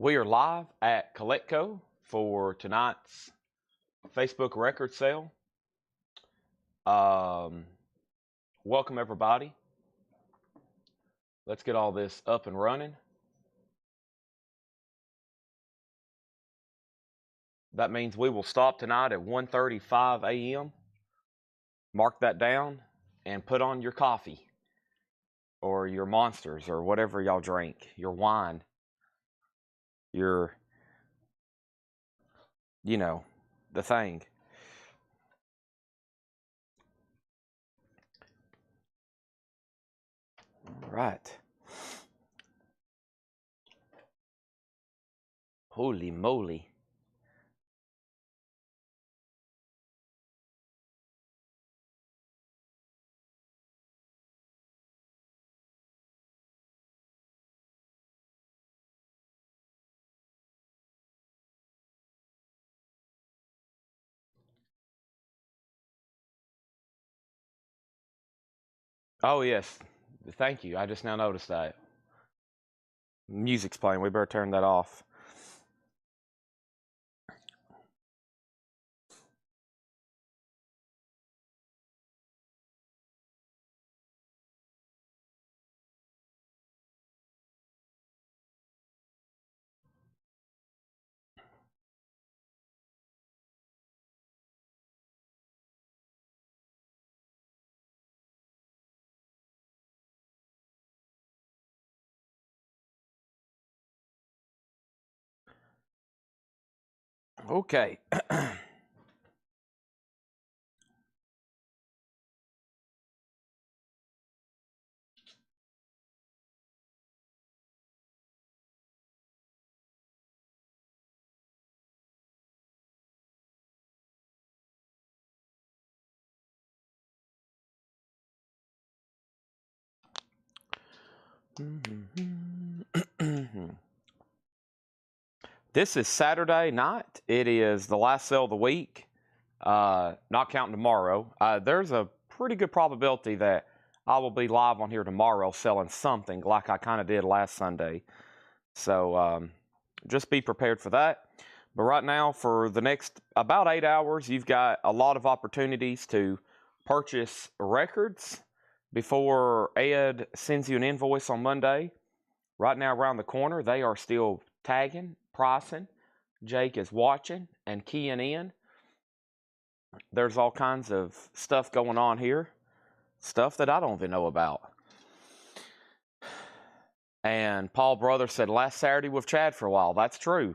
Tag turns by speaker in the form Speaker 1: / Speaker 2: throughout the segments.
Speaker 1: We are live at Coletco for tonight's Facebook record sale. Welcome everybody. Let's get all this up and running. That means we will stop tonight at 1:35 a.m. Mark that down and put on your coffee or your Monsters or whatever y'all drink, your wine, your, the thing. All right. Holy moly. Oh, yes. Thank you. I just now noticed that. Music's playing. We better turn that off. Okay. This is Saturday night. It is the last sale of the week, not counting tomorrow. There's a pretty good probability that I will be live on here tomorrow selling something like I kind of did last Sunday. So just be prepared for that. But right now, for the next about 8 hours, you've got a lot of opportunities to purchase records before Ed sends you an invoice on Monday. Right now, around the corner, they are still tagging, pricing. Jake is watching and keying in. There's all kinds of stuff going on here, stuff that I don't even know about. And Paul Brother said last Saturday with Chad for a while. That's true.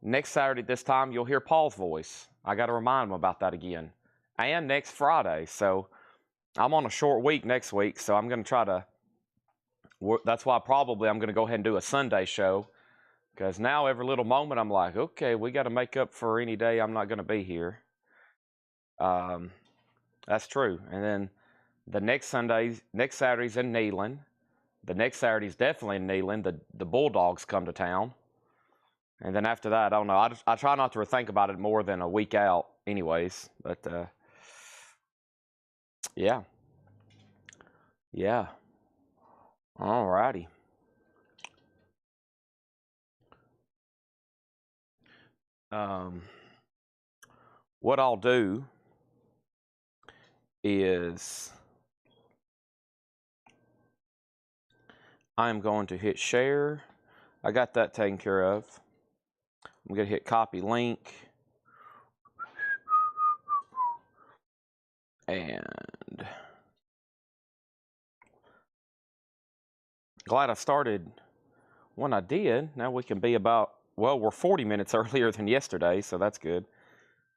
Speaker 1: Next Saturday this time, you'll hear Paul's voice. I got to remind him about that again. And next Friday. So I'm on a short week next week, so I'm going to try to... That's why probably I'm going to go ahead and do a Sunday show, because now every little moment I'm like, okay, we got to make up for any day I'm not going to be here. That's true. And then the next Saturday's in Neyland. The next Saturday's definitely in Neyland. The Bulldogs come to town. And then after that, I don't know. I try not to think about it more than a week out anyways. But, yeah. Yeah. All righty. What I'll do is I'm going to hit share. I got that taken care of. I'm going to hit copy link. And glad I started when I did. Now we can be about, well, we're 40 minutes earlier than yesterday, so that's good.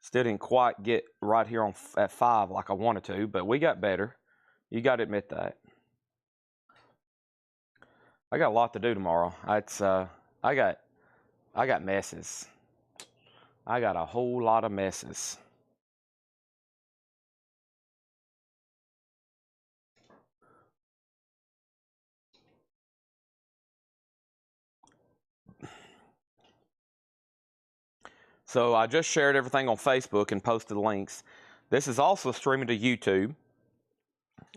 Speaker 1: Still didn't quite get right here at 5 like I wanted to, but we got better. You got to admit that. I got a lot to do tomorrow. I got messes. I got a whole lot of messes. So I just shared everything on Facebook and posted links. This is also streaming to YouTube,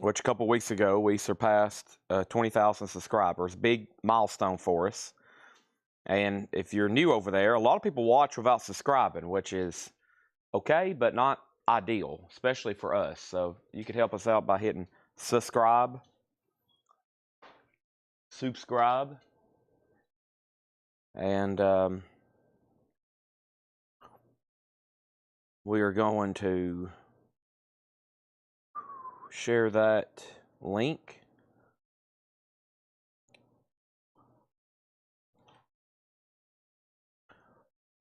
Speaker 1: which a couple weeks ago we surpassed 20,000 subscribers. Big milestone for us. And if you're new over there, a lot of people watch without subscribing, which is okay, but not ideal, especially for us. So you could help us out by hitting subscribe, and we are going to share that link.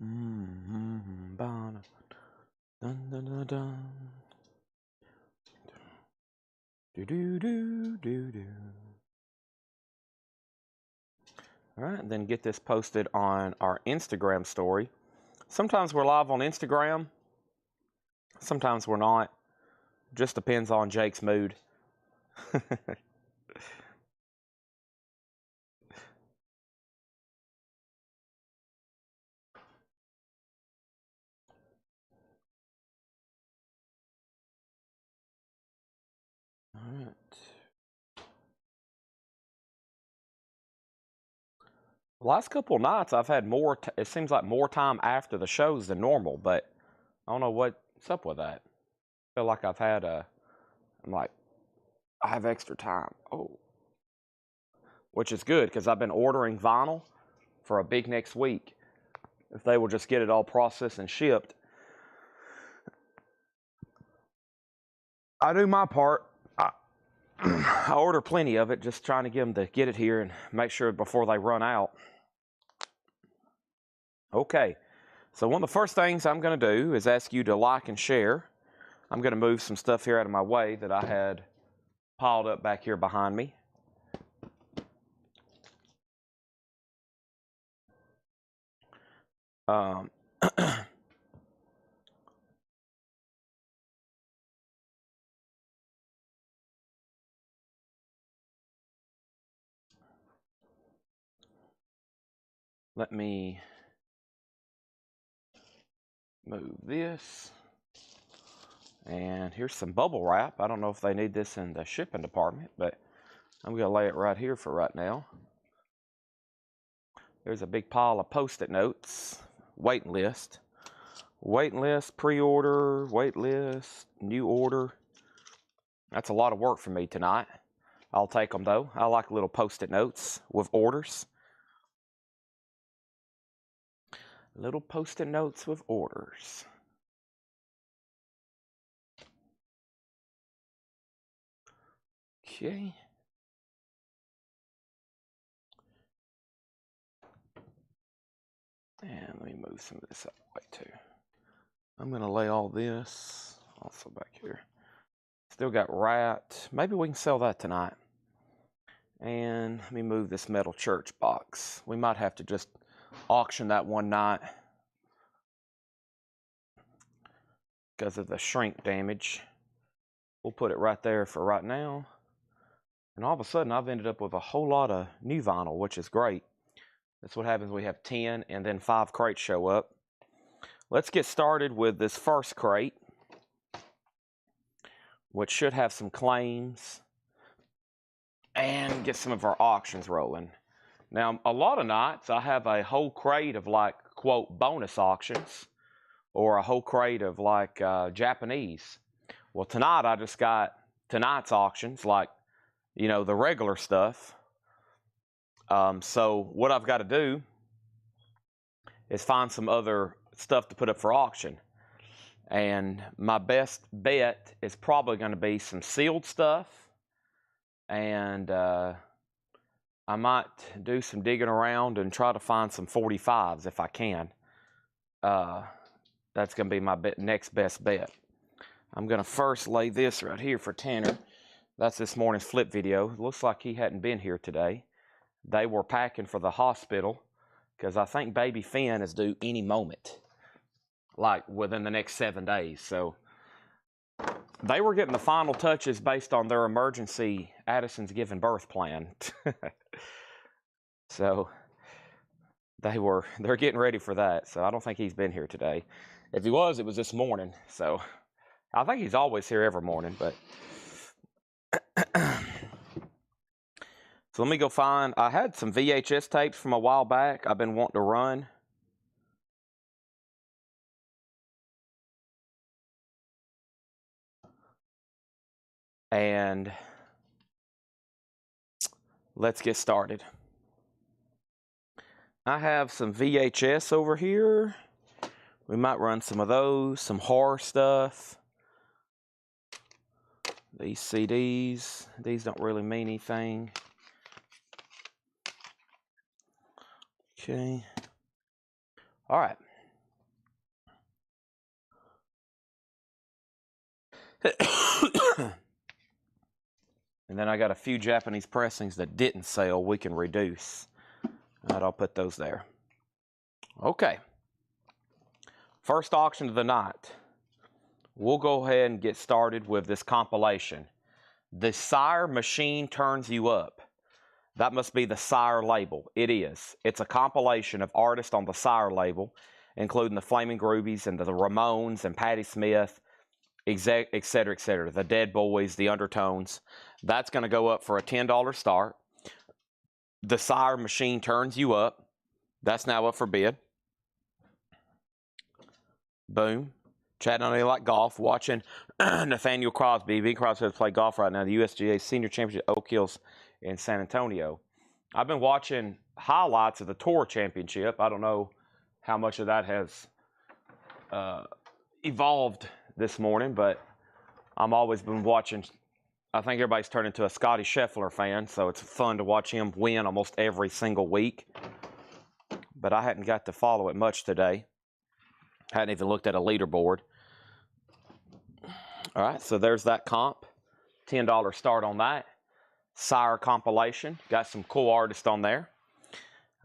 Speaker 1: Dun, dun, dun, dun. Do, do, do, do, do. All right, and then get this posted on our Instagram story. Sometimes we're live on Instagram. Sometimes we're not. Just depends on Jake's mood. All right. The last couple of nights, I've had more. It seems like more time after the shows than normal, but I don't know what's up with that. I feel like I've had a. I'm like, I have extra time. Oh, which is good because I've been ordering vinyl for a big next week. If they will just get it all processed and shipped, I do my part. I order plenty of it, just trying to get them to get it here and make sure before they run out. Okay, so one of the first things I'm going to do is ask you to like and share. I'm going to move some stuff here out of my way that I had piled up back here behind me. Let me move this. And here's some bubble wrap. I don't know if they need this in the shipping department, but I'm going to lay it right here for right now. There's a big pile of Post-it notes, waiting list, pre-order, wait list, new order. That's a lot of work for me tonight. I'll take them though. I like little Post-it notes with orders. Little Post-it notes with orders. Okay. And let me move some of this out of the way too. I'm going to lay all this also back here. Still got rat. Maybe we can sell that tonight. And let me move this metal church box. We might have to just auction that one night because of the shrink damage. We'll put it right there for right now. And all of a sudden, I've ended up with a whole lot of new vinyl, which is great. That's what happens when we have 10 and then 5 crates show up. Let's get started with this first crate, which should have some claims, and get some of our auctions rolling. Now, a lot of nights, I have a whole crate of like, quote, bonus auctions, or a whole crate of like Japanese. Well, tonight, I just got tonight's auctions, like, you know, the regular stuff. So what I've got to do is find some other stuff to put up for auction. And my best bet is probably going to be some sealed stuff. And I might do some digging around and try to find some 45s if I can. That's going to be my next best bet. I'm going to first lay this right here for Tanner. That's this morning's flip video. It looks like he hadn't been here today. They were packing for the hospital because I think baby Finn is due any moment, like within the next 7 days. So they were getting the final touches based on their emergency Addison's giving birth plan. So they're getting ready for that. So I don't think he's been here today. If he was, it was this morning. So I think he's always here every morning, but So let me go find, I had some VHS tapes from a while back I've been wanting to run. And let's get started. I have some VHS over here. We might run some of those, some horror stuff. These CDs, these don't really mean anything. Okay. All right. And then I got a few Japanese pressings that didn't sell we can reduce. All right, I'll put those there. Okay. First auction of the night. We'll go ahead and get started with this compilation. The Sire Machine Turns You Up. That must be the Sire label. It is. It's a compilation of artists on the Sire label, including the Flaming Groovies and the Ramones and Patti Smith, etc., etc. The Dead Boys, the Undertones. That's going to go up for a $10 start. The Sire Machine Turns You Up. That's now up for bid. Boom. Chatting on it like golf. Watching Nathaniel Crosby. Big Crosby play golf right now. The USGA Senior Championship at Oak Hills in San Antonio. I've been watching highlights of the Tour Championship. I don't know how much of that has evolved this morning, but I'm always been watching. I think everybody's turned into a Scotty Scheffler fan, so it's fun to watch him win almost every single week. But I hadn't got to follow it much today. Hadn't even looked at a leaderboard. All right, so there's that comp. $10 start on that. Sire compilation. Got some cool artists on there.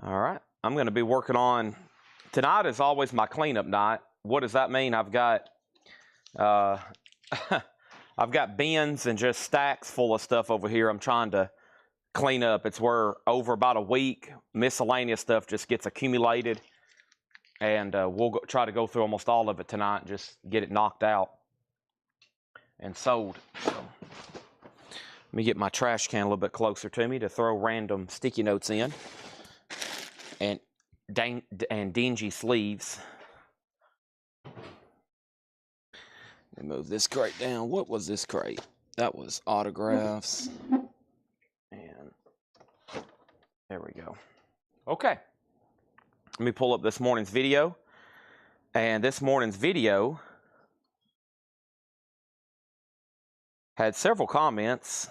Speaker 1: All right, I'm going to be working on... Tonight is always my cleanup night. What does that mean? I've got... I've got bins and just stacks full of stuff over here I'm trying to clean up. It's where over about a week, miscellaneous stuff just gets accumulated. And we'll try to go through almost all of it tonight and just get it knocked out and sold. So, let me get my trash can a little bit closer to me to throw random sticky notes in. And dingy sleeves. Let me move this crate down. What was this crate? That was autographs. And there we go. Okay. Let me pull up this morning's video. And this morning's video had several comments.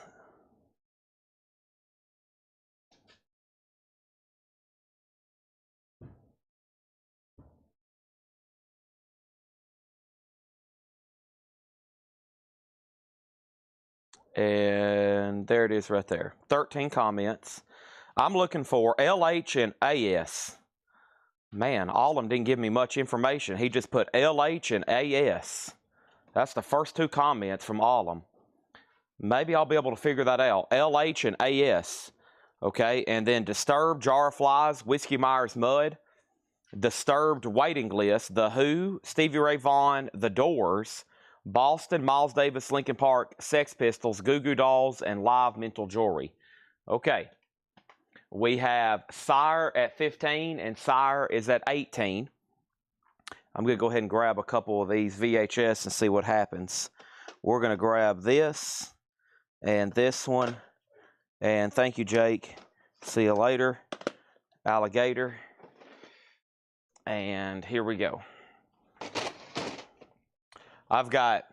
Speaker 1: And there it is right there. 13 comments. I'm looking for LH and AS. Man, all of them didn't give me much information. He just put LH and AS. That's the first two comments from all of them. Maybe I'll be able to figure that out. LH and AS. Okay, and then Disturbed, Jar of Flies, Whiskey Myers Mud, Disturbed Waiting List, The Who, Stevie Ray Vaughan, The Doors, Boston, Miles Davis, Linkin Park, Sex Pistols, Goo Goo Dolls, and Live Mental Jewelry. Okay. We have Sire at 15, and Sire is at 18. I'm going to go ahead and grab a couple of these VHS and see what happens. We're going to grab this and this one. And thank you, Jake. See you later. Alligator. And here we go. I've got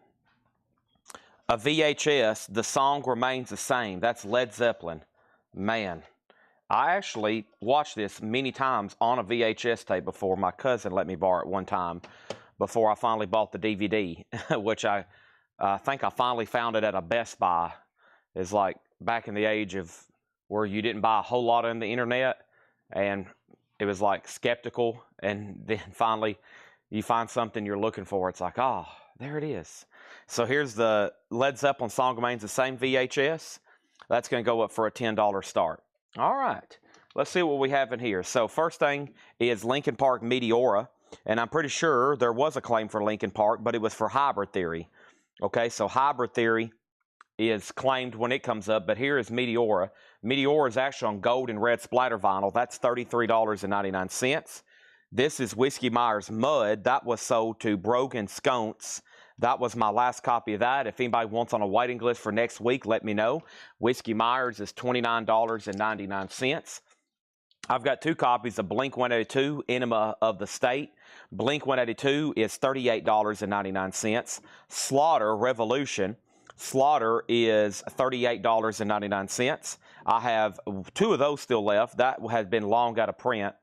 Speaker 1: a VHS. The song remains the same. That's Led Zeppelin. Man. I actually watched this many times on a VHS tape before. My cousin let me borrow it one time before I finally bought the DVD, which I think I finally found it at a Best Buy. It's like back in the age of where you didn't buy a whole lot on the internet, and it was like skeptical, and then finally you find something you're looking for. It's like, oh, there it is. So here's the Led Zeppelin Song Remains the Same VHS. That's going to go up for a $10 start. All right, let's see what we have in here. So first thing is Linkin Park Meteora, and I'm pretty sure there was a claim for Linkin Park, but it was for Hybrid Theory. Okay, so Hybrid Theory is claimed when it comes up, but here is Meteora. Meteora is actually on gold and red splatter vinyl. That's $33.99. This is Whiskey Myers Mud. That was sold to Brogan Sconce. That was my last copy of that. If anybody wants on a waiting list for next week, let me know. Whiskey Myers is $29.99. I've got 2 copies of Blink-182, Enema of the State. Blink-182 is $38.99. Slaughter Revolution. Slaughter is $38.99. I have 2 of those still left. That has been long out of print.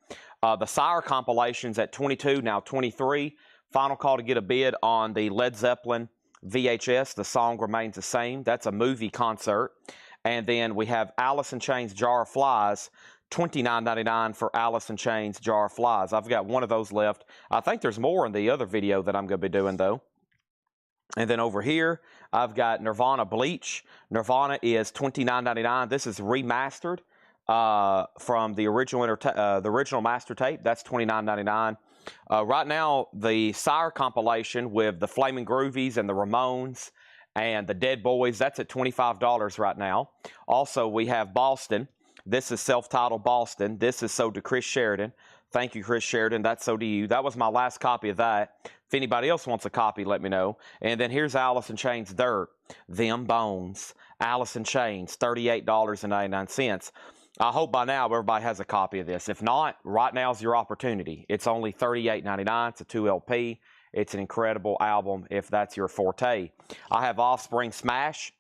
Speaker 1: The Sire compilations at 22, now 23. Final call to get a bid on the Led Zeppelin VHS. The song remains the same. That's a movie concert. And then we have Alice in Chains Jar of Flies. $29.99 for Alice in Chains Jar of Flies. I've got 1 of those left. I think there's more in the other video that I'm going to be doing, though. And then over here, I've got Nirvana Bleach. Nirvana is $29.99. This is remastered from the original master tape. That's $29.99. Right now, the Sire compilation with the Flaming Groovies and the Ramones and the Dead Boys, that's at $25 right now. Also, we have Boston. This is self-titled Boston. This is sold to Chris Sheridan. Thank you, Chris Sheridan. That's sold to you. That was my last copy of that. If anybody else wants a copy, let me know. And then here's Alice in Chains Dirt. Them Bones. Alice in Chains, $38.99. I hope by now everybody has a copy of this. If not, right now is your opportunity. It's only $38.99. It's a 2 LP. It's an incredible album if that's your forte. I have Offspring Smash.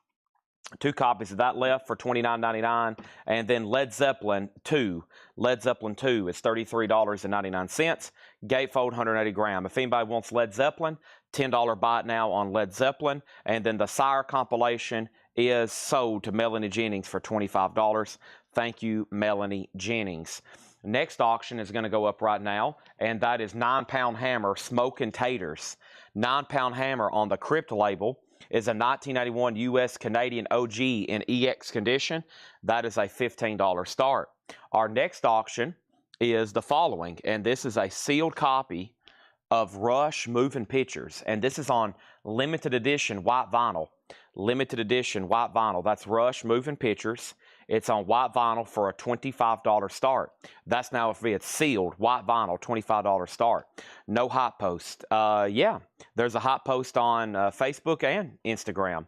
Speaker 1: 2 copies of that left for $29.99. And then Led Zeppelin 2. Led Zeppelin 2 is $33.99. Gatefold 180 gram. If anybody wants Led Zeppelin, $10 buy it now on Led Zeppelin. And then the Sire compilation is sold to Melanie Jennings for $25. Thank you, Melanie Jennings. Next auction is going to go up right now, and that is 9-Pound Hammer Smokin' Taters. 9-Pound Hammer on the Crypt label is a 1981 U.S. Canadian OG in EX condition. That is a $15 start. Our next auction is the following, and this is a sealed copy of Rush Moving Pictures, and this is on limited edition white vinyl. Limited edition white vinyl. That's Rush Moving Pictures. It's on white vinyl for a $25 start. That's now if it's sealed, white vinyl, $25 start. No hot post. Yeah, there's a hot post on Facebook and Instagram.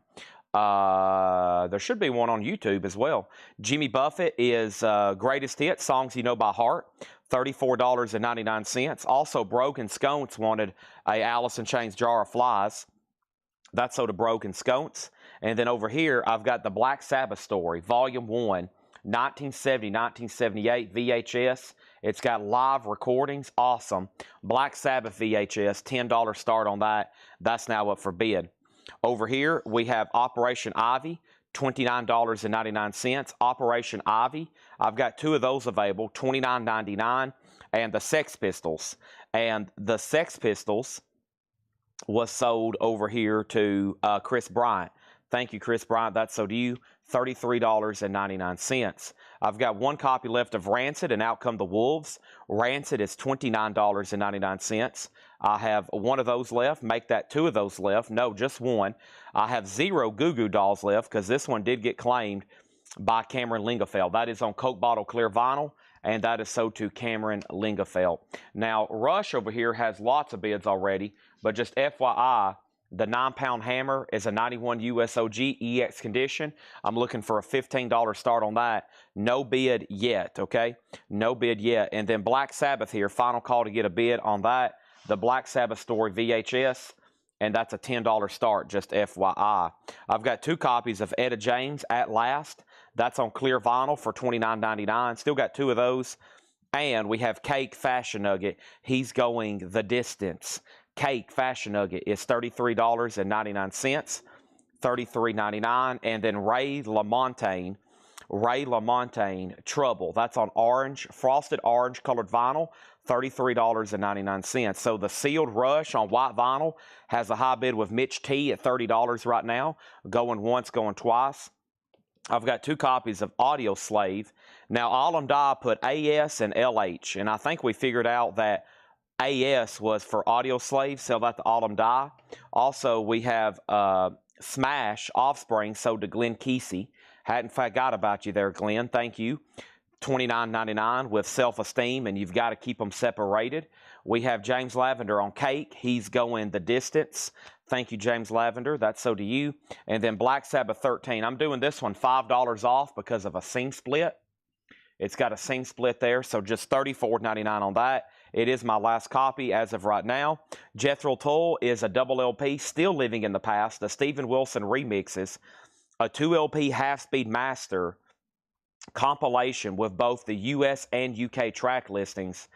Speaker 1: There should be one on YouTube as well. Jimmy Buffett is Greatest Hits, Songs You Know by Heart, $34.99. Also, Brogan Sconce wanted a Alice in Chains Jar of Flies. That's sold to Brogan Sconce. And then over here, I've got the Black Sabbath Story, Volume 1, 1970-1978 VHS. It's got live recordings. Awesome. Black Sabbath VHS, $10 start on that. That's now up for bid. Over here, we have Operation Ivy, $29.99. Operation Ivy, I've got 2 of those available, $29.99. And the Sex Pistols. And the Sex Pistols was sold over here to Chris Bryant. Thank you, Chris Bryant. That's sold to you, $33.99. I've got 1 copy left of Rancid and Out Come the Wolves. Rancid is $29.99. I have 1 of those left. Make that 2 of those left. No, just 1. I have 0 Goo Goo Dolls left because this one did get claimed by Cameron Lingefeld. That is on Coke Bottle Clear Vinyl, and that is sold to Cameron Lingefeld. Now, Rush over here has lots of bids already, but just FYI, the 9-Pound Hammer is a 91 USOG EX condition. I'm looking for a $15 start on that. No bid yet, okay? No bid yet. And then Black Sabbath here, final call to get a bid on that. The Black Sabbath Story VHS, and that's a $10 start, just FYI. I've got 2 copies of Etta James, At Last. That's on clear vinyl for $29.99. Still got 2 of those. And we have Cake Fashion Nugget. He's Going the Distance. Cake Fashion Nugget is $33.99, $33.99. And then Ray LaMontagne, Trouble. That's on orange, frosted orange colored vinyl, $33.99. So the sealed Rush on white vinyl has a high bid with Mitch T at $30 right now. Going once, going twice. I've got 2 copies of Audio Slave. Now, Alum Dye put AS and LH, and I think we figured out that AS was for Audio Slave, sell that to Autumn Dye. Also, we have Smash Offspring sold to Glenn Kesey. Hadn't forgot about you there, Glenn. Thank you. $29.99 with Self-Esteem, and you've got to keep them separated. We have James Lavender on Cake. He's going the distance. Thank you, James Lavender. That's so to you. And then Black Sabbath 13. I'm doing this one $5 off because of a seam split. It's got a seam split there, so just $34.99 on that. It is my last copy as of right now. Jethro Tull is a double LP, still living in the past. The Steven Wilson remixes, a 2 LP half-speed master compilation with both the US and UK track listings,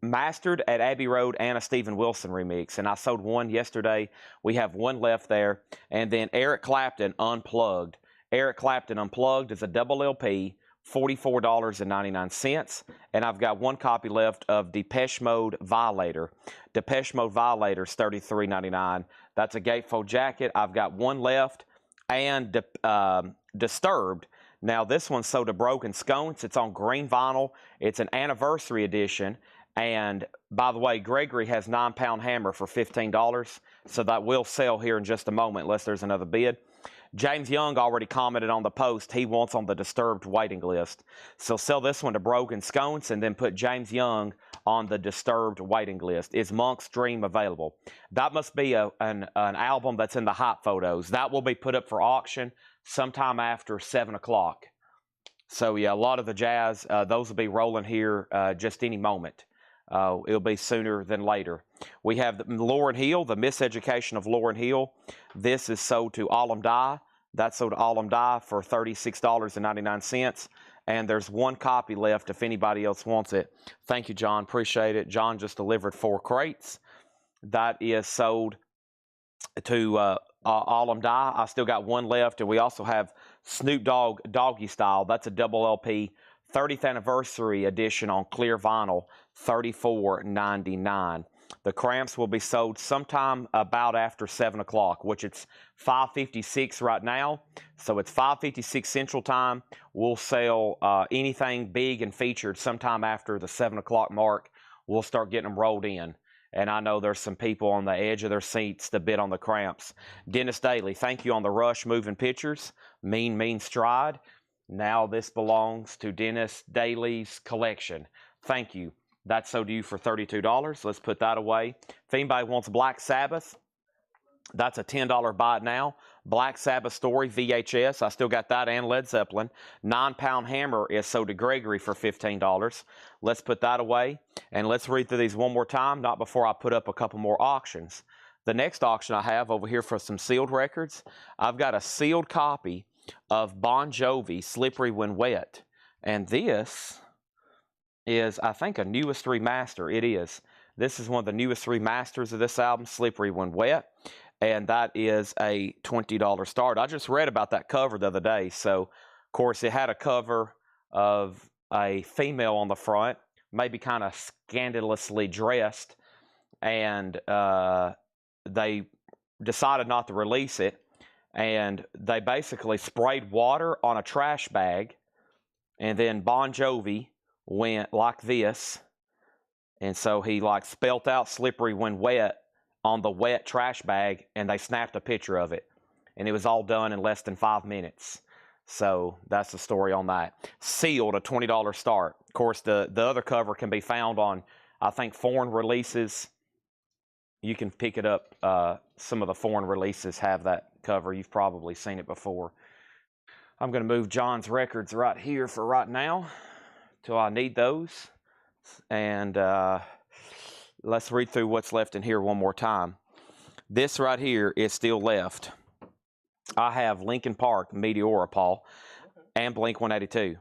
Speaker 1: mastered at Abbey Road, and a Steven Wilson remix. And I sold one yesterday. We have one left there. And then Eric Clapton Unplugged. Eric Clapton Unplugged is a double LP, $44.99. And I've got one copy left of Depeche Mode Violator. Depeche Mode Violator is $33.99. That's a gatefold jacket. I've got one left. And Disturbed. Now, this one's sold to Broken Scones. It's on green vinyl. It's an anniversary edition. And, by the way, Gregory has 9-pound hammer for $15. So that will sell here in just a moment unless there's another bid. James Young already commented on the post. He wants on the Disturbed waiting list. So sell this one to Broken Scones and then put James Young on the Disturbed waiting list. Is Monk's Dream available? That must be an album that's in the hot photos. That will be put up for auction sometime after 7 o'clock. So, yeah, a lot of the jazz, those will be rolling here just any moment. It'll be sooner than later. We have Lauryn Hill, the Miseducation of Lauryn Hill. This is sold to Alam Die. That's sold to Alam Die for $36.99. And there's one copy left if anybody else wants it. Thank you, John. Appreciate it. John just delivered 4 crates. That is sold to Alam Die. I still got one left. And we also have Snoop Dogg Doggy Style. That's a double LP, 30th anniversary edition on clear vinyl, $34.99. The Cramps will be sold sometime about after 7 o'clock, which it's 5:56 right now. So it's 5:56 Central Time. We'll sell anything big and featured sometime after the 7 o'clock mark. We'll start getting them rolled in. And I know there's some people on the edge of their seats to bid on the Cramps. Dennis Daly, thank you on the Rush Moving Pictures. Mean Stride. Now this belongs to Dennis Daly's collection. Thank you. That's so due for $32. Let's put that away. If anybody wants Black Sabbath, that's a $10 buy it now. Black Sabbath Story VHS. I still got that and Led Zeppelin. 9-pound hammer is sold to Gregory for $15. Let's put that away. And let's read through these one more time, not before I put up a couple more auctions. The next auction I have over here for some sealed records, I've got a sealed copy of Bon Jovi, Slippery When Wet. And this is, I think, a newest remaster. It is. This is one of the newest remasters of this album, Slippery When Wet. And that is a $20 start. I just read about that cover the other day. So, of course, it had a cover of a female on the front, maybe kind of scandalously dressed. And they decided not to release it. And they basically sprayed water on a trash bag. And then Bon Jovi went like this. And so he like spelt out Slippery When Wet on the wet trash bag, and they snapped a picture of it. And it was all done in less than 5 minutes. So that's the story on that. Sealed, a $20 start. Of course, the other cover can be found on, I think, foreign releases. You can pick it up. Some of the foreign releases have that cover. You've probably seen it before. I'm going to move John's records right here for right now till I need those. And let's read through what's left in here one more time. This right here is still left. I have Linkin Park, Meteora, Paul, and Blink-182,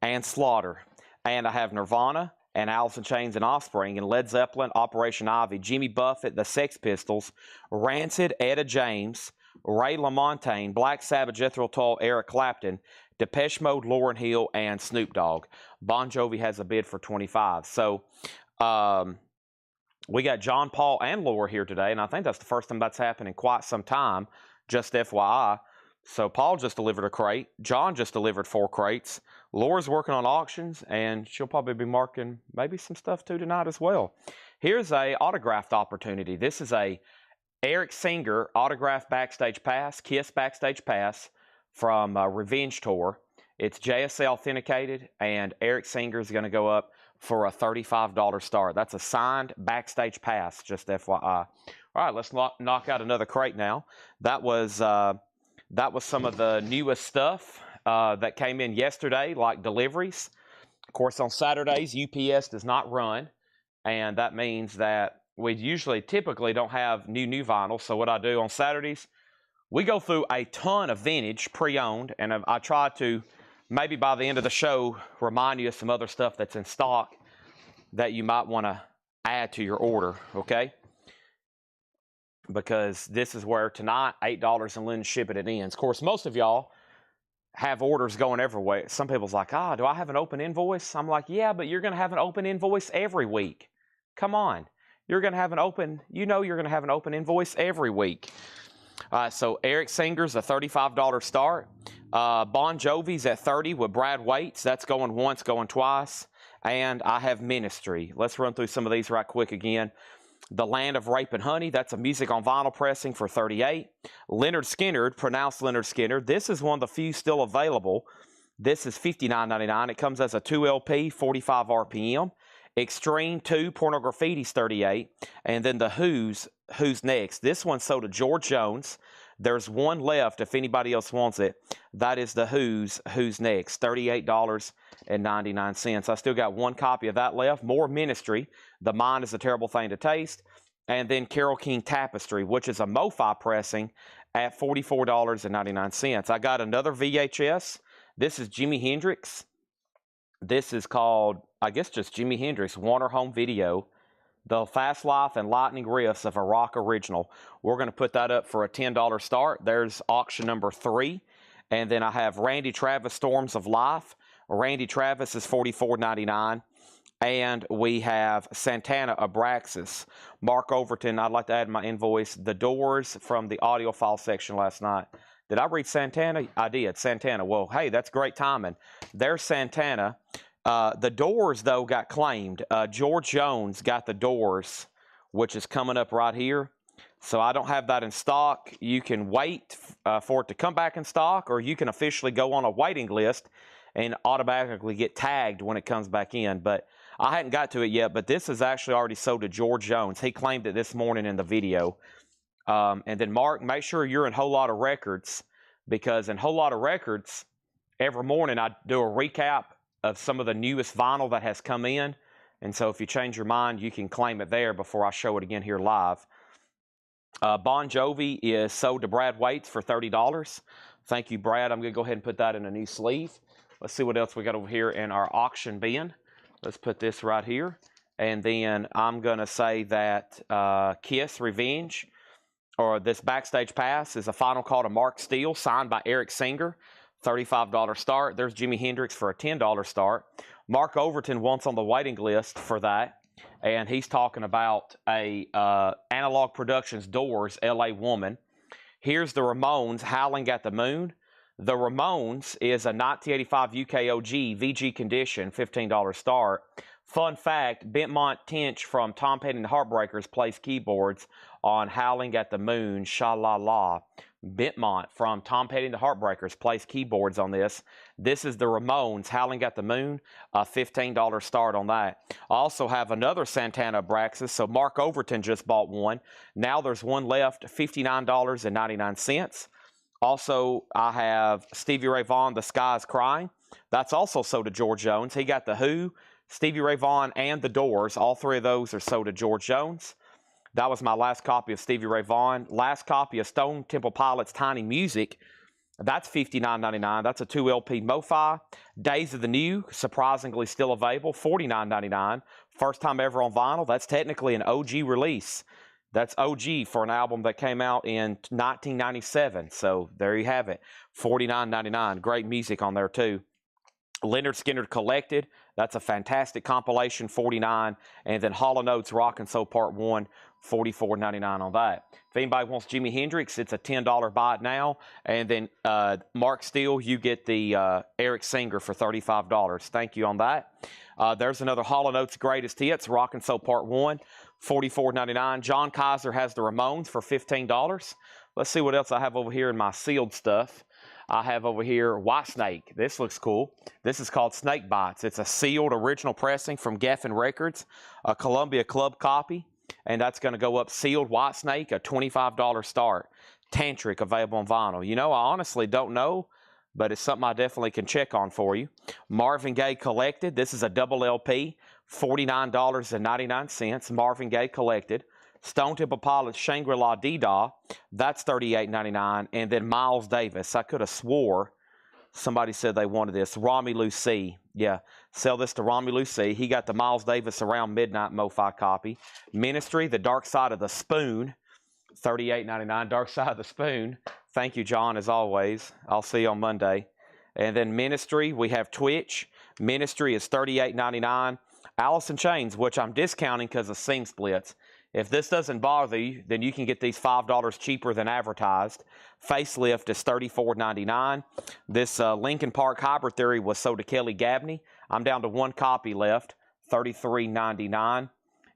Speaker 1: and Slaughter. And I have Nirvana, and Alice in Chains and Offspring, and Led Zeppelin, Operation Ivy, Jimmy Buffett, the Sex Pistols, Rancid, Etta James, Ray LaMontagne, Black Sabbath, Jethro Tull, Eric Clapton, Depeche Mode, Lauryn Hill, and Snoop Dogg. Bon Jovi has a bid for $25. So we got John, Paul, and Laura here today, and I think that's the first time that's happened in quite some time, just FYI. So Paul just delivered a crate. John just delivered 4 crates. Laura's working on auctions, and she'll probably be marking maybe some stuff too tonight as well. Here's a autographed opportunity. This is a Eric Singer autographed backstage pass, Kiss backstage pass from Revenge Tour. It's JSA authenticated, and Eric Singer is going to go up for a $35 start. That's a signed backstage pass, just FYI. All right, let's knock out another crate now. That was some of the newest stuff that came in yesterday, like deliveries. Of course, on Saturdays, UPS does not run, and that means that we typically don't have new vinyl. So what I do on Saturdays, we go through a ton of vintage pre-owned, and I try to maybe by the end of the show remind you of some other stuff that's in stock that you might want to add to your order, okay? Because this is where tonight, $8 and linen shipping it ends. Of course, most of y'all have orders going everywhere. Some people's like, do I have an open invoice? I'm like, yeah, but you're going to have an open invoice every week. Come on. You're going to have an open invoice every week. So Eric Singer's a $35 start. Bon Jovi's at $30 with Brad Waits. That's going once, going twice. And I have Ministry. Let's run through some of these right quick again. The Land of Rape and Honey, that's a music on vinyl pressing for $38. Leonard Skinner, pronounced Leonard Skinner. This is one of the few still available. This is $59.99. It comes as a 2 LP, 45 RPM. Extreme 2, Pornograffiti's $38. And then the Who's Next. This one sold to George Jones. There's one left if anybody else wants it. That is the Who's Next, $38.99. I still got one copy of that left. More Ministry. The Mind is a Terrible Thing to Taste. And then Carole King Tapestry, which is a MoFi pressing at $44.99. I got another VHS. This is Jimi Hendrix. This is called, I guess, just Jimi Hendrix, Warner Home Video. The Fast Life and Lightning Riffs of a Rock Original. We're going to put that up for a $10 start. There's auction number 3. And then I have Randy Travis, Storms of Life. Randy Travis is $44.99. And we have Santana, Abraxas. Mark Overton, I'd like to add my invoice. The Doors from the audio file section last night. Did I read Santana? I did. Santana. Well, hey, that's great timing. There's Santana. The Doors, though, got claimed. George Jones got the Doors, which is coming up right here. So I don't have that in stock. You can wait for it to come back in stock, or you can officially go on a waiting list and automatically get tagged when it comes back in. But I hadn't got to it yet, but this is actually already sold to George Jones. He claimed it this morning in the video. And then, Mark, make sure you're in Whole Lot of Records, because in Whole Lot of Records, every morning I do a recap of some of the newest vinyl that has come in. And so if you change your mind, you can claim it there before I show it again here live. Bon Jovi is sold to Brad Waits for $30. Thank you, Brad. I'm going to go ahead and put that in a new sleeve. Let's see what else we got over here in our auction bin. Let's put this right here. And then I'm going to say that Kiss Revenge, or this backstage pass, is a final call to Mark Steele, signed by Eric Singer. $35 start. There's Jimi Hendrix for a $10 start. Mark Overton wants on the waiting list for that, and he's talking about a Analog Productions Doors, LA Woman. Here's the Ramones, Howling at the Moon. The Ramones is a 1985 UKOG VG condition, $15 start. Fun fact, Bentmont Tench from Tom Petty and the Heartbreakers plays keyboards on Howling at the Moon, Sha-La-La. Bentmont from Tom Petty and the Heartbreakers plays keyboards on this. This is the Ramones, Howling at the Moon, a $15 start on that. I also have another Santana Abraxas, so Mark Overton just bought one. Now there's one left, $59.99. Also, I have Stevie Ray Vaughan, The Sky is Crying. That's also sold to George Jones. He got The Who, Stevie Ray Vaughan, and The Doors. All three of those are sold to George Jones. That was my last copy of Stevie Ray Vaughan. Last copy of Stone Temple Pilots' Tiny Music. That's $59.99. That's a 2 LP MoFi. Days of the New, surprisingly still available, $49.99. First time ever on vinyl. That's technically an OG release. That's OG for an album that came out in 1997. So there you have it, $49.99. Great music on there too. Leonard Skinner Collected, that's a fantastic compilation, $49. And then Hall & Oates Rock and Soul Part 1, $44.99 on that. If anybody wants Jimi Hendrix, it's a $10 buy it now. And then Mark Steele, you get the Eric Singer for $35. Thank you on that. There's another Hall & Oates Greatest Hits, Rock and Soul Part 1, $44.99. John Kaiser has the Ramones for $15. Let's see what else I have over here in my sealed stuff. I have over here Whitesnake. This looks cool. This is called Snake Bites. It's a sealed original pressing from Geffen Records, a Columbia Club copy, and that's going to go up sealed Whitesnake, a $25 start. Tantric, available on vinyl. You know, I honestly don't know, but it's something I definitely can check on for you. Marvin Gaye Collected. This is a double LP, $49.99. Marvin Gaye Collected. Stone Temple Pilots Shangri-La Dee-Dah, that's $38.99. And then Miles Davis. I could have swore somebody said they wanted this. Romelu C. Yeah, sell this to Romelu C. He got the Miles Davis Around Midnight MoFi copy. Ministry, The Dark Side of the Spoon, $38.99. Dark Side of the Spoon. Thank you, John, as always. I'll see you on Monday. And then Ministry, we have Twitch. Ministry is $38.99. Alice in Chains, which I'm discounting because of Sing Splits. If this doesn't bother you, then you can get these $5 cheaper than advertised. Facelift is $34.99. This Lincoln Park Hybrid Theory was sold to Kelly Gabney. I'm down to one copy left, $33.99.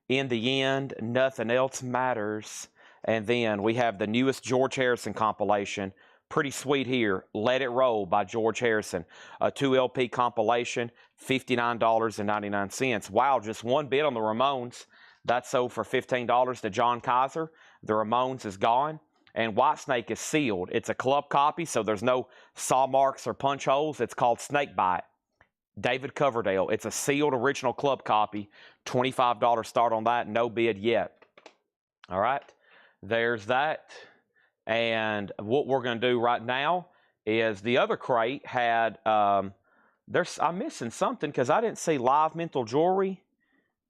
Speaker 1: In the End, Nothing Else Matters. And then we have the newest George Harrison compilation. Pretty sweet here. Let It Roll by George Harrison. A 2 LP compilation, $59.99. Wow, just one bit on the Ramones. That sold for $15 to John Kaiser. The Ramones is gone. And Whitesnake is sealed. It's a club copy, so there's no saw marks or punch holes. It's called Snake Bite. David Coverdale. It's a sealed original club copy. $25 start on that. No bid yet. All right. There's that. And what we're going to do right now is the other crate had, I'm missing something because I didn't see Live Mental Jewelry.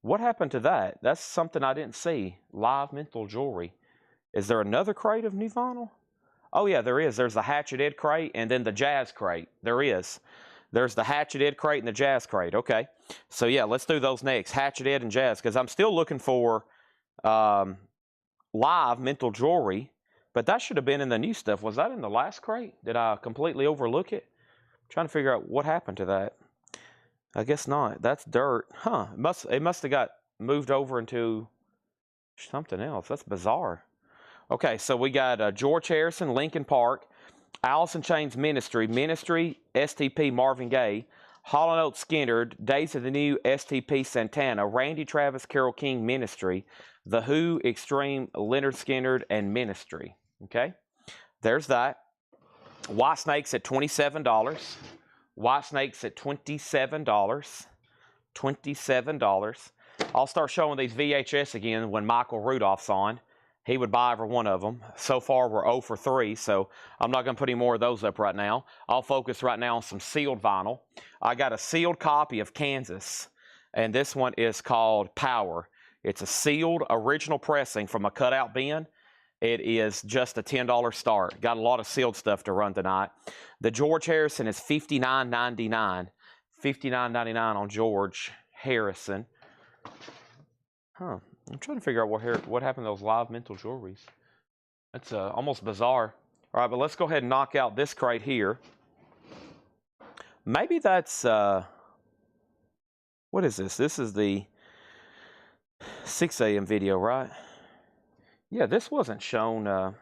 Speaker 1: What happened to that? That's something I didn't see. Live Mental Jewelry. Is there another crate of new vinyl? Oh, yeah, there is. There's the Hatchet Ed crate and then the Jazz crate. There is. There's the Hatchet Ed crate and the Jazz crate. Okay. So, yeah, let's do those next. Hatchet Ed and Jazz, because I'm still looking for Live Mental Jewelry, but that should have been in the new stuff. Was that in the last crate? Did I completely overlook it? I'm trying to figure out what happened to that. I guess not. That's dirt. Huh. It must have got moved over into something else. That's bizarre. Okay, so we got George Harrison, Lincoln Park, Alice in Chains Ministry, STP Marvin Gaye, Hall & Oates Skinner, Days of the New STP Santana, Randy Travis Carole King Ministry, The Who Extreme Leonard Skinner, and Ministry. Okay, there's that. Whitesnake's at $27. Whitesnake's at $27. $27. I'll start showing these VHS again when Michael Rudolph's on. He would buy every one of them. So far, we're 0 for 3, so I'm not going to put any more of those up right now. I'll focus right now on some sealed vinyl. I got a sealed copy of Kansas, and this one is called Power. It's a sealed original pressing from a cutout bin. It is just a $10 start. Got a lot of sealed stuff to run tonight. The George Harrison is $59.99. $59.99 on George Harrison. Huh. I'm trying to figure out what happened to those Live Mental Jewelries. That's almost bizarre. All right, but let's go ahead and knock out this crate here. Maybe that's... what is this? This is the 6 a.m. video, right? Yeah, this wasn't shown.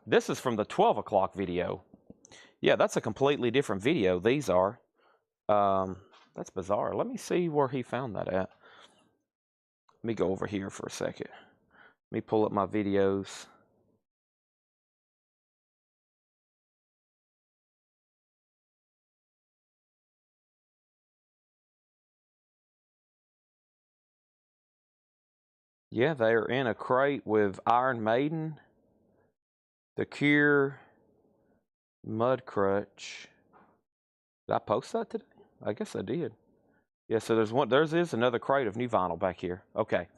Speaker 1: This is from the 12 o'clock video. Yeah, that's a completely different video. These are. That's bizarre. Let me see where he found that at. Let me go over here for a second. Let me pull up my videos. Yeah, they're in a crate with Iron Maiden, The Cure, Mudcrutch. Did I post that today? I guess I did. Yeah, so there is another crate of new vinyl back here. Okay,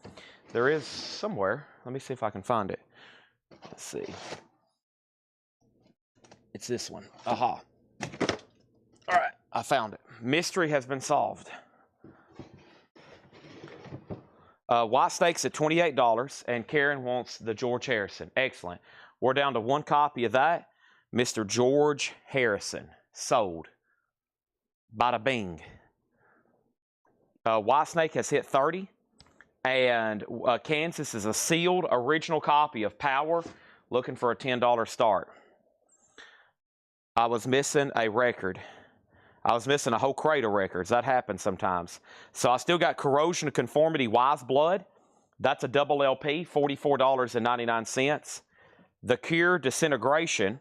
Speaker 1: there is somewhere. Let me see if I can find it. Let's see. It's this one. Aha. All right, I found it. Mystery has been solved. White Snake's at $28, and Karen wants the George Harrison. Excellent. We're down to one copy of that. Mr. George Harrison. Sold. Bada bing. White Snake has hit 30. And Kansas is a sealed original copy of Power. Looking for a $10 start. I was missing a record. I was missing a whole crate of records. That happens sometimes. So I still got Corrosion of Conformity Wise Blood. That's a double LP, $44.99. The Cure Disintegration.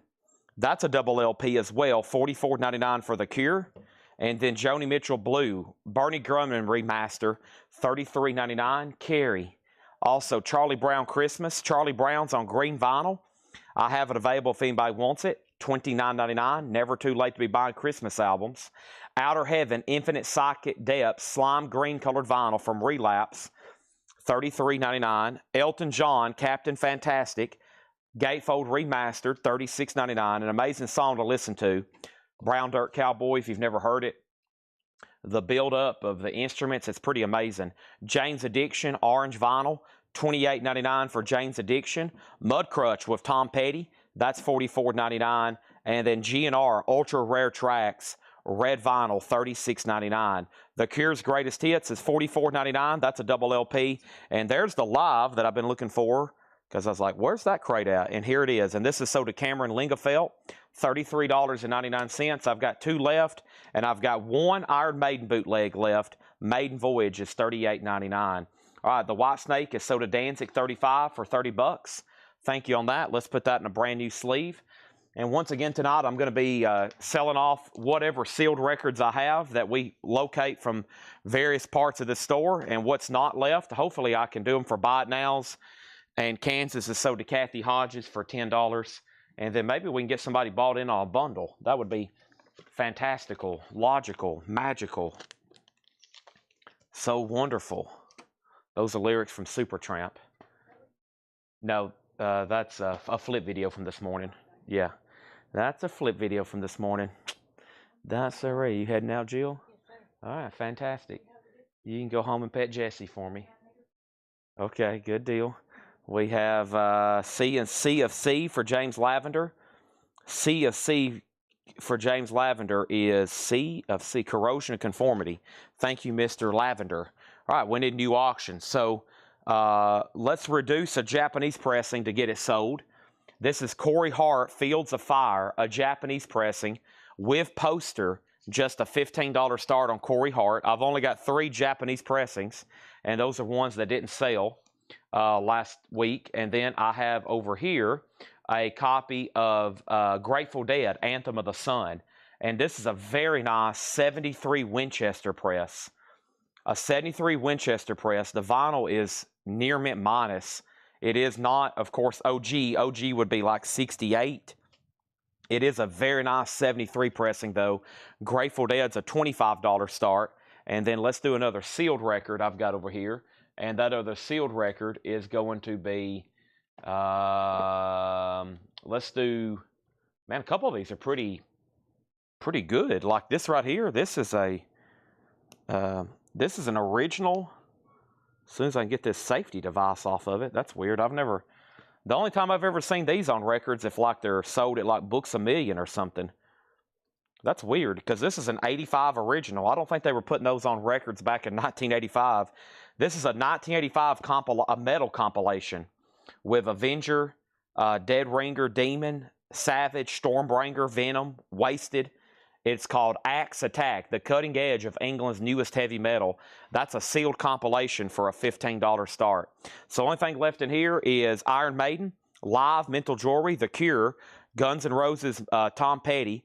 Speaker 1: That's a double LP as well, $44.99 for The Cure. And then Joni Mitchell Blue, Bernie Grumman Remaster, $33.99. Carrie. Also, Charlie Brown Christmas. Charlie Brown's on green vinyl. I have it available if anybody wants it. $29.99. Never too late to be buying Christmas albums. Outer Heaven, Infinite Psychic Depths, slime green colored vinyl from Relapse, $33.99. Elton John, Captain Fantastic, Gatefold Remastered, $36.99. An amazing song to listen to. Brown Dirt Cowboy, if you've never heard it. The build-up of the instruments, it's pretty amazing. Jane's Addiction, orange vinyl, $28.99 for Jane's Addiction. Mudcrutch with Tom Petty, that's $44.99. And then G&R, Ultra Rare Tracks, red vinyl, $36.99. The Cure's Greatest Hits is $44.99. That's a double LP. And there's the live that I've been looking for, because I was like, where's that crate at? And here it is. And this is sold to Cameron Lingafelt, $33.99. I've got 2 left, and I've got 1 Iron Maiden bootleg left. Maiden Voyage is $38.99. All right, the White Snake is sold to Danzig, $35 for $30. Thank you on that. Let's put that in a brand new sleeve. And once again tonight, I'm going to be selling off whatever sealed records I have that we locate from various parts of the store, and what's not left. Hopefully I can do them for buy it nows. And Kansas is sold to Kathy Hodges for $10. And then maybe we can get somebody bought in on a bundle. That would be fantastical, logical, magical. So wonderful. Those are lyrics from Supertramp. No, that's a flip video from this morning. Yeah, that's a flip video from this morning. That's all right. You heading out, Jill? Yes, sir. All right, fantastic. You can go home and pet Jessie for me. Okay, good deal. We have C and C of C for James Lavender. C of C for James Lavender is C of C, Corrosion of Conformity. Thank you, Mr. Lavender. All right, we need new auctions. So let's reduce a Japanese pressing to get it sold. This is Corey Hart, Fields of Fire, a Japanese pressing with poster, just a $15 start on Corey Hart. I've only got 3 Japanese pressings, and those are ones that didn't sell last week. And then I have over here a copy of Grateful Dead, Anthem of the Sun. And this is a very nice 73 Winchester press. A 73 Winchester press. The vinyl is near mint minus. It is not, of course, OG. OG would be like 68. It is a very nice 73 pressing, though. Grateful Dead's a $25 start. And then let's do another sealed record I've got over here. And that other sealed record is going to be, let's do, man, a couple of these are pretty good. Like this right here, this is an original. As soon as I can get this safety device off of it, that's weird. The only time I've ever seen these on records, if like they're sold at like Books A Million or something. That's weird, because this is an 85 original. I don't think they were putting those on records back in 1985. This is a 1985 a metal compilation with Avenger, Dead Ringer, Demon, Savage, Stormbringer, Venom, Wasted. It's called Axe Attack, the cutting edge of England's newest heavy metal. That's a sealed compilation for a $15 start. So the only thing left in here is Iron Maiden, Live, Mental Jewelry, The Cure, Guns N' Roses, Tom Petty,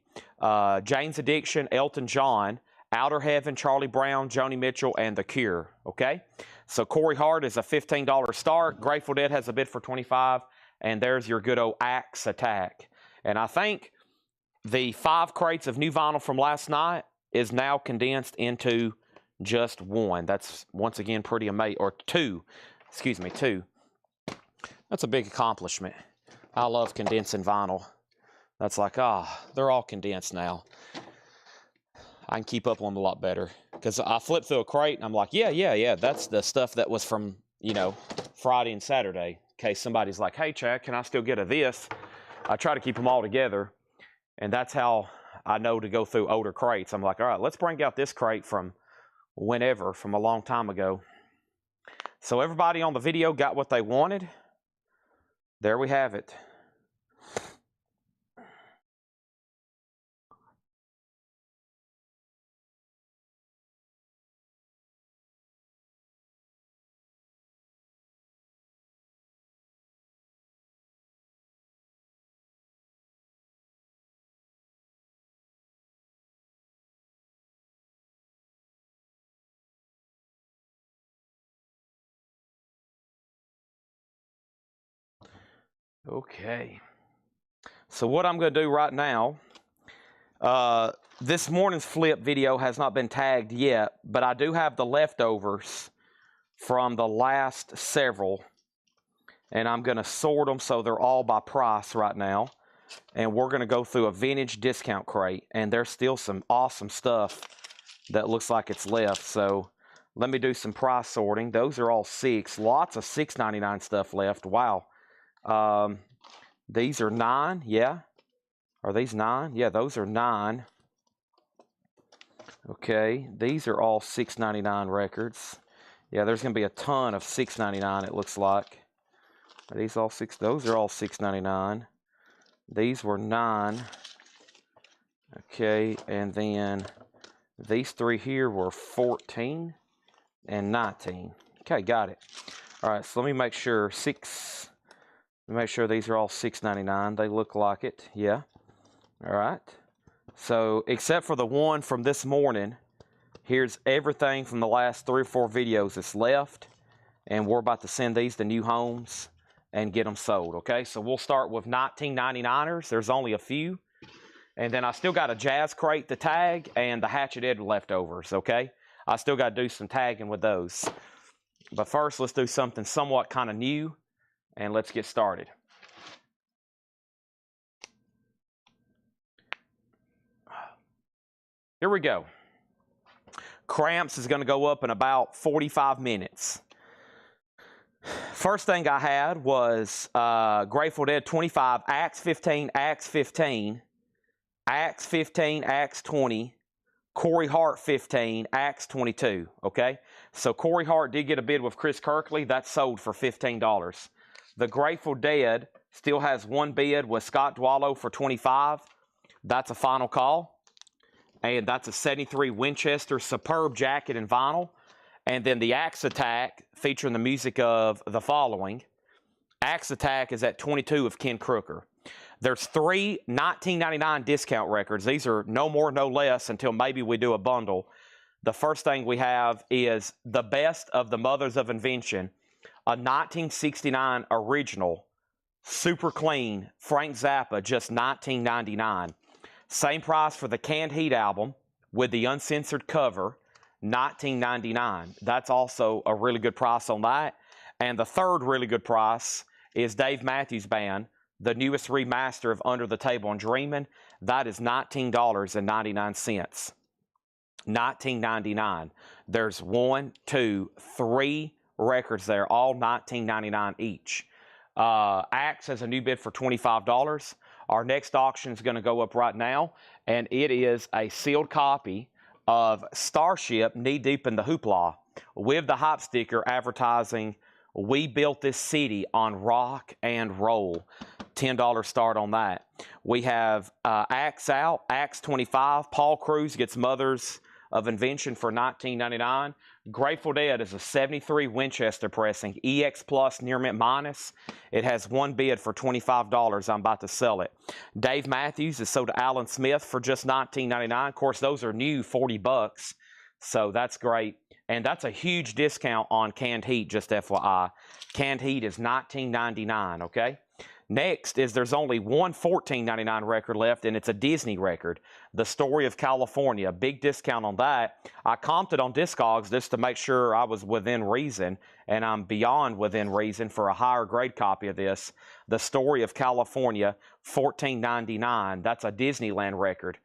Speaker 1: Jane's Addiction, Elton John, Outer Heaven, Charlie Brown, Joni Mitchell, and The Cure, okay? So Corey Hart is a $15 start. Grateful Dead has a bid for $25, and there's your good old Axe Attack. And I think the 5 crates of new vinyl from last night is now condensed into just 1. That's, once again, pretty amazing. Or 2. Excuse me, 2. That's a big accomplishment. I love condensing vinyl. That's like, they're all condensed now. I can keep up on them a lot better. Because I flip through a crate and I'm like, yeah, that's the stuff that was from, you know, Friday and Saturday. In case somebody's like, hey, Chad, can I still get a this? I try to keep them all together. And that's how I know to go through older crates. I'm like, all right, let's bring out this crate from whenever, from a long time ago. So everybody on the video got what they wanted. There we have it. Okay. So what I'm going to do right now, this morning's flip video has not been tagged yet, but I do have the leftovers from the last several, and I'm going to sort them so they're all by price right now, and we're going to go through a vintage discount crate, and there's still some awesome stuff that looks like it's left. So let me do some price sorting. Those are all $6, lots of $6.99 stuff left. Wow. These are $9, yeah. Are these $9? Yeah, those are $9. Okay, these are all $6.99 records. Yeah, there's going to be a ton of $6.99, it looks like. Are these all $6? Those are all $6.99. These were $9. Okay, and then these three here were $14 and $19. Okay, got it. All right, so let me make sure make sure these are all $6.99. They look like it, yeah. All right. So, except for the one from this morning, here's everything from the last 3 or 4 videos that's left. And we're about to send these to new homes and get them sold, okay? So, we'll start with 1999ers. There's only a few. And then I still got a Jazz crate to tag and the Hatchet Ed leftovers, okay? I still got to do some tagging with those. But first, let's do something somewhat kind of new. And let's get started. Here we go. Cramps is going to go up in about 45 minutes. First thing I had was Grateful Dead 25, Axe 15, Axe 15, Axe 15, Axe 20, Corey Hart 15, Axe 22, okay? So Corey Hart did get a bid with Chris Kirkley. That's sold for $15. The Grateful Dead still has one bid with Scott Dwallow for $25. That's a final call. And that's a 73 Winchester Superb jacket and vinyl. And then the Axe Attack, featuring the music of the following. Axe Attack is at 22 of Ken Crooker. There's 3 $19.99 discount records. These are no more, no less until maybe we do a bundle. The first thing we have is the best of the Mothers of Invention, a 1969 original, super clean, Frank Zappa, just $19.99. Same price for the Canned Heat album with the uncensored cover, $19.99. That's also a really good price on that. And the third really good price is Dave Matthews Band, the newest remaster of Under the Table and Dreamin'. That is $19.99. $19.99. There's 1, 2, 3 records there, all $19.99 each. Axe has a new bid for $25. Our next auction is going to go up right now, and it is a sealed copy of Starship Knee Deep in the Hoopla with the hype sticker advertising, "We built this city on rock and roll." $10 start on that. We have Axe out, Axe 25. Paul Cruz gets Mothers of Invention for $19.99. Grateful Dead is a 73 Winchester pressing, EX Plus Near Mint Minus. It has one bid for $25. I'm about to sell it. Dave Matthews is sold to Alan Smith for just $19.99. Of course, those are new, $40. So that's great. And that's a huge discount on Canned Heat, just FYI. Canned Heat is $19.99, okay? Next is there's only one $14.99 record left, and it's a Disney record, The Story of California. Big discount on that. I comped it on Discogs just to make sure I was within reason, and I'm beyond within reason for a higher grade copy of this. The Story of California, $14.99. That's a Disneyland record.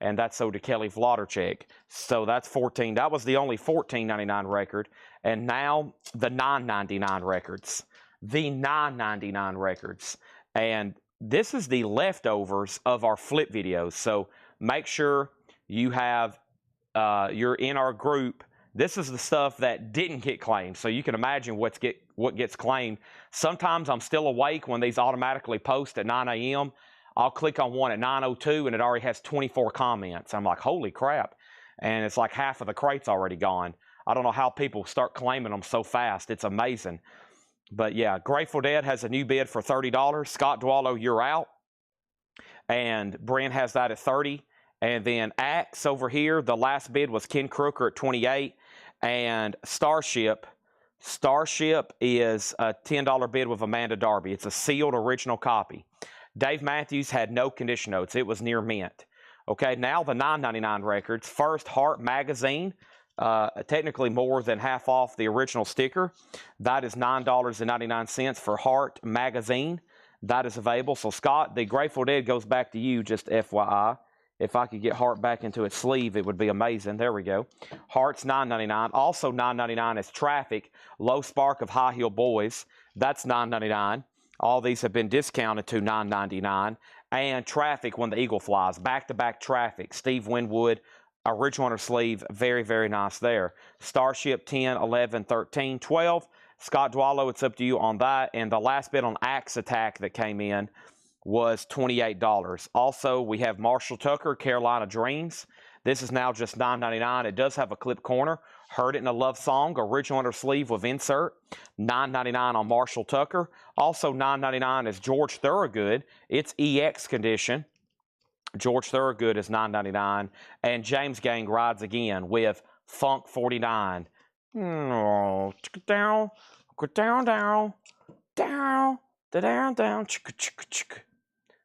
Speaker 1: and that's sold to Kelly Vlodarchik. So that's 14. That was the only $14.99 record, and now the $9.99 records. The $9.99 records. And this is the leftovers of our flip videos. So make sure you have, you're in our group. This is the stuff that didn't get claimed. So you can imagine what gets claimed. Sometimes I'm still awake when these automatically post at 9 a.m. I'll click on one at 9:02 and it already has 24 comments. I'm like, holy crap. And it's like half of the crate's already gone. I don't know how people start claiming them so fast. It's amazing. But yeah, Grateful Dead has a new bid for $30. Scott Dwallow, you're out. And Brent has that at 30. And then Axe over here, the last bid was Ken Crooker at 28. And Starship is a $10 bid with Amanda Darby. It's a sealed original copy. Dave Matthews had no condition notes. It was near mint. Okay, now the $9.99 records. First, Heart Magazine, technically more than half off the original sticker. That is $9.99 for Heart Magazine. That is available. So, Scott, the Grateful Dead goes back to you, just FYI. If I could get Heart back into its sleeve, it would be amazing. There we go. Heart's $9.99. Also $9.99 is Traffic, Low Spark of High Heel Boys. That's $9.99. All these have been discounted to $9.99. And Traffic when the Eagle flies. Back-to-back Traffic. Steve Winwood, original under sleeve. Very, very nice there. Starship 10, 11, 13, 12. Scott Dwallow, it's up to you on that. And the last bid on Axe Attack that came in was $28. Also, we have Marshall Tucker, Carolina Dreams. This is now just $9.99. It does have a clip corner. Heard It in a Love Song, original under sleeve with insert. $9.99 on Marshall Tucker. Also $9.99 is George Thorogood. It's EX condition. George Thorogood is $9.99. And James Gang rides again with Funk 49. Down, down, down, down, down, down,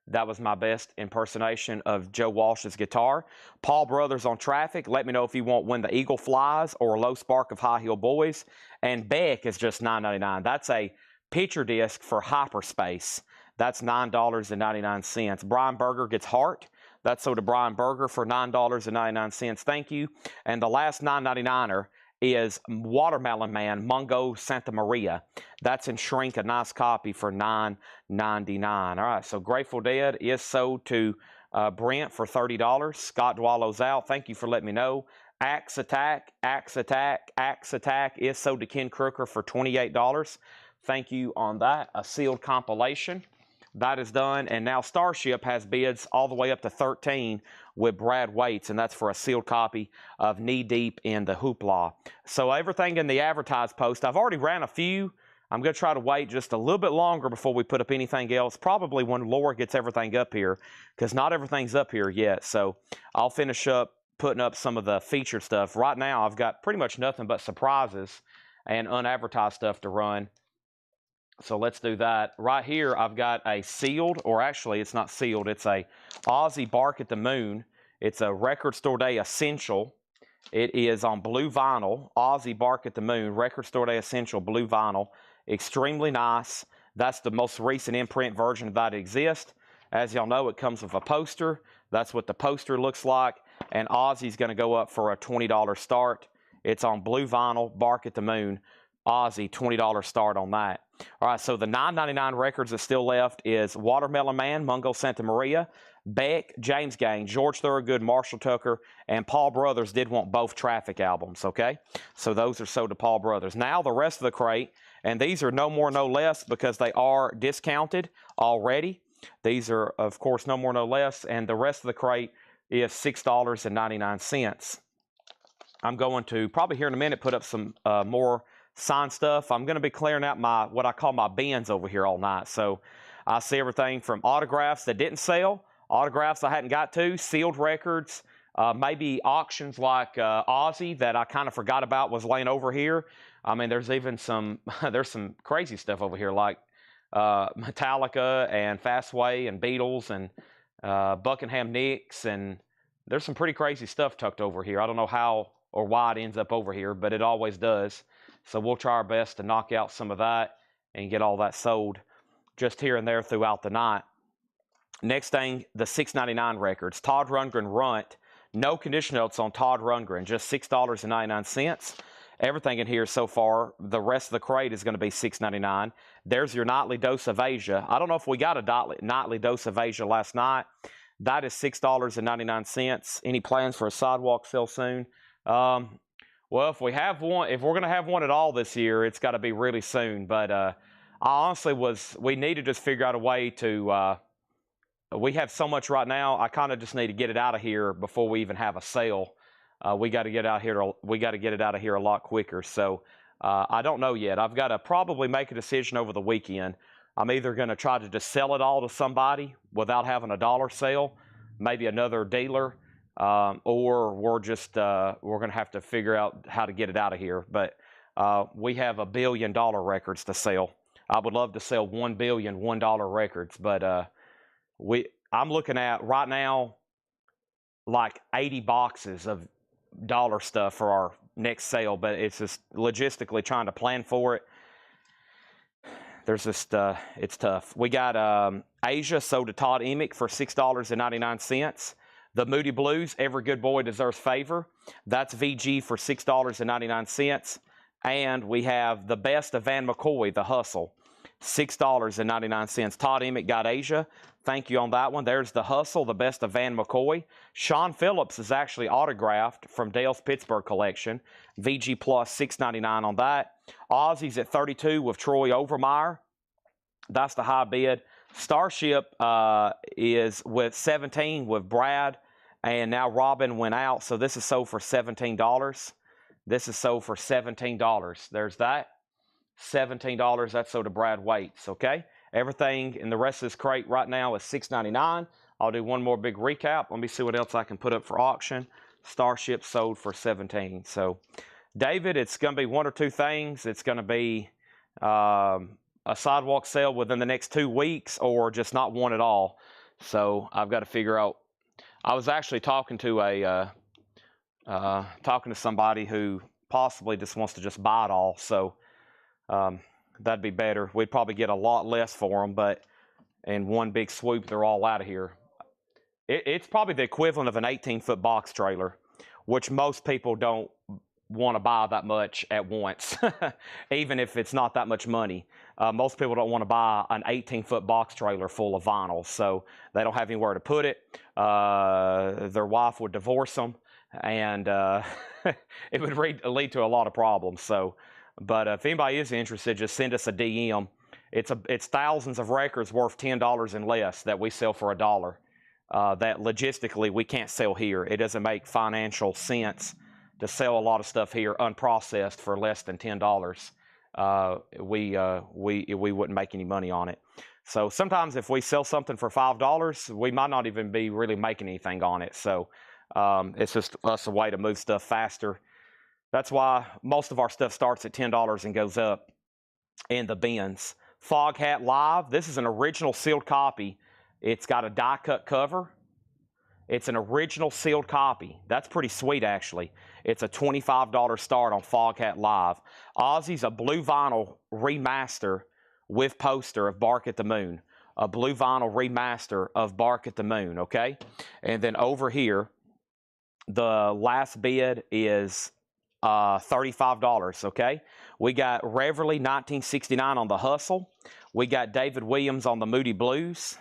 Speaker 1: That was my best impersonation of Joe Walsh's guitar. Paul Brothers on Traffic. Let me know if you want When the Eagle Flies or Low Spark of High Heel Boys. And Beck is just $9.99. That's a picture disc for Hyperspace. That's $9.99. Brian Berger gets Heart. That's sold to Brian Berger for $9.99. Thank you. And the last $9.99er is Watermelon Man, Mungo Santa Maria. That's in shrink, a nice copy for $9.99. All right, so Grateful Dead is sold to Brent for $30. Scott Dwallow's out. Thank you for letting me know. Axe Attack is sold to Ken Crooker for $28. Thank you on that. A sealed compilation. That is done, and now Starship has bids all the way up to 13 with Brad Waits, and that's for a sealed copy of Knee Deep in the Hoopla. So everything in the advertised post, I've already ran a few. I'm going to try to wait just a little bit longer before we put up anything else, probably when Laura gets everything up here, because not everything's up here yet. So I'll finish up putting up some of the featured stuff. Right now, I've got pretty much nothing but surprises and unadvertised stuff to run. So let's do that. Right here, I've got a sealed, or actually it's not sealed, it's a Ozzy Bark at the Moon. It's a Record Store Day Essential. It is on blue vinyl, Ozzy Bark at the Moon, Record Store Day Essential, blue vinyl. Extremely nice. That's the most recent imprint version that exists. As y'all know, it comes with a poster. That's what the poster looks like. And Ozzy's going to go up for a $20 start. It's on blue vinyl, Bark at the Moon. Ozzy, $20 start on that. All right, so the $9.99 records that still left is Watermelon Man, Mungo Santa Maria, Beck, James Gang, George Thorogood, Marshall Tucker, and Paul Brothers did want both Traffic albums, okay? So those are sold to Paul Brothers. Now the rest of the crate, and these are no more, no less because they are discounted already. These are, of course, no more, no less, and the rest of the crate is $6.99. I'm going to, probably here in a minute, put up some more signed stuff. I'm going to be clearing out my what I call my bins over here all night. So I see everything from autographs that didn't sell, autographs I hadn't got to, sealed records, maybe auctions like Ozzy that I kind of forgot about was laying over here. I mean, there's even some there's some crazy stuff over here like Metallica and Fastway and Beatles and Buckingham Nicks, and there's some pretty crazy stuff tucked over here. I don't know how or why it ends up over here, but it always does. So we'll try our best to knock out some of that and get all that sold just here and there throughout the night. Next thing, the $6.99 records. Todd Rundgren Runt. No condition notes on Todd Rundgren, just $6.99. Everything in here so far, the rest of the crate is going to be $6.99. There's your nightly dose of Asia. I don't know if we got a nightly dose of Asia last night. That is $6.99. Any plans for a sidewalk sale soon? Well, if we have one, if we're going to have one at all this year, it's got to be really soon. But I honestly we need to just figure out a way to, we have so much right now, I kind of just need to get it out of here before we even have a sale. We got to get out here. We got to get it out of here a lot quicker. So I don't know yet. I've got to probably make a decision over the weekend. I'm either going to try to just sell it all to somebody without having a dollar sale, maybe another dealer, or we're going to have to figure out how to get it out of here. But we have $1 billion records to sell. I would love to sell $1 billion $1 records, but I'm looking at right now like 80 boxes of dollar stuff for our next sale, but it's just logistically trying to plan for it. There's just it's tough. We got Asia sold to Todd Emick for $6.99. The Moody Blues, Every Good Boy Deserves Favor. That's VG for $6.99. And we have the best of Van McCoy, The Hustle, $6.99. Todd Emick got Asia. Thank you on that one. There's The Hustle, the best of Van McCoy. Sean Phillips is actually autographed from Dale's Pittsburgh collection. VG plus $6.99 on that. Aussies at 32 with Troy Overmeyer. That's the high bid. Starship is with 17 with Brad, and now Robin went out, so this is sold for $17. This is sold for $17. There's that. $17. That's sold to Brad Waits, okay? Everything in the rest of this crate right now is $6.99. I'll do one more big recap. Let me see what else I can put up for auction. Starship sold for $17. So, David, it's going to be one or two things. It's going to be a sidewalk sale within the next 2 weeks, or just not one at all. So I've got to figure out. I was actually talking to somebody who possibly just wants to just buy it all. So that'd be better. We'd probably get a lot less for them, but in one big swoop, they're all out of here. It's probably the equivalent of an 18-foot box trailer, which most people don't want to buy that much at once, even if it's not that much money. Most people don't want to buy an 18-foot box trailer full of vinyl, so they don't have anywhere to put it. Their wife would divorce them, and it would lead to a lot of problems. So, but if anybody is interested, just send us a DM. It's thousands of records worth $10 and less that we sell for $1. That logistically we can't sell here. It doesn't make financial sense to sell a lot of stuff here unprocessed for less than $10. We wouldn't make any money on it. So sometimes if we sell something for $5, we might not even be really making anything on it. So it's just us a way to move stuff faster. That's why most of our stuff starts at $10 and goes up in the bins. Fog Hat Live. This is an original sealed copy. It's got a die-cut cover. It's an original sealed copy. That's pretty sweet, actually. It's a $25 start on Fog Hat Live. Ozzy's a blue vinyl remaster with poster of Bark at the Moon. A blue vinyl remaster of Bark at the Moon, okay? And then over here, the last bid is $35, okay? We got Reverly 1969 on The Hustle. We got David Williams on the Moody Blues.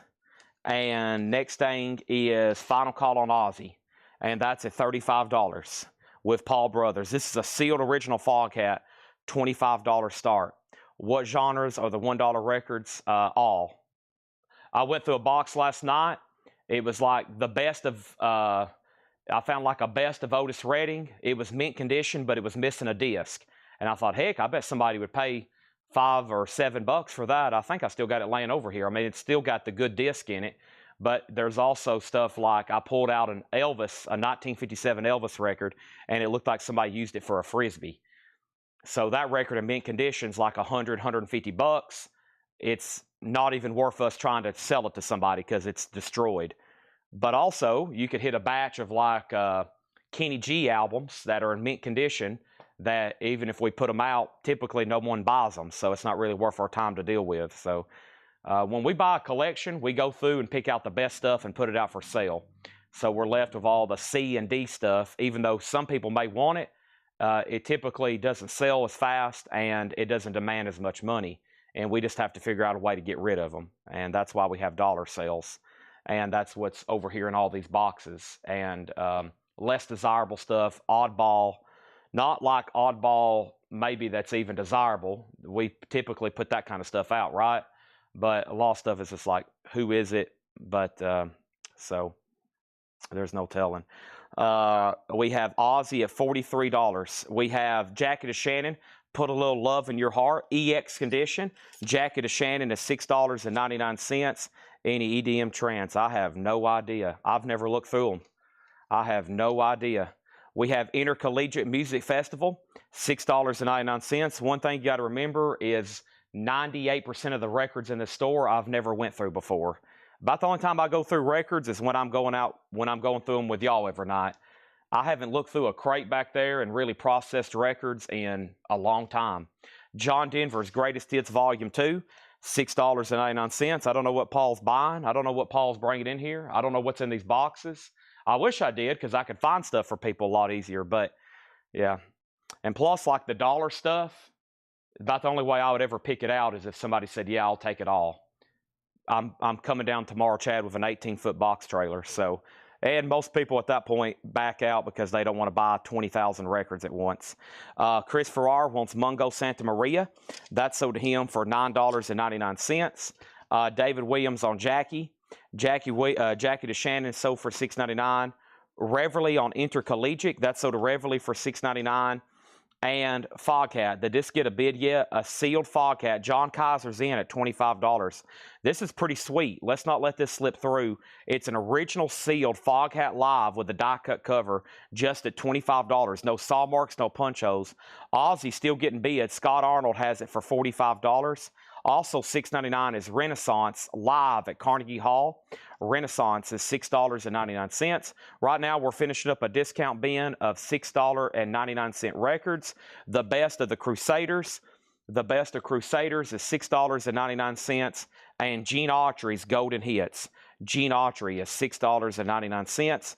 Speaker 1: And next thing is Final Call on Ozzy, and that's at $35 with Paul Brothers. This is a sealed original Fog Hat, $25 start. What genres are the $1 records? All. I went through a box last night. It was like the best of, I found like a best of Otis Redding. It was mint condition, but it was missing a disc. And I thought, heck, I bet somebody would pay $5 or $7 for that. I think I still got it laying over here. I mean, it's still got the good disc in it, but there's also stuff like I pulled out an Elvis, a 1957 Elvis record, and it looked like somebody used it for a Frisbee. So that record in mint condition is like $100, $150. It's not even worth us trying to sell it to somebody because it's destroyed. But also, you could hit a batch of like Kenny G albums that are in mint condition that even if we put them out, typically no one buys them, so it's not really worth our time to deal with. So when we buy a collection, we go through and pick out the best stuff and put it out for sale. So we're left with all the C and D stuff, even though some people may want it. It typically doesn't sell as fast and it doesn't demand as much money. And we just have to figure out a way to get rid of them. And that's why we have dollar sales. And that's what's over here in all these boxes. And less desirable stuff, oddball, not like oddball maybe that's even desirable. We typically put that kind of stuff out, right? But a lot of stuff is just like, who is it? But so there's no telling. We have Aussie at $43. We have Jacket of Shannon, Put a Little Love in Your Heart, EX Condition. Jacket of Shannon is $6.99. Any EDM trends? I have no idea. I've never looked through them. I have no idea. We have Intercollegiate Music Festival, $6.99. One thing you got to remember is 98% of the records in the store I've never went through before. About the only time I go through records is when I'm going through them with y'all every night. I haven't looked through a crate back there and really processed records in a long time. John Denver's Greatest Hits Volume 2, $6.99. I don't know what Paul's buying. I don't know what Paul's bringing in here. I don't know what's in these boxes. I wish I did, because I could find stuff for people a lot easier, but yeah. And plus, like the dollar stuff, about the only way I would ever pick it out is if somebody said, yeah, I'll take it all. I'm coming down tomorrow, Chad, with an 18-foot box trailer. So, and most people at that point back out because they don't want to buy 20,000 records at once. Chris Farrar wants Mungo Santa Maria. That sold to him for $9.99. David Williams on Jackie. Jackie to Shannon sold for $6.99. Reveille on Intercollegiate. That sold to Reveille for $6.99. And Foghat, did this get a bid yet? A sealed Foghat. John Kaiser's in at $25. This is pretty sweet. Let's not let this slip through. It's an original sealed Foghat Live with the die-cut cover, just at $25. No saw marks, no punch holes. Aussie still getting bid. Scott Arnold has it for $45. Also $6.99 is Renaissance Live at Carnegie Hall. Renaissance is $6.99. Right now we're finishing up a discount bin of $6.99 records. The Best of the Crusaders. The Best of Crusaders is $6.99. And Gene Autry's Golden Hits. Gene Autry is $6.99.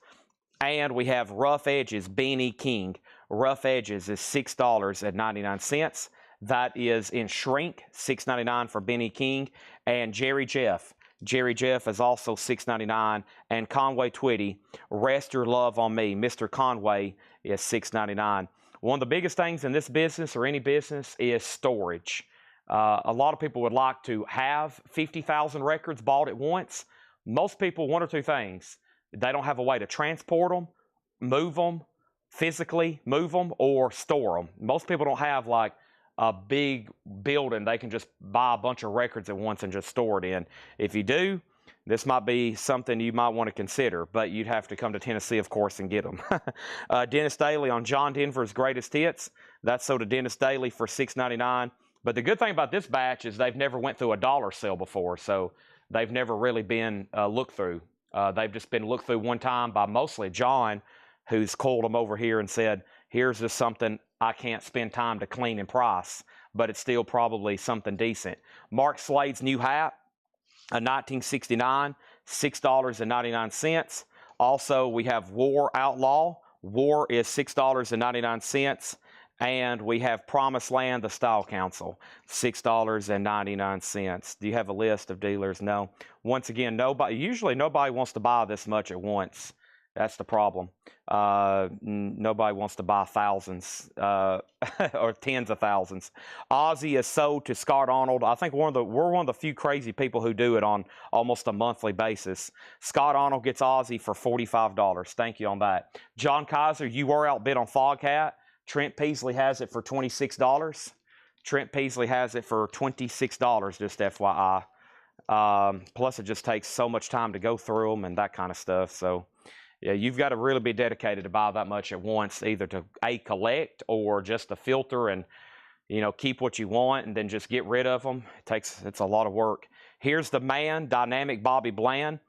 Speaker 1: And we have Rough Edges Benny King. Rough Edges is $6.99. That is in shrink, $6.99 for Benny King. And Jerry Jeff. Jerry Jeff is also $6.99. And Conway Twitty, Rest Your Love on Me. Mr. Conway is $6.99. One of the biggest things in this business or any business is storage. A lot of people would like to have 50,000 records bought at once. Most people, one or two things. They don't have a way to transport them, move them, physically move them, or store them. Most people don't have like a big building they can just buy a bunch of records at once and just store it in. If you do, this might be something you might want to consider, but you'd have to come to Tennessee, of course, and get them. Dennis Daly on John Denver's Greatest Hits. That's sold to Dennis Daly for $6.99. But the good thing about this batch is they've never went through a dollar sale before, so they've never really been looked through. They've just been looked through one time by mostly John, who's called them over here and said, here's just something I can't spend time to clean and price, but it's still probably something decent. Mark Slade's new hat, a 1969, $6.99. Also, we have War Outlaw. War is $6.99. And we have Promised Land, the Style Council, $6.99. Do you have a list of dealers? No. Once again, usually nobody wants to buy this much at once. That's the problem. Nobody wants to buy thousands or tens of thousands. Aussie is sold to Scott Arnold. I think we're one of the few crazy people who do it on almost a monthly basis. Scott Arnold gets Aussie for $45. Thank you on that. John Kaiser, you were outbid on Foghat. Trent Peasley has it for $26. Trent Peasley has it for $26, just FYI. Plus, it just takes so much time to go through them and that kind of stuff. So, yeah, you've got to really be dedicated to buy that much at once, either to collect or just to filter and, keep what you want and then just get rid of them. It's a lot of work. Here's the man, Dynamic Bobby Bland.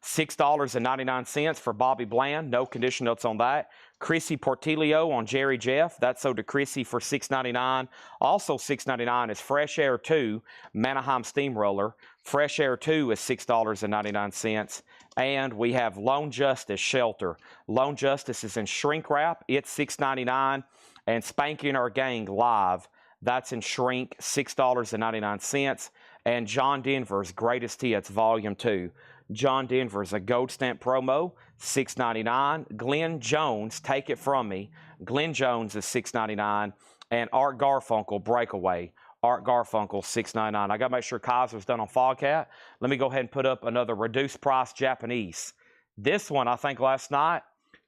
Speaker 1: $6.99 for Bobby Bland. No condition notes on that. Chrissy Portillo on Jerry Jeff. That sold to Chrissy for $6.99. Also $6.99 is Fresh Air 2 Manaheim Steamroller. Fresh Air 2 is $6.99. And we have Lone Justice Shelter. Lone Justice is in shrink wrap. It's $6.99. And Spanking Our Gang Live. That's in shrink, $6.99. And John Denver's Greatest Hits Volume 2. John Denver's a gold stamp promo, $6.99. Glenn Jones, Take It From Me. Glenn Jones is $6.99. And Art Garfunkel, Breakaway. Art Garfunkel, $6.99. I got to make sure Kaiser's done on Foghat. Let me go ahead and put up another reduced price Japanese. This one, I think last night,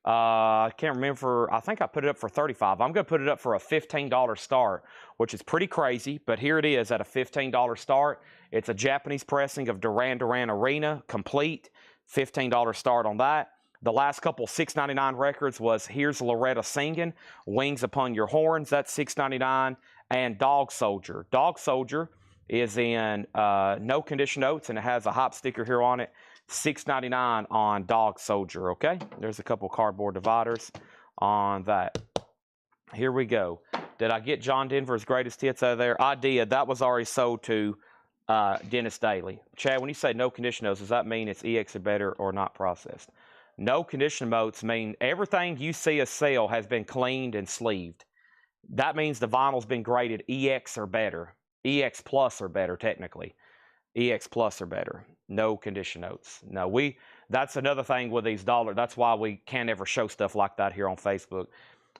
Speaker 1: I can't remember. I think I put it up for $35. I'm going to put it up for a $15 start, which is pretty crazy, but here it is at a $15 start. It's a Japanese pressing of Duran Duran Arena, complete, $15 start on that. The last couple $6.99 records was Here's Loretta Singing, Wings Upon Your Horns, that's $6.99, and Dog Soldier. Dog Soldier is in no condition notes, and it has a hop sticker here on it. $6.99 on Dog Soldier, okay? There's a couple cardboard dividers on that. Here we go. Did I get John Denver's Greatest Hits out of there? I did. That was already sold to Dennis Daly. Chad, when you say no condition notes, does that mean it's EX or better or not processed? No condition notes mean everything you see us sell has been cleaned and sleeved. That means the vinyl's been graded EX or better. EX plus or better, technically. EX plus or better. No condition notes. No, that's another thing with these dollars. That's why we can't ever show stuff like that here on Facebook.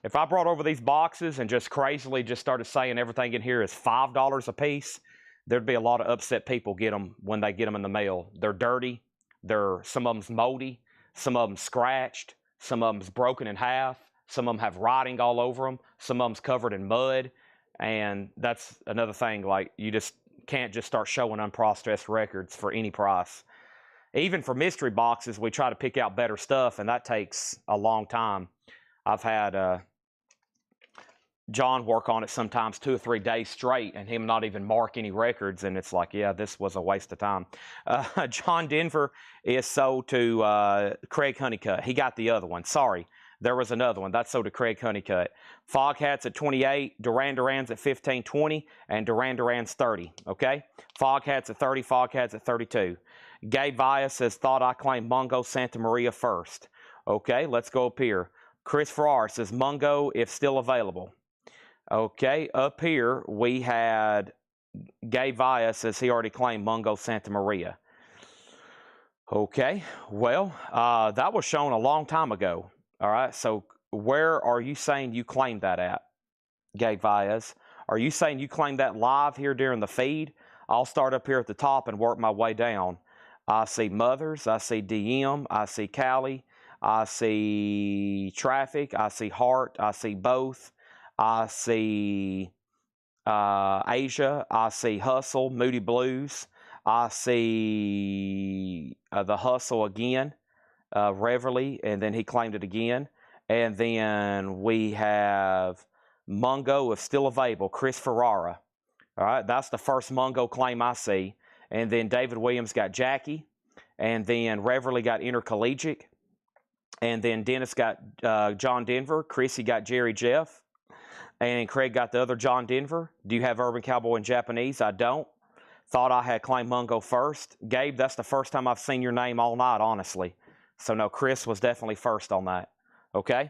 Speaker 1: If I brought over these boxes and just crazily just started saying everything in here is $5 a piece, there'd be a lot of upset people get them when they get them in the mail. They're dirty. Some of them's moldy. Some of them's scratched. Some of them's broken in half. Some of them have writing all over them. Some of them's covered in mud. And that's another thing. Like, you just can't just start showing unprocessed records for any price. Even for mystery boxes, we try to pick out better stuff, and that takes a long time. I've had John work on it sometimes 2 or 3 days straight, and him not even mark any records, and it's like, yeah, this was a waste of time. John Denver is sold to Craig Honeycutt. He got the other one. Sorry. There was another one. That's sold to Craig Honeycutt. Foghat's at $28, Duran Duran's at $15, $20, and Duran Duran's $30, okay? Foghat's at $30, Foghat's at $32. Gabe Vaya says, thought I claimed Mungo Santa Maria first. Okay, let's go up here. Chris Farrar says, Mungo if still available. Okay, up here we had Gabe Vaya says he already claimed Mungo Santa Maria. Okay, well, that was shown a long time ago. All right, so where are you saying you claimed that at, Gabe Vias? Are you saying you claimed that live here during the feed? I'll start up here at the top and work my way down. I see Mothers, I see DM, I see Cali, I see Traffic, I see Heart, I see Both, I see Asia, I see Hustle, Moody Blues, I see The Hustle again. Reverly, and then he claimed it again. And then we have Mungo, if still available, Chris Ferrara. All right, that's the first Mungo claim I see. And then David Williams got Jackie. And then Reverly got Intercollegiate. And then Dennis got John Denver. Chrissy got Jerry Jeff. And Craig got the other John Denver. Do you have Urban Cowboy in Japanese? I don't. Thought I had claimed Mungo first. Gabe, that's the first time I've seen your name all night, honestly. So, no, Chris was definitely first on that. Okay?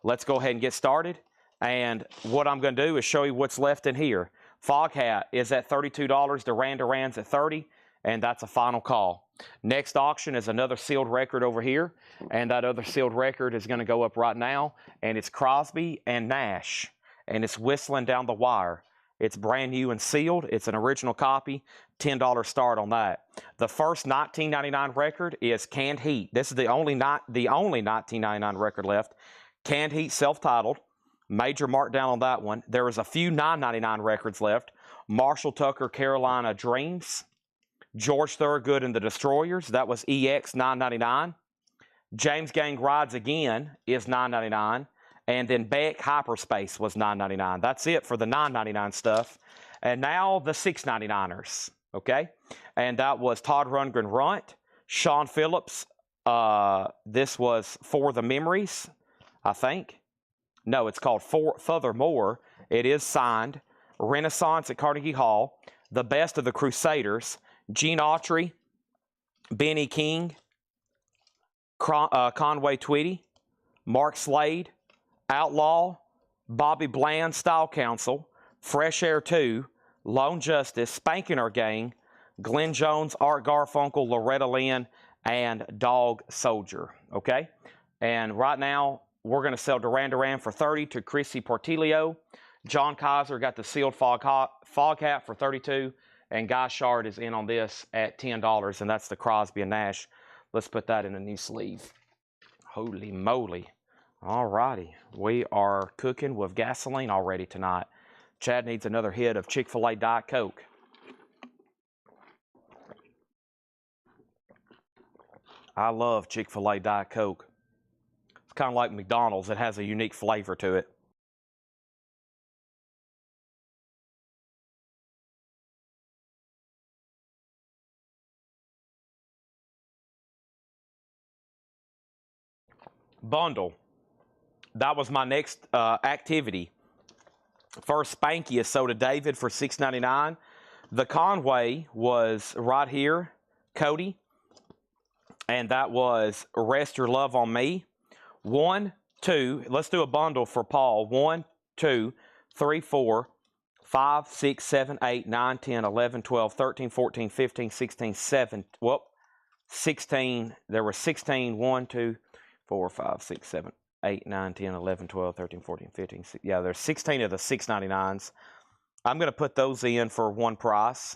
Speaker 1: Let's go ahead and get started. And what I'm going to do is show you what's left in here. Foghat is at $32. Duran Duran's at $30. And that's a final call. Next auction is another sealed record over here. And that other sealed record is going to go up right now. And it's Crosby and Nash. And it's Whistling Down the Wire. It's brand new and sealed. It's an original copy. $10 start on that. The first 1999 record is Canned Heat. This is the only 1999 record left. Canned Heat, self-titled. Major markdown on that one. There is a few 999 records left. Marshall Tucker, Carolina Dreams. George Thorogood and the Destroyers. That was EX 999. James Gang Rides Again is 999. And then Beck Hyperspace was $9.99. That's it for the $9.99 stuff. And now the $6.99ers, okay? And that was Todd Rundgren Runt, Sean Phillips. This was For the Memories, I think. No, it's called Furthermore. It is signed Renaissance at Carnegie Hall, The Best of the Crusaders, Gene Autry, Benny King, Conway Twitty, Mark Slade, Outlaw, Bobby Bland, Style Council, Fresh Air 2, Lone Justice, Spanking Our Gang, Glenn Jones, Art Garfunkel, Loretta Lynn, and Dog Soldier. Okay? And right now, we're going to sell Duran Duran for $30 to Chrissy Portillo. John Kaiser got the sealed fog hat for $32, and Guy Shard is in on this at $10, and that's the Crosby and Nash. Let's put that in a new sleeve. Holy moly. All righty. We are cooking with gasoline already tonight. Chad needs another hit of Chick-fil-A Diet Coke. I love Chick-fil-A Diet Coke. It's kind of like McDonald's. It has a unique flavor to it. Bundle. That was my next activity. First Spanky is sold to David for $6.99. The Conway was right here, Cody. And that was Rest Your Love on Me. 1, 2, let's do a bundle for Paul. 1, 2, 3, 4, 5, 6, 7, 8, 9, 10, 11, 12, 13, 14, 15, 16, 17. Whoop. 16. There were 16. 1, 2, 4, 5, 6, 7, 8, 9, 10, 11, 12, 13, 14, 15. 16. Yeah, there's 16 of the $6.99s. I'm going to put those in for one price.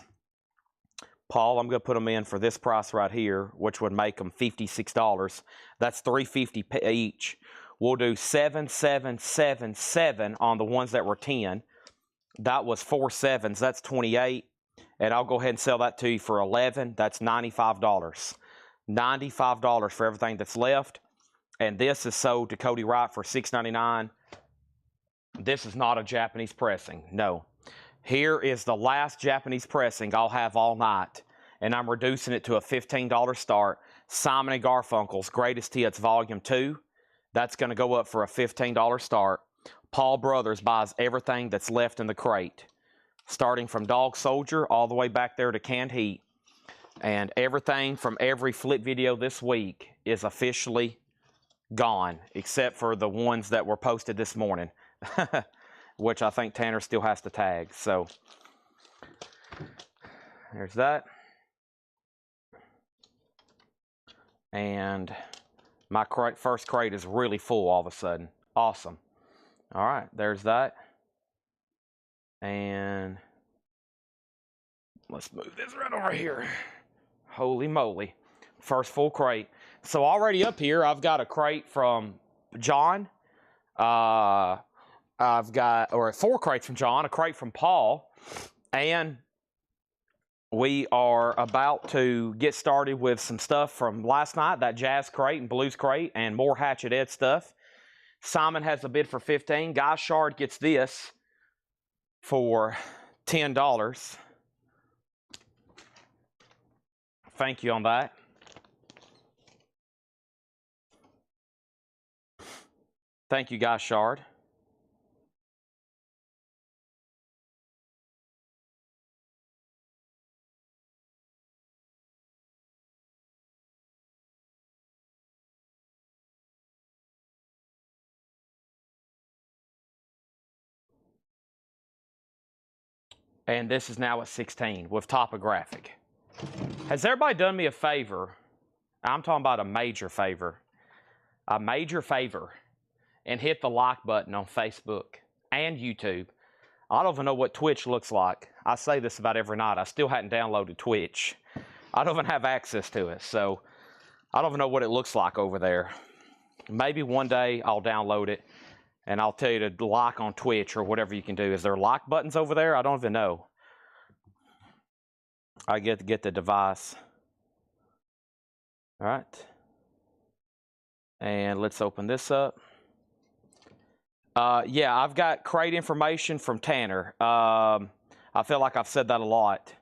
Speaker 1: Paul, I'm going to put them in for this price right here, which would make them $56. That's $3.50 each. We'll do 7, 7, 7, 7 on the ones that were 10. That was 4 sevens. That's 28. And I'll go ahead and sell that to you for 11. That's $95. $95 for everything that's left. And this is sold to Cody Wright for $6.99. This is not a Japanese pressing. No. Here is the last Japanese pressing I'll have all night, and I'm reducing it to a $15 start. Simon & Garfunkel's Greatest Hits Volume 2. That's going to go up for a $15 start. Paul Brothers buys everything that's left in the crate, starting from Dog Soldier all the way back there to Canned Heat. And everything from every flip video this week is officially gone, except for the ones that were posted this morning. Which I think Tanner still has to tag. So there's that. And my first crate is really full all of a sudden. Awesome. All right, there's that. And let's move this right over here. Holy moly. First full crate. So already up here, I've got a crate from John. I've got, 4 crates from John, a crate from Paul, and we are about to get started with some stuff from last night, that jazz crate and blues crate, and more Hatchet Ed stuff. Simon has a bid for $15. Guy Shard gets this for $10. Thank you on that. Thank you, Guy Shard. And this is now at 16 with topographic. Has everybody done me a favor? I'm talking about a major favor. A major favor. And hit the like button on Facebook and YouTube. I don't even know what Twitch looks like. I say this about every night. I still hadn't downloaded Twitch. I don't even have access to it. So I don't even know what it looks like over there. Maybe one day I'll download it. And I'll tell you to like on Twitch or whatever you can do. Is there like buttons over there? I don't even know. I get to get the device. All right. And let's open this up. Yeah, I've got crate information from Tanner. I feel like I've said that a lot.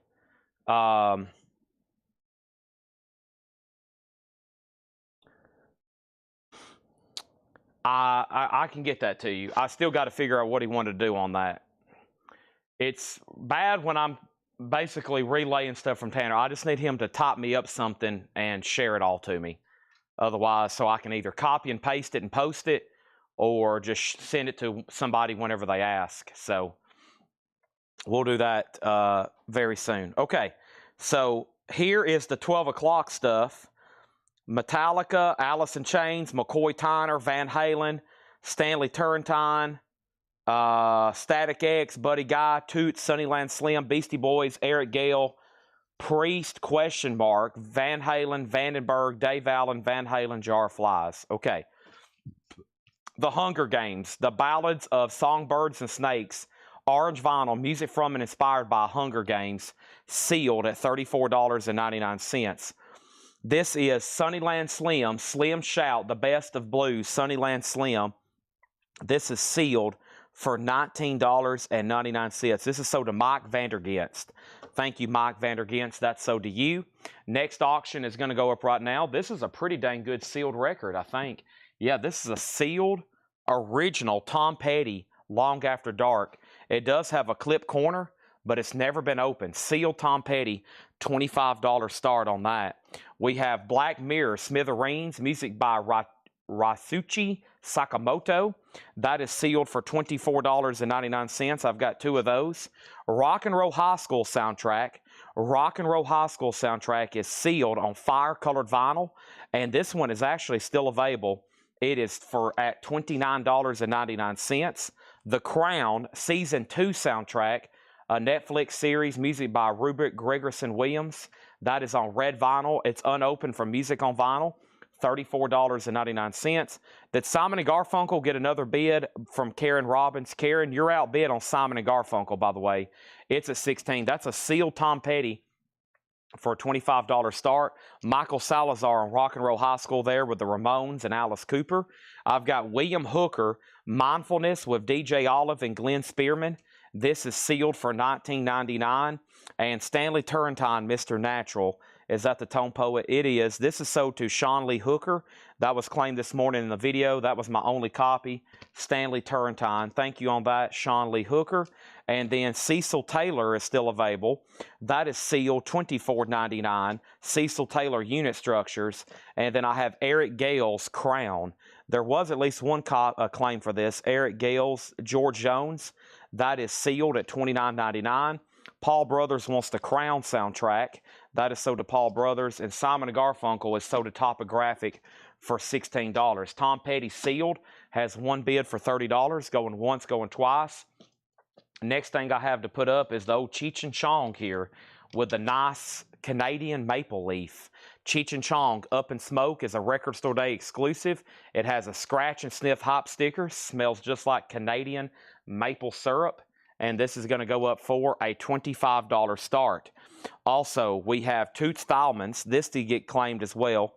Speaker 1: I can get that to you. I still got to figure out what he wanted to do on that. It's bad when I'm basically relaying stuff from Tanner. I just need him to type me up something and share it all to me. Otherwise, so I can either copy and paste it and post it, or just send it to somebody whenever they ask. So we'll do that very soon. Okay, so here is the 12 o'clock stuff. Metallica, Alice in Chains, McCoy Tyner, Van Halen, Stanley Turrentine, Static X, Buddy Guy, Toots, Sunnyland Slim, Beastie Boys, Eric Gale, Priest, Van Halen, Vandenberg, Dave Allen, Van Halen, Jar of Flies. Okay. The Hunger Games, The Ballads of Songbirds and Snakes, orange vinyl, music from and inspired by Hunger Games, sealed at $34.99. This is Sunnyland Slim, Slim Shout, The Best of Blues, Sunnyland Slim. This is sealed for $19.99. This is sold to Mike Vandergenst. Thank you, Mike Vandergenst. That's sold to you. Next auction is going to go up right now. This is a pretty dang good sealed record, I think. Yeah, this is a sealed original Tom Petty Long After Dark. It does have a clip corner, but it's never been opened. Sealed Tom Petty, $25 start on that. We have Black Mirror, Smithereens, music by Rasuchi Sakamoto. That is sealed for $24.99. I've got two of those. Rock and Roll High School soundtrack. Rock and Roll High School soundtrack is sealed on fire-colored vinyl, and this one is actually still available. It is at $29.99. The Crown Season 2 soundtrack, a Netflix series, music by Rupert Gregerson Williams. That is on red vinyl. It's unopened for music on vinyl. $34.99. Did Simon & Garfunkel get another bid from Karen Robbins? Karen, you're outbid on Simon & Garfunkel, by the way. It's at $16. That's a sealed Tom Petty for a $25 start. Michael Salazar on Rock and Roll High School there with the Ramones and Alice Cooper. I've got William Hooker, Mindfulness with DJ Olive and Glenn Spearman. This is sealed for $19.99. And Stanley Turrentine, Mr. Natural. Is that the Tone Poet? It is. This is sold to Sean Lee Hooker. That was claimed this morning in the video. That was my only copy. Stanley Turrentine. Thank you on that, Sean Lee Hooker. And then Cecil Taylor is still available. That is sealed $24.99. Cecil Taylor Unit Structures. And then I have Eric Gale's Crown. There was at least one claim for this. Eric Gale's George Jones. That is sealed at $29.99. Paul Brothers wants the Crown soundtrack. That is sold to Paul Brothers. And Simon & Garfunkel is sold to Topographic for $16. Tom Petty sealed has one bid for $30, going once, going twice. Next thing I have to put up is the old Cheech and Chong here with the nice Canadian maple leaf. Cheech and Chong Up in Smoke is a Record Store Day exclusive. It has a scratch and sniff hop sticker. Smells just like Canadian maple syrup. And this is going to go up for a $25 start. Also, we have Toots Thielemans. This did get claimed as well.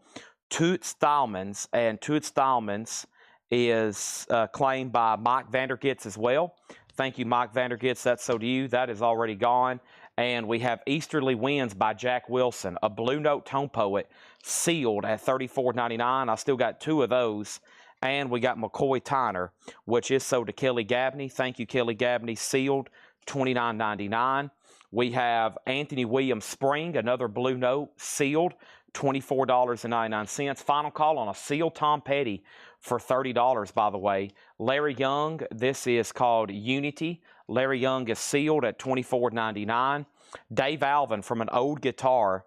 Speaker 1: Toots Thielemans, and Toots Thielemans is claimed by Mike Vandergits as well. Thank you, Mike Vandergits. That's so to you. That is already gone. And we have Easterly Winds by Jack Wilson, a Blue Note Tone Poet, sealed at $34.99. I still got two of those. And we got McCoy Tyner, which is sold to Kelly Gabney. Thank you, Kelly Gabney. Sealed, $29.99. We have Anthony Williams Spring, another Blue Note, sealed, $24.99. Final call on a sealed Tom Petty for $30, by the way. Larry Young, this is called Unity. Larry Young is sealed at $24.99. Dave Alvin from an old guitar.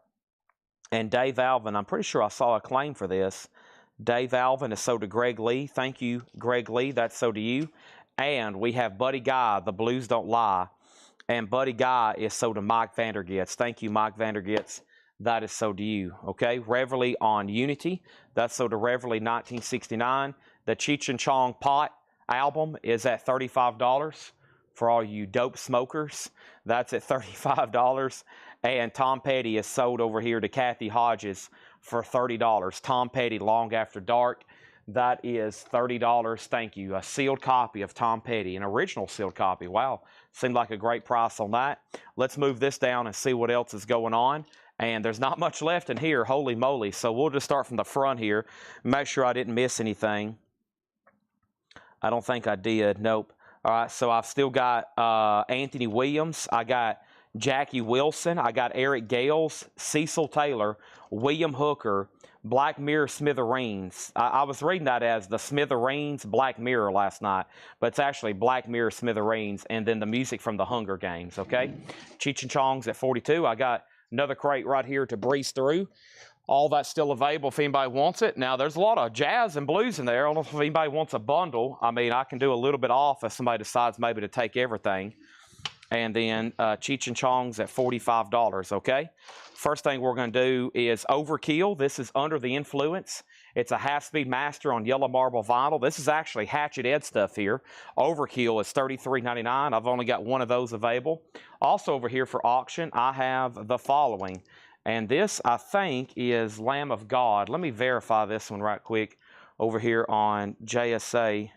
Speaker 1: And Dave Alvin, I'm pretty sure I saw a claim for this. Dave Alvin is sold to Greg Lee. Thank you, Greg Lee. That's sold to you. And we have Buddy Guy, The Blues Don't Lie. And Buddy Guy is sold to Mike Vandergits. Thank you, Mike Vandergits. That is sold to you. Okay, Reveille on Unity. That's sold to Reveille 1969. The Cheech and Chong Pot album is at $35 for all you dope smokers. That's at $35. And Tom Petty is sold over here to Kathy Hodges for $30. Tom Petty, Long After Dark. That is $30. Thank you. A sealed copy of Tom Petty, an original sealed copy. Wow, seemed like a great price on that. Let's move this down and see what else is going on. And there's not much left in here, holy moly. So we'll just start from the front here, make sure I didn't miss anything. I don't think I did. Nope. All right, so I've still got Anthony Williams. I got Jackie Wilson. I got Eric Gales, Cecil Taylor, William Hooker, Black Mirror Smithereens. I was reading that as the Smithereens Black Mirror last night, but it's actually Black Mirror Smithereens, and then the music from the Hunger Games, okay? Cheech and Chong's at 42. I got another crate right here to breeze through. All that's still available if anybody wants it. Now, there's a lot of jazz and blues in there. I don't know if anybody wants a bundle. I mean, I can do a little bit off if somebody decides maybe to take everything. And then Cheech and Chong's at $45, okay? First thing we're going to do is Overkill. This is Under the Influence. It's a half-speed master on yellow marble vinyl. This is actually Hatchet Ed stuff here. Overkill is $33.99. I've only got one of those available. Also over here for auction, I have the following. And this, I think, is Lamb of God. Let me verify this one right quick over here on JSA.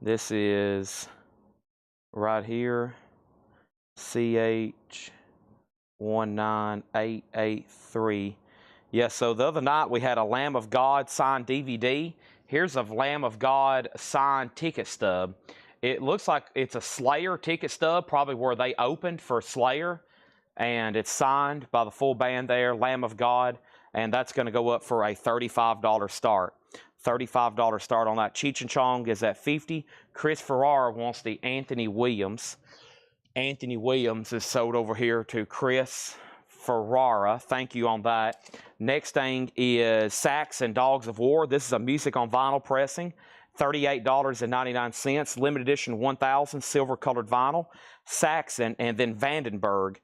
Speaker 1: This is right here, CH19883. Yes, so the other night we had a Lamb of God signed DVD. Here's a Lamb of God signed ticket stub. It looks like it's a Slayer ticket stub, probably where they opened for Slayer. And it's signed by the full band there, Lamb of God, and that's going to go up for a $35 start. $35 start on that. Cheech and Chong is at $50. Chris Ferrara wants the Anthony Williams. Anthony Williams is sold over here to Chris Ferrara. Thank you on that. Next thing is Sax and Dogs of War. This is a music on vinyl pressing. $38.99. Limited edition 1000 silver colored vinyl. Saxon and then Vandenberg.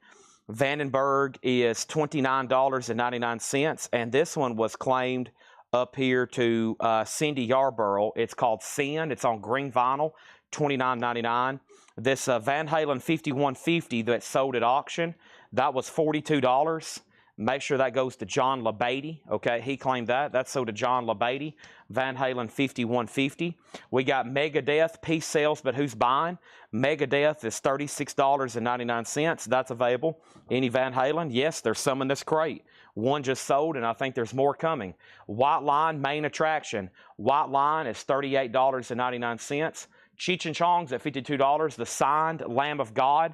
Speaker 1: Vandenberg is $29.99, and this one was claimed up here to Cindy Yarborough. It's called Sin. It's on green vinyl, $29.99. This Van Halen 5150 that sold at auction, that was $42. Make sure that goes to John LaBeatty. Okay, he claimed that. That's sold to John LaBeatty. Van Halen 5150. We got Megadeth, piece sales, but who's buying? Megadeth is $36.99. That's available. Any Van Halen? Yes, there's some in this crate. One just sold, and I think there's more coming. White Line, main attraction. White Line is $38.99. Cheech and Chong's at $52. The signed Lamb of God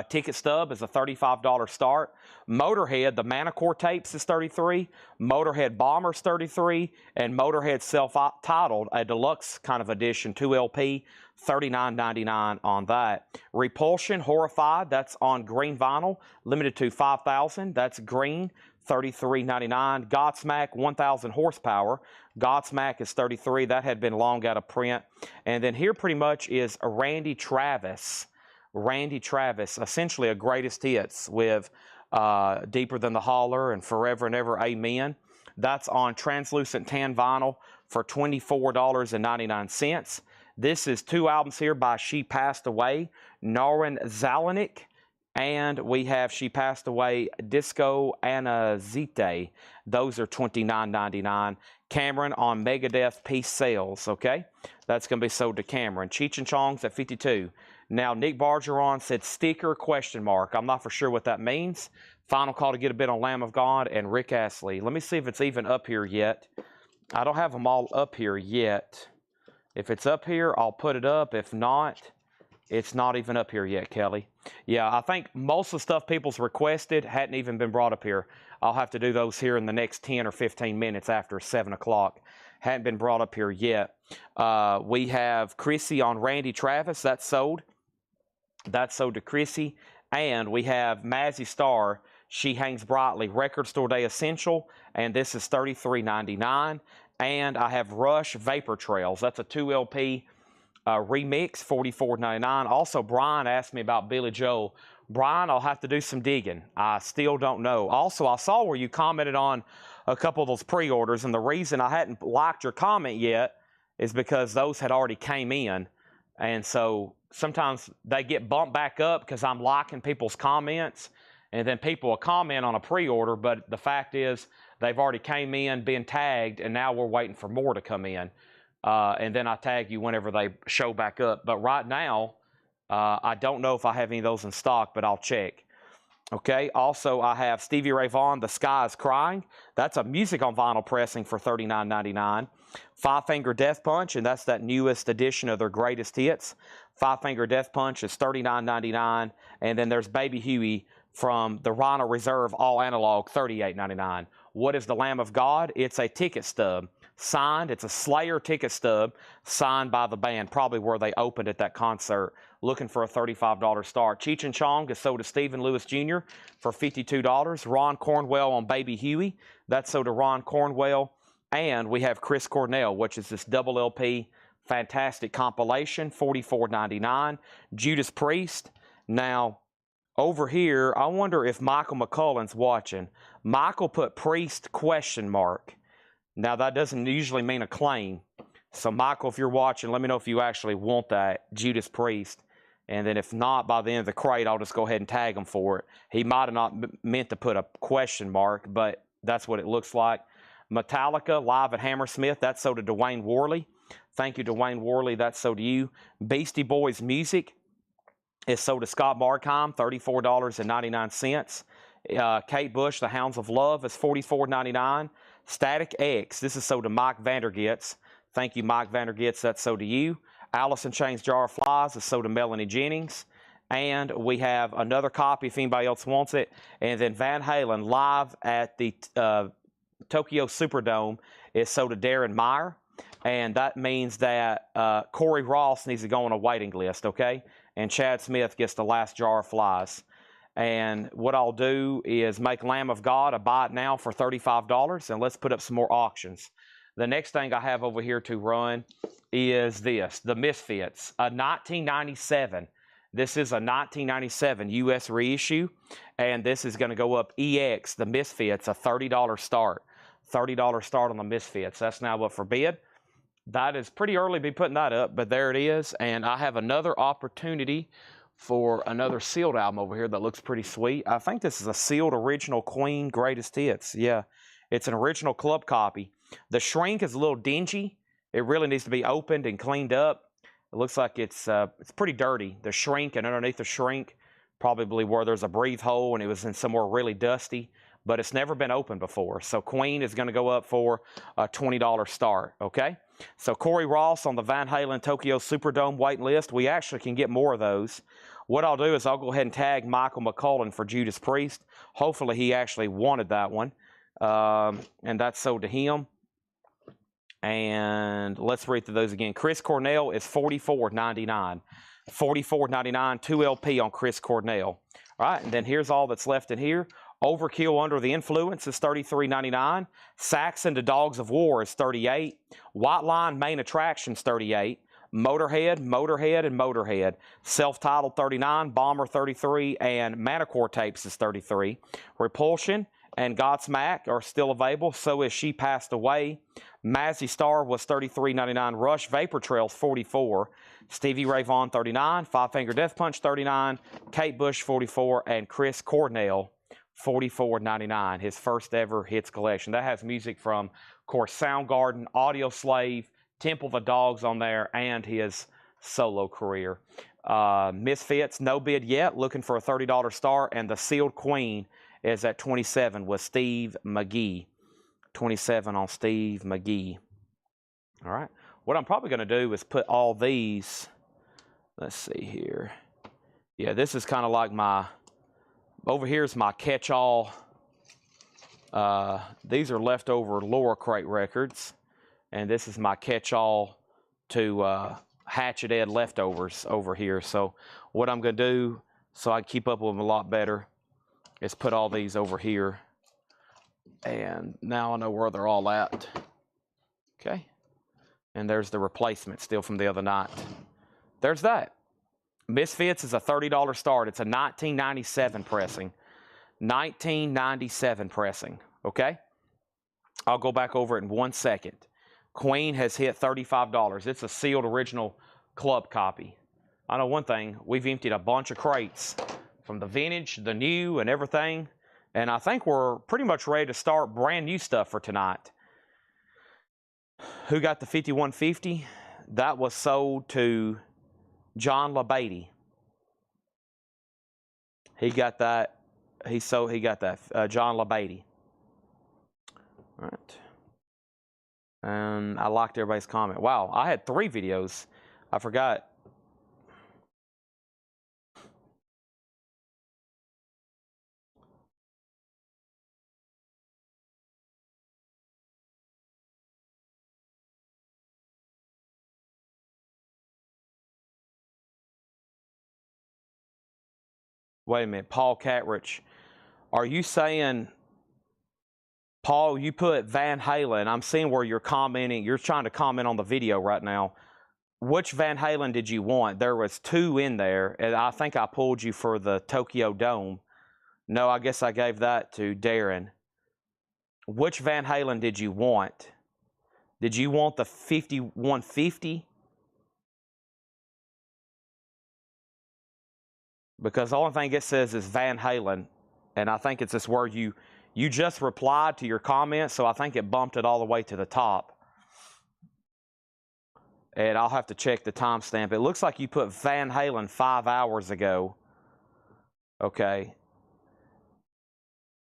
Speaker 1: ticket stub is a $35 start. Motorhead, the Manicore tapes is $33. Motorhead Bombers $33, and Motorhead self-titled, a deluxe kind of edition, 2LP, $39.99 on that. Repulsion, Horrified, that's on green vinyl, limited to 5,000. That's green, $33.99. Godsmack, 1,000 horsepower. Godsmack is $33. That had been long out of print. And then here pretty much is a Randy Travis. Randy Travis, essentially a greatest hits with Deeper Than the Holler and Forever and Ever Amen. That's on translucent tan vinyl for $24.99. This is two albums here by She Passed Away, Norrin Zelenik, and we have She Passed Away, Disco Anazite. Those are $29.99. Cameron on Megadeth piece sales, okay? That's going to be sold to Cameron. Cheech and Chong's at $52. Now, Nick Bargeron said sticker question mark. I'm not for sure what that means. Final call to get a bid on Lamb of God and Rick Astley. Let me see if it's even up here yet. I don't have them all up here yet. If it's up here, I'll put it up. If not, it's not even up here yet, Kelly. Yeah, I think most of the stuff people's requested hadn't even been brought up here. I'll have to do those here in the next 10 or 15 minutes after 7 o'clock. Hadn't been brought up here yet. We have Chrissy on Randy Travis. That's sold. That's sold to Chrissy. And we have Mazzy Star, She Hangs Brightly, Record Store Day Essential, and this is $33.99. And I have Rush Vapor Trails. That's a 2LP remix, $44.99. Also, Brian asked me about Billy Joel. Brian, I'll have to do some digging. I still don't know. Also, I saw where you commented on a couple of those pre-orders, and the reason I hadn't liked your comment yet is because those had already came in. And so sometimes they get bumped back up because I'm liking people's comments, and then people will comment on a pre-order, but the fact is they've already came in, been tagged, and now we're waiting for more to come in. And then I tag you whenever they show back up. But right now, I don't know if I have any of those in stock, but I'll check. Okay, also I have Stevie Ray Vaughan, The Sky is Crying. That's a music on vinyl pressing for $39.99. Five Finger Death Punch, and that's that newest edition of their greatest hits. Five Finger Death Punch is $39.99. And then there's Baby Huey from the Rhino Reserve All Analog, $38.99. What is the Lamb of God? It's a ticket stub. Signed, it's a Slayer ticket stub signed by the band, probably where they opened at that concert, looking for a $35 start. Cheech and Chong is sold to Stephen Lewis Jr. for $52. Ron Cornwell on Baby Huey, that's sold to Ron Cornwell. And we have Chris Cornell, which is this double LP fantastic compilation, $44.99. Judas Priest. Now, over here, I wonder if Michael McCullen's watching. Michael put Priest ? Now, that doesn't usually mean a claim. So, Michael, if you're watching, let me know if you actually want that Judas Priest. And then if not, by the end of the crate, I'll just go ahead and tag him for it. He might have not meant to put a question mark, but that's what it looks like. Metallica, live at Hammersmith, that's sold to Dwayne Worley. Thank you, Dwayne Worley, that's sold to you. Beastie Boys Music is sold to Scott Markheim, $34.99. Kate Bush, The Hounds of Love is $44.99. Static X, this is sold to Mike Vandergits. Thank you, Mike Vandergits, that's sold to you. Alice in Chains Jar of Flies is sold to Melanie Jennings. And we have another copy if anybody else wants it. And then Van Halen live at the Tokyo Superdome is sold to Darren Meyer. And that means that Corey Ross needs to go on a waiting list, okay? And Chad Smith gets the last Jar of Flies. And what I'll do is make Lamb of God a buy it now for $35, and let's put up some more auctions. The next thing I have over here to run is this, the Misfits, a 1997. This is a 1997 U.S. reissue, and this is going to go up EX, the Misfits, a $30 start. $30 start on the Misfits. That's now up for bid. That is pretty early to be putting that up, but there it is. And I have another opportunity for another sealed album over here that looks pretty sweet. I think this is a sealed original Queen greatest hits. Yeah, it's an original club copy. The shrink is a little dingy. It really needs to be opened and cleaned up. It looks like it's pretty dirty. The shrink, and underneath the shrink, probably where there's a breathe hole and it was in somewhere really dusty, but it's never been opened before. So Queen is going to go up for a $20 start, okay? So Corey Ross on the Van Halen Tokyo Superdome waiting list. We actually can get more of those. What I'll do is I'll go ahead and tag Michael McCullen for Judas Priest. Hopefully he actually wanted that one. And that's sold to him. And let's read through those again. Chris Cornell is $44.99. $44.99, 2 LP on Chris Cornell. All right, and then here's all that's left in here. Overkill Under the Influence is $33.99. Saxon The Dogs of War is $38. White Line Main Attractions $38. Motorhead, Motorhead, and Motorhead. Self-Titled $39. Bomber $33. And Manicore Tapes is $33. Repulsion and Godsmack are still available. So is She Passed Away. Mazzy Star was $33.99. Rush Vapor Trails $44. Stevie Ray Vaughan $39. Five Finger Death Punch $39. Kate Bush $44. And Chris Cornell $44.99, his first ever hits collection. That has music from, of course, Soundgarden, Audio Slave, Temple of the Dogs on there, and his solo career. Misfits, no bid yet, looking for a $30 start, and the Sealed Queen is at $27 with Steve McGee. $27 on Steve McGee. All right. What I'm probably going to do is put all these, let's see here. Yeah, this is kind of like my, over here is my catch-all. These are leftover Laura Crate records. And this is my catch-all to Hatchet Ed leftovers over here. So what I'm going to do, so I can keep up with them a lot better, is put all these over here. And now I know where they're all at. Okay. And there's the replacement still from the other night. There's that. Misfits is a $30 start. It's a 1997 pressing. 1997 pressing, okay? I'll go back over it in 1 second. Queen has hit $35. It's a sealed original club copy. I know one thing. We've emptied a bunch of crates from the vintage, the new, and everything. And I think we're pretty much ready to start brand new stuff for tonight. Who got the 5150? That was sold to John LaBeatty. He got that. he got that. John LaBeatty. All right. And I liked everybody's comment. Wow, I had 3 videos. I forgot. Wait a minute, Paul Catrich. Are you saying, Paul, you put Van Halen? I'm seeing where you're commenting. You're trying to comment on the video right now. Which Van Halen did you want? There was 2 in there, and I think I pulled you for the Tokyo Dome. No, I guess I gave that to Darren. Which Van Halen did you want? Did you want the 5150? Because the only thing it says is Van Halen, and I think it's this word you just replied to your comment, so I think it bumped it all the way to the top. And I'll have to check the timestamp. It looks like you put Van Halen 5 hours ago. Okay.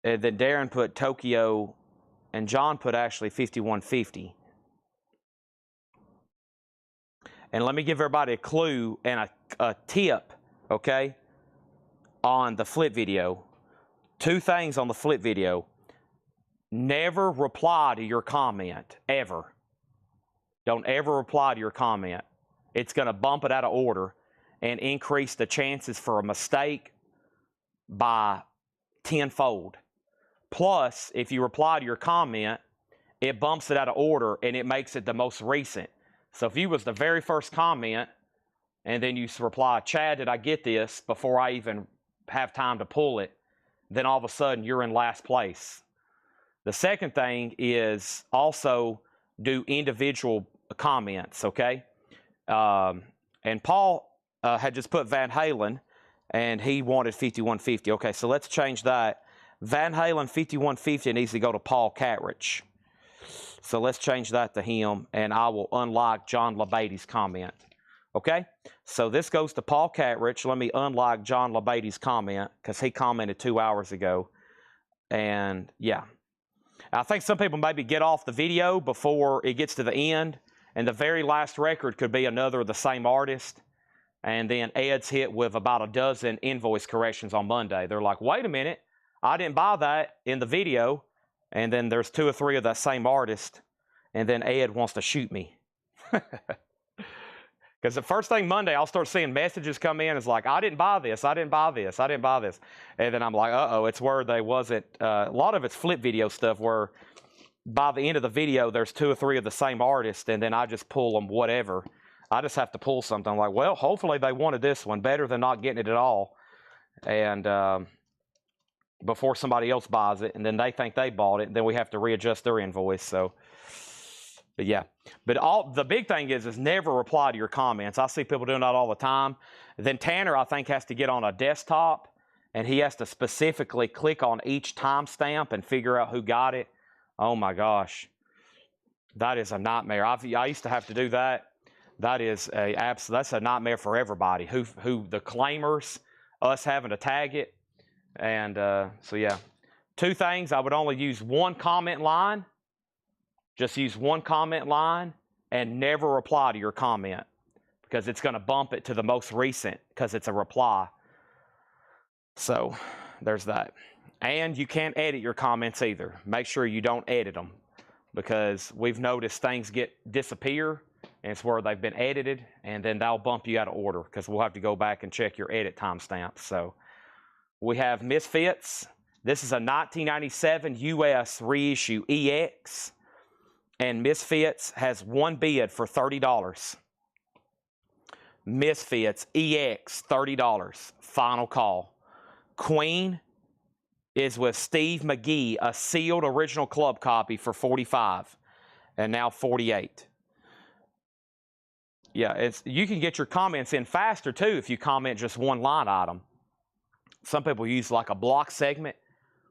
Speaker 1: And then Darren put Tokyo, and John put actually 5150. And let me give everybody a clue and a tip, okay, on the flip video. 2 things on the flip video. Never reply to your comment, ever. Don't ever reply to your comment. It's going to bump it out of order and increase the chances for a mistake by 10-fold. Plus, if you reply to your comment, it bumps it out of order and it makes it the most recent. So if you was the very first comment and then you reply, Chad, did I get this, before I even have time to pull it, then all of a sudden you're in last place. The second thing is also do individual comments, okay? And Paul had just put Van Halen, and he wanted 5150. Okay, so let's change that. Van Halen 5150 needs to go to Paul Catrich. So let's change that to him, and I will unlike John LaBeatty's comment. Okay, so this goes to Paul Catrich. Let me unlike John LaBeatty's comment, because he commented 2 hours ago. And yeah, I think some people maybe get off the video before it gets to the end, and the very last record could be another of the same artist. And then Ed's hit with about a dozen invoice corrections on Monday. They're like, wait a minute, I didn't buy that in the video. And then there's 2 or 3 of that same artist, and then Ed wants to shoot me. Because the first thing Monday, I'll start seeing messages come in. It's like, I didn't buy this, I didn't buy this, I didn't buy this. And then I'm like, uh-oh, it's where they wasn't. A lot of it's flip video stuff where by the end of the video, there's 2 or 3 of the same artist, and then I just pull them whatever. I just have to pull something. I'm like, well, hopefully they wanted this one better than not getting it at all. And before somebody else buys it, and then they think they bought it, and then we have to readjust their invoice. So, but yeah. But the big thing is never reply to your comments. I see people doing that all the time. Then Tanner, I think, has to get on a desktop, and he has to specifically click on each timestamp and figure out who got it. Oh my gosh, that is a nightmare. I used to have to do that. That's a nightmare for everybody. Who the claimers, us having to tag it. And so yeah, 2 things. I would only use 1 comment line. Just use 1 comment line and never reply to your comment, because it's going to bump it to the most recent because it's a reply. So there's that. And you can't edit your comments either. Make sure you don't edit them, because we've noticed things disappear, and it's where they've been edited, and then they'll bump you out of order because we'll have to go back and check your edit timestamps. So we have Misfits. This is a 1997 US reissue EX, and Misfits has 1 bid for $30. Misfits EX, $30. Final call. Queen is with Steve McGee, a sealed original club copy for $45, and now $48. Yeah, you can get your comments in faster too if you comment just 1 line item. Some people use like a block segment.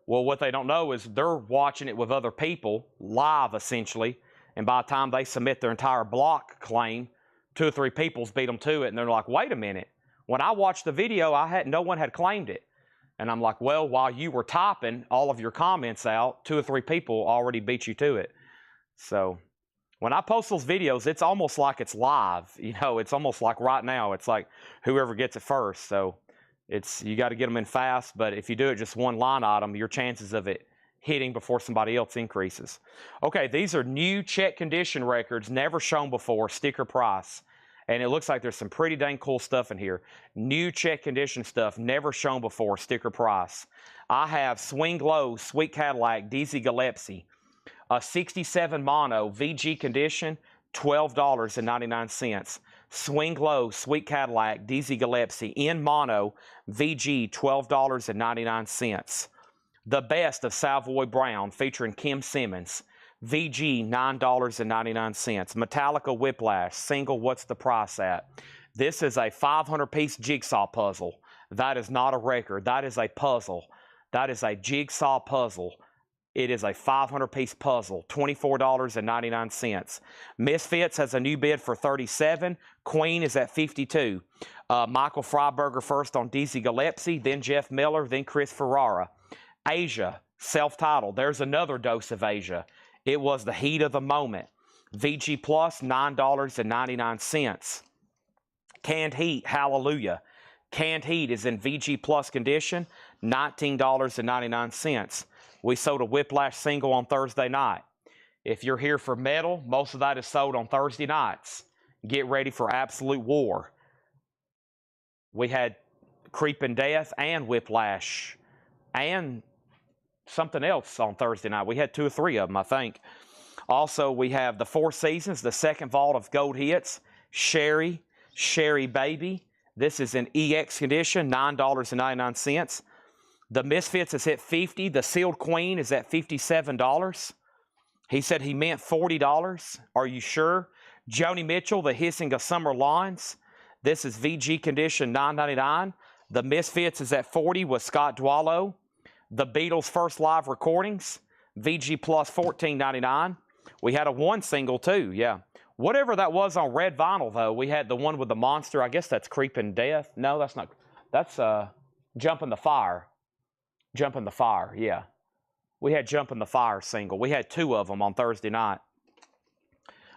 Speaker 1: Well, what they don't know is they're watching it with other people live, essentially, and by the time they submit their entire block claim, 2 or 3 people's beat them to it, and they're like, wait a minute, when I watched the video, no one had claimed it. And I'm like, well, while you were typing all of your comments out, 2 or 3 people already beat you to it. So when I post those videos, it's almost like it's live. You know, it's almost like right now. It's like whoever gets it first. So you got to get them in fast. But if you do it just one line item, your chances of it hitting before somebody else increases. Okay, these are new check condition records, never shown before, sticker price. And it looks like there's some pretty dang cool stuff in here. New check condition stuff, never shown before, sticker price. I have Swing Low, Sweet Cadillac, DZ Gillespie. A 67 mono VG condition, $12.99. Swing Low, Sweet Cadillac, DZ Gillespie in mono VG, $12.99. The Best of Savoy Brown featuring Kim Simmons, VG, $9.99. Metallica Whiplash, single, what's the price at? This is a 500-piece jigsaw puzzle. That is not a record. That is a puzzle. That is a jigsaw puzzle. It is a 500-piece puzzle, $24.99. Misfits has a new bid for $37. Queen is at $52. Michael Freiberger first on DZ Gillespie, then Jeff Miller, then Chris Ferrara. Asia, self-titled. There's another dose of Asia. It was the heat of the moment. VG Plus, $9.99. Canned Heat, Hallelujah. Canned Heat is in VG Plus condition, $19.99. We sold a Whiplash single on Thursday night. If you're here for metal, most of that is sold on Thursday nights. Get ready for absolute war. We had Creeping Death and Whiplash and something else on Thursday night. We had 2 or 3 of them, I think. Also, we have the Four Seasons, the second vault of gold hits. Sherry Baby. This is in EX condition, $9.99. The Misfits is at $50. The Sealed Queen is at $57. He said he meant $40. Are you sure? Joni Mitchell, The Hissing of Summer Lawns. This is VG condition, $9.99. The Misfits is at $40 with Scott Dwallow. The Beatles' first live recordings, VG Plus, $14.99. We had a 1 single too, yeah. Whatever that was on red vinyl, though, we had the one with the monster. I guess that's Creeping Death. No, that's not. That's Jump in the Fire. Jump in the Fire, yeah. We had Jump in the Fire single. We had 2 of them on Thursday night.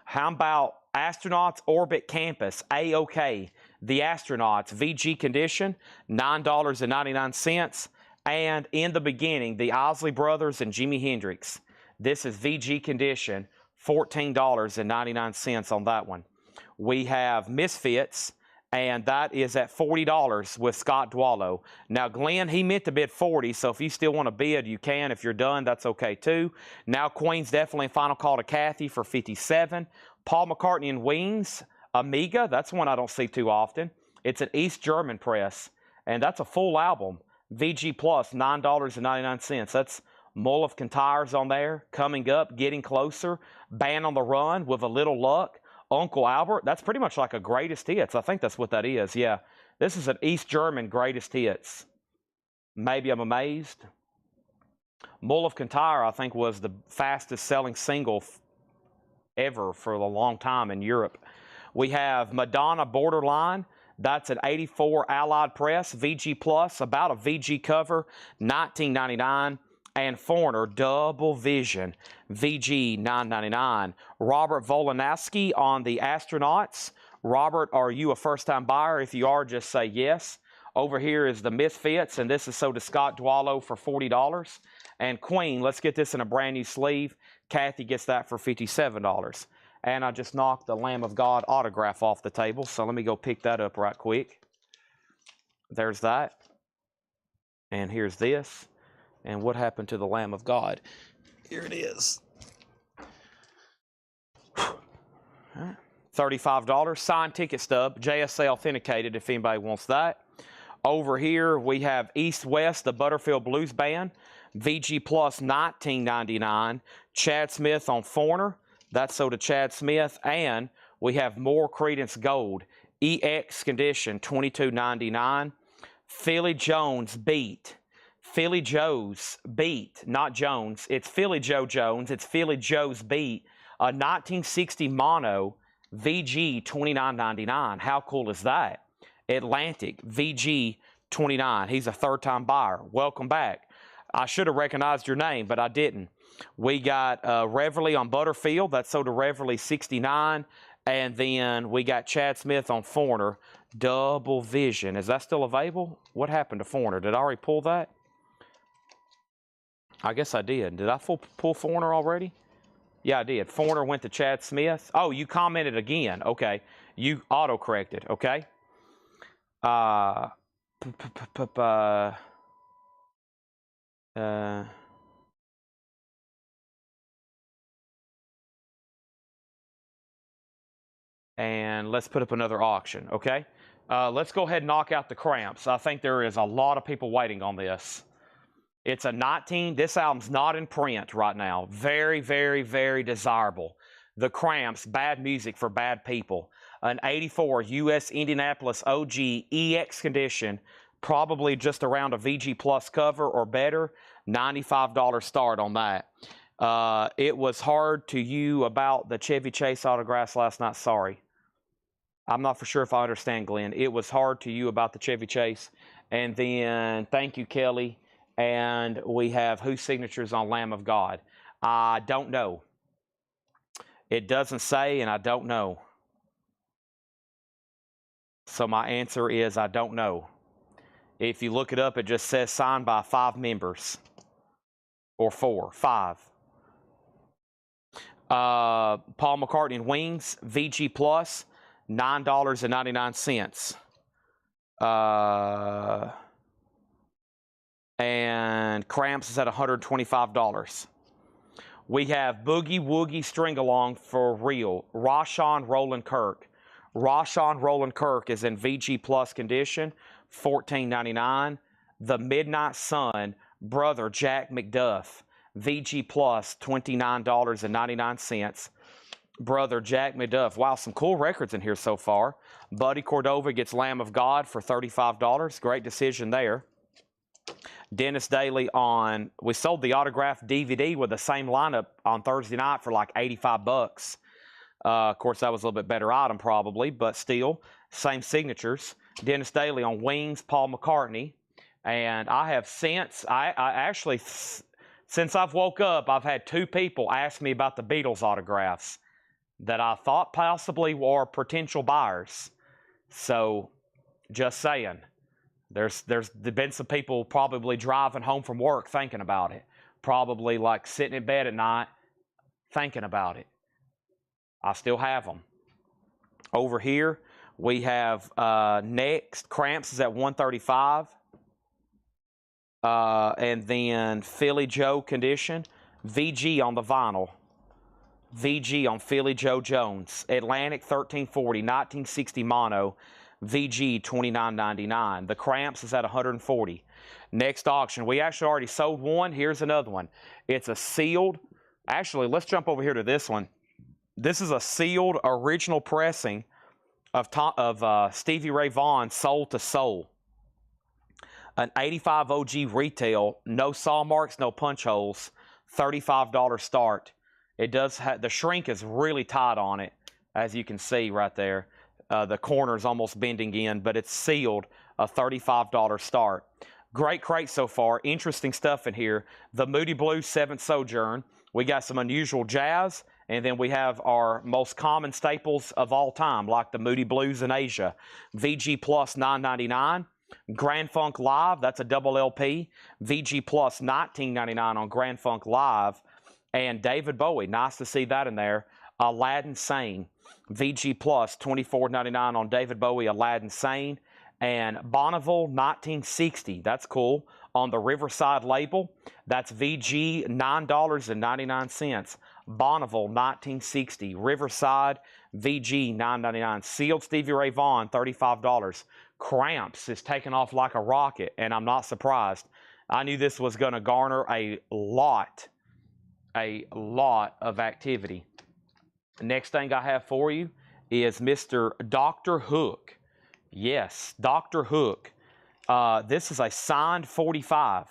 Speaker 1: How about Astronauts Orbit Campus, A-OK. The Astronauts, VG condition, $9.99. And in the beginning, the Isley Brothers and Jimi Hendrix. This is VG condition, $14.99 on that one. We have Misfits, and that is at $40 with Scott Dwallow. Now, Glenn, he meant to bid $40, so if you still want to bid, you can. If you're done, that's okay too. Now, Queen's definitely a final call to Kathy for $57. Paul McCartney and Wings, Amiga, that's one I don't see too often. It's an East German press, and that's a full album. VG Plus, $9.99. That's Mull of Kintyres on there. Coming Up, Getting Closer. Band on the Run, With a Little Luck. Uncle Albert, that's pretty much like a greatest hits. I think that's what that is, yeah. This is an East German greatest hits. Maybe I'm Amazed. Mull of Kintyre, I think, was the fastest selling single ever for a long time in Europe. We have Madonna Borderline. That's an 84 Allied Press, VG Plus, about a VG cover, $19.99. And Foreigner Double Vision, VG, $9.99. Robert Volanowski on the Astronauts. Robert, are you a first-time buyer? If you are, just say yes. Over here is the Misfits, and this is sold to Scott Dwallow for $40. And Queen, let's get this in a brand new sleeve. Kathy gets that for $57. And I just knocked the Lamb of God autograph off the table, so let me go pick that up right quick. There's that. And here's this. And what happened to the Lamb of God? Here it is. $35. Signed ticket stub. JSA authenticated if anybody wants that. Over here we have East West, the Butterfield Blues Band. VG Plus, $19.99. Chad Smith on Foreigner. That's sold to Chad Smith. And we have more Credence Gold. EX condition, $22.99. Philly Jones Beat. Philly Joe's Beat, not Jones. It's Philly Joe Jones. It's Philly Joe's Beat. A 1960 mono, VG, $29.99. How cool is that? Atlantic, VG, $29. He's a third-time buyer. Welcome back. I should have recognized your name, but I didn't. We got Reverly on Butterfield. That sold to Reverly $69. And then we got Chad Smith on Foreigner. Double Vision. Is that still available? What happened to Foreigner? Did I already pull that? I guess I did. Did I pull Foreigner already? Yeah, I did. Foreigner went to Chad Smith. Oh, you commented again. Okay. You auto-corrected. Okay. And let's put up another auction, okay? Let's go ahead and knock out the Cramps. I think there is a lot of people waiting on this. It's a 19. This album's not in print right now. Very, very, very desirable. The Cramps, bad music for bad people. An 84 US Indianapolis OG EX condition, probably just around a VG Plus cover or better. $95 start on that. It was hard to you about the Chevy Chase autographs last night. Sorry. I'm not for sure if I understand, Glenn. It was hard to you about the Chevy Chase. And then, thank you, Kelly. And we have whose signatures on Lamb of God? I don't know. It doesn't say, and I don't know. So my answer is I don't know. If you look it up, it just says signed by 5 members. Or 4, 5. Paul McCartney and Wings, VG Plus, $9.99. And Cramps is at $125. We have Boogie Woogie String Along for real. Rashawn Roland Kirk. Rashawn Roland Kirk is in VG Plus condition, $14.99. The Midnight Sun, Brother Jack McDuff, VG Plus, $29.99. Brother Jack McDuff. Wow, some cool records in here so far. Buddy Cordova gets Lamb of God for $35. Great decision there. Dennis Daly on, we sold the autographed DVD with the same lineup on Thursday night for like $85. Of course, that was a little bit better item probably, but still, same signatures. Dennis Daly on Wings, Paul McCartney. And I have since, I actually, since I've woke up, I've had 2 people ask me about the Beatles autographs that I thought possibly were potential buyers. So, just saying. There's been some people probably driving home from work thinking about it. Probably like sitting in bed at night thinking about it. I still have them. Over here, we have next, Cramps is at $135. And then Philly Joe condition, VG on the vinyl. VG on Philly Joe Jones. Atlantic 1340, 1960 mono. VG $29.99. The Cramps is at $140. Next auction. We actually already sold one. Here's another one. It's a sealed. Actually, let's jump over here to this one. This is a sealed original pressing of Stevie Ray Vaughan, Soul to Soul. An 85 OG retail, no saw marks, no punch holes, $35 start. It does have, the shrink is really tight on it, as you can see right there. The corner's almost bending in, but it's sealed, a $35 start. Great crate so far. Interesting stuff in here. The Moody Blues 7th Sojourn. We got some unusual jazz, and then we have our most common staples of all time, like the Moody Blues in Asia. VG Plus $9.99. Grand Funk Live, that's a double LP. VG Plus $19.99 on Grand Funk Live. And David Bowie, nice to see that in there. Aladdin Sane. VG Plus $24.99 on David Bowie, Aladdin Sane. And Bonneville 1960, that's cool, on the Riverside label. That's VG $9.99. Bonneville 1960, Riverside, VG $9.99. Sealed Stevie Ray Vaughan, $35. Cramps is taking off like a rocket, and I'm not surprised. I knew this was going to garner a lot of activity. The next thing I have for you is Mr. Dr. Hook. Yes, Dr. Hook. This is a signed 45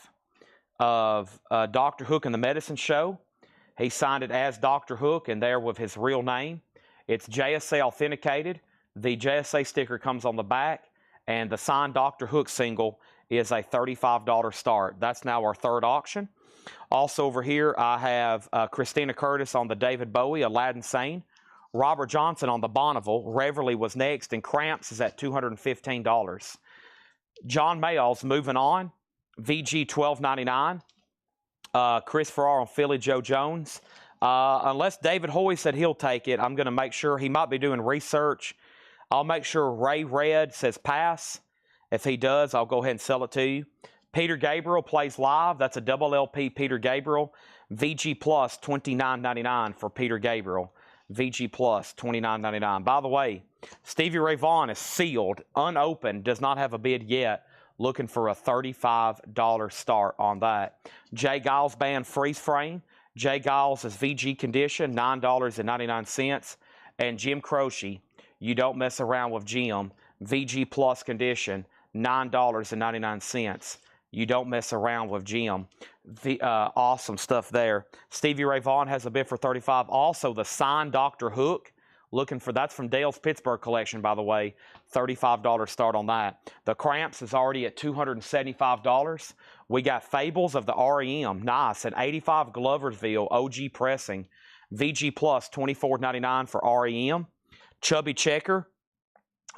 Speaker 1: of Dr. Hook and the Medicine Show. He signed it as Dr. Hook and there with his real name. It's JSA authenticated. The JSA sticker comes on the back. And the signed Dr. Hook single is a $35 start. That's now our third auction. Also over here, I have Christina Curtis on the David Bowie, Aladdin Sane. Robert Johnson on the Bonneville. Reverly was next, and Cramps is at $215. John Mayall's Moving On, VG $12.99. Chris Farrar on Philly Joe Jones. Unless David Hoy said he'll take it, I'm going to make sure. He might be doing research. I'll make sure Ray Red says pass. If he does, I'll go ahead and sell it to you. Peter Gabriel plays live. That's a double LP Peter Gabriel. VG Plus $29.99 for Peter Gabriel. VG Plus $29.99. By the way, Stevie Ray Vaughan is sealed, unopened, does not have a bid yet. Looking for a $35 start on that. Jay Giles Band Freeze Frame. Jay Giles is VG Condition, $9.99. And Jim Croce, You Don't Mess Around with Jim, VG Plus Condition, $9.99. You Don't Mess Around with Jim. Awesome stuff there. Stevie Ray Vaughan has a bid for $35. Also, the signed Dr. Hook. Looking for, that's from Dale's Pittsburgh collection, by the way. $35 start on that. The Cramps is already at $275. We got Fables of the REM. Nice. An 85 Gloversville OG pressing. VG Plus $24.99 for REM. Chubby Checker.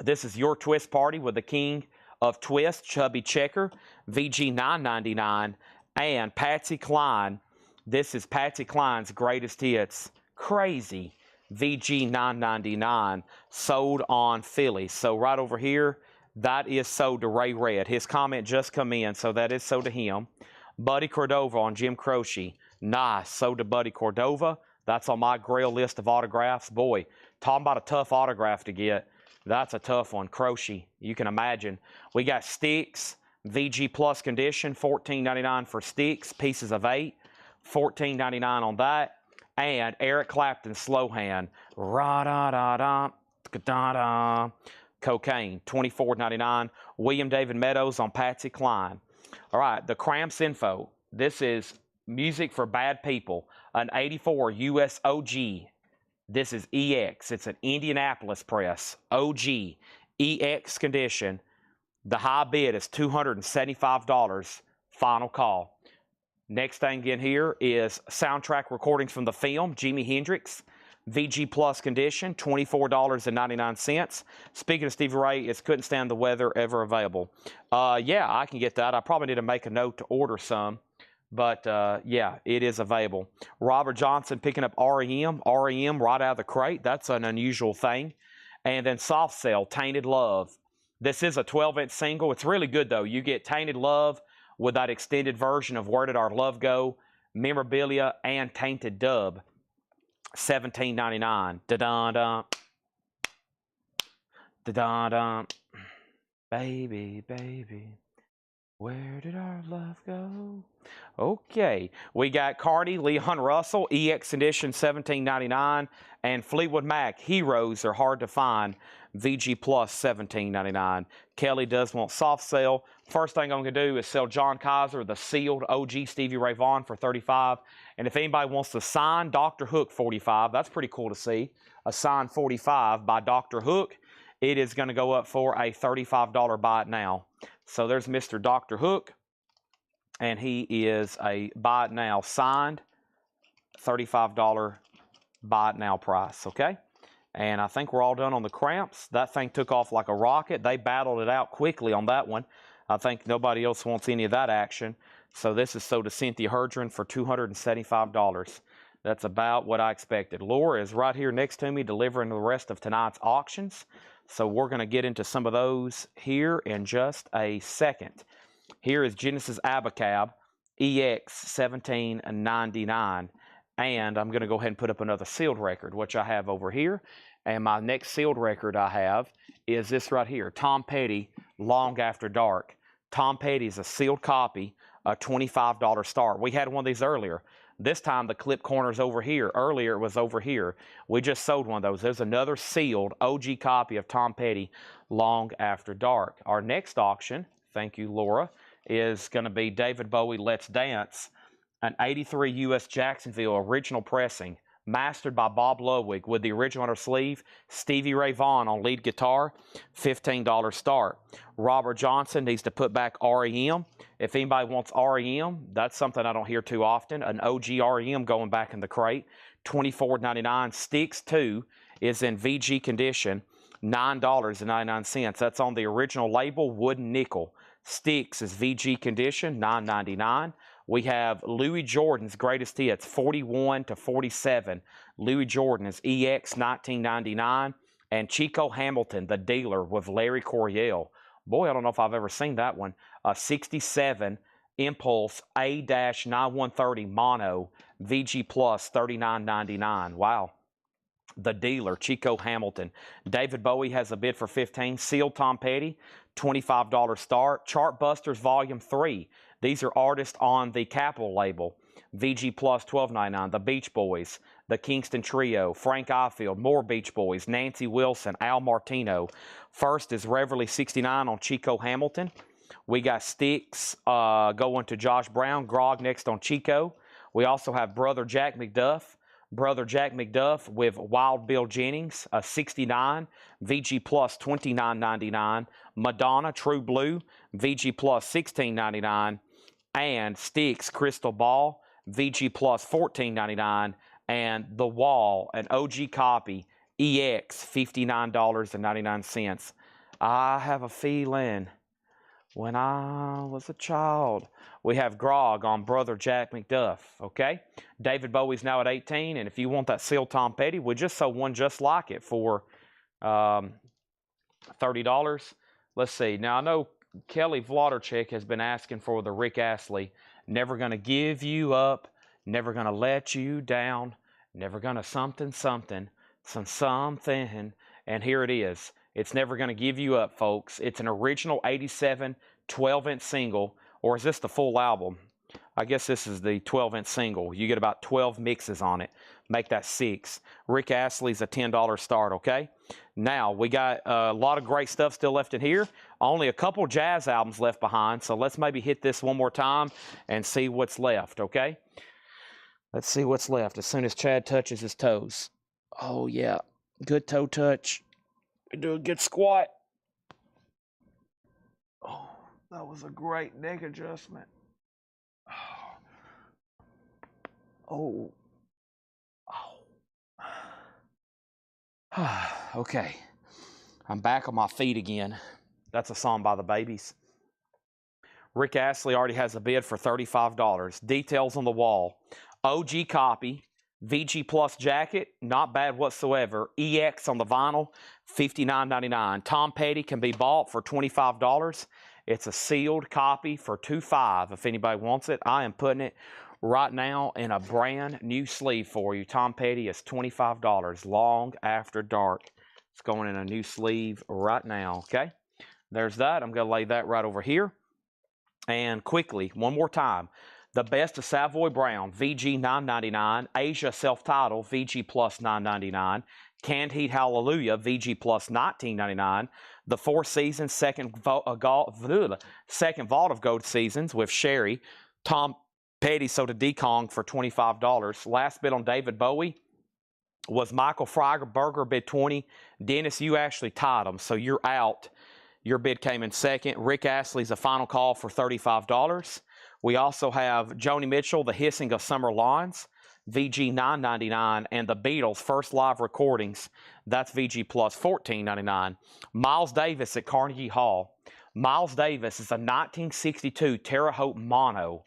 Speaker 1: This is Your Twist Party with the King of Twist, Chubby Checker. VG $9.99. And Patsy Cline. This is Patsy Cline's Greatest Hits. Crazy. VG $9.99, sold on Philly. So right over here, that is sold to Ray Red. His comment just come in, so that is sold to him. Buddy Cordova on Jim Croce. Nice, sold to Buddy Cordova. That's on my Grail list of autographs. Boy, talking about a tough autograph to get. That's a tough one. Croce, you can imagine. We got Sticks, VG Plus Condition, $14.99 for Sticks, pieces of 8. $14.99 on that. And Eric Clapton, Slow Hand, ra-da-da-da, Cocaine, $24.99. William David Meadows on Patsy Cline. All right, the Cramps info. This is Music for Bad People, an 84 US OG. This is EX. It's an Indianapolis press, OG, EX condition. The high bid is $275. Final call. Next thing in here is soundtrack recordings from the film, Jimi Hendrix, VG Plus Condition, $24.99. Speaking of Stevie Ray, it's Couldn't Stand the Weather, ever available. Yeah, I can get that. I probably need to make a note to order some, but yeah, it is available. Robert Johnson picking up REM right out of the crate. That's an unusual thing. And then Soft Cell, Tainted Love. This is a 12-inch single. It's really good, though. You get Tainted Love with that extended version of Where Did Our Love Go, memorabilia, and Tainted Dub, $17.99. Da-da-da. Da-da-da. Baby, baby, where did our love go? Okay, we got Cardi, Leon Russell, EX Edition, $17.99, and Fleetwood Mac, Heroes Are Hard to Find, VG Plus, $17.99. Kelly does want soft sale. First thing I'm going to do is sell John Kaiser, the sealed OG Stevie Ray Vaughan, for $35. And if anybody wants to sign Dr. Hook, $45. That's pretty cool to see. A signed 45 by Dr. Hook. It is going to go up for a $35 buy it now. So there's Mr. Dr. Hook. And he is a buy it now signed, $35 buy it now price. Okay? And I think we're all done on the Cramps. That thing took off like a rocket. They battled it out quickly on that one. I think nobody else wants any of that action. So this is sold to Cynthia Herdron for $275. That's about what I expected. Laura is right here next to me delivering the rest of tonight's auctions. So we're going to get into some of those here in just a second. Here is Genesis Abacab, EX 1799. And I'm going to go ahead and put up another sealed record, which I have over here. And my next sealed record I have is this right here, Tom Petty, Long After Dark. Tom Petty is a sealed copy, a $25 start. We had one of these earlier. This time the clip corner's over here. Earlier it was over here. We just sold one of those. There's another sealed OG copy of Tom Petty, Long After Dark. Our next auction, thank you, Laura, is going to be David Bowie, Let's Dance, an 83 US Jacksonville original pressing, mastered by Bob Ludwig with the original on her sleeve. Stevie Ray Vaughan on lead guitar, $15 start. Robert Johnson needs to put back REM. If anybody wants REM, that's something I don't hear too often. An OG REM going back in the crate, $24.99. Sticks 2 is in VG condition, $9.99. That's on the original label, wooden nickel. Sticks is VG condition, $9.99. We have Louis Jordan's greatest hits, 41 to 47. Louis Jordan is EX, $19.99. And Chico Hamilton, the dealer, with Larry Coryell. Boy, I don't know if I've ever seen that one. 67 Impulse A-9130 Mono, VG Plus, $39.99. Wow. The dealer, Chico Hamilton. David Bowie has a bid for 15. Sealed Tom Petty, $25 start. Chartbusters Volume 3. These are artists on the Capitol label. VG Plus, $12.99. The Beach Boys, the Kingston Trio, Frank Ifield, more Beach Boys, Nancy Wilson, Al Martino. First is Reverly 69 on Chico Hamilton. We got Sticks going to Josh Brown. Grog next on Chico. We also have Brother Jack McDuff. Brother Jack McDuff with Wild Bill Jennings, 69, VG Plus, $29.99. Madonna, True Blue, VG Plus, $16.99. And Sticks, Crystal Ball, VG Plus, $14.99. And The Wall, an OG copy, EX, $59.99. I have a feeling when I was a child. We have Grog on Brother Jack McDuff, okay? David Bowie's now at 18, and if you want that sealed Tom Petty, we just sold one just like it for $30. Let's see. Now, I know Kelly Vladarchik has been asking for the Rick Astley, Never Gonna Give You Up, Never Gonna Let You Down, Never Gonna something, and here it is. It's Never Gonna Give You Up, folks. It's an original 87 12-inch single, or is this the full album? I guess this is the 12-inch single. You get about 12 mixes on it. Make that 6. Rick Astley's a $10 start, okay? Now, we got a lot of great stuff still left in here. Only a couple jazz albums left behind, so let's maybe hit this one more time and see what's left, okay? Let's see what's left as soon as Chad touches his toes. Oh, yeah. Good toe touch. Do a good squat. Oh, that was a great neck adjustment. Oh. Okay. I'm back on my feet again. That's a song by the Babies. Rick Astley already has a bid for $35. Details on the Wall. OG copy. VG Plus jacket, not bad whatsoever. EX on the vinyl, $59.99. Tom Petty can be bought for $25. It's a sealed copy for $25 if anybody wants it. I am putting it right now in a brand new sleeve for you. Tom Petty is $25. Long After Dark. It's going in a new sleeve right now, okay? There's that. I'm going to lay that right over here. And quickly, one more time. The Best of Savoy Brown, VG $9.99. Asia Self-Titled, VG Plus $9.99. Canned Heat Hallelujah, VG Plus $19.99. The Four Seasons Second Vault of Gold Seasons with Sherry. Tom Petty sold a Dekong for $25. Last bid on David Bowie was Michael Freiberger, bid 20. Dennis, you actually tied them, so you're out. Your bid came in second. Rick Astley's a final call for $35. We also have Joni Mitchell, The Hissing of Summer Lawns, VG $9.99, and the Beatles' first live recordings, that's VG Plus $14.99. Miles Davis at Carnegie Hall. Miles Davis is a 1962 Terre Haute Mono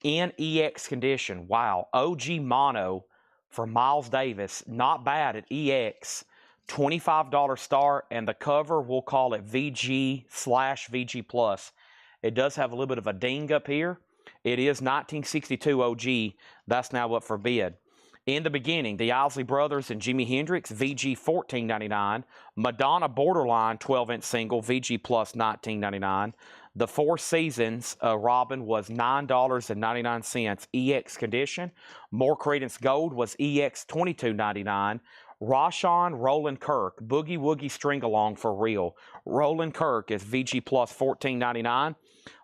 Speaker 1: in EX condition. Wow, OG Mono for Miles Davis, not bad at EX. $25 start, and the cover, we'll call it VG/VG Plus. It does have a little bit of a ding up here. It is 1962 OG. That's now up for bid. In the Beginning, the Isley Brothers and Jimi Hendrix, VG $14.99. Madonna Borderline 12-inch single, VG Plus $19.99. The Four Seasons, Robin, was $9.99 EX condition. More Credence Gold was EX $22.99. Rashawn Roland Kirk, Boogie Woogie String Along for Real. Roland Kirk is VG Plus $14.99.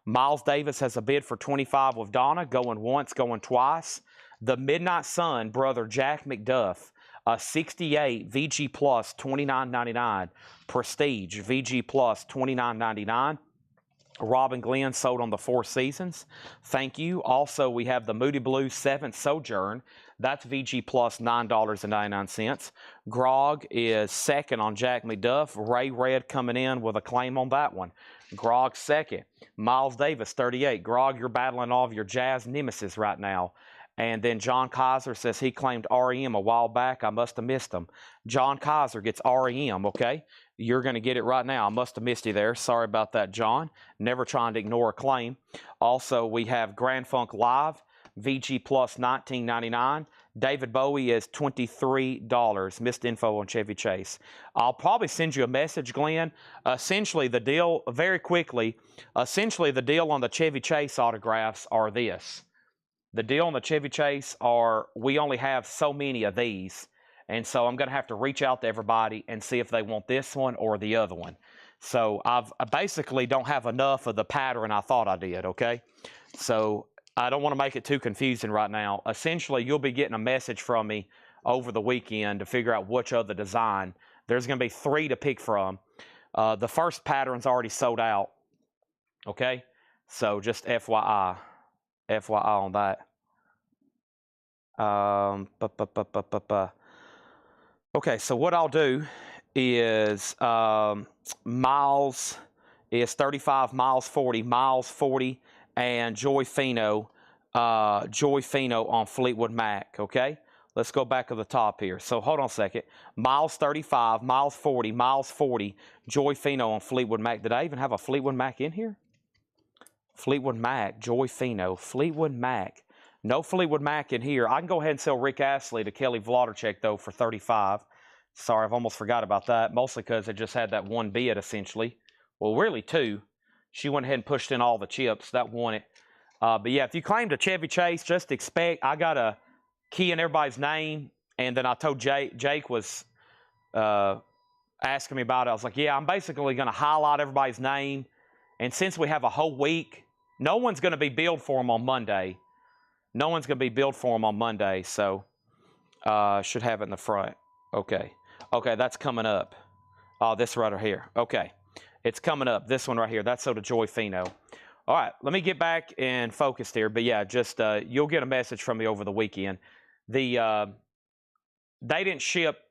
Speaker 1: Miles Davis has a bid for $25 with Donna, going once, going twice. The Midnight Sun, brother Jack McDuff, a 68 VG Plus, $29.99. Prestige VG Plus, $29.99. Robin Glenn sold on the Four Seasons. Thank you. Also, we have the Moody Blue 7th Sojourn. That's VG Plus, $9.99. Grog is second on Jack McDuff. Ray Red coming in with a claim on that one. Grog second. Miles Davis, 38. Grog, you're battling all of your Jazz nemesis right now. And then John Kaiser says he claimed REM a while back. I must have missed him. John Kaiser gets REM, okay? You're going to get it right now. I must have missed you there. Sorry about that, John. Never trying to ignore a claim. Also, we have Grand Funk Live, VG Plus, $19.99. David Bowie is $23. Missed info on Chevy Chase. I'll probably send you a message, Glenn. Essentially, the deal, very quickly, essentially the deal on the Chevy Chase autographs are this. The deal on the Chevy Chase are we only have so many of these. And so I'm going to have to reach out to everybody and see if they want this one or the other one. So I basically don't have enough of the pattern I thought I did, okay? So I don't want to make it too confusing right now. Essentially, you'll be getting a message from me over the weekend to figure out which other design. There's going to be 3 to pick from. The first pattern's already sold out, okay? So just FYI. FYI on that. Okay, so what I'll do is Miles is 35, Miles 40, and Joy Fino on Fleetwood Mac, okay? Let's go back to the top here. So hold on a second. Miles 35, Miles 40, Joy Fino on Fleetwood Mac. Did I even have a Fleetwood Mac in here? Fleetwood Mac, Joy Fino, Fleetwood Mac. No Fleetwood Mac in here. I can go ahead and sell Rick Astley to Kelly Vlodarchek, though, for 35. Sorry, I've almost forgot about that, mostly because it just had that one bid, essentially. Well, really 2. She went ahead and pushed in all the chips. That won it. But, yeah, if you claimed a Chevy Chase, just expect I got a key in everybody's name, and then I told Jake was asking me about it. I was like, yeah, I'm basically going to highlight everybody's name, and since we have a whole week, no one's going to be billed for them on Monday. No one's going to be billed for them on Monday, so should have it in the front. Okay. Okay, that's coming up. Oh, this right here. Okay. It's coming up. This one right here. That's so to Joy Fino. All right, let me get back and focus here. But, yeah, just you'll get a message from me over the weekend. They didn't ship.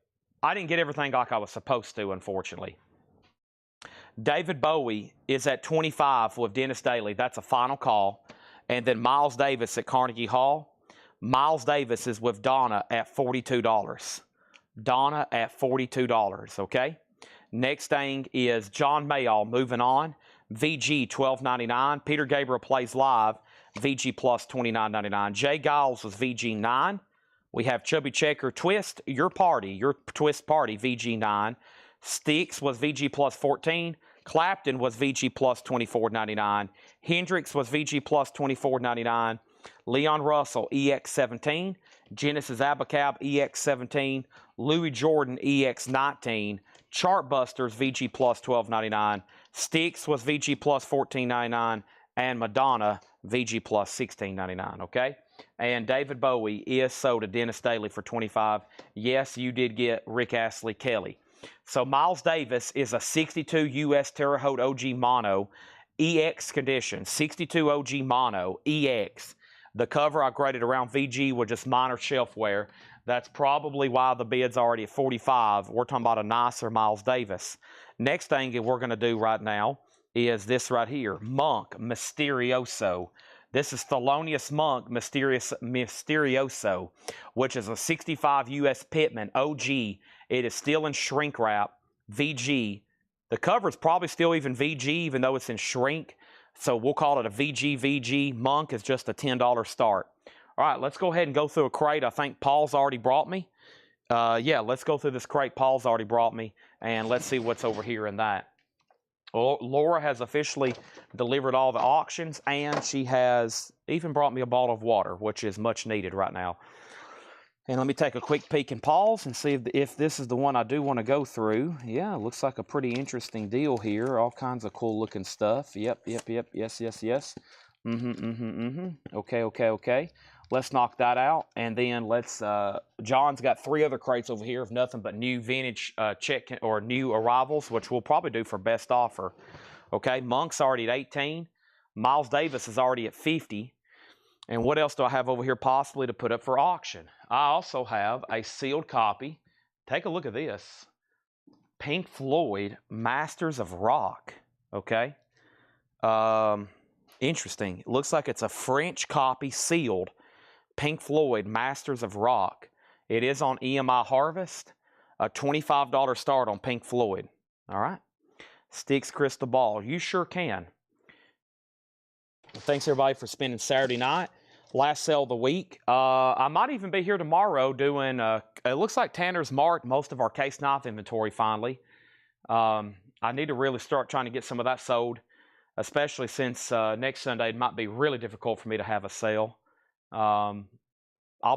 Speaker 1: I didn't get everything like I was supposed to, unfortunately. David Bowie is at 25 with Dennis Daly. That's a final call. And then Miles Davis at Carnegie Hall. Miles Davis is with Donna at $42. Donna at $42, okay? Next thing is John Mayall moving on. VG $12.99. Peter Gabriel plays live. VG plus $29.99. Jay Giles was VG 9. We have Chubby Checker Twist, your Twist Party, VG 9. Sticks was VG plus 14. Clapton was VG plus $24.99. Hendrix was VG plus $24.99. Leon Russell, EX17. Genesis Abacab, EX17. Louis Jordan, EX19. Chartbusters, VG plus $12.99. Sticks was VG plus $14.99. And Madonna, VG plus $16.99, okay? And David Bowie is sold to Dennis Daly for $25. Yes, you did get Rick Astley Kelly. So Miles Davis is a 62 U.S. Terre Haute OG Mono, EX condition, 62 OG Mono, EX. The cover I graded around VG with just minor shelf wear. That's probably why the bid's already at 45. We're talking about a nicer Miles Davis. Next thing that we're going to do right now is this right here, Monk Mysterioso. This is Thelonious Monk Mysterioso, which is a 65 U.S. Pitman OG. It is still in shrink wrap, VG. The cover is probably still even VG, even though it's in shrink. So we'll call it a VG. Monk is just a $10 start. All right, let's go ahead and go through a crate I think Paul's already brought me. Yeah, let's go through this crate Paul's already brought me, and let's see what's over here in that. Well, Laura has officially delivered all the auctions, and she has even brought me a bottle of water, which is much needed right now. And let me take a quick peek and pause and see if this is the one I do want to go through. Yeah, looks like a pretty interesting deal here. All kinds of cool looking stuff. Yep. Yes. Okay. Let's knock that out, and then let's. John's got 3 other crates over here of nothing but new vintage check or new arrivals, which we'll probably do for best offer. Okay, Monk's already at 18. Miles Davis is already at 50. And what else do I have over here possibly to put up for auction? I also have a sealed copy. Take a look at this. Pink Floyd, Masters of Rock. Okay. Interesting. It looks like it's a French copy sealed. Pink Floyd, Masters of Rock. It is on EMI Harvest. A $25 start on Pink Floyd. All right. Sticks crystal ball. You sure can. Well, thanks everybody for spending Saturday night. Last sale of the week. I might even be here tomorrow doing, it looks like Tanner's marked most of our case knife inventory finally. I need to really start trying to get some of that sold, especially since next Sunday it might be really difficult for me to have a sale. I'll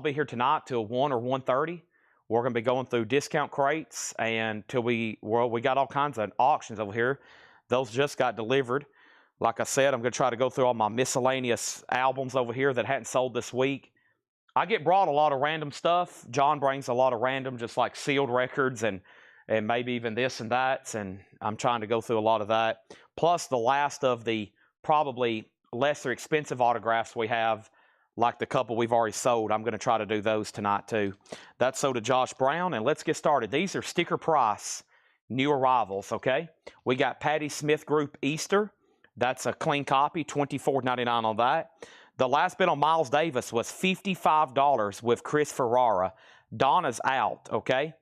Speaker 1: be here tonight till 1 or 1:30. We're going to be going through discount crates and till we got all kinds of auctions over here. Those just got delivered. Like I said, I'm going to try to go through all my miscellaneous albums over here that hadn't sold this week. I get brought a lot of random stuff. John brings a lot of random, just like sealed records and maybe even this and that. And I'm trying to go through a lot of that. Plus the last of the probably lesser expensive autographs we have, like the couple we've already sold. I'm going to try to do those tonight too. That's so to Josh Brown. And let's get started. These are sticker price new arrivals, okay? We got Patti Smith Group Easter. That's a clean copy, $24.99 on that. The last bid on Miles Davis was $55 with Chris Ferrara. Donna's out, okay?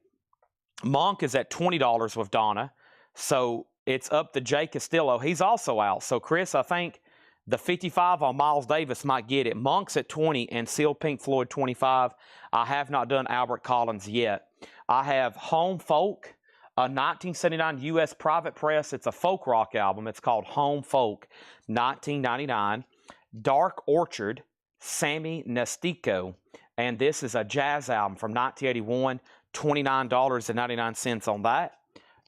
Speaker 1: Monk is at $20 with Donna. So it's up to Jay Castillo. He's also out. So, Chris, I think the 55 on Miles Davis might get it. Monk's at 20 and Sealed Pink Floyd 25. I have not done Albert Collins yet. I have Home Folk. A 1979 U.S. Private Press. It's a folk rock album. It's called Home Folk, 1999. Dark Orchard, Sammy Nestico. And this is a jazz album from 1981, $29.99 on that.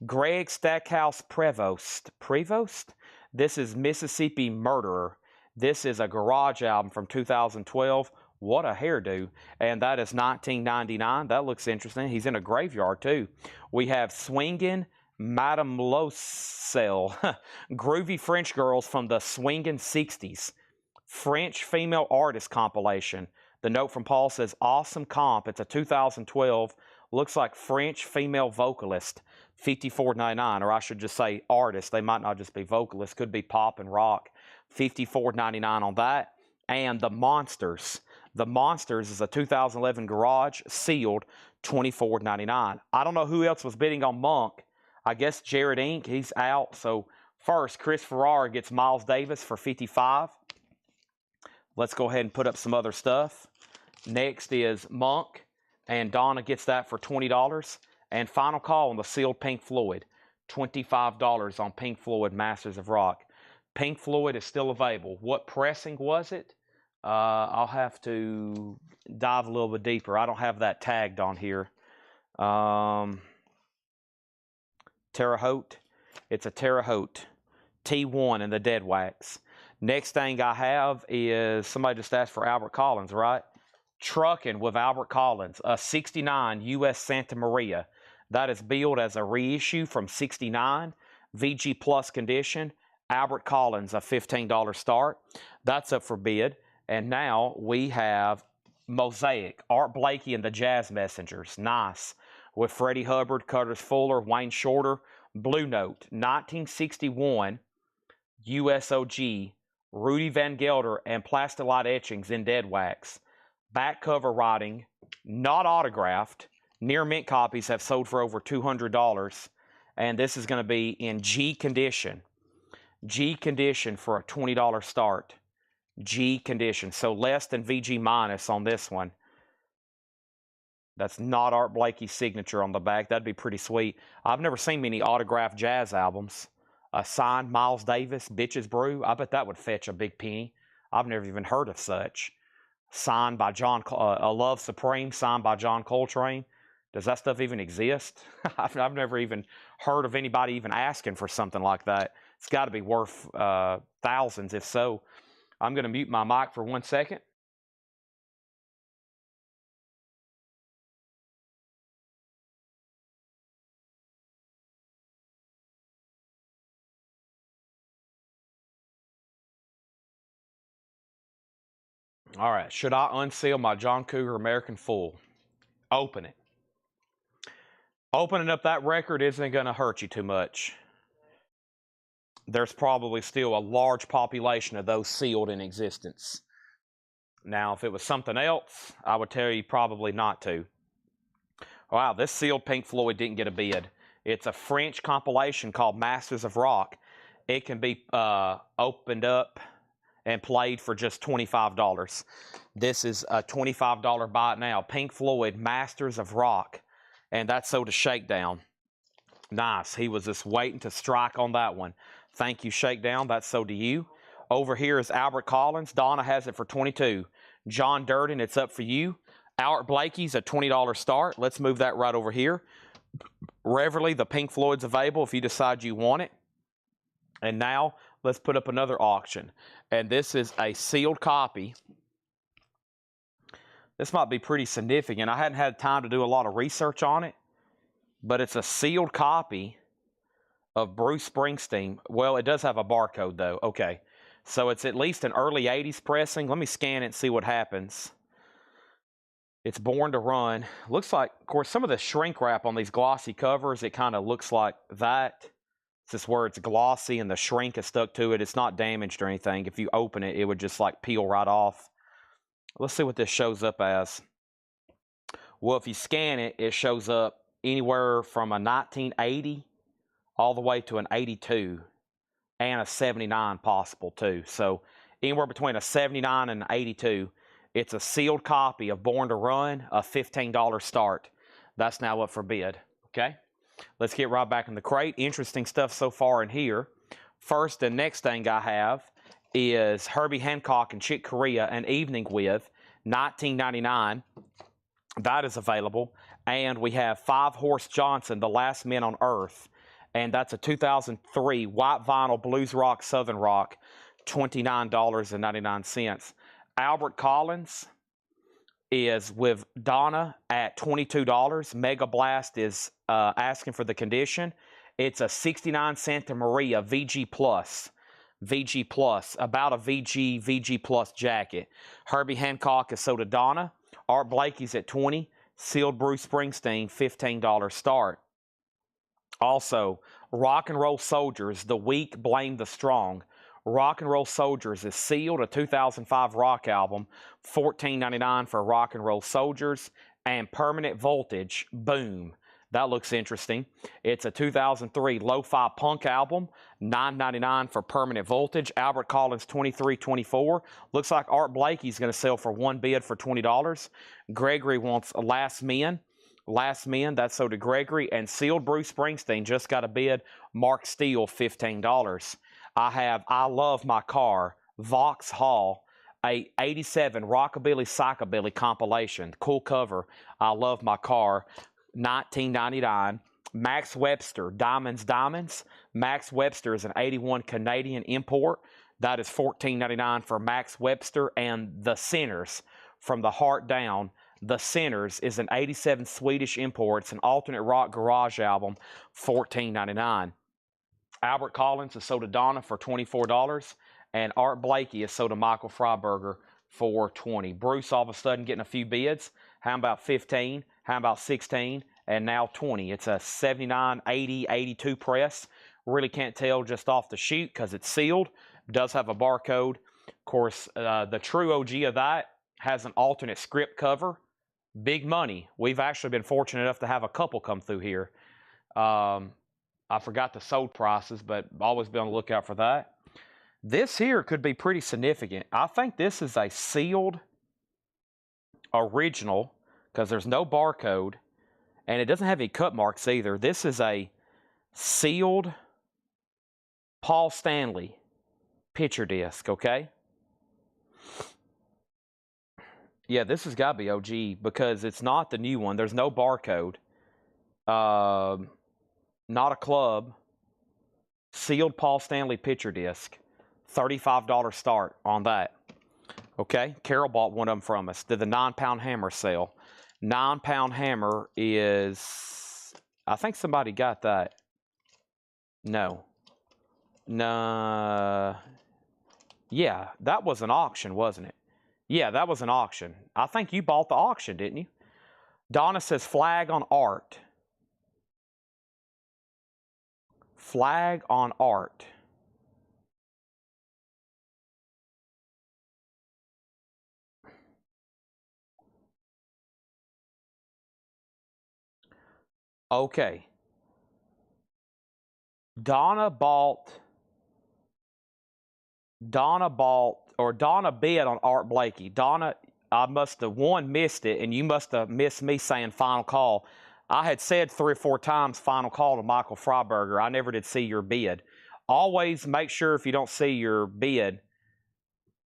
Speaker 1: Greg Stackhouse Prevost. This is Mississippi Murderer. This is a garage album from 2012. What a hairdo. And that is $19.99. That looks interesting. He's in a graveyard, too. We have Swingin' Madame Losel. Groovy French Girls from the Swingin' 60s. French Female Artist compilation. The note from Paul says, awesome comp. It's a 2012. Looks like French female vocalist. $54.99. Or I should just say artist. They might not just be vocalists. Could be pop and rock. $54.99 on that. And The Monsters. The Monsters is a 2011 garage, sealed, $24.99. I don't know who else was bidding on Monk. I guess Jared Inc., he's out. So first, Chris Ferrara gets Miles Davis for $55. Let's go ahead and put up some other stuff. Next is Monk, and Donna gets that for $20. And final call on the sealed Pink Floyd, $25 on Pink Floyd Masters of Rock. Pink Floyd is still available. What pressing was it? I'll have to dive a little bit deeper. I don't have that tagged on here. Terre Haute. It's a Terre Haute. T1 in the dead wax. Next thing I have is, somebody just asked for Albert Collins, right? Trucking with Albert Collins. A 69 U.S. Santa Maria. That is billed as a reissue from 69. VG Plus condition. Albert Collins, a $15 start. That's up for bid. And now we have Mosaic, Art Blakey and the Jazz Messengers. Nice. With Freddie Hubbard, Curtis Fuller, Wayne Shorter. Blue Note, 1961, USOG, Rudy Van Gelder, and Plastilite etchings in dead wax. Back cover writing, not autographed. Near mint copies have sold for over $200. And this is going to be in G condition. G condition for a $20 start. G condition, so less than VG minus on this one. That's not Art Blakey's signature on the back. That'd be pretty sweet. I've never seen many autographed jazz albums. A signed Miles Davis, Bitches Brew. I bet that would fetch a big penny. I've never even heard of such. Signed by A Love Supreme, signed by John Coltrane. Does that stuff even exist? I've never even heard of anybody even asking for something like that. It's got to be worth thousands if so. I'm going to mute my mic for 1 second. All right, should I unseal my John Cougar American Full? Open it. Opening up that record isn't going to hurt you too much. There's probably still a large population of those sealed in existence. Now, if it was something else, I would tell you probably not to. Wow, this sealed Pink Floyd didn't get a bid. It's a French compilation called Masters of Rock. It can be opened up and played for just $25. This is a $25 buy it now. Pink Floyd, Masters of Rock. And that's sold to Shakedown. Nice. He was just waiting to strike on that one. Thank you, Shakedown. That's sold to you. Over here is Albert Collins. Donna has it for $22. John Durden, it's up for you. Albert Blakey's a $20 start. Let's move that right over here. Reverly, the Pink Floyd's available if you decide you want it. And now let's put up another auction. And this is a sealed copy. This might be pretty significant. I hadn't had time to do a lot of research on it, but it's a sealed copy of Bruce Springsteen. Well, it does have a barcode, though. Okay. So it's at least an early 80s pressing. Let me scan it and see what happens. It's Born to Run. Looks like, of course, some of the shrink wrap on these glossy covers, it kind of looks like that. It's just where it's glossy and the shrink is stuck to it. It's not damaged or anything. If you open it, it would just like peel right off. Let's see what this shows up as. Well, if you scan it, it shows up anywhere from a 1980 all the way to an 82 and a 79 possible too. So anywhere between a 79 and an 82. It's a sealed copy of Born to Run, a $15 start. That's now up for bid. Okay, let's get right back in the crate. Interesting stuff so far in here. First and next thing I have is Herbie Hancock and Chick Corea, An Evening With, $19.99. That is available. And we have Five Horse Johnson, The Last Men on Earth. And that's a 2003 white vinyl blues rock, southern rock, $29.99. Albert Collins is with Donna at $22. Mega Blast is asking for the condition. It's a 69 Santa Maria VG Plus. VG Plus, about a VG Plus jacket. Herbie Hancock is sold to Donna. Art Blakey's at $20. Sealed Bruce Springsteen, $15 start. Also, Rock and Roll Soldiers, The Weak Blame the Strong. Rock and Roll Soldiers is sealed, a 2005 rock album, $14.99 for Rock and Roll Soldiers. And Permanent Voltage, Boom. That looks interesting. It's a 2003 lo-fi punk album, $9.99 for Permanent Voltage. Albert Collins, $23.24. Looks like Art Blakey's going to sell for one bid for $20. Gregory wants Last Men. Last Men, that's sold to Gregory. And Sealed Bruce Springsteen just got a bid. Mark Steele, $15. I have I Love My Car, Vauxhall, a 87 Rockabilly Psychobilly compilation. Cool cover. I Love My Car, $19.99. Max Webster, Diamonds, Diamonds. Max Webster is an 81 Canadian import. That is $14.99 for Max Webster. And The Sinners, From the Heart Down. The Sinners is an 87 Swedish import. It's an alternate rock garage album, $14.99. Albert Collins is sold to Donna for $24, and Art Blakey is sold to Michael Freiberger for $20. Bruce all of a sudden getting a few bids. How about 15? How about 16? And now 20. It's a 79, 80, 82 press. Really can't tell just off the shoot because it's sealed. It does have a barcode. Of course, the true OG of that has an alternate script cover. Big money. We've actually been fortunate enough to have a couple come through here. I forgot the sold prices, but always be on the lookout for that. This here could be pretty significant. I think this is a sealed original because there's no barcode, and it doesn't have any cut marks either. This is a sealed Paul Stanley picture disc, okay? Yeah, this has got to be OG because it's not the new one. There's no barcode. Not a club. Sealed Paul Stanley picture disc. $35 start on that. Okay, Carol bought one of them from us. Did the 9-pound hammer sale. 9-pound hammer is, I think somebody got that. No. Yeah, that was an auction, wasn't it? Yeah, that was an auction. I think you bought the auction, didn't you? Donna says flag on art. Flag on art. Okay. Donna bought, or Donna bid on Art Blakey. Donna, I must have, one, missed it, and you must have missed me saying final call. I had said 3 or 4 times final call to Michael Freiberger. I never did see your bid. Always make sure if you don't see your bid,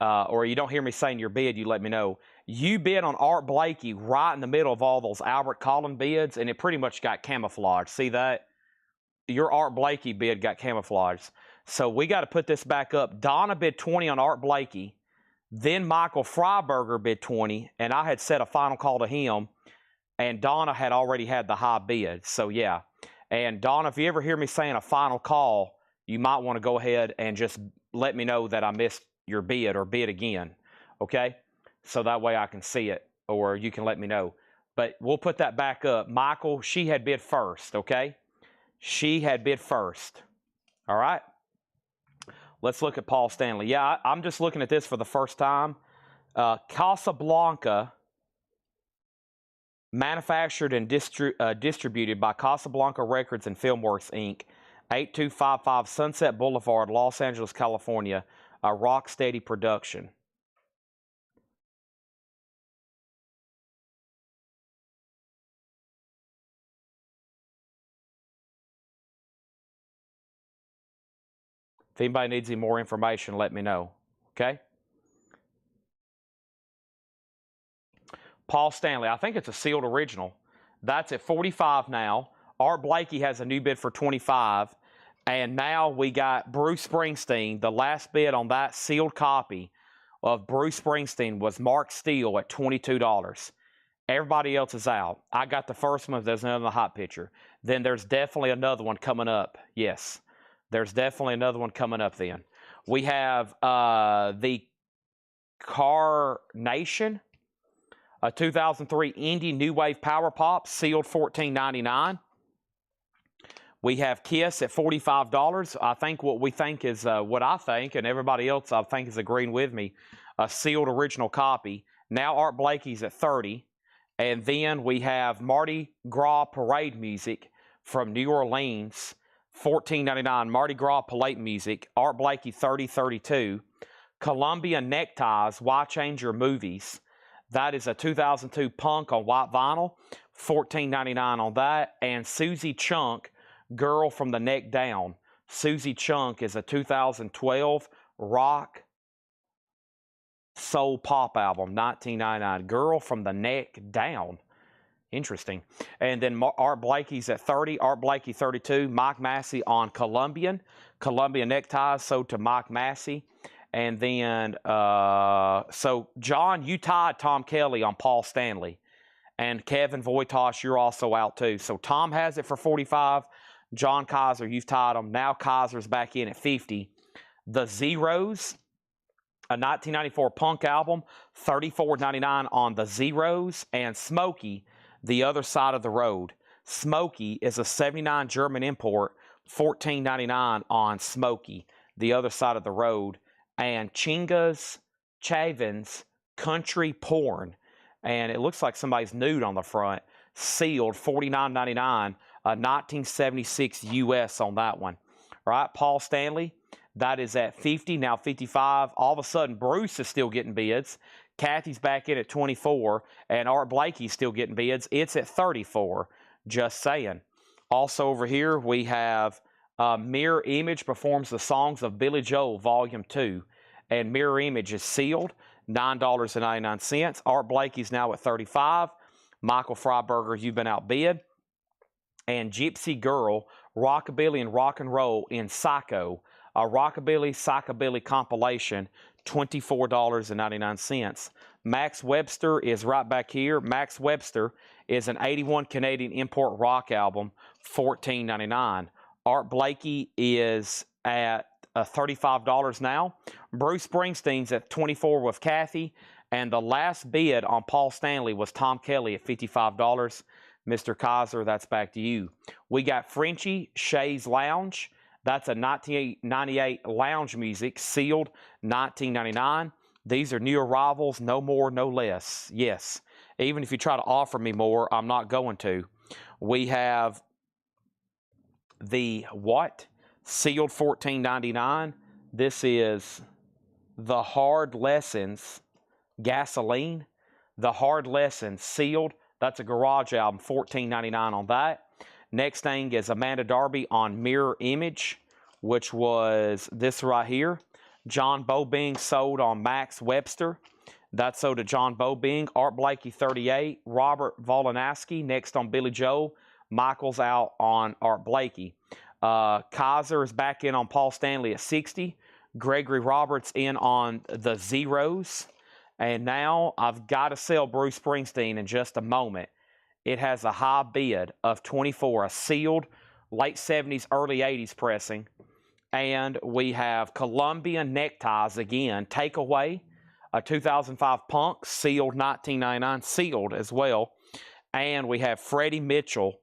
Speaker 1: or you don't hear me saying your bid, you let me know. You bid on Art Blakey right in the middle of all those Albert Collin bids, and it pretty much got camouflaged. See that? Your Art Blakey bid got camouflaged. So we got to put this back up. Donna bid 20 on Art Blakey. Then Michael Freiberger bid 20, and I had set a final call to him, and Donna had already had the high bid. So, yeah. And Donna, if you ever hear me saying a final call, you might want to go ahead and just let me know that I missed your bid or bid again, okay? So that way I can see it, or you can let me know. But we'll put that back up. Michael, she had bid first, okay? She had bid first. All right? Let's look at Paul Stanley. Yeah, I'm just looking at this for the first time. Casablanca, manufactured and distributed by Casablanca Records and Filmworks, Inc., 8255 Sunset Boulevard, Los Angeles, California, a Rocksteady production. If anybody needs any more information, let me know. Okay? Paul Stanley, I think it's a sealed original. That's at 45 now. Art Blakey has a new bid for 25. And now we got Bruce Springsteen. The last bid on that sealed copy of Bruce Springsteen was Mark Steele at $22. Everybody else is out. I got the first one. There's another hot picture. Then there's definitely another one coming up. Yes, there's definitely another one coming up then. We have the Carnation, a 2003 indie new wave power pop, sealed $14.99. We have Kiss at $45. I think what we think is what I think, and everybody else I think is agreeing with me, a sealed original copy. Now Art Blakey's at $30. And then we have Mardi Gras Parade music from New Orleans, $14.99. Mardi Gras Parade music, Art Blakey $30.32. Columbia Neckties, Why Change Your Movies. That is a 2002 punk on white vinyl, $14.99 on that. And Susie Chunk, Girl from the Neck Down. Susie Chunk is a 2012 rock soul pop album, $19.99. Girl from the Neck Down. Interesting. And then Art Blakey's at $30. Art Blakey $32. Mike Massey on Columbia Neckties, sold to Mike Massey. And then, so John, you tied Tom Kelly on Paul Stanley. And Kevin Voitos, you're also out too. So Tom has it for 45. John Kaiser, you've tied him. Now Kaiser's back in at 50. The Zeros, a 1994 punk album, $34.99 on the Zeros. And Smokey, The Other Side of the Road. Smokey is a 79 German import, $14.99 on Smokey, The Other Side of the Road. And Chinga's Chavin's Country Porn. And it looks like somebody's nude on the front. Sealed, $49.99, 1976 US on that one. All right, Paul Stanley, that is at 50, now 55. All of a sudden, Bruce is still getting bids. Kathy's back in at 24, and Art Blakey's still getting bids. It's at 34, just saying. Also over here, we have Mirror Image performs the songs of Billy Joel, Volume 2. And Mirror Image is sealed, $9.99. Art Blakey's now at 35. Michael Freiberger, you've been outbid. And Gypsy Girl, Rockabilly and Rock and Roll in Psycho, a Rockabilly Psychobilly compilation, $24.99. Max Webster is right back here. Max Webster is an 81 Canadian import rock album, $14.99. Art Blakey is at $35 now. Bruce Springsteen's at 24 with Kathy. And the last bid on Paul Stanley was Tom Kelly at $55. Mr. Kaiser, that's back to you. We got Frenchie Shays Lounge. That's a 1998 lounge music, sealed $19.99. These are new arrivals, no more, no less. Yes, even if you try to offer me more, I'm not going to. We have the what? Sealed $14.99. This is the Hard Lessons Gasoline. The Hard Lessons sealed. That's a garage album, $14.99 on that. Next thing is Amanda Darby on Mirror Image, which was this right here. John Bobing sold on Max Webster. That's sold to John Bobing. Art Blakey, 38. Robert Volanaski next on Billy Joel. Michael's out on Art Blakey. Kaiser is back in on Paul Stanley at 60. Gregory Roberts in on the Zeros. And now I've got to sell Bruce Springsteen in just a moment. It has a high bid of 24, a sealed late 70s, early 80s pressing. And we have Columbia Neckties again, takeaway, a 2005 Punk, sealed $19.99, sealed as well. And we have Freddie Mitchell,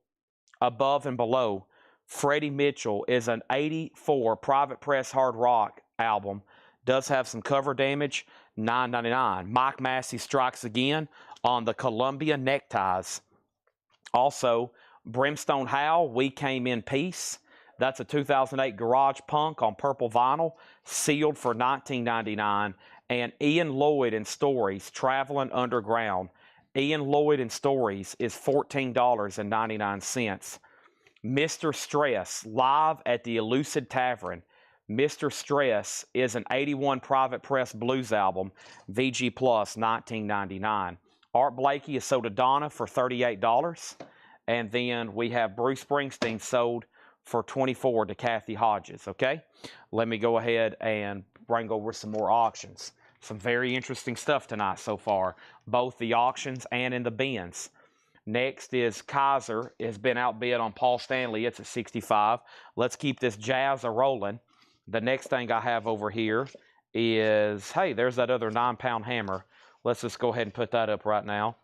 Speaker 1: Above and Below. Freddie Mitchell is an 84 private press hard rock album. Does have some cover damage, $9.99. Mike Massey strikes again on the Columbia Neckties. Also, Brimstone Howl, We Came in Peace. That's a 2008 Garage Punk on purple vinyl, sealed for $19.99. And Ian Lloyd and Stories, Traveling Underground. Ian Lloyd and Stories is $14.99. Mr. Stress, live at the Elucid Tavern. Mr. Stress is an 81 private press blues album, VG Plus, $19.99. Art Blakey is sold to Donna for $38. And then we have Bruce Springsteen sold for $24 to Kathy Hodges, okay? Let me go ahead and bring over some more auctions. Some very interesting stuff tonight so far, both the auctions and in the bins. Next is Kaiser has been outbid on Paul Stanley. It's at 65. Let's keep this jazz a-rolling. The next thing I have over here is, hey, there's that other 9-pound hammer. Let's just go ahead and put that up right now.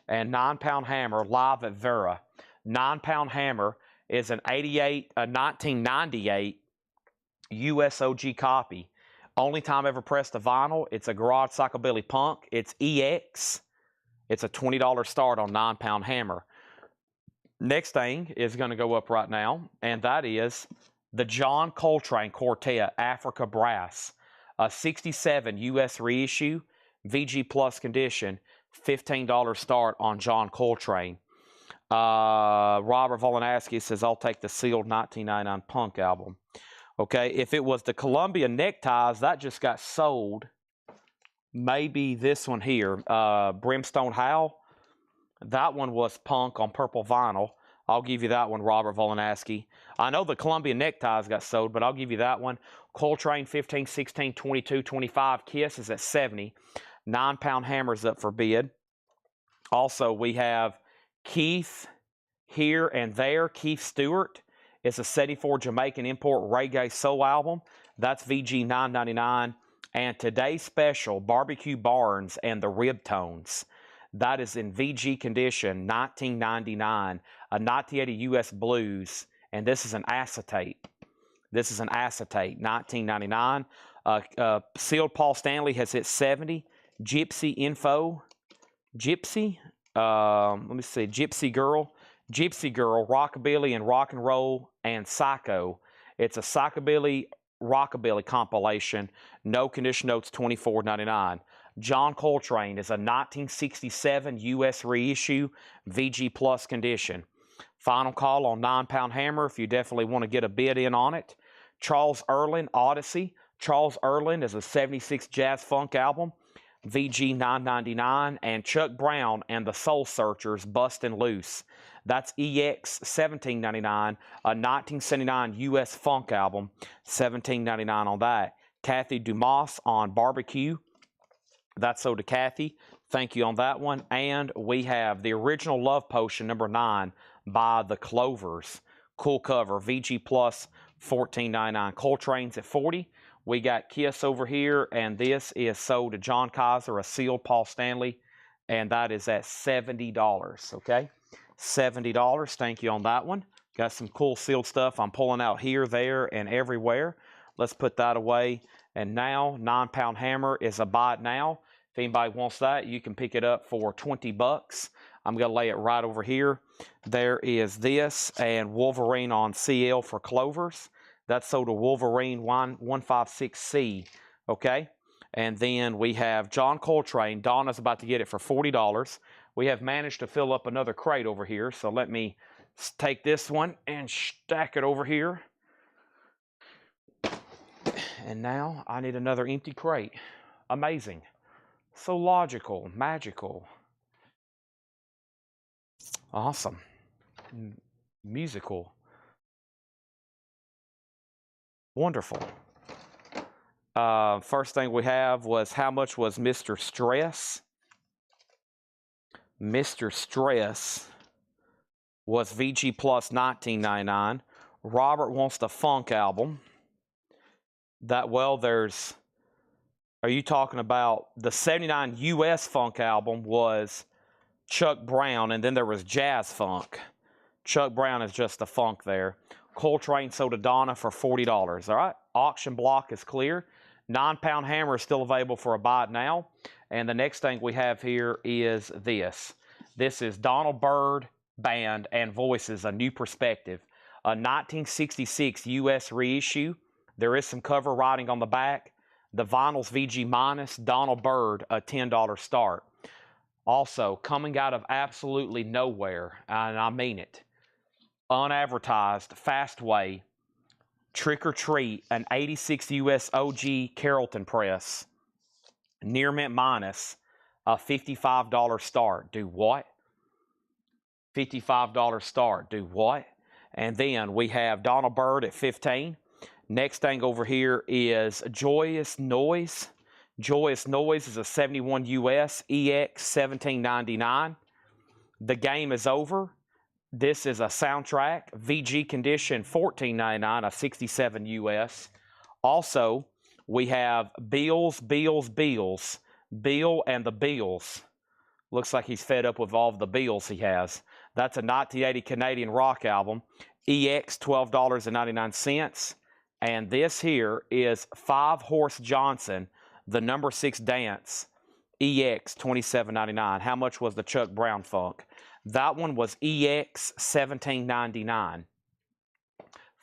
Speaker 1: And 9-pound hammer live at Vera. 9-pound hammer is an 1998 USOG copy. Only time ever pressed a vinyl. It's a Garage Psychobilly Punk. It's EX. It's a $20 start on 9-pound hammer. Next thing is going to go up right now, and that is the John Coltrane Quartet Africa Brass. A 67 US reissue, VG Plus condition, $15 start on John Coltrane. Robert Volanaski says, I'll take the sealed 1999 Punk album. Okay, if it was the Columbia Neckties, that just got sold. Maybe this one here, Brimstone Howl. That one was Punk on purple vinyl. I'll give you that one, Robert Volanaski. I know the Columbia Neckties got sold, but I'll give you that one. Coltrane, 15, 16, 22, 25. Kiss is at 70. 9-pound hammer's up for bid. Also, we have Keith Here and There. Keith Stewart. It's a 74 Jamaican import reggae soul album. That's VG $9.99. And today's special, Barbecue Barnes and the Rib Tones. That is in VG condition, $19.99. A 1980 US Blues. And this is an acetate. This is an acetate, $19.99. Sealed Paul Stanley has hit 70. Gypsy Info. Gypsy. Let me see. Gypsy Girl. Gypsy Girl, Rockabilly and Rock and Roll and Psycho. It's a Psychobilly Rockabilly compilation. No condition notes, $24.99. John Coltrane is a 1967 US reissue, VG Plus condition. Final call on 9-pound hammer if you definitely want to get a bid in on it. Charles Erlin, Odyssey. Charles Erlin is a 76 jazz funk album, VG $9.99. And Chuck Brown and the Soul Searchers, Bustin' Loose. That's EX $17.99, a 1979 US funk album, $17.99 on that. Kathy Dumas on Barbecue. That's sold to Kathy. Thank you on that one. And we have the original Love Potion number 9 by the Clovers. Cool cover, VG Plus, $14.99. Coltrane's at 40. We got Kiss over here, and this is sold to John Kaiser, a sealed Paul Stanley, and that is at $70, okay? $70, thank you on that one. Got some cool sealed stuff I'm pulling out here, there, and everywhere. Let's put that away. And now, 9-pound hammer is a buy it now. If anybody wants that, you can pick it up for 20 bucks. I'm going to lay it right over here. There is this and Wolverine on CL for clovers. That's sold to Wolverine 156C, okay? And then we have John Coltrane. Donna's about to get it for $40. We have managed to fill up another crate over here, so let me take this one and stack it over here. And now I need another empty crate. Amazing. So logical, magical. Awesome. Musical. Wonderful. First thing we have was how much was Mr. Stress? Mr. Stress was VG Plus $19.99. Robert wants the Funk album. There's, are you talking about the 79 US Funk album was Chuck Brown, and then there was Jazz Funk. Chuck Brown is just the funk there. Coltrane sold to Donna for $40. All right, auction block is clear. 9-pound hammer is still available for a buy it now. And the next thing we have here is this. This is Donald Byrd Band and Voices, A New Perspective. A 1966 US reissue. There is some cover writing on the back. The vinyl's VG minus. Donald Byrd, a $10 start. Also, coming out of absolutely nowhere, and I mean it, unadvertised, Fastway, Trick or Treat, an 86 US OG Carrollton press, near mint minus, a $55 start. Do what? $55 start. Do what? And then we have Donald Byrd at 15. Next thing over here is Joyous Noise. Joyous Noise is a 71 US EX 1799. The Game is Over. This is a soundtrack. VG condition $14.99, a 67 US. Also, we have Bills. Bill and the Bills. Looks like he's fed up with all of the bills he has. That's a 1980 Canadian rock album. EX $12.99. And this here is 5 Horse Johnson, the number 6 dance, EX $27.99. How much was the Chuck Brown Funk? That one was EX $17.99.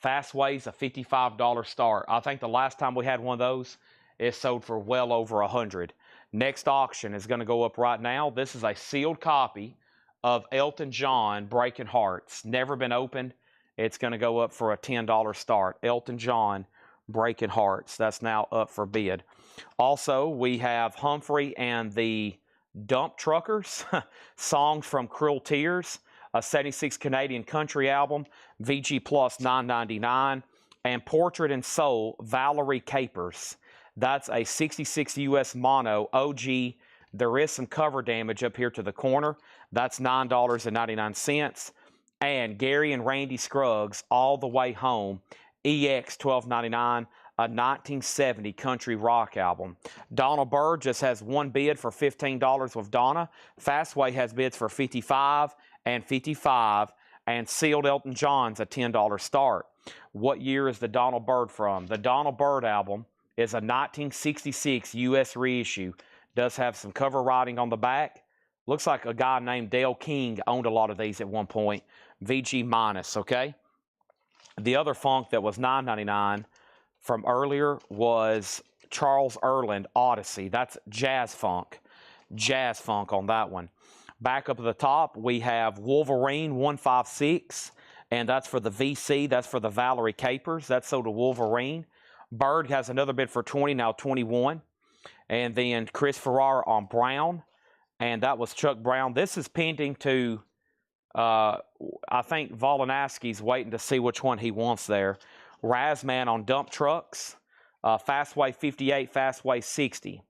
Speaker 1: Fastway's a $55 start. I think the last time we had one of those, it sold for well over $100. Next auction is going to go up right now. This is a sealed copy of Elton John, Breaking Hearts. Never been opened. It's going to go up for a $10 start. Elton John, Breaking Hearts. That's now up for bid. Also, we have Humphrey and the Dump Truckers, Songs from Cruel Tears, a 76 Canadian country album, VG Plus $9.99, and Portrait and Soul, Valerie Capers. That's a 66 US mono OG. There is some cover damage up here to the corner. That's $9.99. And Gary and Randy Scruggs, All the Way Home, EX $12.99, a 1970 country rock album. Donald Byrd just has one bid for $15 with Donna. Fastway has bids for $55 and $55, and Sealed Elton John's a $10 start. What year is the Donald Byrd from? The Donald Byrd album is a 1966 US reissue. Does have some cover writing on the back. Looks like a guy named Dale King owned a lot of these at one point. VG minus, okay? The other funk that was $9.99 from earlier was Charles Erland Odyssey. That's jazz funk. Jazz funk on that one. Back up at the top, we have Wolverine 156, and that's for the VC. That's for the Valerie Capers. That's sold to Wolverine. Bird has another bid for 20, now 21. And then Chris Farrar on Brown, and that was Chuck Brown. This is pending to, I think Volanaski's waiting to see which one he wants there. Razman on Dump Trucks, Fastway 58, Fastway 60.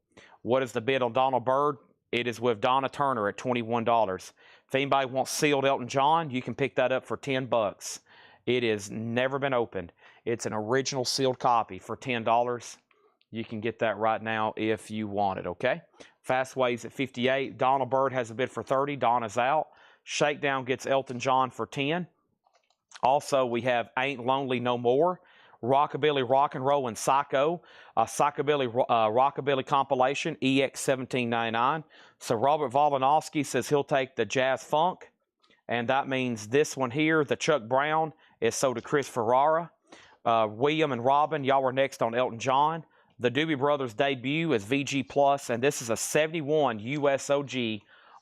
Speaker 1: What is the bid on Donald Byrd? It is with Donna Turner at $21. If anybody wants Sealed Elton John, you can pick that up for 10 bucks. It has never been opened. It's an original sealed copy for $10. you can get that right now if you want it, okay? Fastway's at 58. Donald Byrd has a bid for 30. Donna's out. Shakedown gets Elton John for 10. Also, we have Ain't Lonely No More, Rockabilly Rock and Roll, and Psycho, Rockabilly compilation, EX 1799. So Robert Volonowski says he'll take the Jazz Funk, and that means this one here, the Chuck Brown, is sold to Chris Ferrara. William and Robin, y'all were next on Elton John. The Doobie Brothers debut is VG Plus, and this is a 71 US OG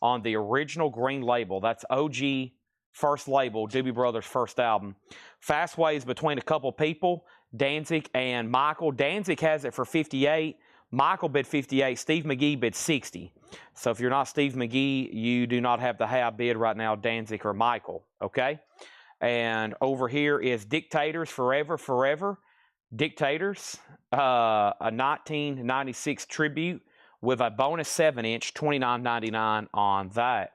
Speaker 1: on the original green label. That's OG first label, Doobie Brothers' first album. Fastway's between a couple people, Danzig and Michael. Danzig has it for 58. Michael bid 58. Steve McGee bid 60. So if you're not Steve McGee, you do not have the high bid right now, Danzig or Michael, okay? And over here is Dictators, Forever, Forever. Dictators, a 1996 tribute with a bonus 7-inch, $29.99 on that.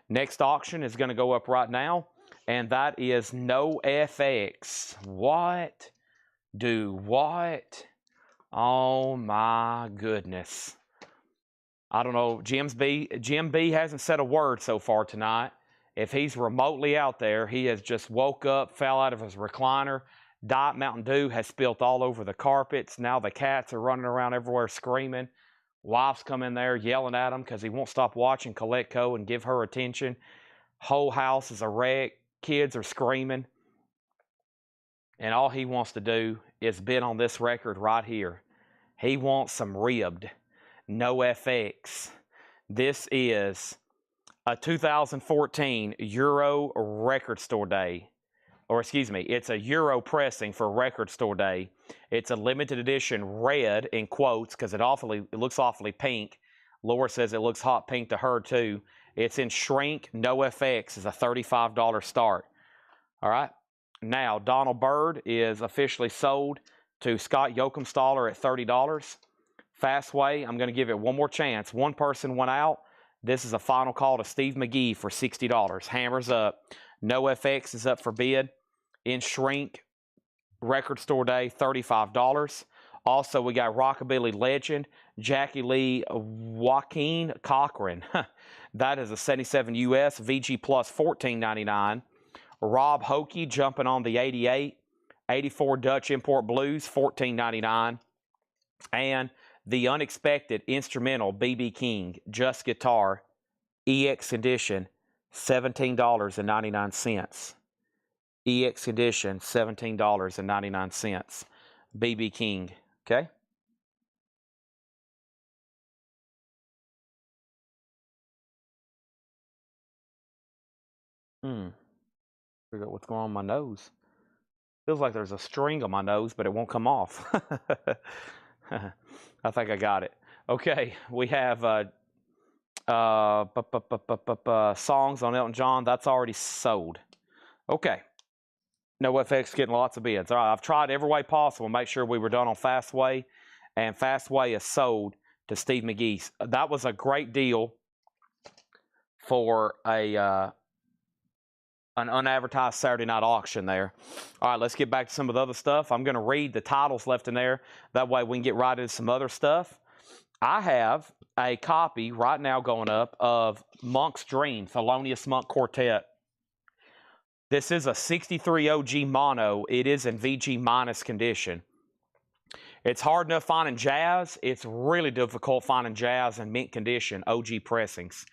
Speaker 1: Next auction is going to go up right now, and that is No FX. What? Oh my goodness. I don't know. Jim B hasn't said a word so far tonight. If he's remotely out there, he has just woke up, fell out of his recliner. Diet Mountain Dew has spilt all over the carpets. Now the cats are running around everywhere screaming. Wife's come in there yelling at him because he won't stop watching Coletco and give her attention. Whole house is a wreck. Kids are screaming. And all he wants to do is bid on this record right here. He wants some ribbed No FX. This is a 2014 Euro Record Store Day. Or excuse me, it's a Euro pressing for Record Store Day. It's a limited edition red in quotes because it looks awfully pink. Laura says it looks hot pink to her too. It's in shrink. No FX is a $35 start. All right. Now, Donald Byrd is officially sold to Scott Yoakumstaller at $30. Fastway, I'm going to give it one more chance. One person went out. This is a final call to Steve McGee for $60. Hammers up. No FX is up for bid. In shrink, Record Store Day, $35. Also, we got Rockabilly legend, Jackie Lee Joaquin Cochran. That is a 77 US, VG Plus $14.99. Rob Hokie jumping on the 88. 84 Dutch Import Blues, $14.99. And the unexpected instrumental BB King, Just Guitar, EX edition, $17.99. EX edition, $17.99. BB King, okay? Figure out what's going on with my nose. Feels like there's a string on my nose, but it won't come off. I think I got it. Okay, we have songs on Elton John. That's already sold. Okay. No FX getting lots of bids. All right, I've tried every way possible to make sure we were done on Fastway, and Fastway is sold to Steve McGee. That was a great deal for an unadvertised Saturday night auction there. All right, let's get back to some of the other stuff. I'm going to read the titles left in there. That way we can get right into some other stuff. I have a copy right now going up of Monk's Dream, Thelonious Monk Quartet. This is a 63 OG mono. It is in VG minus condition. It's hard enough finding jazz. It's really difficult finding jazz in mint condition, OG pressings.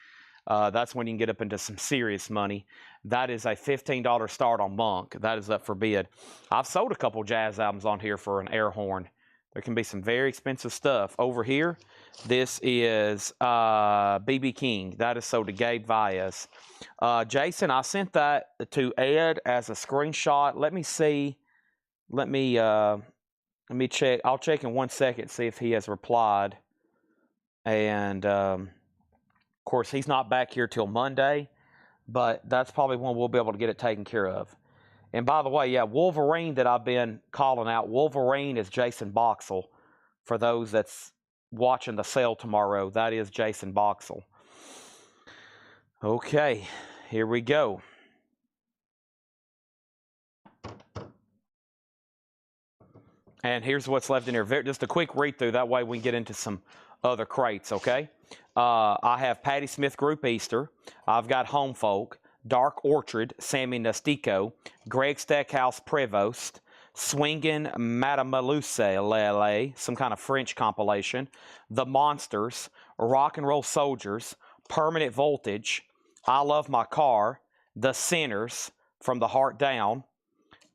Speaker 1: That's when you can get up into some serious money. That is a $15 start on Monk. That is up for bid. I've sold a couple jazz albums on here for an air horn. There can be some very expensive stuff. Over here, this is BB King. That is sold to Gabe Valles. Jason, I sent that to Ed as a screenshot. Let me see. Let me check. I'll check in 1 second, see if he has replied. And, of course, he's not back here till Monday, but that's probably when we'll be able to get it taken care of. And by the way, yeah, Wolverine that I've been calling out, Wolverine is Jason Boxell. For those that's watching the sale tomorrow, that is Jason Boxell. Okay, here we go. And here's what's left in here. Just a quick read through. That way we can get into some other crates, okay? I have Patti Smith Group Easter. I've got Home Folk, Dark Orchard, Sammy Nastico, Greg Stackhouse Prevost, Swingin' Madamaluce, some kind of French compilation, The Monsters, Rock and Roll Soldiers, Permanent Voltage, I Love My Car, The Sinners, From the Heart Down.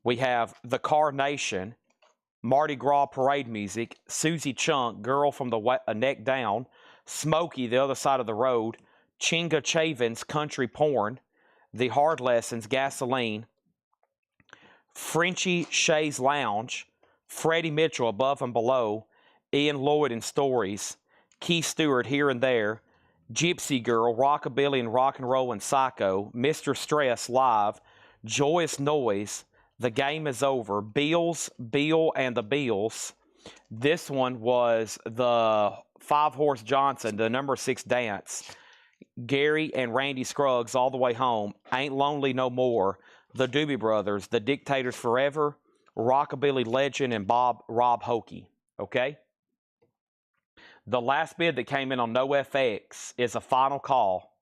Speaker 1: We have The Carnation, Mardi Gras Parade Music, Susie Chunk, Girl from the Neck Down, Smokey, The Other Side of the Road, Chinga Chavin's Country Porn, The Hard Lessons, Gasoline, Frenchie Shay's Lounge, Freddie Mitchell, Above and Below, Ian Lloyd and Stories, Keith Stewart, Here and There, Gypsy Girl, Rockabilly and Rock and Roll and Psycho, Mr. Stress Live, Joyous Noise, The Game Is Over, Bill and the Bills. This one was the 5-Horse Johnson, the number 6 dance. Gary and Randy Scruggs, All the Way Home, Ain't Lonely No More, The Doobie Brothers, The Dictators Forever, Rockabilly Legend, and Rob Hokie. Okay? The last bid that came in on NoFX is a final call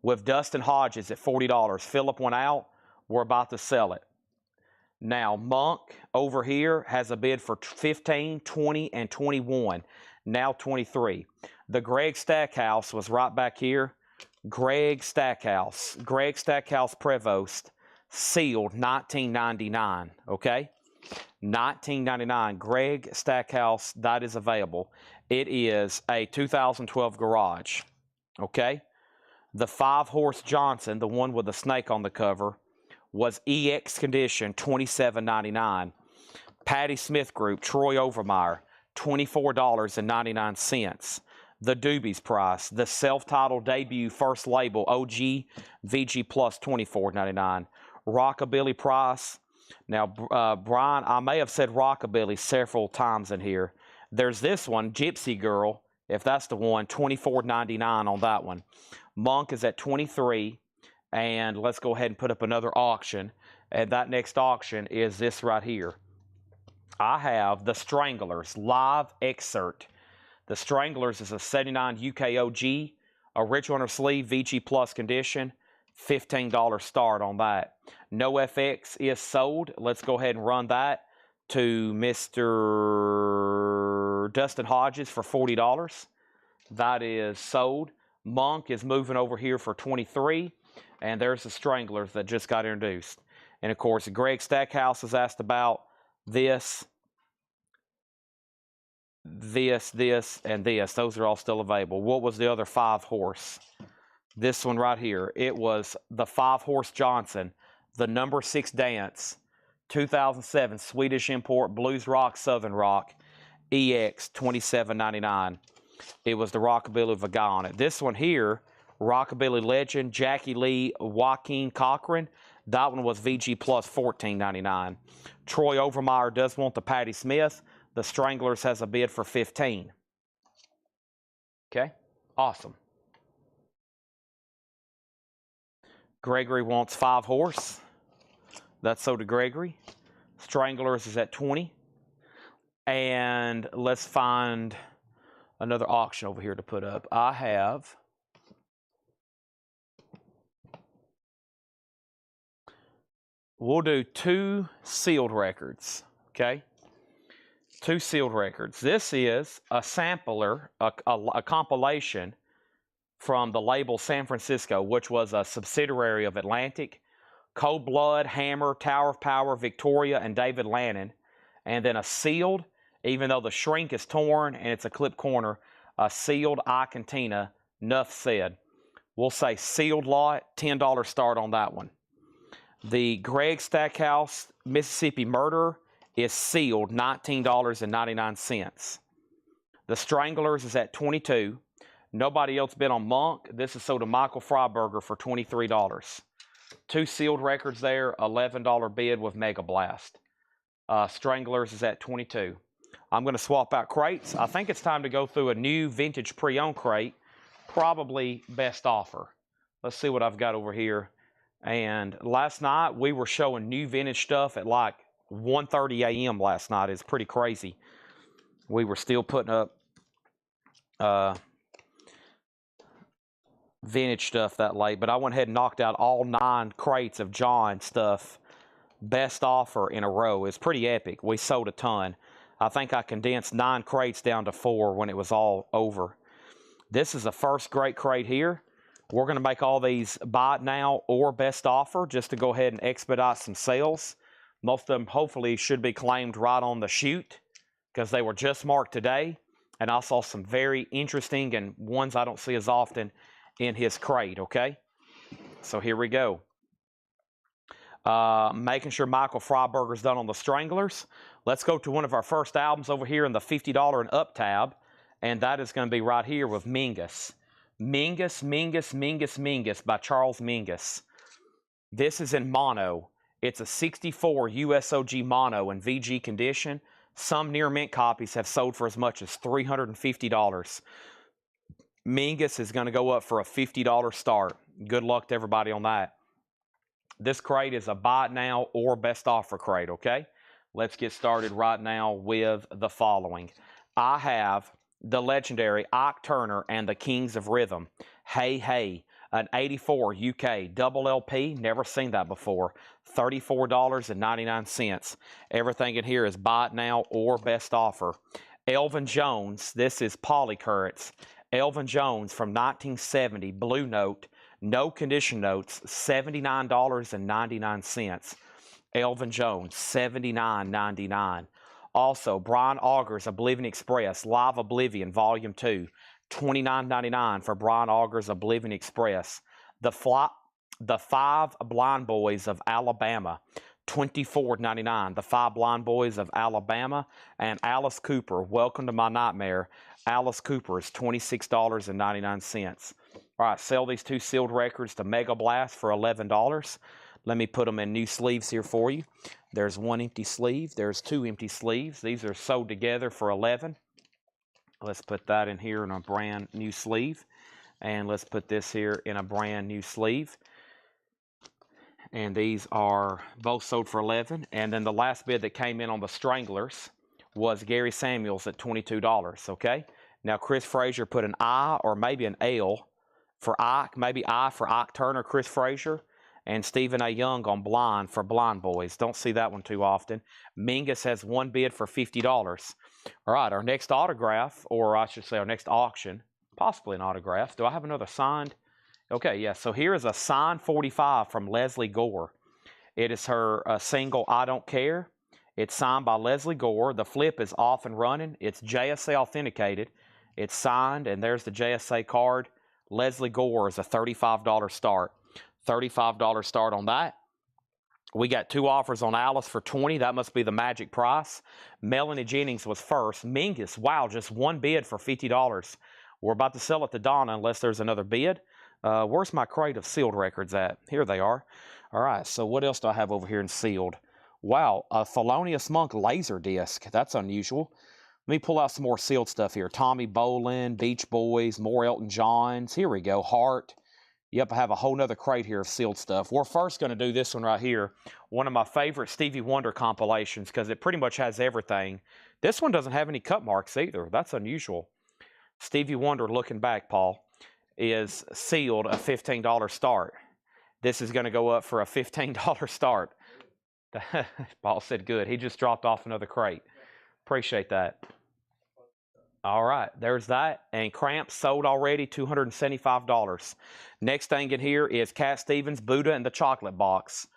Speaker 1: with Dustin Hodges at $40. Philip went out. We're about to sell it. Now, Monk over here has a bid for 15, 20, and 21. Now 23. The Greg Stackhouse was right back here. Greg Stackhouse Prevost, sealed $19.99. Okay? $19.99. Greg Stackhouse, that is available. It is a 2012 Garage. Okay? The 5-Horse Johnson, the one with the snake on the cover, was EX condition, $27.99. Patti Smith Group, Troy Overmeyer, $24.99. The Doobies price, the self-titled debut first label OG VG Plus, $24.99. Rockabilly price. Now, Brian, I may have said Rockabilly several times in here. There's this one, Gypsy Girl, if that's the one, $24.99 on that one. Monk is at $23. And let's go ahead and put up another auction. And that next auction is this right here. I have the Stranglers live excerpt. The Stranglers is a 79 UKOG, original under sleeve, VG Plus condition, $15 start on that. NoFX is sold. Let's go ahead and run that to Mr. Dustin Hodges for $40. That is sold. Monk is moving over here for $23. And there's the Stranglers that just got introduced. And, of course, Greg Stackhouse has asked about this, and this. Those are all still available. What was the other 5-horse? This one right here. It was the 5-Horse Johnson, the number 6 dance, 2007 Swedish import, blues rock, southern rock, EX, $27.99. It was the Rockabilly with a guy on it. This one here, Rockabilly Legend, Jackie Lee, Joaquin Cochran. That one was VG Plus, $14.99. Troy Overmeyer does want the Patti Smith. The Stranglers has a bid for $15. Okay, awesome. Gregory wants 5-horse. That's so to Gregory. Stranglers is at $20. And let's find another auction over here to put up. I have... We'll do 2 sealed records, okay? 2 sealed records. This is a sampler, a compilation from the label San Francisco, which was a subsidiary of Atlantic. Cold Blood, Hammer, Tower of Power, Victoria, and David Lannon. And then a sealed, even though the shrink is torn and it's a clip corner, a sealed I Cantina, Nuff Said. We'll say sealed lot, $10 start on that one. The Greg Stackhouse Mississippi Murderer is sealed, $19.99. The Stranglers is at $22. Nobody else bid on Monk. This is sold to Michael Freiberger for $23. 2 sealed records there, $11 bid with Mega Blast. Stranglers is at $22. I'm going to swap out crates. I think it's time to go through a new vintage pre-owned crate. Probably best offer. Let's see what I've got over here. And last night we were showing new vintage stuff at like 1:30 a.m. last night. It's pretty crazy. We were still putting up vintage stuff that late, but I went ahead and knocked out all 9 crates of John stuff. Best offer in a row. It's pretty epic. We sold a ton. I think I condensed 9 crates down to 4 when it was all over. This is the first great crate here. We're going to make all these buy it now or best offer just to go ahead and expedite some sales. Most of them hopefully should be claimed right on the shoot because they were just marked today. And I saw some very interesting and ones I don't see as often in his crate, okay? So here we go. Making sure Michael Freiberger's done on the Stranglers. Let's go to one of our first albums over here in the $50 and up tab, and that is going to be right here with Mingus. Mingus by Charles Mingus. This is in mono. It's a 64 USOG mono in VG condition. Some near mint copies have sold for as much as $350. Mingus is going to go up for a $50 start. Good luck to everybody on that. This crate is a buy it now or best offer crate, okay? Let's get started right now with the following. I have the legendary Ike Turner and the Kings of Rhythm. Hey Hey, an 84 UK double LP. Never seen that before. $34.99. Everything in here is buy it now or best offer. Elvin Jones, this is Polycurrents. Elvin Jones from 1970, Blue Note. No condition notes, $79.99. Elvin Jones, $79.99. Also, Brian Auger's Oblivion Express, Live Oblivion, Volume 2, $29.99 for Brian Auger's Oblivion Express. The 5 Blind Boys of Alabama, $24.99. The 5 Blind Boys of Alabama. And Alice Cooper, Welcome to My Nightmare. Alice Cooper is $26.99. All right, sell these 2 sealed records to Mega Blast for $11. Let me put them in new sleeves here for you. There's 1 empty sleeve. There's 2 empty sleeves. These are sewed together for $11. Let's put that in here in a brand new sleeve. And let's put this here in a brand new sleeve. And these are both sold for $11. And then the last bid that came in on the Stranglers was Gary Samuels at $22, okay? Now, Chris Frazier put an I or maybe an L for Ike, maybe I for Ike Turner, Chris Frazier, and Stephen A. Young on Blind for Blind Boys. Don't see that one too often. Mingus has 1 bid for $50. All right, our next autograph, or I should say our next auction, possibly an autograph. Do I have another signed? Okay, yeah, so here is a signed 45 from Leslie Gore. It is her single, I Don't Care. It's signed by Leslie Gore. The flip is off and running. It's JSA authenticated. It's signed, and there's the JSA card. Leslie Gore is a $35 start. $35 start on that. We got 2 offers on Alice for $20. That must be the magic price. Melanie Jennings was first. Mingus, wow, just 1 bid for $50. We're about to sell it to Donna unless there's another bid. Where's my crate of sealed records at? Here they are. All right, so what else do I have over here in sealed? Wow, a Thelonious Monk laser disc. That's unusual. Let me pull out some more sealed stuff here. Tommy Bolin, Beach Boys, more Elton Johns. Here we go, Heart. Yep, I have a whole nother crate here of sealed stuff. We're first going to do this one right here. One of my favorite Stevie Wonder compilations because it pretty much has everything. This one doesn't have any cut marks either. That's unusual. Stevie Wonder, Looking Back, Paul, is sealed a $15 start. This is going to go up for a $15 start. Paul said good. He just dropped off another crate. Appreciate that. All right, there's that. And Cramps sold already, $275. Next thing in here is Cat Stevens, Buddha and the Chocolate Box.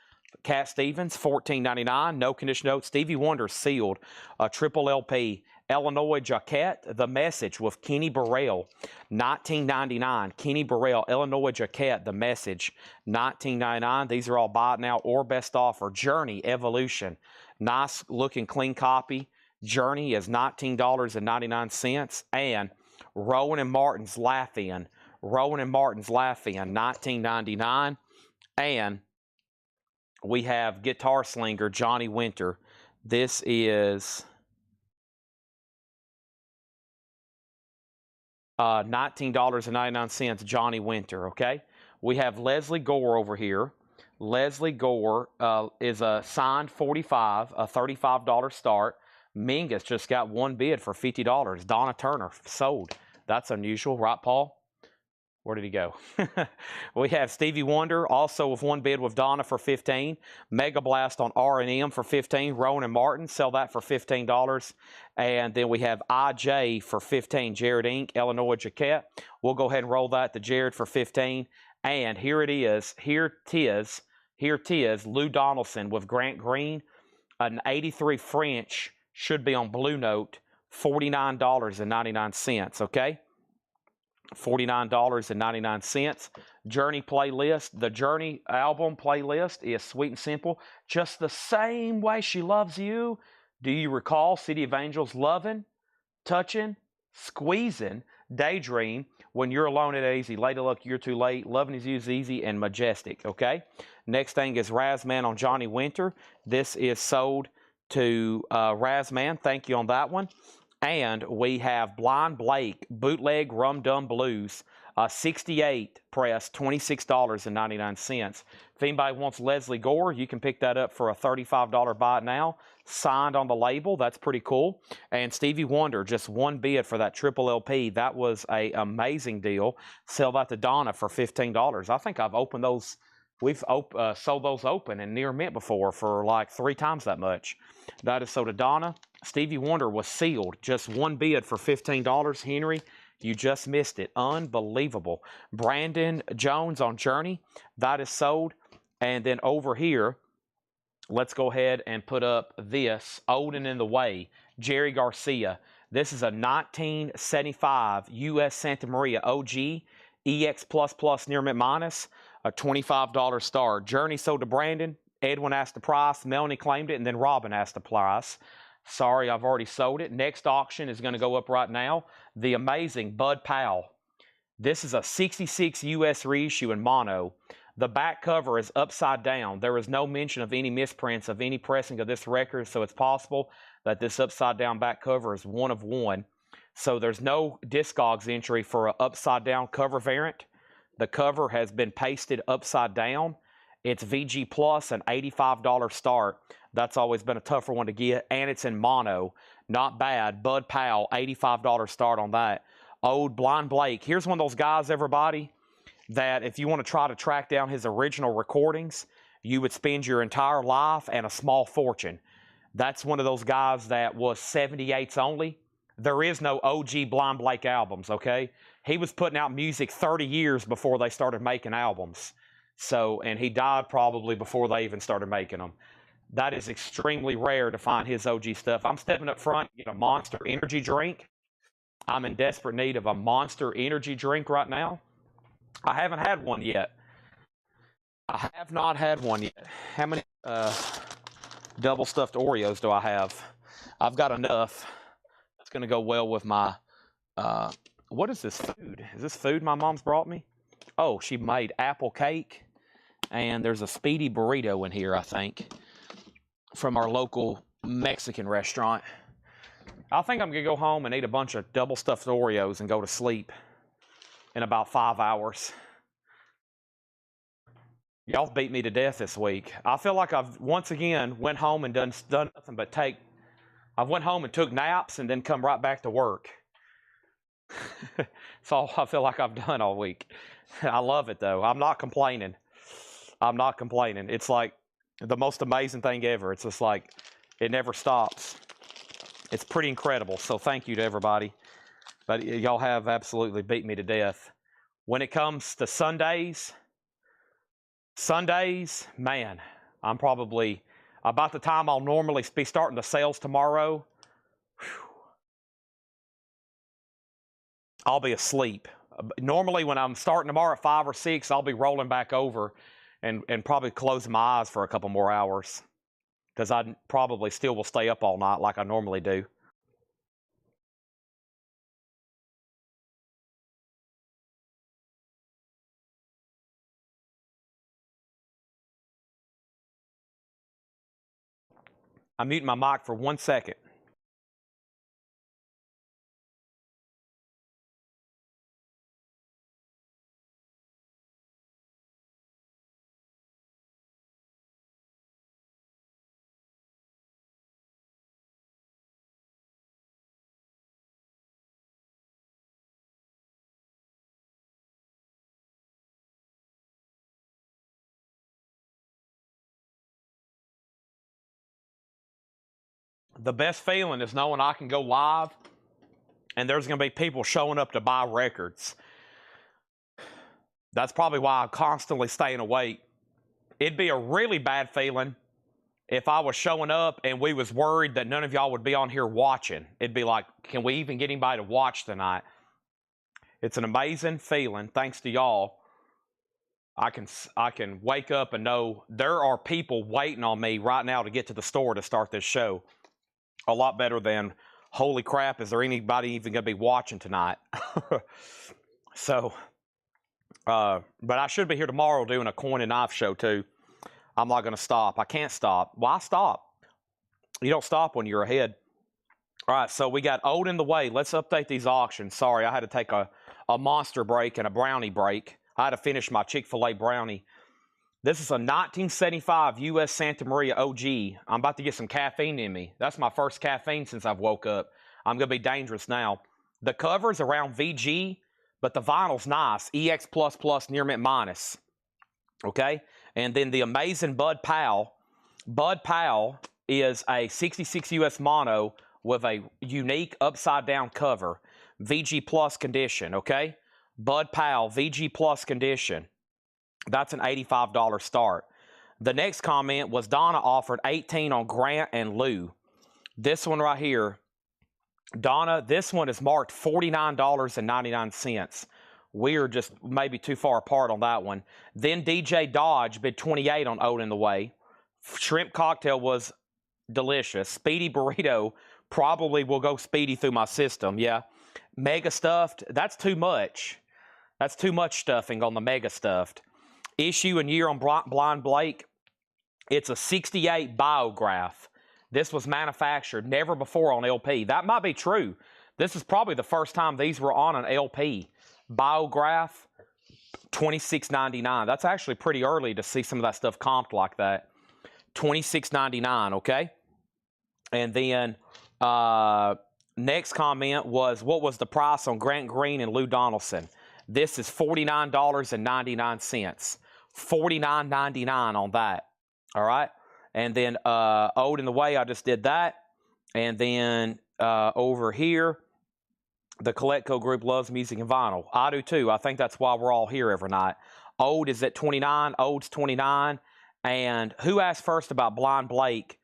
Speaker 1: Cat Stevens, $14.99. No condition note. Stevie Wonder sealed a triple LP. Illinois Jaquette, The Message with Kenny Burrell, $19.99. Kenny Burrell, Illinois Jaquette, The Message, $19.99. These are all buy it now or best offer. Journey, Evolution, nice looking clean copy. Journey is $19.99. And Rowan and Martin's Laugh In. Rowan and Martin's Laugh In, $19.99. And we have Guitar Slinger, Johnny Winter. This is $19.99, Johnny Winter, okay? We have Leslie Gore over here. Leslie Gore is a signed 45, a $35 start. Mingus just got one bid for $50. Donna Turner sold. That's unusual, right, Paul? Where did he go? We have Stevie Wonder also with one bid with Donna for 15. Mega Blast on R&M for 15. Rowan and Martin sell that for $15. And then we have IJ for 15. Jared Inc., Illinois Jaquette. We'll go ahead and roll that to Jared for 15. And here it is. Here it is. Lou Donaldson with Grant Green. An 83 French should be on Blue Note. $49.99. Okay? $49.99. Journey playlist. The Journey album playlist is sweet and simple. Just the same way she loves you. Do you recall City of Angels? Loving, touching, squeezing, daydream, when you're alone at easy, late of luck, you're too late, loving is used easy, and majestic. Okay. Next thing is Razman on Johnny Winter. This is sold to Razman. Thank you on that one. And we have Blind Blake, Bootleg Rum Dum Blues, 68 press, $26.99. If anybody wants Leslie Gore, you can pick that up for a $35 buy now. Signed on the label. That's pretty cool. And Stevie Wonder, just one bid for that triple LP. That was an amazing deal. Sell that to Donna for $15. I think I've opened those. We've sold those open and near mint before for like 3 times that much. That is sold to Donna. Stevie Wonder was sealed. Just one bid for $15. Henry, you just missed it. Unbelievable. Brandon Jones on Journey. That is sold. And then over here, let's go ahead and put up this. Old and in the Way. Jerry Garcia. This is a 1975 U.S. Santa Maria OG EX++ near mint minus. A $25 star. Journey sold to Brandon. Edwin asked the price. Melanie claimed it. And then Robin asked the price. Sorry, I've already sold it. Next auction is going to go up right now. The amazing Bud Powell. This is a 66 U.S. reissue in mono. The back cover is upside down. There is no mention of any misprints of any pressing of this record, so it's possible that this upside down back cover is one of one. So there's no Discogs entry for an upside down cover variant. The cover has been pasted upside down. It's VG Plus, an $85 start. That's always been a tougher one to get, and it's in mono. Not bad. Bud Powell, $85 start on that. Old Blind Blake. Here's one of those guys, everybody, that if you want to try to track down his original recordings, you would spend your entire life and a small fortune. That's one of those guys that was 78s only. There is no OG Blind Blake albums, okay? He was putting out music 30 years before they started making albums. So, and he died probably before they even started making them. That is extremely rare to find his OG stuff. I'm stepping up front to get a Monster energy drink. I'm in desperate need of a Monster energy drink right now. I haven't had one yet. I have not had one yet. How many double stuffed Oreos do I have? I've got enough. That's going to go well with my, what is this food? Is this food my mom's brought me? Oh, she made apple cake. And there's a speedy burrito in here, I think, from our local Mexican restaurant. I think I'm going to go home and eat a bunch of double stuffed Oreos and go to sleep in about 5 hours. Y'all beat me to death this week. I feel like I've once again went home and done nothing but I've went home and took naps and then come right back to work. That's all I feel like I've done all week. I love it though. I'm not complaining. I'm not complaining. It's like the most amazing thing ever. It's just like it never stops. It's pretty incredible. So thank you to everybody. But y'all have absolutely beat me to death. When it comes to Sundays, man, I'm probably about the time I'll normally be starting the sales tomorrow. I'll be asleep. Normally when I'm starting tomorrow at 5 or 6, I'll be rolling back over and probably closing my eyes for a couple more hours because I probably still will stay up all night like I normally do. I'm muting my mic for 1 second. The best feeling is knowing I can go live and there's going to be people showing up to buy records. That's probably why I'm constantly staying awake. It'd be a really bad feeling if I was showing up and we was worried that none of y'all would be on here watching. It'd be like, can we even get anybody to watch tonight? It's an amazing feeling. Thanks to y'all, I can wake up and know there are people waiting on me right now to get to the store to start this show. A lot better than, holy crap, is there anybody even going to be watching tonight? So, but I should be here tomorrow doing a coin and knife show too. I'm not going to stop. I can't stop. Why stop? You don't stop when you're ahead. All right, so we got old in the way. Let's update these auctions. Sorry, I had to take a monster break and a brownie break. I had to finish my Chick-fil-A brownie. This is a 1975 U.S. Santa Maria OG. I'm about to get some caffeine in me. That's my first caffeine since I've woke up. I'm going to be dangerous now. The cover's around VG, but the vinyl's nice. EX++ near mint minus. Okay? And then the amazing Bud Powell. Bud Powell is a 66 U.S. mono with a unique upside-down cover. VG Plus condition, okay? Bud Powell, VG Plus condition. That's an $85 start. The next comment was Donna offered 18 on Grant and Lou. This one right here, Donna, this one is marked $49.99. We are just maybe too far apart on that one. Then DJ Dodge bid 28 on Oat in the Way. Shrimp cocktail was delicious. Speedy burrito probably will go speedy through my system. Yeah. Mega stuffed, that's too much. That's too much stuffing on the mega stuffed. Issue and year on Blind Blake. It's a 68 Biograph. This was manufactured never before on LP. That might be true. This is probably the first time these were on an LP. Biograph, $26.99. That's actually pretty early to see some of that stuff comped like that. $26.99, okay? And then next comment was, what was the price on Grant Green and Lou Donaldson? This is $49.99. $49.99 on that. All right? And then Oat in the Way, I just did that. And then over here, the Coletco group loves music and vinyl. I do too. I think that's why we're all here every night. Oat is at 29. Oat's 29. And who asked first about Blind Blake?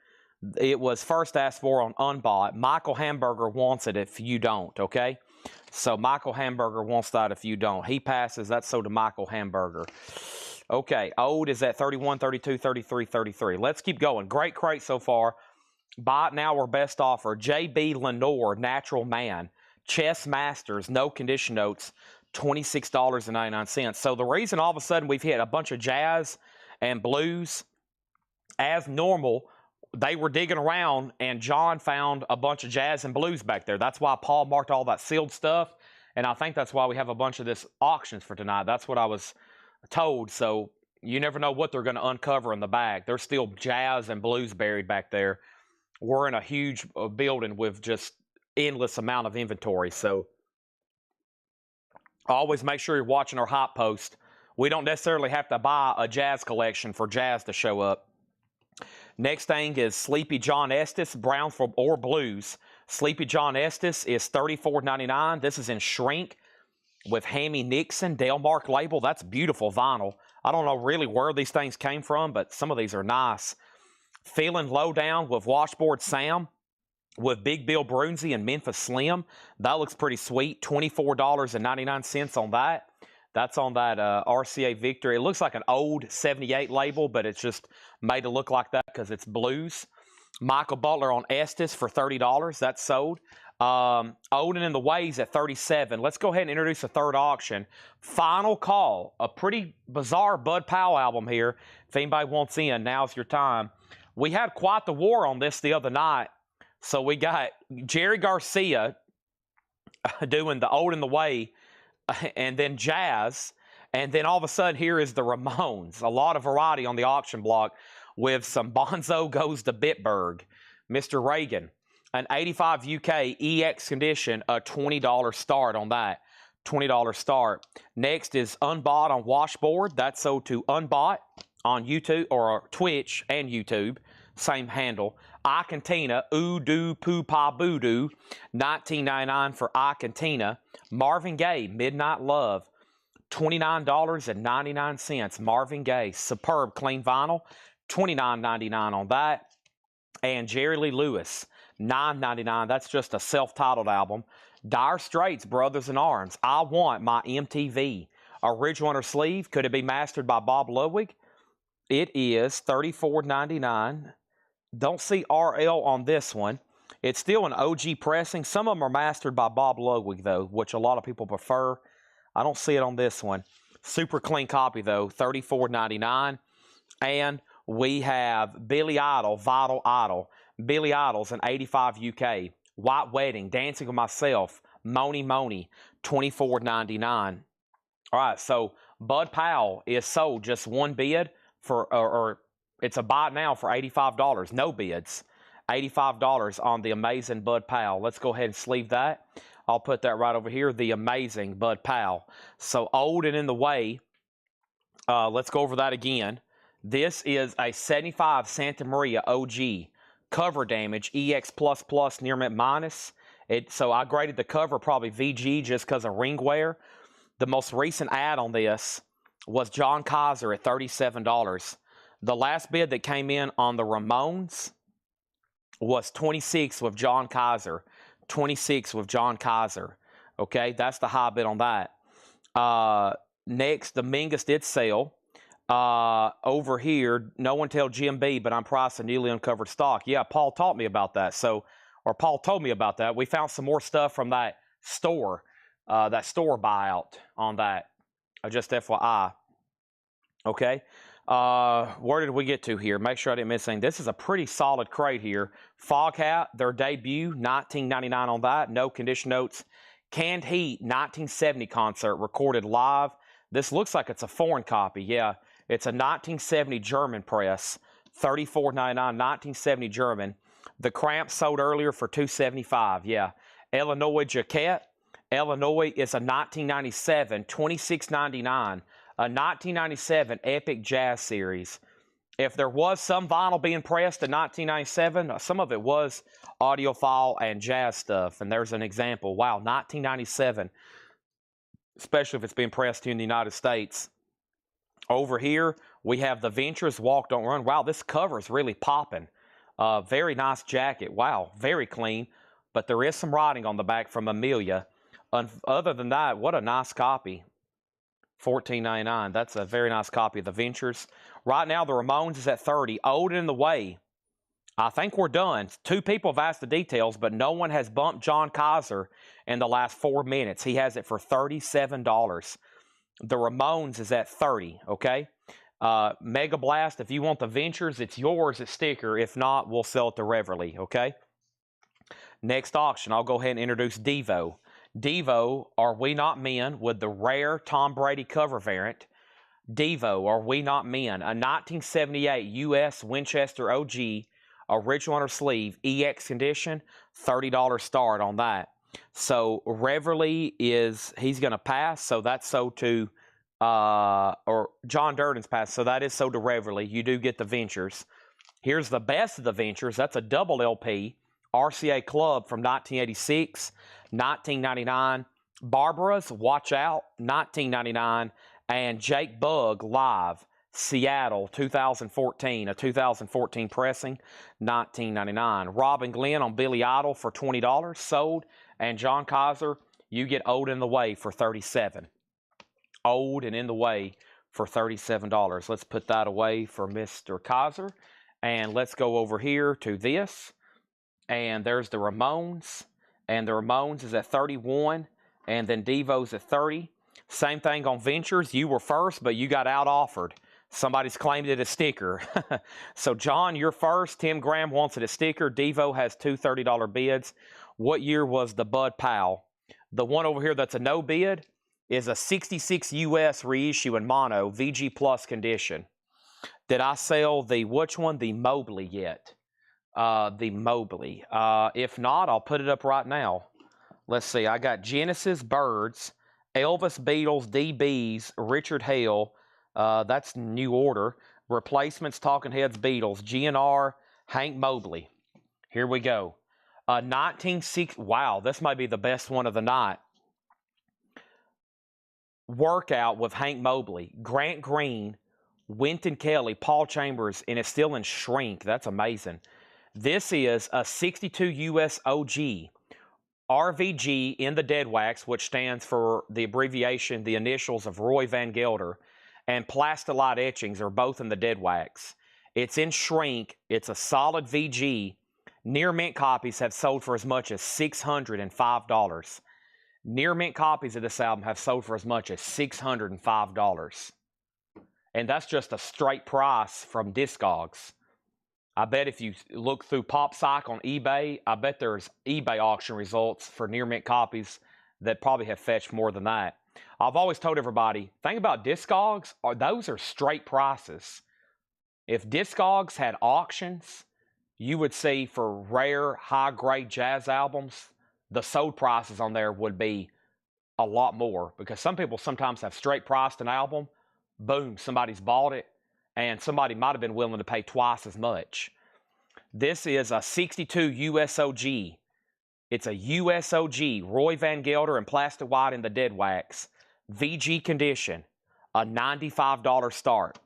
Speaker 1: It was first asked for on Unbought. Michael Hamburger wants it if you don't, okay? So Michael Hamburger wants that if you don't. He passes. That's so to Michael Hamburger. Okay, Oat is at 31, 32, 33, 33. Let's keep going. Great crate so far. Buy it now or best offer. JB Lenore, Natural Man. Chess Masters, no condition notes, $26.99. So the reason all of a sudden we've hit a bunch of jazz and blues, as normal, they were digging around and John found a bunch of jazz and blues back there. That's why Paul marked all that sealed stuff. And I think that's why we have a bunch of this auctions for tonight. That's what I was told. So you never know what they're going to uncover in the bag. There's still jazz and blues buried back there. We're in a huge building with just endless amount of inventory. So always make sure you're watching our hot post. We don't necessarily have to buy a jazz collection for jazz to show up. Next thing is Sleepy John Estes, brown or blues. Sleepy John Estes is $34.99. This is in shrink with Hammy Nixon Delmark label. That's beautiful vinyl. I don't know really where these things came from, but some of these are nice. Feeling Low Down with Washboard Sam with Big Bill Brunzi and Memphis Slim. That looks pretty sweet. $24.99 on that. That's on that RCA Victor. It looks like an old 78 label, but it's just made to look like that because it's blues. Michael Butler on Estes for $30. That's sold. Odin in the Ways at $37. Let's go ahead and introduce a third auction. Final Call. A pretty bizarre Bud Powell album here. If anybody wants in, now's your time. We had quite the war on this the other night. So we got Jerry Garcia doing the Old in the Way, and then jazz, and then all of a sudden here is the Ramones. A lot of variety on the auction block with some Bonzo Goes to Bitburg. Mr. Reagan, an 85 UK EX condition, a $20 start on that. $20 start. Next is Unbought on Washboard. That's sold to Unbought on YouTube or Twitch and YouTube. same handle. I Cantina, Ooh Doo Poo Pa Boo Doo, $19.99 for I Cantina. Marvin Gaye, Midnight Love, $29.99. Marvin Gaye, superb clean vinyl, $29.99 on that. And Jerry Lee Lewis, $9.99. That's just a self-titled album. Dire Straits, Brothers in Arms, I Want My MTV. Original on her sleeve. Could it be mastered by Bob Ludwig? It is $34.99. Don't see RL on this one. It's still an OG pressing. Some of them are mastered by Bob Ludwig, though, which a lot of people prefer. I don't see it on this one. Super clean copy, though, $34.99. And we have Billy Idol, Vital Idol. Billy Idol's an 85 UK. White Wedding, Dancing with Myself, Moni Moni, $24.99. All right, so Bud Powell is sold just one bid for, or it's a buy now for $85. No bids. $85 on the amazing Bud Powell. Let's go ahead and sleeve that. I'll put that right over here, the amazing Bud Powell. So old and in the way. Let's go over that again. This is a 75 Santa Maria OG. Cover damage, EX++ near mint minus. So I graded the cover probably VG just because of ring wear. The most recent ad on this was John Kaiser at $37. The last bid that came in on the Ramones was 26 with John Kaiser. 26 with John Kaiser. Okay, that's the high bid on that. Next, the Mingus did sell. Over here, no one tell Jim B, but I'm pricing newly uncovered stock. Yeah, Paul taught me about that. Or Paul told me about that. We found some more stuff from that store buyout on that. Just FYI. Okay. Where did we get to here? Make sure I didn't miss anything. This is a pretty solid crate here. Foghat, their debut, $19.99 on that. No condition notes. Canned Heat, 1970 concert, recorded live. This looks like it's a foreign copy. Yeah, it's a 1970 German press. $34.99, 1970 German. The Cramps sold earlier for $275. Yeah. Illinois Jaquette. Illinois is a 1997, $26.99. A 1997 Epic Jazz Series. If there was some vinyl being pressed in 1997, some of it was audiophile and jazz stuff. And there's an example. Wow, 1997. Especially if it's being pressed here in the United States. Over here, we have the Ventures Walk Don't Run. Wow, this cover is really popping. Very nice jacket. Wow, very clean. But there is some writing on the back from Amelia. Other than that, what a nice copy. $14.99. That's a very nice copy of the Ventures. Right now, the Ramones is at $30. Old and in the way. I think we're done. 2 people have asked the details, but no one has bumped John Kaiser in the last 4 minutes. He has it for $37. The Ramones is at $30, okay? Mega Blast, if you want the Ventures, it's yours at sticker. If not, we'll sell it to Reverly, okay? Next auction, I'll go ahead and introduce Devo. Devo, Are We Not Men, with the rare Tom Brady cover variant. Devo, Are We Not Men, a 1978 U.S. Winchester OG, original on her sleeve, EX condition, $30 start on that. So Reverly he's going to pass, so that's sold to, or John Durden's passed, so that is sold to Reverly. You do get the Ventures. Here's the best of the Ventures. That's a double LP, RCA Club from 1986, $19.99. Barbara's Watch Out, $19.99. And Jake Bugg Live, Seattle, 2014, a 2014 pressing, $19.99. Rob and Glenn on Billy Idol for $20, sold. And John Kaiser, you get Old in the Way for $37. Old and in the Way for $37. Let's put that away for Mr. Kaiser. And let's go over here to this. And there's the Ramones. And the Ramones is at $31. And then Devo's at $30. Same thing on Ventures. You were first, but you got out-offered. Somebody's claimed it as sticker. So, John, you're first. Tim Graham wants it as sticker. Devo has two $30 bids. What year was the Bud Powell? The one over here that's a no bid is a 66 US reissue in mono, VG Plus condition. Did I sell the, which one? The Mobley yet? The Mobley. If not, I'll put it up right now. Let's see. I got Genesis, Birds, Elvis, Beatles, DBs, Richard Hale. That's New Order. Replacements, Talking Heads, Beatles, GNR, Hank Mobley. Here we go. 1960. Wow, this might be the best one of the night. Workout with Hank Mobley, Grant Green, Wynton Kelly, Paul Chambers, and it's still in shrink. That's amazing. This is a 62 US OG. RVG in the dead wax, which stands for the abbreviation, the initials of Roy Van Gelder, and Plastilite etchings are both in the dead wax. It's in shrink. It's a solid VG. Near mint copies have sold for as much as $605. Near mint copies of this album have sold for as much as $605. And that's just a straight price from Discogs. I bet if you look through PopPsych on eBay, I bet there's eBay auction results for near mint copies that probably have fetched more than that. I've always told everybody, thing about Discogs, those are straight prices. If Discogs had auctions, you would see for rare, high-grade jazz albums, the sold prices on there would be a lot more, because some people sometimes have straight priced an album, boom, somebody's bought it, and somebody might have been willing to pay twice as much. This is a 62 USOG. It's a USOG, Roy Van Gelder and Plastic White in the dead wax. VG condition, a $95 start.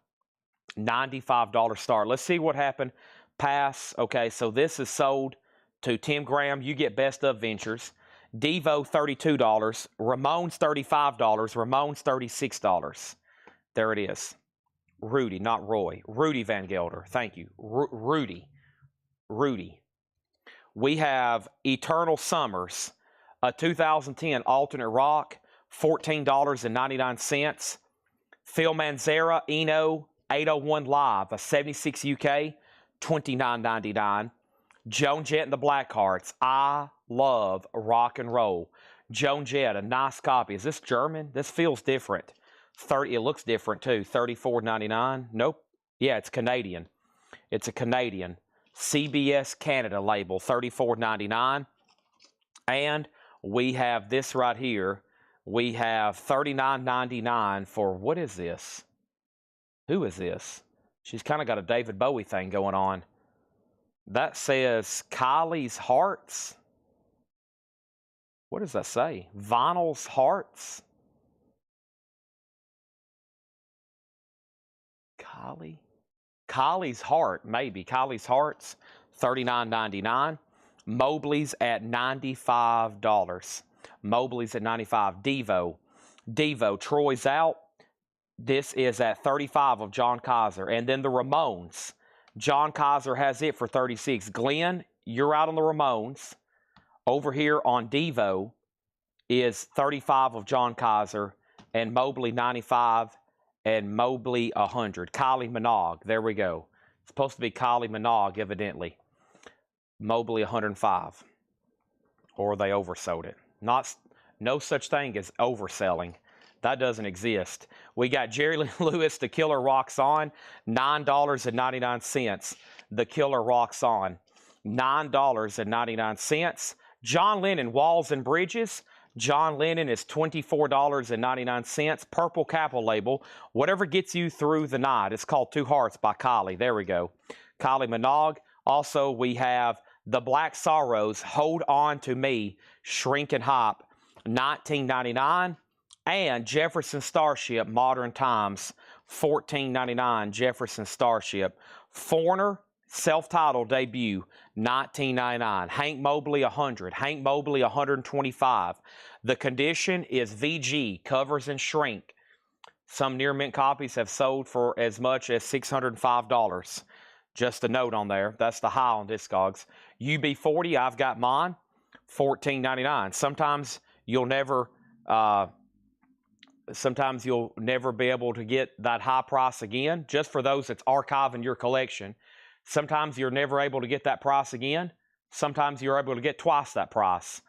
Speaker 1: $95 start. Let's see what happened. Pass. Okay, so this is sold to Tim Graham. You get Best of Ventures. Devo, $32. Ramones, $35. Ramones, $36. There it is. Rudy, not Roy. Rudy Van Gelder. Thank you. Rudy. We have Eternal Summers, a 2010 alternate rock, $14.99. Phil Manzara, Eno, 801 Live, a 76 UK, $29.99. Joan Jett and the Blackhearts, I Love Rock and Roll. Joan Jett, a nice copy. Is this German? This feels different. It looks different too. $34.99. Nope. Yeah, it's Canadian. It's a Canadian CBS Canada label. $34.99. And we have this right here. We have $39.99 for, what is this? Who is this? She's kind of got a David Bowie thing going on. That says Kylie's Hearts. What does that say? Vinyl's Hearts. Kylie's Heart, maybe. Kylie's Hearts, $39.99. Mobley's at $95. Mobley's at $95. Devo, Troy's Out. This is at $35 of John Kaiser. And then the Ramones. John Kaiser has it for $36. Glenn, you're out on the Ramones. Over here on Devo is $35 of John Kaiser. And Mobley, $95. And Mobley, $100. Kylie Minogue, there we go. It's supposed to be Kylie Minogue, evidently. Mobley, $105. Or they oversold it. No such thing as overselling. That doesn't exist. We got Jerry Lee Lewis, The Killer Rocks On, $9.99. The Killer Rocks On, $9.99. John Lennon, Walls and Bridges. John Lennon is $24.99. Purple Capitol label. Whatever gets you through the night. It's called Two Hearts by Kylie. There we go. Kylie Minogue. Also, we have The Black Sorrows, Hold On to Me, Shrink and Hop, $19.99. And Jefferson Starship, Modern Times, $14.99. Jefferson Starship. Foreigner, self-titled debut, $19.99. Hank Mobley, $100. Hank Mobley, $125. The condition is VG, covers and shrink. Some near mint copies have sold for as much as $605. Just a note on there. That's the high on Discogs. UB40, I've got mine, $14.99. Sometimes you'll never be able to get that high price again, just for those that's archiving your collection. Sometimes you're never able to get that price again. Sometimes you're able to get twice that price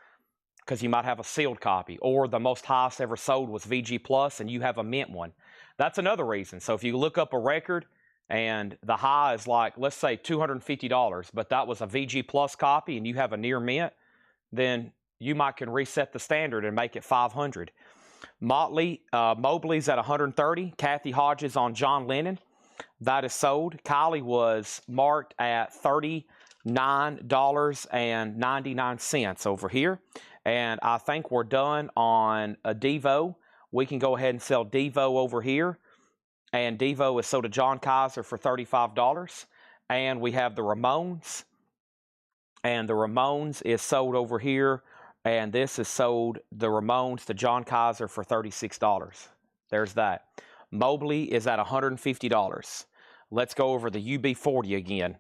Speaker 1: because you might have a sealed copy, or the most highest ever sold was VG Plus and you have a mint one. That's another reason. So if you look up a record and the high is like, let's say $250, but that was a VG Plus copy and you have a near mint, then you might can reset the standard and make it $500. Mobley's at $130. Kathy Hodges on John Lennon, That is sold. Kylie was marked at $39.99 over here. And I think we're done on a Devo. We can go ahead and sell Devo over here. And Devo is sold to John Kaiser for $35. And we have the Ramones. And the Ramones is sold over here. And this is sold, the Ramones, to John Kaiser for $36. There's that. Mobley is at $150. Let's go over the UB40 again.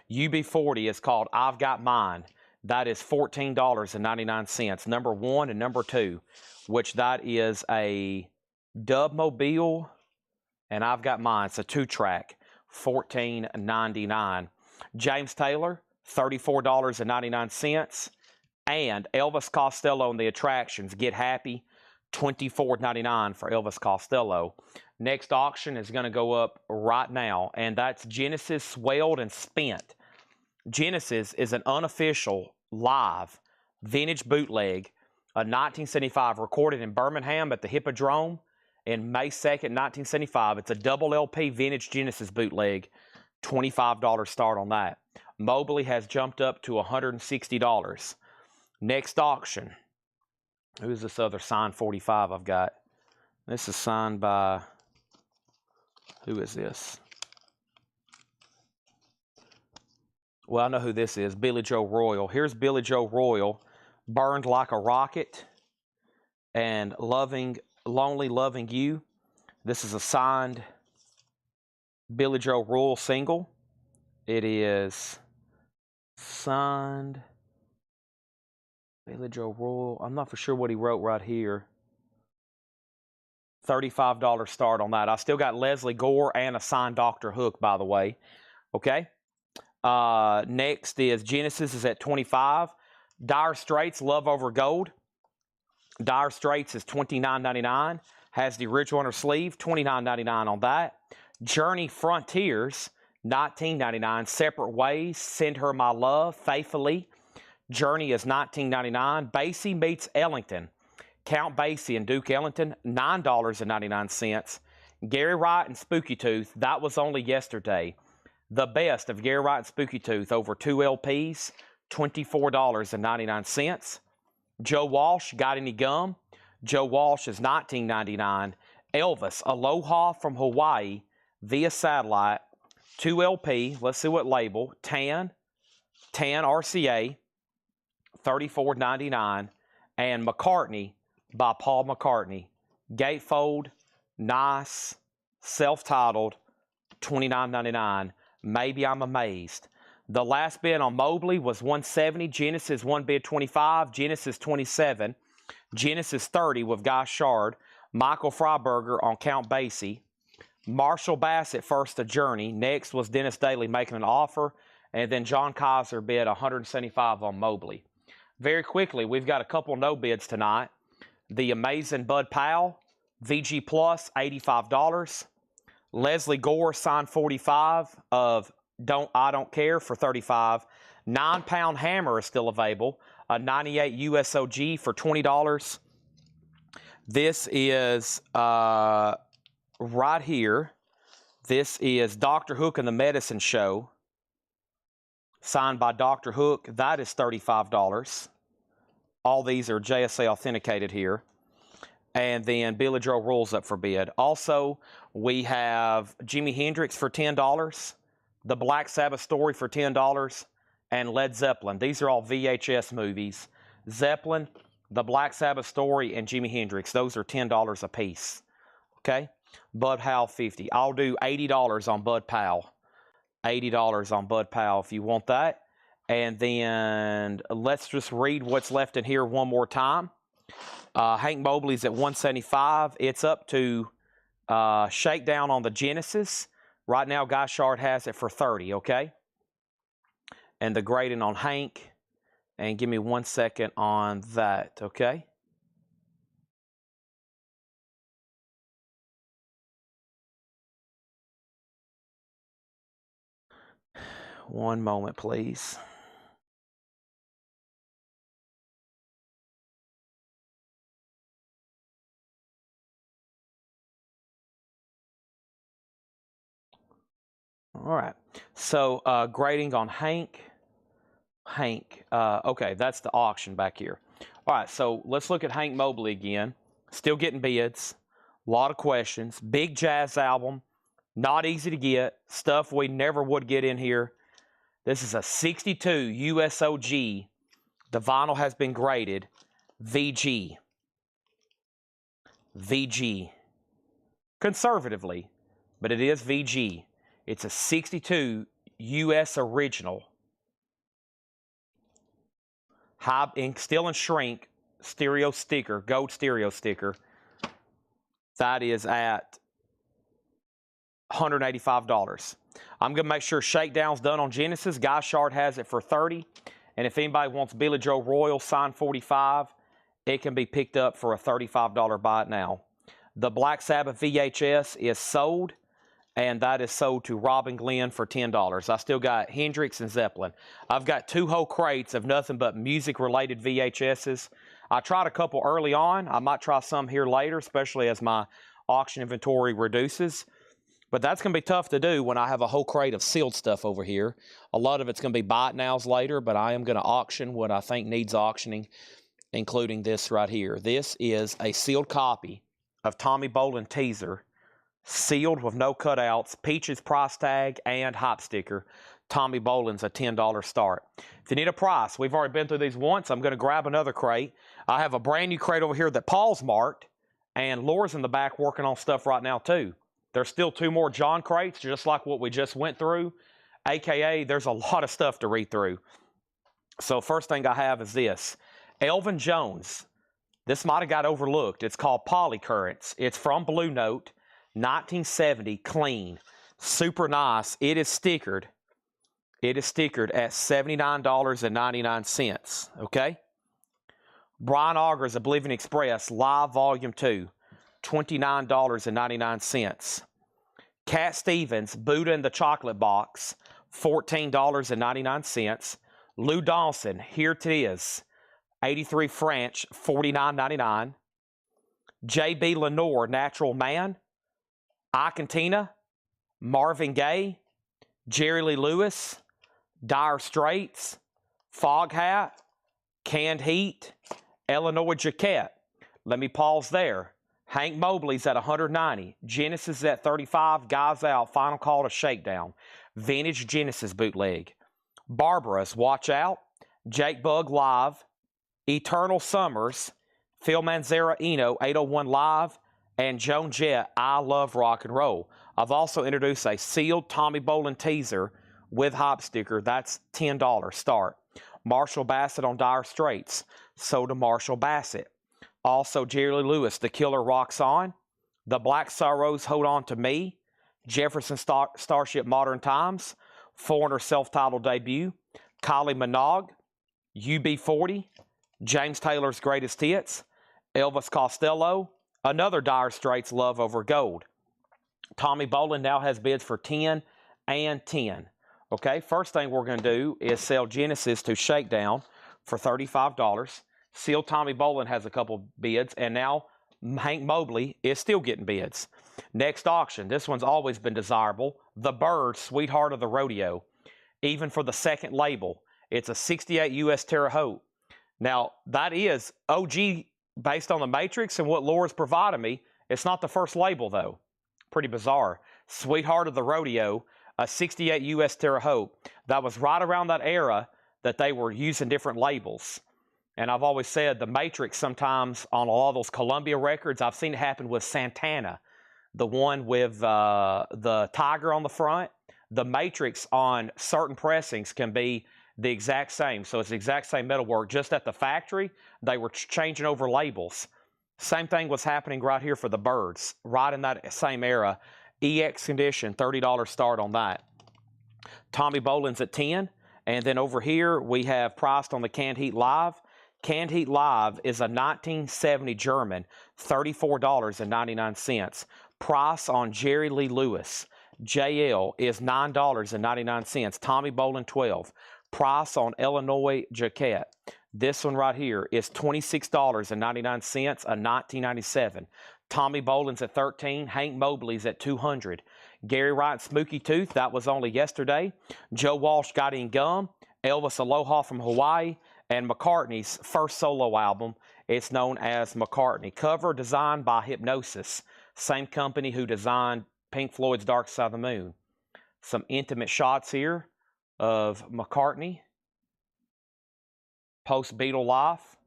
Speaker 1: UB40 is called I've Got Mine. That is $14.99. Number 1 and number 2, which that is a Dub Mobile, and I've Got Mine. It's a 2-track, $14.99. James Taylor, $34.99. And Elvis Costello and the Attractions, Get Happy, $24.99 for Elvis Costello. Next auction is going to go up right now, and that's Genesis Swelled and Spent. Genesis is an unofficial, live, vintage bootleg, a 1975, recorded in Birmingham at the Hippodrome in May 2nd, 1975. It's a double LP vintage Genesis bootleg, $25 start on that. Mobley has jumped up to $160. Next auction. Who's this other signed 45 I've got? This is signed by, who is this? Well, I know who this is, Billy Joe Royal. Here's Billy Joe Royal, Burned Like a Rocket, and Lonely Loving You. This is a signed Billy Joe Royal single. It is signed Billy Joe Royal. I'm not for sure what he wrote right here. $35 start on that. I still got Leslie Gore and a signed Dr. Hook, by the way. Okay. Next is Genesis is at $25. Dire Straits, Love Over Gold. Dire Straits is $29.99. Has the original on her sleeve, $29.99 on that. Journey Frontiers, $19.99. Separate Ways, Send Her My Love, Faithfully. Journey is $19.99. Basie meets Ellington. Count Basie and Duke Ellington, $9.99. Gary Wright and Spooky Tooth, that was only yesterday. The best of Gary Wright and Spooky Tooth, over 2 LPs, $24.99. Joe Walsh, Got Any Gum? Joe Walsh is $19.99. Elvis, Aloha from Hawaii, via satellite, 2 LP, let's see what label, Tan RCA, $34.99. And McCartney by Paul McCartney, gatefold, nice, self-titled, $29.99. Maybe I'm Amazed. The last bid on Mobley was $170. Genesis one bid $25. Genesis $27. Genesis $30 with Guy Shard. Michael Freiberger on Count Basie. Marshall Bassett first to Journey. Next was Dennis Daly making an offer. And then John Kaiser bid $175 on Mobley. Very quickly, we've got a couple no bids tonight. The Amazing Bud Powell, VG Plus, $85. Leslie Gore, signed 45 of I Don't Care for $35. 9-pound hammer is still available. A 98 USOG for $20. This is right here. This is Dr. Hook and the Medicine Show, signed by Dr. Hook. That is $35. All these are JSA authenticated here. And then Billy Joe rolls up for bid. Also, we have Jimi Hendrix for $10, The Black Sabbath Story for $10, and Led Zeppelin. These are all VHS movies. Zeppelin, The Black Sabbath Story, and Jimi Hendrix. Those are $10 a piece. Okay? Bud Powell, $50. I'll do $80 on Bud Powell. $80 on Bud Powell if you want that. And then let's just read what's left in here one more time. Hank Mobley's at $175. It's up to Shakedown on the Genesis. Right now, Guy Shard has it for $30, okay? And the grading on Hank. And give me 1 second on that, okay? One moment, please. All right. So grading on Hank. Okay, that's the auction back here. All right, so let's look at Hank Mobley again. Still getting bids. A lot of questions. Big jazz album. Not easy to get. Stuff we never would get in here. This is a 62 USOG. The vinyl has been graded VG. VG. Conservatively, but it is VG. It's a 62 US original. High ink, still in shrink, stereo sticker, gold stereo sticker. That is at $185. I'm going to make sure shakedown's done on Genesis. Guy Shard has it for $30. And if anybody wants Billy Joe Royal signed 45, it can be picked up for a $35 buy it now. The Black Sabbath VHS is sold, and that is sold to Robin Glenn for $10. I still got Hendrix and Zeppelin. I've got 2 whole crates of nothing but music-related VHSs. I tried a couple early on. I might try some here later, especially as my auction inventory reduces. But that's going to be tough to do when I have a whole crate of sealed stuff over here. A lot of it's going to be buy it nows later, but I am going to auction what I think needs auctioning, including this right here. This is a sealed copy of Tommy Bolin Teaser, sealed with no cutouts, Peaches price tag, and hop sticker. Tommy Bolin's a $10 start. If you need a price, we've already been through these once. I'm going to grab another crate. I have a brand new crate over here that Paul's marked, and Laura's in the back working on stuff right now too. There's still 2 more John crates, just like what we just went through, aka there's a lot of stuff to read through. So first thing I have is this. Elvin Jones. This might have got overlooked. It's called Polycurrents. It's from Blue Note, 1970, clean, super nice. It is stickered. It is stickered at $79.99, okay? Brian Auger's Oblivion Express, Live Volume 2. $29.99. Cat Stevens, Buddha in the Chocolate Box, $14.99. Lou Dawson, Here It Is, 83 French, $49.99. J.B. Lenore, Natural Man. Ike and Tina, Marvin Gaye, Jerry Lee Lewis, Dire Straits, Fog Hat, Canned Heat, Illinois Jaquette. Let me pause there. Hank Mobley's at $190. Genesis is at $35. Guys out. Final call to shakedown. Vintage Genesis bootleg. Barbara's Watch Out. Jake Bug Live. Eternal Summers. Phil Manzera Eno 801 Live. And Joan Jett I Love Rock and Roll. I've also introduced a sealed Tommy Bolin teaser with hop sticker. That's $10 start. Marshall Bassett on Dire Straits. Sold to Marshall Bassett. Also, Jerry Lee Lewis, The Killer Rocks On. The Black Sorrows, Hold On to Me. Jefferson Starship, Modern Times. Foreigner self-titled debut. Kylie Minogue, UB40. James Taylor's Greatest Hits. Elvis Costello. Another Dire Straits, Love Over Gold. Tommy Bolin now has bids for 10 and 10. Okay, first thing we're going to do is sell Genesis to Shakedown for $35. Sealed Tommy Bolin has a couple bids, and now Hank Mobley is still getting bids. Next auction, this one's always been desirable. The Bird, Sweetheart of the Rodeo. Even for the second label, it's a 68 US Terre Haute. Now, that is OG based on the Matrix and what Laura's provided me. It's not the first label, though. Pretty bizarre. Sweetheart of the Rodeo, a 68 US Terre Haute. That was right around that era that they were using different labels. And I've always said the Matrix sometimes on a lot of those Columbia records, I've seen it happen with Santana, the one with the tiger on the front. The Matrix on certain pressings can be the exact same. So it's the exact same metalwork. Just at the factory, they were changing over labels. Same thing was happening right here for the Birds, right in that same era. EX condition, $30 start on that. Tommy Bolin's at 10. And then over here, we have priced on the Canned Heat Live. Canned Heat Live is a 1970 German, $34.99. Price on Jerry Lee Lewis. JL is $9.99. Tommy Bolin 12. Price on Illinois Jaquette. This one right here is $26.99, a 1997. Tommy Bolin's at 13. Hank Mobley's at 200. Gary Wright, Smokey Tooth, that was only yesterday. Joe Walsh, Got In Gum. Elvis Aloha from Hawaii. And McCartney's first solo album. It's known as McCartney. Cover designed by Hypnosis, same company who designed Pink Floyd's Dark Side of the Moon. Some intimate shots here of McCartney post-Beatle life.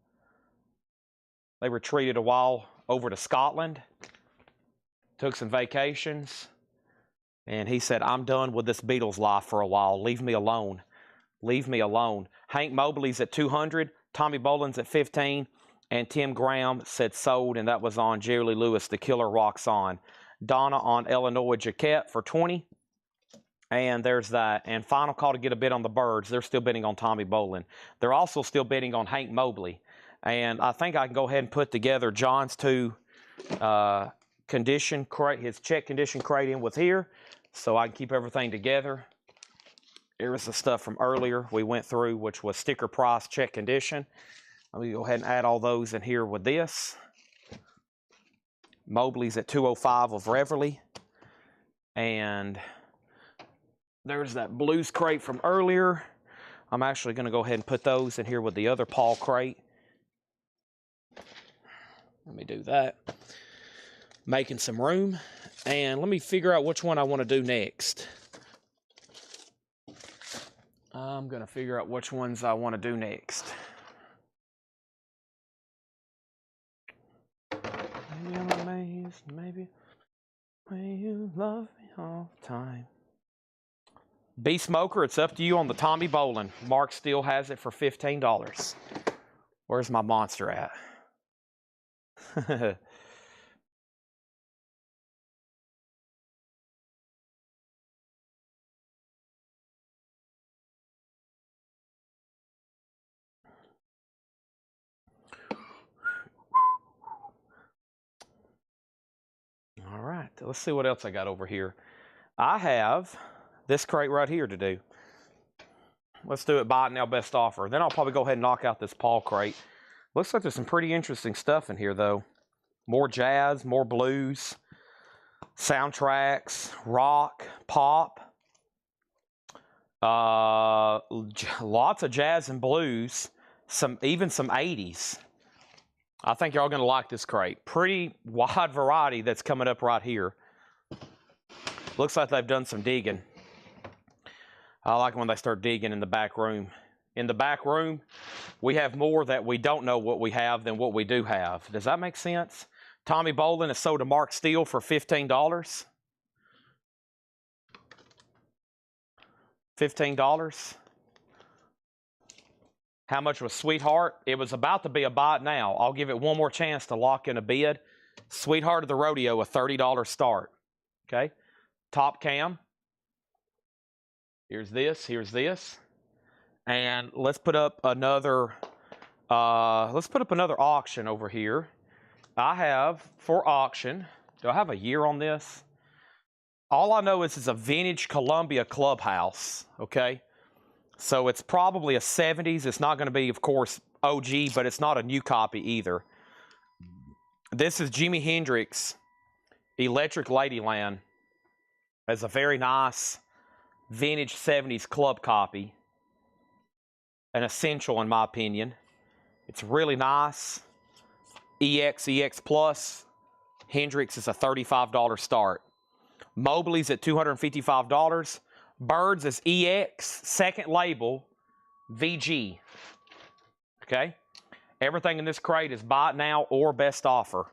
Speaker 1: They retreated a while over to Scotland, took some vacations, and he said, I'm done with this Beatles life for a while. Leave me alone. Leave me alone. Hank Mobley's at 200, Tommy Bolin's at 15, and Tim Graham said sold, and that was on Jerry Lee Lewis, The Killer Rocks On. Donna on Illinois Jaquette for 20. And there's that. And final call to get a bid on the Birds. They're still bidding on Tommy Bolin. They're also still bidding on Hank Mobley. And I think I can go ahead and put together John's two condition crate, his check condition crate in with here, so I can keep everything together. Here's the stuff from earlier we went through, which was sticker price, check condition. Let me go ahead and add all those in here with this. Mobley's at 205 of Reverly. And there's that blues crate from earlier. I'm actually going to go ahead and put those in here with the other Paul crate. Let me do that. Making some room. And let me figure out which one I want to do next. I'm going to figure out which ones I want to do next. Maybe I'm amazed, maybe when you love me all the time. B Smoker, it's up to you on the Tommy Bolin. Mark still has it for $15. Where's my monster at? All right, let's see what else I got over here. I have this crate right here to do. Let's do it buy it now best offer. Then I'll probably go ahead and knock out this Paul crate. Looks like there's some pretty interesting stuff in here though. More jazz, more blues, soundtracks, rock, pop. Lots of jazz and blues, even some 80s. I think y'all gonna like this crate. Pretty wide variety that's coming up right here. Looks like they've done some digging. I like when they start digging in the back room. In the back room, we have more that we don't know what we have than what we do have. Does that make sense? Tommy Bolin is sold to Mark Steele for $15. $15. How much was Sweetheart? It was about to be a buy it now. I'll give it one more chance to lock in a bid. Sweetheart of the Rodeo, a $30 start. Okay. Top Cam. Here's this. Here's this. And let's put up another. Auction over here. I have for auction. Do I have a year on this? All I know is it's a vintage Columbia clubhouse. Okay. So it's probably a 70s. It's not going to be, of course, OG, but it's not a new copy either. This is Jimi Hendrix, Electric Ladyland. It's a very nice vintage 70s club copy. An essential, in my opinion. It's really nice. EX Plus. Hendrix is a $35 start. Mobley's at $255. Birds is EX, second label, VG. Okay? Everything in this crate is buy it now or best offer.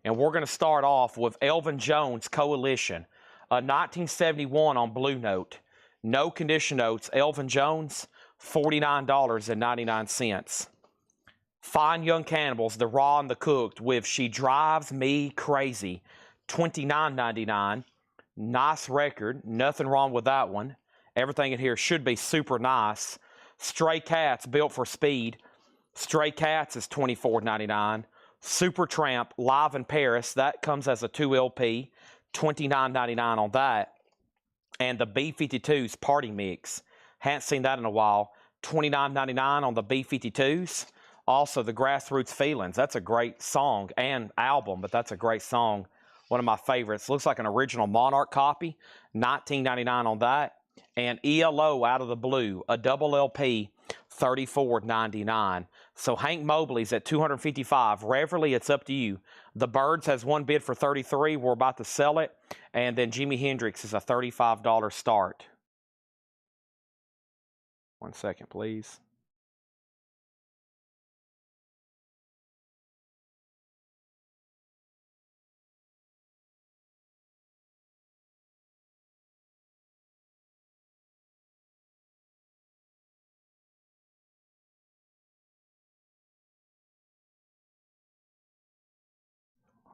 Speaker 1: And we're going to start off with Elvin Jones Coalition, a 1971 on Blue Note. No condition notes. Elvin Jones, $49.99. Fine Young Cannibals, The Raw and the Cooked with She Drives Me Crazy, $29.99. Nice record. Nothing wrong with that one. Everything in here should be super nice. Stray Cats, Built for Speed. Stray Cats is $24.99. Supertramp, Live in Paris. That comes as a 2 LP. $29.99 on that. And the B-52s Party Mix. Hadn't seen that in a while. $29.99 on the B-52s. Also, the Grassroots Feelings. That's a great song and album, but that's a great song. one of my favorites. Looks like an original Monarch copy, $19.99 on that. And ELO out of the blue, a double LP, $34.99. So Hank Mobley's at $255. Reverly, it's up to you. The Birds has one bid for $33. We're about to sell it. And then Jimi Hendrix is a $35 start. 1 second, please.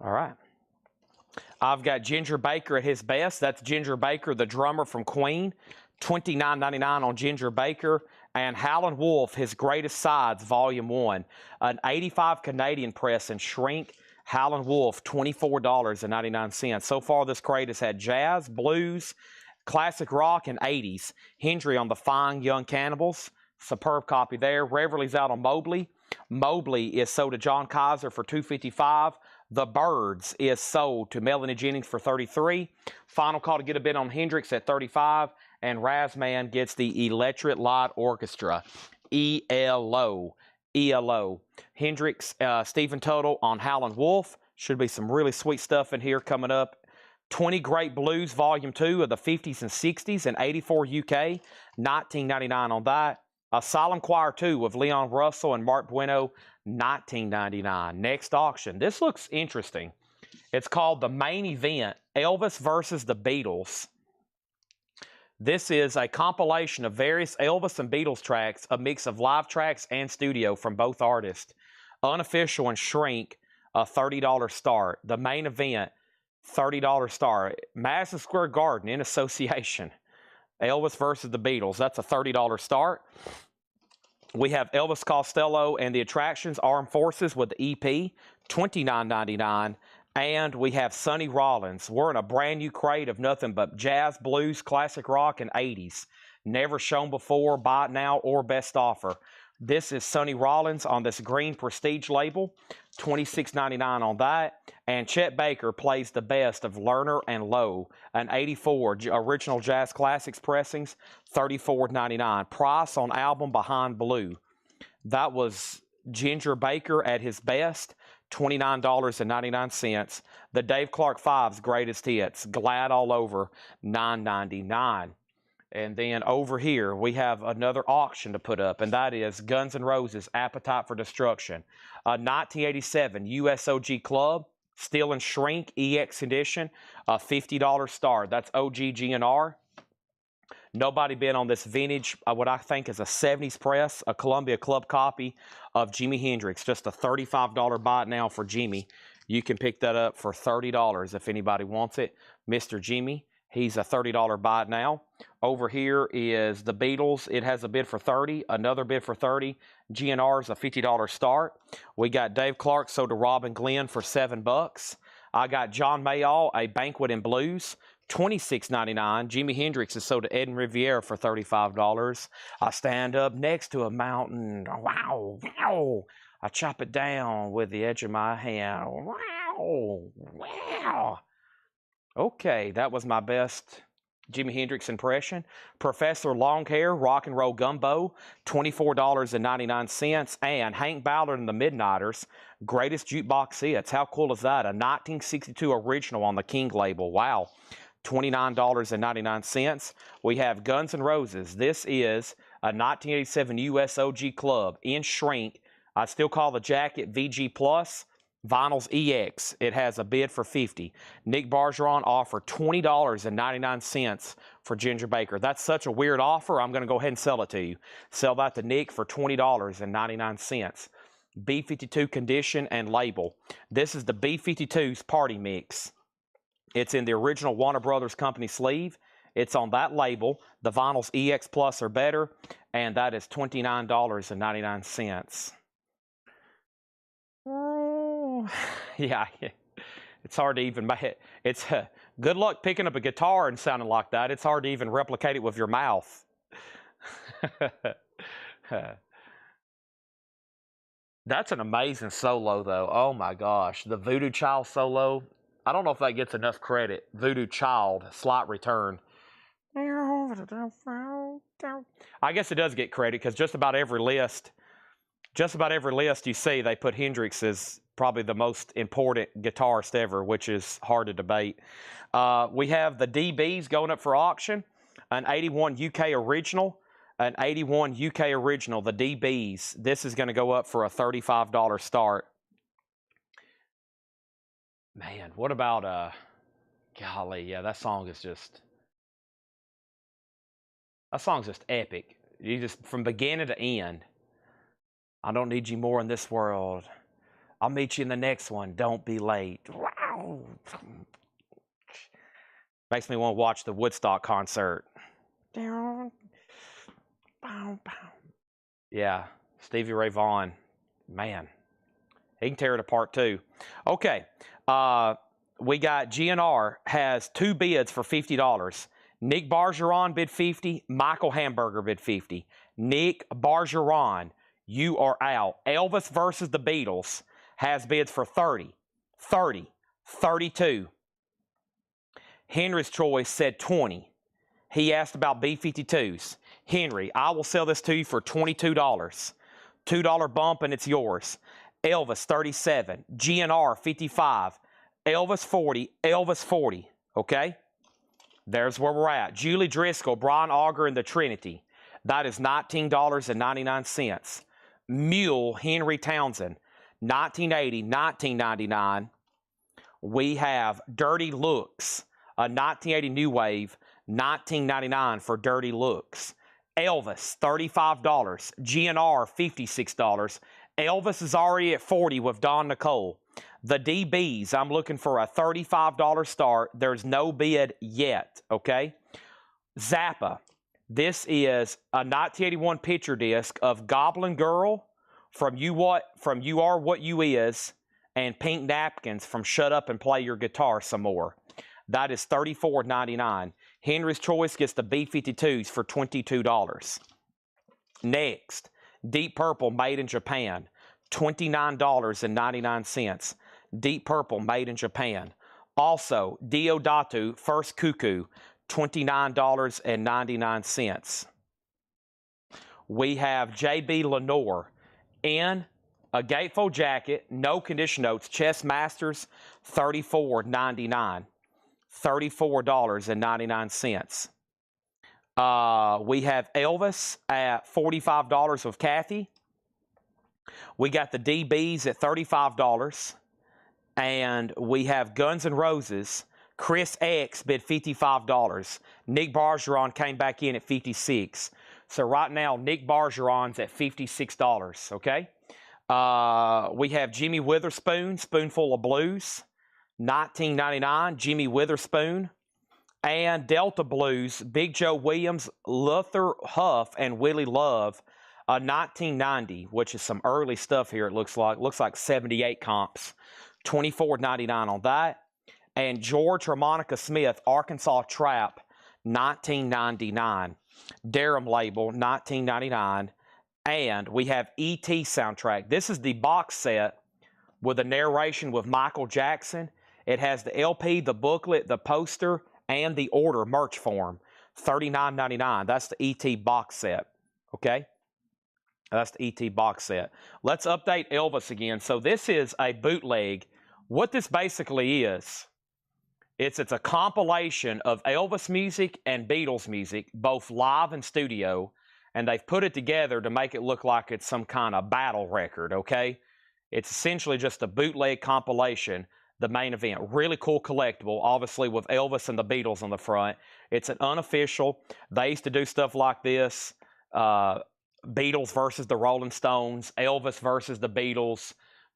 Speaker 1: All right. I've got Ginger Baker at his best. That's Ginger Baker, the drummer from Queen. $29.99 on Ginger Baker. And Howlin' Wolf, his greatest sides, Volume 1. An 85 Canadian press and shrink. Howlin' Wolf, $24.99. So far, this crate has had jazz, blues, classic rock, and 80s. Hendry on the Fine Young Cannibals. Superb copy there. Reverly's out on Mobley. Mobley is sold to John Kaiser for $255. The Birds is sold to Melanie Jennings for $33. Final call to get a bid on Hendrix at $35. And Razman gets the Electric Light Orchestra, ELO. ELO. Hendrix, Stephen Total on Howlin' Wolf. Should be some really sweet stuff in here coming up. 20 Great Blues, Volume 2 of the 50s and 60s and 84 UK, $19.99 on that. A Solemn Choir 2 of Leon Russell and Mark Bueno, $19.99. Next auction. This looks interesting. It's called The Main Event, Elvis versus the Beatles. This is a compilation of various Elvis and Beatles tracks, a mix of live tracks and studio from both artists. Unofficial and shrink, a $30 start. The Main Event, $30 start. Madison Square Garden in association. Elvis versus the Beatles. That's a $30 start. We have Elvis Costello and the Attractions, Armed Forces with the EP, $29.99. And we have Sonny Rollins. We're in a brand new crate of nothing but jazz, blues, classic rock, and 80s. Never shown before, buy it now, or best offer. This is Sonny Rollins on this green Prestige label, $26.99 on that. And Chet Baker plays the best of Lerner and Lowe, an 84 original jazz classics pressings, $34.99. Price on album Behind Blue. That was Ginger Baker at his best, $29.99. The Dave Clark 5's greatest hits, Glad All Over, $9.99. And then over here, we have another auction to put up, and that is Guns N' Roses' Appetite for Destruction. A 1987 USOG Club, Steel and Shrink EX edition, a $50 start. That's OG GNR. Nobody bid on this vintage, what I think is a 70s press, a Columbia Club copy of Jimi Hendrix. Just a $35 buy it now for Jimmy. You can pick that up for $30 if anybody wants it. Mr. Jimmy, he's a $30 buy it now. Over here is the Beatles. It has a bid for $30, another bid for $30. GNR's a $50 start. We got Dave Clark sold to Robin Glenn for $7. I got John Mayall, A Banquet in Blues, $26.99. Jimi Hendrix is sold to Ed and Riviera for $35. I stand up next to a mountain. Wow, wow. I chop it down with the edge of my hand. Wow, wow. Okay, that was my best Jimi Hendrix impression. Professor Longhair, Rock and Roll Gumbo, $24.99. And Hank Ballard and the Midnighters, Greatest Jukebox Hits. How cool is that? A 1962 original on the King label. Wow. $29.99. We have Guns N' Roses. This is a 1987 USOG Club in shrink. I still call the jacket VG Plus. Vinyls EX. It has a bid for $50. Nick Bargeron offered $20.99 for Ginger Baker. That's such a weird offer. I'm going to go ahead and sell it to you. Sell that to Nick for $20.99. B-52 condition and label. This is the B-52's party mix. It's in the original Warner Brothers Company sleeve. It's on that label. The vinyls EX Plus are better, and that is $29.99. Yeah, it's hard to even make it. It's good luck picking up a guitar and sounding like that. It's hard to even replicate it with your mouth. That's an amazing solo, though. Oh my gosh, the Voodoo Child solo. I don't know if that gets enough credit. Voodoo Child, Slight Return. I guess it does get credit because just about every list you see, they put Hendrix as probably the most important guitarist ever, which is hard to debate. We have the DBs going up for auction, an 81 UK original, the DBs. This is going to go up for a $35 start. Man, what about, golly, yeah, that song's just epic. You just, from beginning to end. I don't need you more in this world. I'll meet you in the next one. Don't be late. Wow. Makes me want to watch the Woodstock concert. Yeah, Stevie Ray Vaughan. Man, he can tear it apart too. Okay, we got GNR has 2 bids for $50. Nick Bargeron bid $50. Michael Hamburger bid $50. Nick Bargeron, you are out. Elvis versus the Beatles has bids for $30, $30, $32. Henry's Choice said $20. He asked about B-52s. Henry, I will sell this to you for $22. $2 bump and it's yours. Elvis, $37. GNR, $55. Elvis, $40. Elvis, $40. Okay? There's where we're at. Julie Driscoll, Brian Auger, and the Trinity. That is $19.99. Mule, Henry Townsend, 1980, 1999. We have Dirty Looks, a 1980 New Wave, 1999 for Dirty Looks. Elvis, $35. GNR, $56. Elvis is already at $40 with Don Nicole. The DBs, I'm looking for a $35 start. There's no bid yet, okay? Zappa, this is a 1981 picture disc of Goblin Girl from You Are What You Is, and Pink Napkins from Shut Up and Play Your Guitar Some More. That is $34.99. Henry's Choice gets the B-52s for $22. Next, Deep Purple Made in Japan, $29.99. Deep Purple Made in Japan. Also, Diodatu First Cuckoo, $29.99. We have J.B. Lenore in a gatefold jacket, no condition notes, Chess Masters, $34.99. $34.99. We have Elvis at $45 with Kathy. We got the DBs at $35. And we have Guns N' Roses. Chris X bid $55. Nick Bargeron came back in at $56. So right now, Nick Bargeron's at $56, okay? We have Jimmy Witherspoon, Spoonful of Blues, $19.99, Jimmy Witherspoon. And Delta Blues, Big Joe Williams, Luther Huff, and Willie Love, 1990, which is some early stuff here, it looks like. Looks like 78 comps. $24.99 on that. And George Harmonica Smith, Arkansas Trap, $19.99. Durham label, $19.99. And we have E.T. soundtrack. This is the box set with a narration with Michael Jackson. It has the LP, the booklet, the poster, and the order merch form. $39.99. That's the E.T. box set. Okay? That's the E.T. box set. Let's update Elvis again. So this is a bootleg. What this basically is, it's a compilation of Elvis music and Beatles music, both live and studio, and they've put it together to make it look like it's some kind of battle record, okay? It's essentially just a bootleg compilation, the main event. Really cool collectible, obviously with Elvis and the Beatles on the front. It's an unofficial. They used to do stuff like this. Beatles versus the Rolling Stones, Elvis versus the Beatles,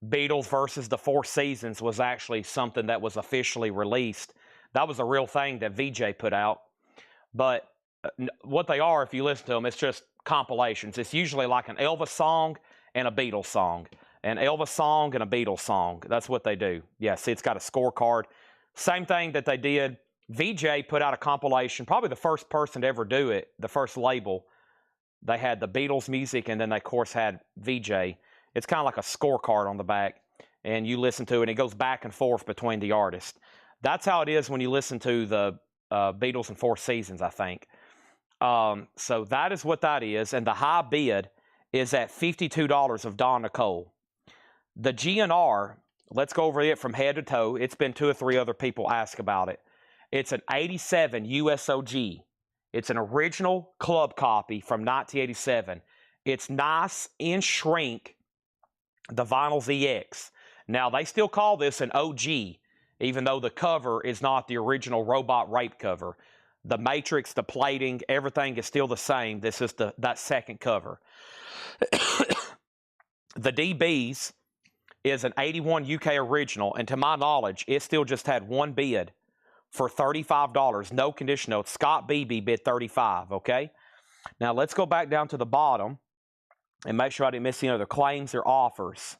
Speaker 1: Beatles versus the Four Seasons was actually something that was officially released. That was a real thing that VJ put out. But what they are, if you listen to them, it's just compilations. It's usually like an Elvis song and a Beatles song. An Elvis song and a Beatles song. That's what they do. Yeah, see, it's got a scorecard. Same thing that they did. VJ put out a compilation, probably the first person to ever do it, the first label. They had the Beatles music, and then they, of course, had VJ. It's kind of like a scorecard on the back. and you listen to it, and it goes back and forth between the artists. That's how it is when you listen to the Beatles and Four Seasons, I think. So that is what that is, and the high bid is at $52 of Don Nicole. The GNR, let's go over it from head to toe. It's been 2 or 3 other people ask about it. It's an 87 USOG. It's an original club copy from 1987. It's nice in shrink, the Vinyl's EX. Now, they still call this an OG, even though the cover is not the original Robot Rape cover. The matrix, the plating, everything is still the same. This is that second cover. The DBs is an 81 UK original, and to my knowledge, it still just had one bid for $35. No condition notes. Scott Beebe bid $35, okay? Now, let's go back down to the bottom and make sure I didn't miss any other claims or offers.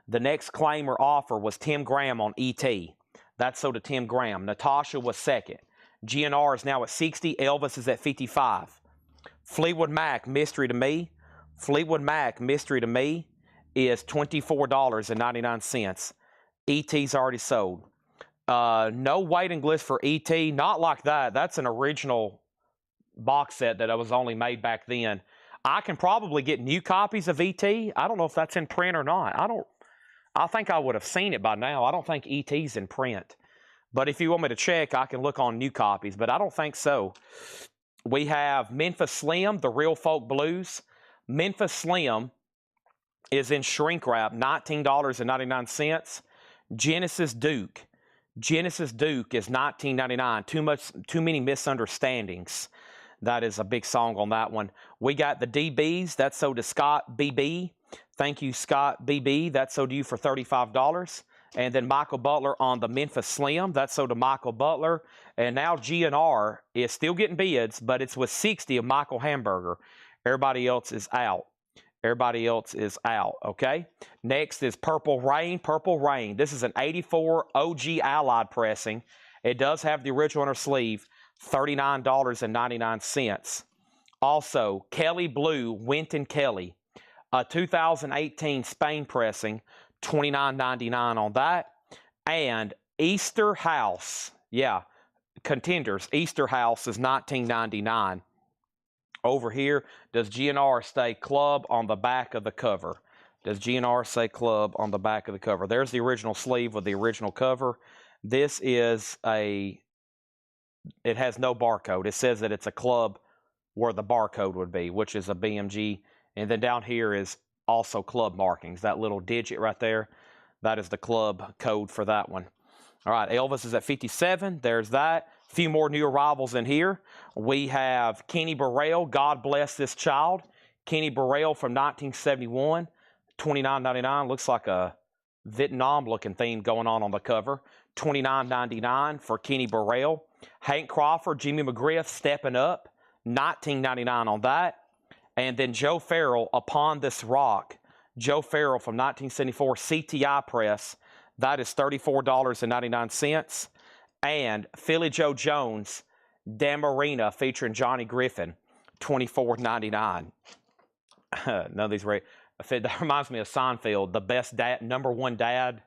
Speaker 1: The next claim or offer was Tim Graham on ET. That's sold to Tim Graham. Natasha was second. GNR is now at 60. Elvis is at 55. Fleetwood Mac, Mystery to Me. Fleetwood Mac, Mystery to Me is $24.99. ET's already sold. No waiting list for ET. Not like that. That's an original box set that was only made back then. I can probably get new copies of ET. I don't know if that's in print or not. I think I would have seen it by now. I don't think ET's in print. But if you want me to check, I can look on new copies, but I don't think so. We have Memphis Slim, The Real Folk Blues. Memphis Slim is in shrink wrap, $19.99. Genesis Duke. Genesis Duke is $19.99. Too many misunderstandings. That is a big song on that one. We got the DBs. That's sold to Scott BB. Thank you, Scott BB. That's sold to you for $35. And then Michael Butler on the Memphis Slim. That's sold to Michael Butler. And now GNR is still getting bids, but it's with 60 of Michael Hamburger. Everybody else is out. Everybody else is out, okay? Next is Purple Rain. Purple Rain. This is an 84 OG Allied pressing. It does have the original on her sleeve, $39.99. Also, Kelly Blue, Wynton Kelly, a 2018 Spain pressing, $29.99 on that. And Easter House, yeah, Contenders. Easter House is $19.99. Over here, does GNR say club on the back of the cover? Does GNR say club on the back of the cover? There's the original sleeve with the original cover. This is it has no barcode. It says that it's a club where the barcode would be, which is a BMG. And then down here is also club markings. That little digit right there, that is the club code for that one. All right, Elvis is at 57. There's that. A few more new arrivals in here. We have Kenny Burrell, God Bless This Child. Kenny Burrell from 1971, $29.99. Looks like a Vietnam-looking theme going on the cover. $29.99 for Kenny Burrell. Hank Crawford, Jimmy McGriff, Stepping Up, $19.99 on that. And then Joe Farrell, Upon This Rock. Joe Farrell from 1974, CTI press. That is $34.99. And Philly Joe Jones, Damarina, featuring Johnny Griffin, $24.99. None of these that reminds me of Seinfeld, the best dad, number one dad,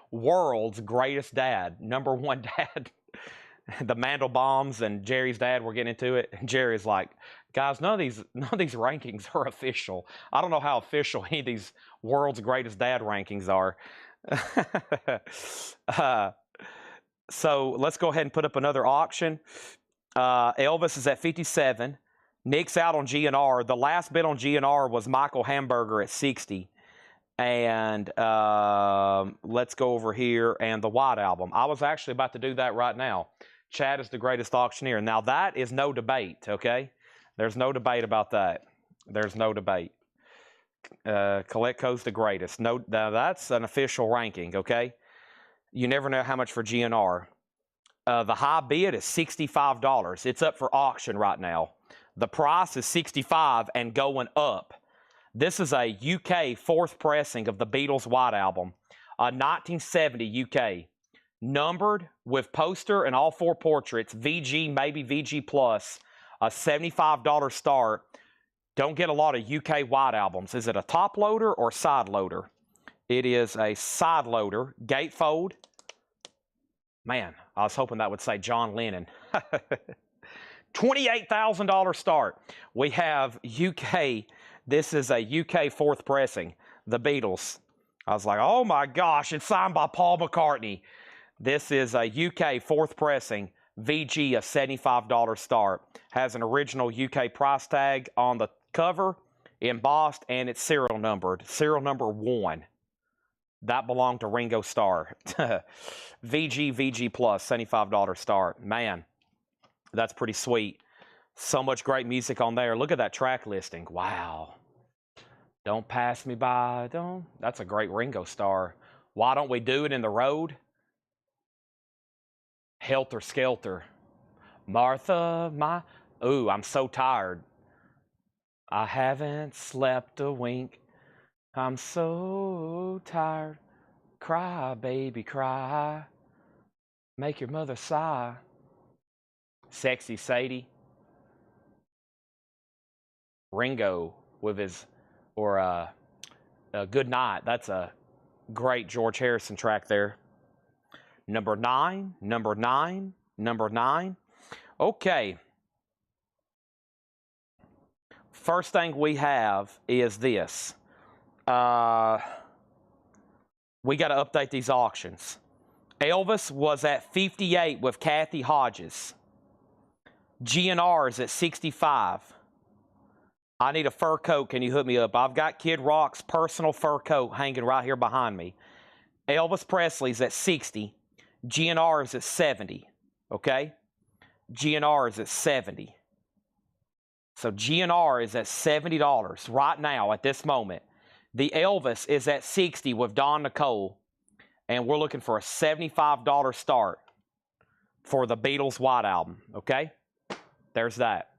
Speaker 1: world's greatest dad, number one dad. The Mandelbaums and Jerry's dad were getting into it, and Jerry's like, guys, none of these rankings are official. I don't know how official any of these world's greatest dad rankings are. So let's go ahead and put up another auction. Elvis is at 57. Nick's out on GNR. The last bid on GNR was Michael Hamburger at 60. And let's go over here and the White Album. I was actually about to do that right now. Chad is the greatest auctioneer. Now, that is no debate, okay? There's no debate about that. There's no debate. Coletco's the greatest. No, now that's an official ranking, okay? You never know how much for GNR. The high bid is $65. It's up for auction right now. The price is $65 and going up. This is a UK fourth pressing of the Beatles' White Album, a 1970 UK, numbered with poster and all 4 portraits, VG, maybe VG plus, a $75 start. Don't get a lot of UK White Albums. Is it a top loader or side loader? It is a side loader, gatefold. Man, I was hoping that would say John Lennon. $28,000 start. We have UK. This is a UK fourth pressing, the Beatles. I was like, oh my gosh, it's signed by Paul McCartney. This is a UK fourth pressing, VG, a $75 start. Has an original UK price tag on the cover, embossed, and it's serial numbered. Serial number 1. That belonged to Ringo Starr. VG Plus, $75 start. Man, that's pretty sweet. So much great music on there. Look at that track listing. Wow. Don't pass me by. Don't. That's a great Ringo Starr. Why don't we do it in the road? Helter Skelter. Martha, my. Ooh, I'm so tired. I haven't slept a wink. I'm so tired. Cry, baby, cry. Make your mother sigh. Sexy Sadie. Ringo with his, or Good Night. That's a great George Harrison track there. Number 9, number 9, number 9. Okay. First thing we have is this. We got to update these auctions. Elvis was at 58 with Kathy Hodges. GNR is at 65. I need a fur coat. Can you hook me up? I've got Kid Rock's personal fur coat hanging right here behind me. Elvis Presley's at 60. GNR is at 70. Okay? GNR is at 70. So GNR is at $70 right now at this moment. The Elvis is at 60 with Don Nicole. And we're looking for a $75 start for the Beatles White Album. Okay? There's that.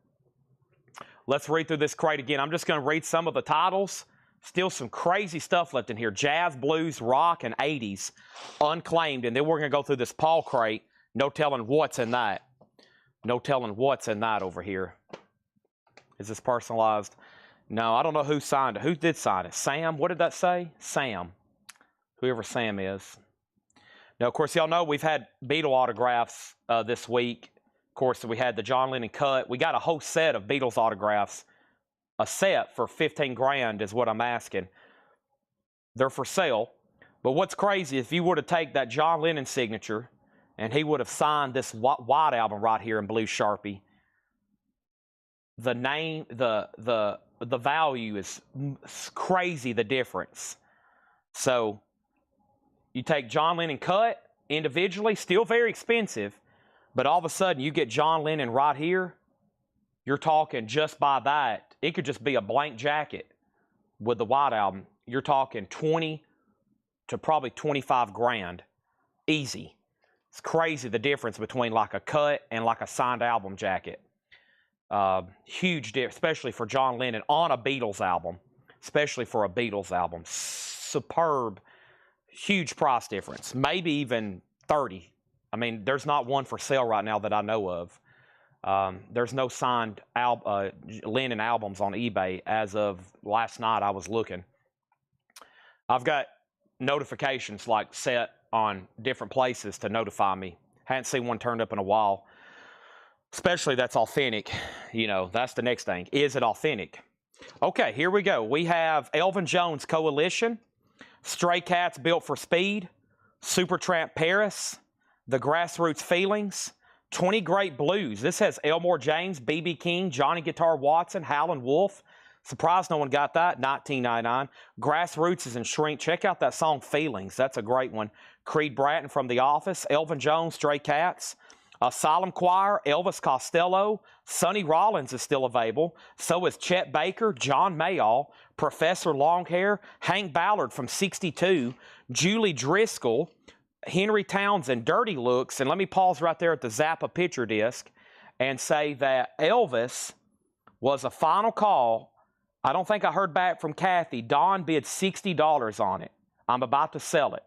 Speaker 1: Let's read through this crate again. I'm just going to read some of the titles. Still some crazy stuff left in here. Jazz, blues, rock, and 80s unclaimed. And then we're going to go through this Paul crate. No telling what's in that. No telling what's in that over here. Is this personalized? No, I don't know who signed it. Who did sign it? Sam? What did that say? Sam. Whoever Sam is. Now, of course, y'all know we've had Beatle autographs this week. Of course, we had the John Lennon cut. We got a whole set of Beatles autographs. A set for 15 grand is what I'm asking. They're for sale. But what's crazy, if you were to take that John Lennon signature and he would have signed this White Album right here in blue Sharpie, the name, the value is crazy, the difference. So you take John Lennon cut individually, still very expensive, but all of a sudden you get John Lennon right here. You're talking just by that. It could just be a blank jacket with the White Album. You're talking 20 to probably 25 grand. Easy. It's crazy the difference between like a cut and like a signed album jacket. Huge difference, especially for John Lennon on a Beatles album. Especially for a Beatles album. Superb. Huge price difference. Maybe even 30. I mean, there's not one for sale right now that I know of. There's no signed Lennon albums on eBay as of last night I was looking. I've got notifications like set on different places to notify me. Hadn't seen one turned up in a while. Especially that's authentic. You know, that's the next thing. Is it authentic? Okay, here we go. We have Elvin Jones Coalition, Stray Cats Built for Speed, Supertramp Paris, The Grassroots Feelings, 20 Great Blues. This has Elmore James, B.B. King, Johnny Guitar Watson, Howlin' Wolf. Surprised no one got that. $19.99. Grassroots is in shrink. Check out that song Feelings. That's a great one. Creed Bratton from The Office, Elvin Jones, Stray Cats. Solemn Choir, Elvis Costello. Sonny Rollins is still available. So is Chet Baker, John Mayall, Professor Longhair, Hank Ballard from 62, Julie Driscoll, Henry Townsend, Dirty Looks. And let me pause right there at the Zappa picture disc and say that Elvis was a final call. I don't think I heard back from Kathy. Don bid $60 on it. I'm about to sell it.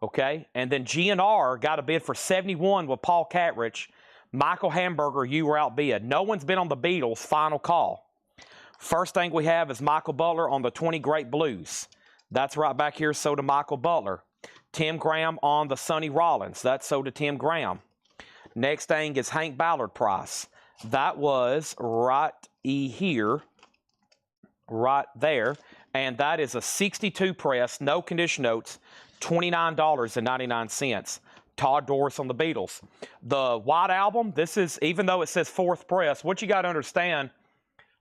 Speaker 1: Okay? And then GNR got a bid for $71 with Paul Catrich. Michael Hamburger, you were outbid. No one's been on the Beatles' final call. First thing we have is Michael Butler on the 20 Great Blues. That's right back here sold to Michael Butler. Tim Graham on the Sonny Rollins. That's sold to Tim Graham. Next thing is Hank Ballard price. That was right here, right there. And that is a 62 press, no condition notes, $29.99. Todd Doris on the Beatles. The White Album, this is, even though it says fourth press, what you got to understand,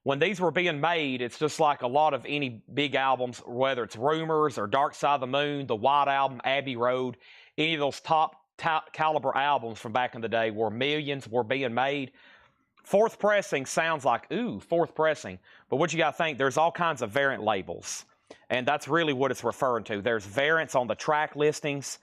Speaker 1: when these were being made, it's just like a lot of any big albums, whether it's Rumors or Dark Side of the Moon, the White Album, Abbey Road, any of those top caliber albums from back in the day where millions were being made. Fourth pressing sounds like, ooh, fourth pressing. But what you got to think, there's all kinds of variant labels. And that's really what it's referring to. There's variants on the track listings.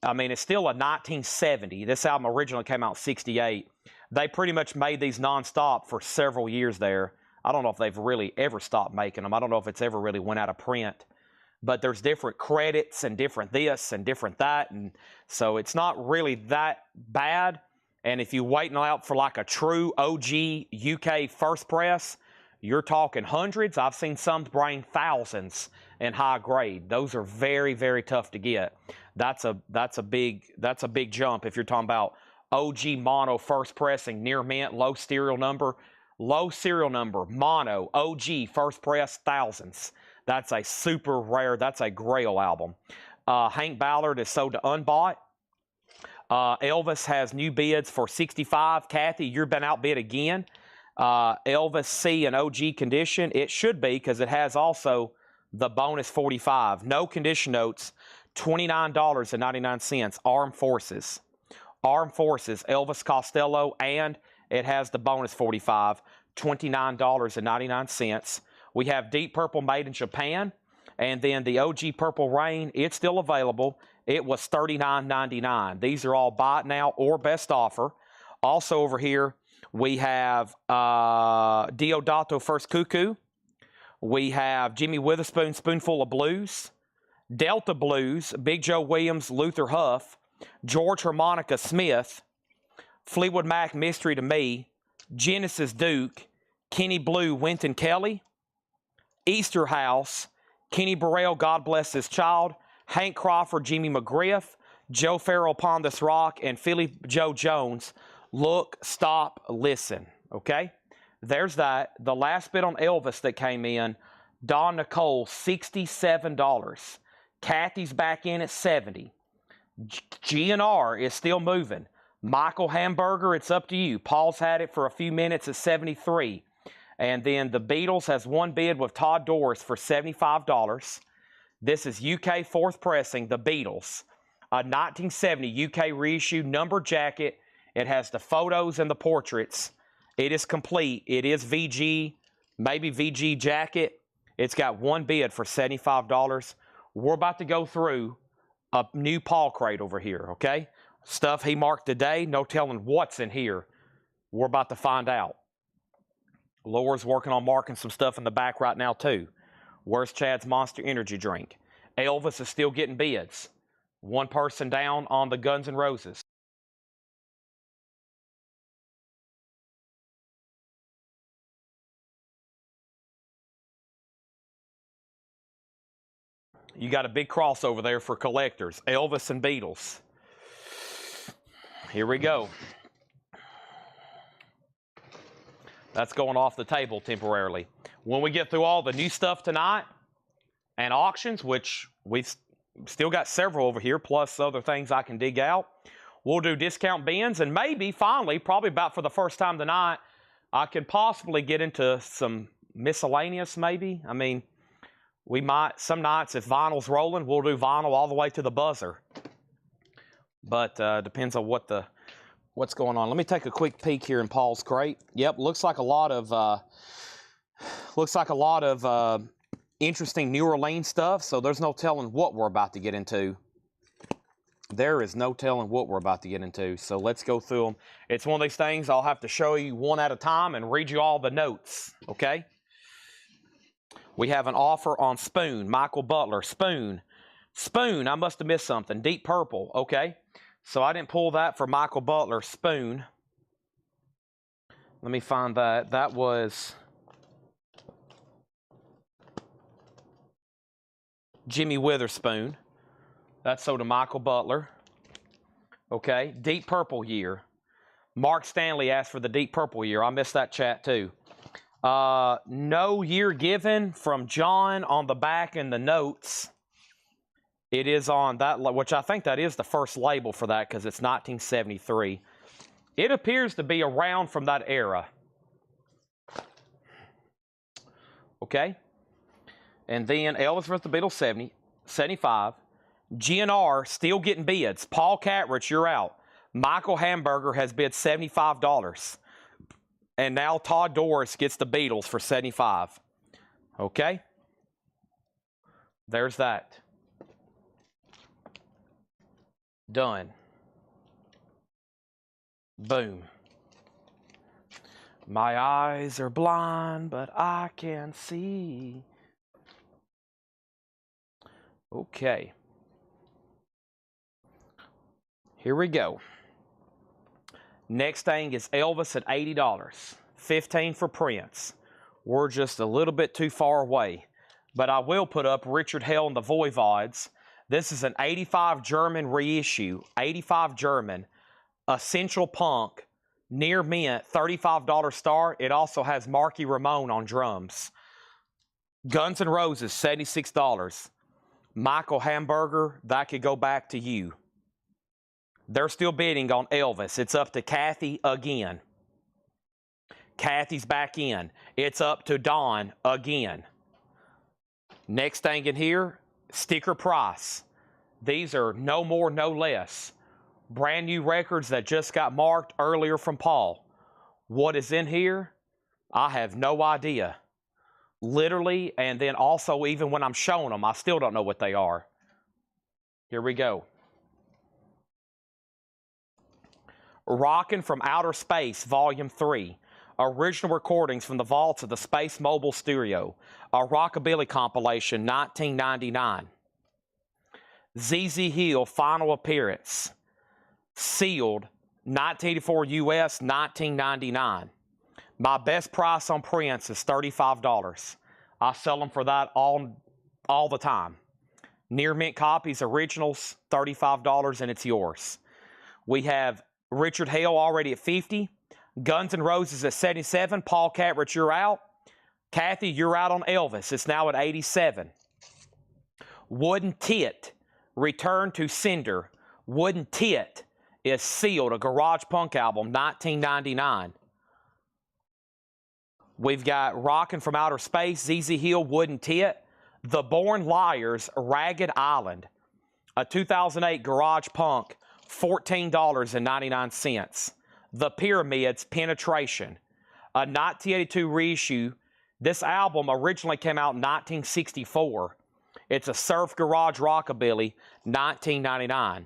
Speaker 1: I mean, it's still a 1970. This album originally came out in 68. They pretty much made these nonstop for several years there. I don't know if they've really ever stopped making them. I don't know if it's ever really went out of print. But there's different credits and different this and different that. And so it's not really that bad. And if you're waiting out for like a true OG UK first press, you're talking hundreds. I've seen some bring thousands in high grade. Those are very, very tough to get. That's a big jump if you're talking about OG mono first pressing, near mint, low serial number, mono, OG first press, thousands. That's a super rare, that's a grail album. Hank Ballard is sold to Unbought. Elvis has new bids for 65. Kathy, you've been outbid again. Elvis C in OG condition. It should be because it has also the bonus 45. No condition notes, $29.99. Armed Forces. Armed Forces, Elvis Costello, and it has the bonus 45, $29.99. We have Deep Purple made in Japan. And then the OG Purple Rain, it's still available. It was $39.99. These are all buy it now or best offer. Also over here, we have Diodato First Cuckoo. We have Jimmy Witherspoon, Spoonful of Blues. Delta Blues, Big Joe Williams, Luther Huff. George Harmonica Smith. Fleetwood Mac, Mystery to Me. Genesis Duke. Kenny Blue, Wynton Kelly. Easter House. Kenny Burrell, God Bless His Child. Hank Crawford, Jimmy McGriff. Joe Farrell, Upon This Rock. And Philly Joe Jones, Look, Stop, Listen. Okay? There's that. The last bit on Elvis that came in, Don Nicole, $67. Kathy's back in at $70. GNR is still moving. Michael Hamburger, it's up to you. Paul's had it for a few minutes at $73. And then the Beatles has one bid with Todd Doris for $75. This is UK fourth pressing, the Beatles. A 1970 UK reissue numbered jacket. It has the photos and the portraits. It is complete. It is VG, maybe VG jacket. It's got one bid for $75. We're about to go through a new Paul crate over here, okay? Stuff he marked today, no telling what's in here. We're about to find out. Laura's working on marking some stuff in the back right now, too. Where's Chad's Monster Energy drink? Elvis is still getting bids. One person down on the Guns N' Roses. You got a big crossover there for collectors. Elvis and Beatles. Here we go. That's going off the table temporarily. When we get through all the new stuff tonight and auctions, which we've still got several over here, plus other things I can dig out, we'll do discount bins, and maybe finally, probably about for the first time tonight, I can possibly get into some miscellaneous maybe. I mean, we might, some nights if vinyl's rolling, we'll do vinyl all the way to the buzzer. But depends on what's going on. Let me take a quick peek here in Paul's crate. Yep, looks like a lot of interesting New Orleans stuff. So there's no telling what we're about to get into. There is no telling what we're about to get into. So let's go through them. It's one of these things I'll have to show you one at a time and read you all the notes. Okay. We have an offer on Spoon. Michael Butler. Spoon. I must have missed something. Deep Purple. Okay. So I didn't pull that for Michael Butler. Spoon. Let me find that. That was Jimmy Witherspoon. That's sold to Michael Butler. Okay, Deep Purple year. Mark Stanley asked for the Deep Purple year. I missed that chat too. No year given from John on the back in the notes. It is on that, which I think that is the first label for that because it's 1973. It appears to be around from that era. Okay. And then Elvis vs. the Beatles 75. GNR still getting bids. Paul Catrich, you're out. Michael Hamburger has bid $75. And now Todd Doris gets the Beatles for $75. Okay? There's that. Done. Boom. My eyes are blind, but I can see. Okay. Here we go. Next thing is Elvis at $80. $15 for Prince. We're just a little bit too far away. But I will put up Richard Hell and the Voivods. This is an 85 German reissue. 85 German. Essential Punk. Near mint. $35 star. It also has Marky Ramone on drums. Guns N' Roses, $76. Michael Hamburger, that could go back to you. They're still bidding on Elvis. It's up to Kathy again. Kathy's back in. It's up to Don again. Next thing in here, sticker price. These are no more, no less. Brand new records that just got marked earlier from Paul. What is in here? I have no idea. Literally, and then also even when I'm showing them, I still don't know what they are. Here we go. Rockin' from Outer Space, Volume 3. Original recordings from the vaults of the Space Mobile Studio. A Rockabilly compilation, 1999. ZZ Hill, final appearance. Sealed, 1984 US, 1999. My best price on Prince is $35. I sell them for that all the time. Near mint copies, originals, $35, and it's yours. We have Richard Hale already at $50. Guns N' Roses at $77. Paul Catrich, you're out. Kathy, you're out on Elvis. It's now at $87. Wooden Tit, Return to Cinder. Wooden Tit is Sealed, a garage punk album, 1999. We've got Rockin' from Outer Space, ZZ Hill, Wooden Tit. The Born Liars, Ragged Island. A 2008 garage punk, $14.99. The Pyramids, Penetration. A 1982 reissue. This album originally came out in 1964. It's a surf garage rockabilly, 1999.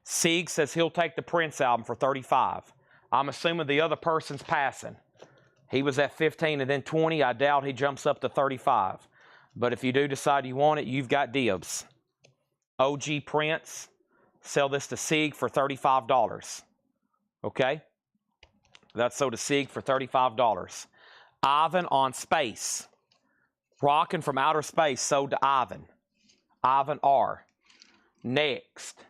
Speaker 1: Sieg says he'll take the Prince album for $35. I'm assuming the other person's passing. He was at 15 and then 20. I doubt he jumps up to 35. But if you do decide you want it, you've got dibs. OG Prince, sell this to Sieg for $35. Okay? That's sold to Sieg for $35. Ivan on Space. Rockin' from Outer Space, sold to Ivan. Ivan R. Next.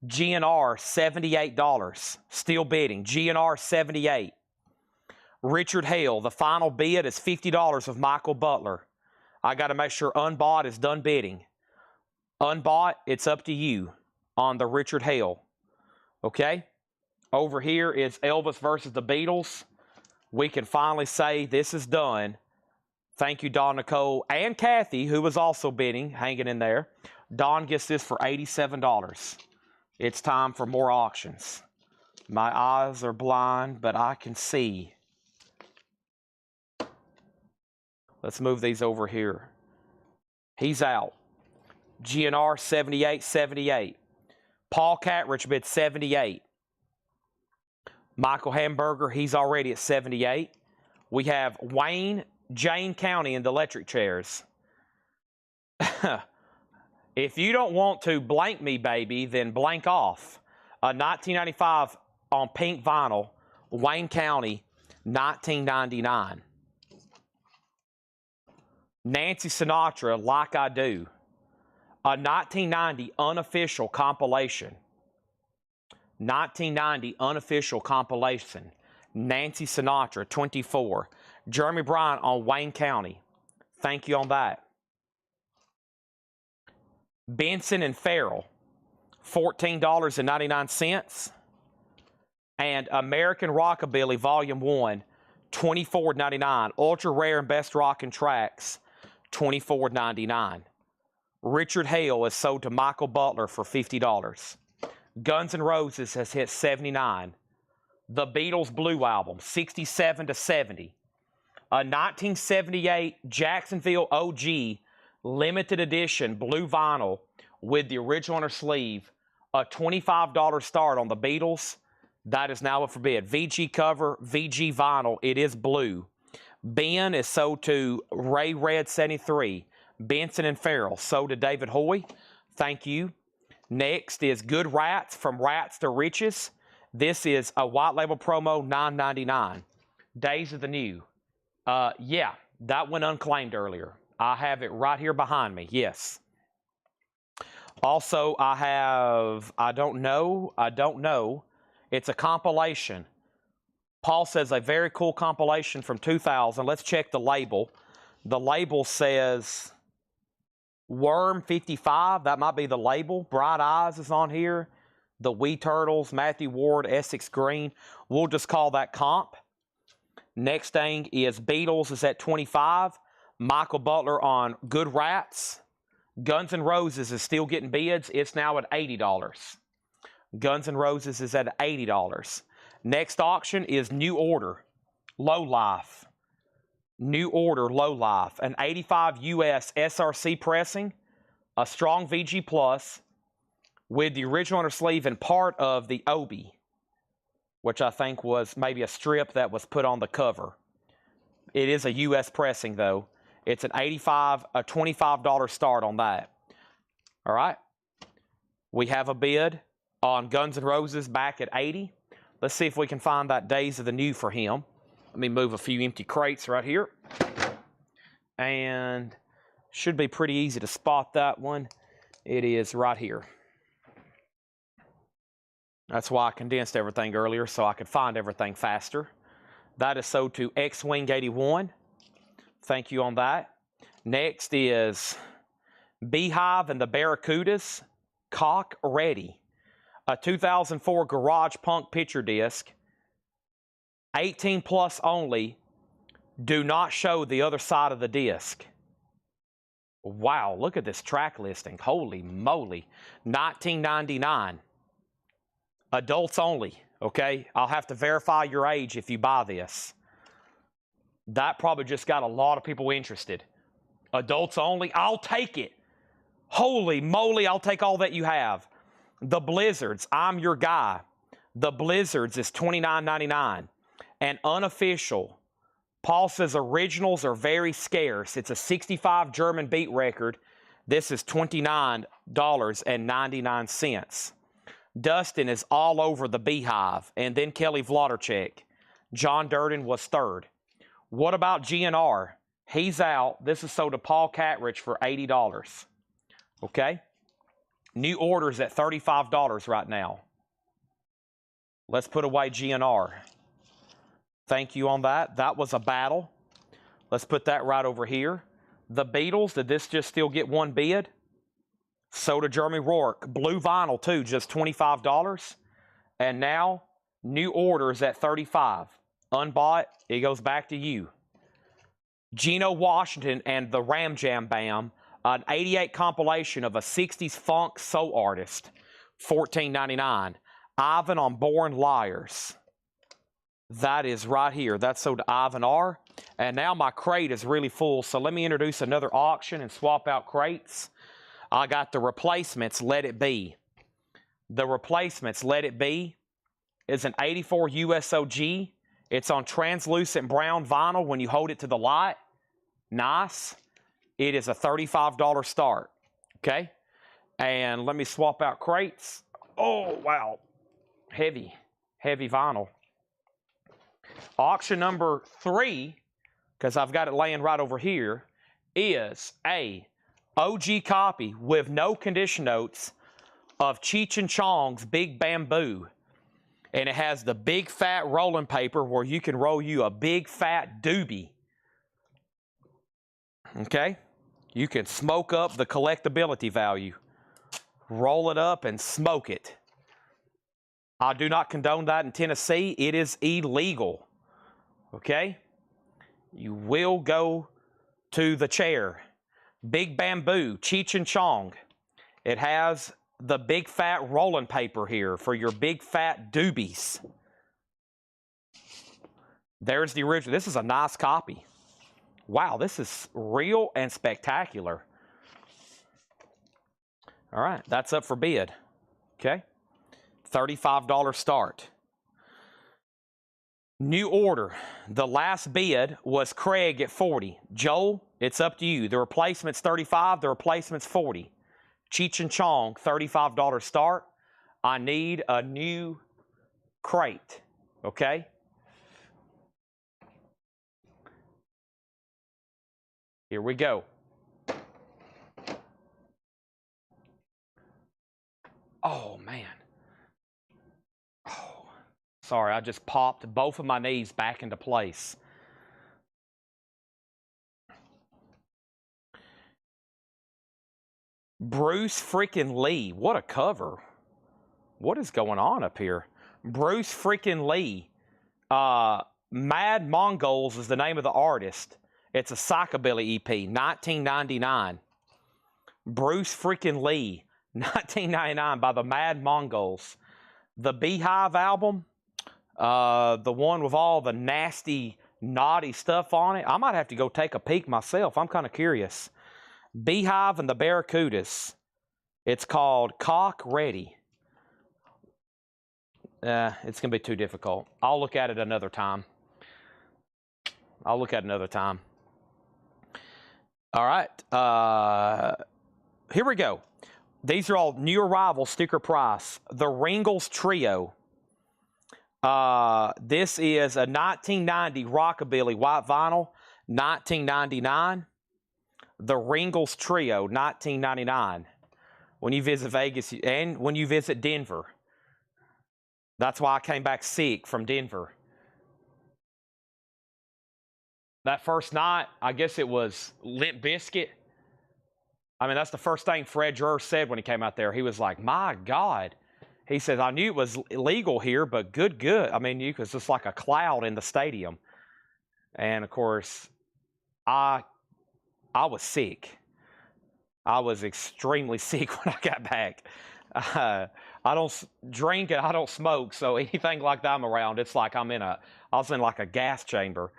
Speaker 1: GNR, $78. Still bidding. GNR, $78. Richard Hale, the final bid is $50 of Michael Butler. I got to make sure Unbought is done bidding. Unbought, it's up to you on the Richard Hale. Okay? Over here is Elvis versus the Beatles. We can finally say this is done. Thank you, Don Nicole and Kathy, who was also bidding, hanging in there. Don gets this for $87. It's time for more auctions. My eyes are blind, but I can see. Let's move these over here. He's out. GNR, $78. Paul Catrich bid $78. Michael Hamburger, he's already at $78. We have Wayne, Jane County in the electric chairs. If you don't want to blank me, baby, then blank off. 1995 on pink vinyl, Wayne County, 1999. Nancy Sinatra, Like I Do. A 1990 unofficial compilation. 1990 unofficial compilation. Nancy Sinatra, 24. Jeremy Bryant on Wayne County. Thank you on that. Benson and Farrell, $14.99. And American Rockabilly Volume 1, $24.99. Ultra Rare and Best Rockin' Tracks, $24.99. Richard Hale is sold to Michael Butler for $50. Guns N' Roses has hit 79. The Beatles Blue Album, 67 to 70. A 1978 Jacksonville OG limited edition blue vinyl with the original on her sleeve. A $25 start on the Beatles. That is now up for bid. VG cover, VG vinyl. It is blue. Ben is sold to Ray Red 73. Benson and Farrell sold to David Hoy. Thank you. Next is Good Rats, From Rats to Riches. This is a white label promo, $9.99. Days of the New. Yeah, that went unclaimed earlier. I have it right here behind me. Yes. Also, I have, I don't know. It's a compilation. Paul says a very cool compilation from 2000. Let's check the label. The label says Worm 55. That might be the label. Bright Eyes is on here. The Wee Turtles, Matthew Ward, Essex Green. We'll just call that comp. Next thing is Beatles is at 25. Michael Butler on Good Rats. Guns N' Roses is still getting bids. It's now at $80. Guns N' Roses is at $80. Next auction is New Order, Low Life. New Order, Low Life. An 85 US SRC pressing. A strong VG Plus with the original on her sleeve and part of the Obi, which I think was maybe a strip that was put on the cover. It is a US pressing though. It's an $25 start on that. All right. We have a bid on Guns N' Roses back at 80. Let's see if we can find that Days of the New for him. Let me move a few empty crates right here. And should be pretty easy to spot that one. It is right here. That's why I condensed everything earlier so I could find everything faster. That is sold to X-Wing 81. Thank you on that. Next is Beehive and the Barracudas, Cock Ready. A 2004 Garage Punk picture disc. 18 plus only. Do not show the other side of the disc. Wow, look at this track listing. Holy moly. $19.99. Adults only, okay? I'll have to verify your age if you buy this. That probably just got a lot of people interested. Adults only, I'll take it. Holy moly, I'll take all that you have. The Blizzards, I'm your guy. The Blizzards is $29.99. And unofficial, Paul says originals are very scarce. It's a 65 German beat record. This is $29.99. Dustin is all over the Beehive. And then Kelly Vlodarchek. John Durden was third. What about GNR? He's out. This is sold to Paul Catrich for $80. Okay? New orders at $35 right now. Let's put away GNR. Thank you on that. That was a battle. Let's put that right over here. The Beatles, did this just still get one bid? So did Jeremy Rourke. Blue vinyl too, just $25. And now, new orders at $35. Unbought, it goes back to you. Geno Washington and the Ram Jam Bam, an 88 compilation of a 60s funk soul artist, $14.99. Ivan on Born Liars. That is right here. That's sold to Ivan R. And now my crate is really full, so let me introduce another auction and swap out crates. I got the Replacements, Let It Be. The Replacements, Let It Be is an 84 USOG. It's on translucent brown vinyl when you hold it to the light. Nice. It is a $35 start. Okay? And let me swap out crates. Oh, wow. Heavy vinyl. Auction number 3, because I've got it laying right over here, is a OG copy with no condition notes of Cheech and Chong's Big Bamboo. And it has the big fat rolling paper where you can roll you a big fat doobie. Okay? You can smoke up the collectability value. Roll it up and smoke it. I do not condone that in Tennessee. It is illegal. Okay? You will go to the chair. Big Bamboo, Cheech and Chong. It has the big fat rolling paper here for your big fat doobies. There's the original. This is a nice copy. Wow, this is real and spectacular. All right, that's up for bid. Okay, $35 start. New order. The last bid was Craig at 40. Joel, it's up to you. The replacement's 35, the replacement's 40. Cheech and Chong, $35 start. I need a new crate, okay? Here we go. Oh, man. Oh, sorry, I just popped both of my knees back into place. Bruce freaking Lee. What a cover. What is going on up here? Bruce freaking Lee. Mad Mongols is the name of the artist. It's a psychobilly EP, 1999. Bruce freaking Lee, 1999 by the Mad Mongols. The Beehive album, the one with all the nasty, naughty stuff on it. I might have to go take a peek myself. I'm kind of curious. Beehive and the Barracudas. It's called Cock Ready. It's going to be too difficult. I'll look at it another time. All right. Here we go. These are all new arrival sticker price. The Ringles Trio. This is a 1990 Rockabilly white vinyl. 1999. The Ringles Trio, 1999. When you visit Vegas and when you visit Denver. That's why I came back sick from Denver. That first night, I guess it was Limp Bizkit. I mean, that's the first thing Fred Durst said when he came out there. He was like, my God. He said, I knew it was illegal here, but good. I mean, it was just like a cloud in the stadium. And, of course, I was sick. I was extremely sick when I got back. I don't drink and I don't smoke, so anything like that I'm around, it's like I was in like a gas chamber.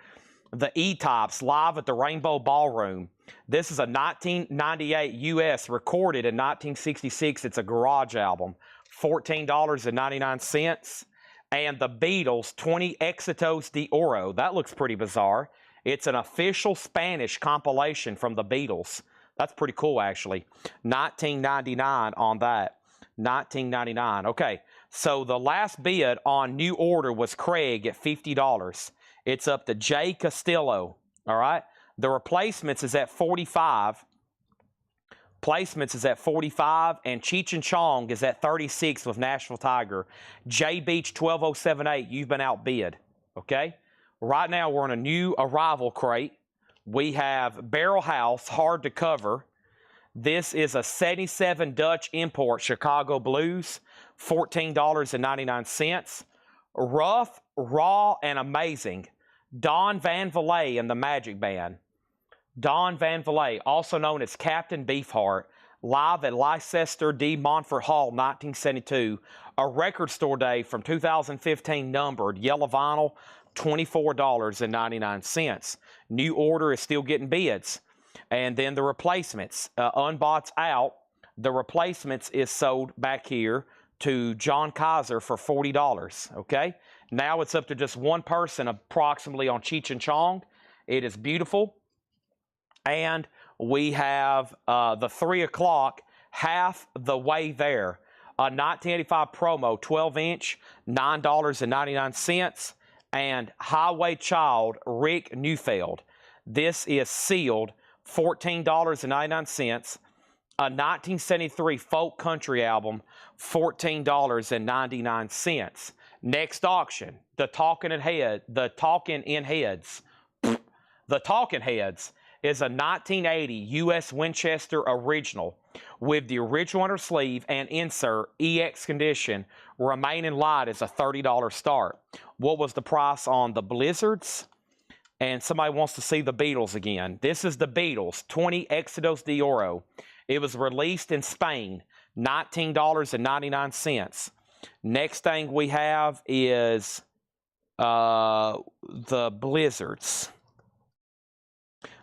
Speaker 1: The E-Tops live at the Rainbow Ballroom. This is a 1998 US recorded in 1966. It's a garage album. $14.99. And the Beatles, 20 Éxitos de Oro. That looks pretty bizarre. It's an official Spanish compilation from the Beatles. That's pretty cool, actually. $19.99 on that. $19.99. Okay, so the last bid on new order was Craig at $50. It's up to Jay Castillo, all right? The replacements is at 45. Placements is at 45, and Cheech and Chong is at 36 with Nashville Tiger. J Beach 12078, you've been outbid, okay? Right now, we're in a new arrival crate. We have Barrel House, hard to cover. This is a 77 Dutch import, Chicago Blues, $14.99. Rough, raw, and amazing. Don Van Vliet and the Magic Band. Don Van Vliet, also known as Captain Beefheart, live at Leicester de Montfort Hall, 1972. A record store day from 2015 numbered, yellow vinyl, $24.99. New order is still getting bids. And then the replacements, unbots out. The replacements is sold back here to John Kaiser for $40, okay? Now it's up to just one person approximately on Cheech and Chong. It is beautiful. And we have the 3 o'clock half the way there. A 1985 promo, 12-inch, $9.99. And Highway Child, Rick Neufeld. This is sealed, $14.99. A 1973 folk country album, $14.99. Next auction, the Talking Heads. The Talking Heads is a 1980 U.S. Winchester original with the original under sleeve and insert EX condition. Remaining light is a $30 start. What was the price on the Blizzards? And somebody wants to see the Beatles again. This is the Beatles, 20 Éxitos de Oro. It was released in Spain, $19.99. Next thing we have is the Blizzards.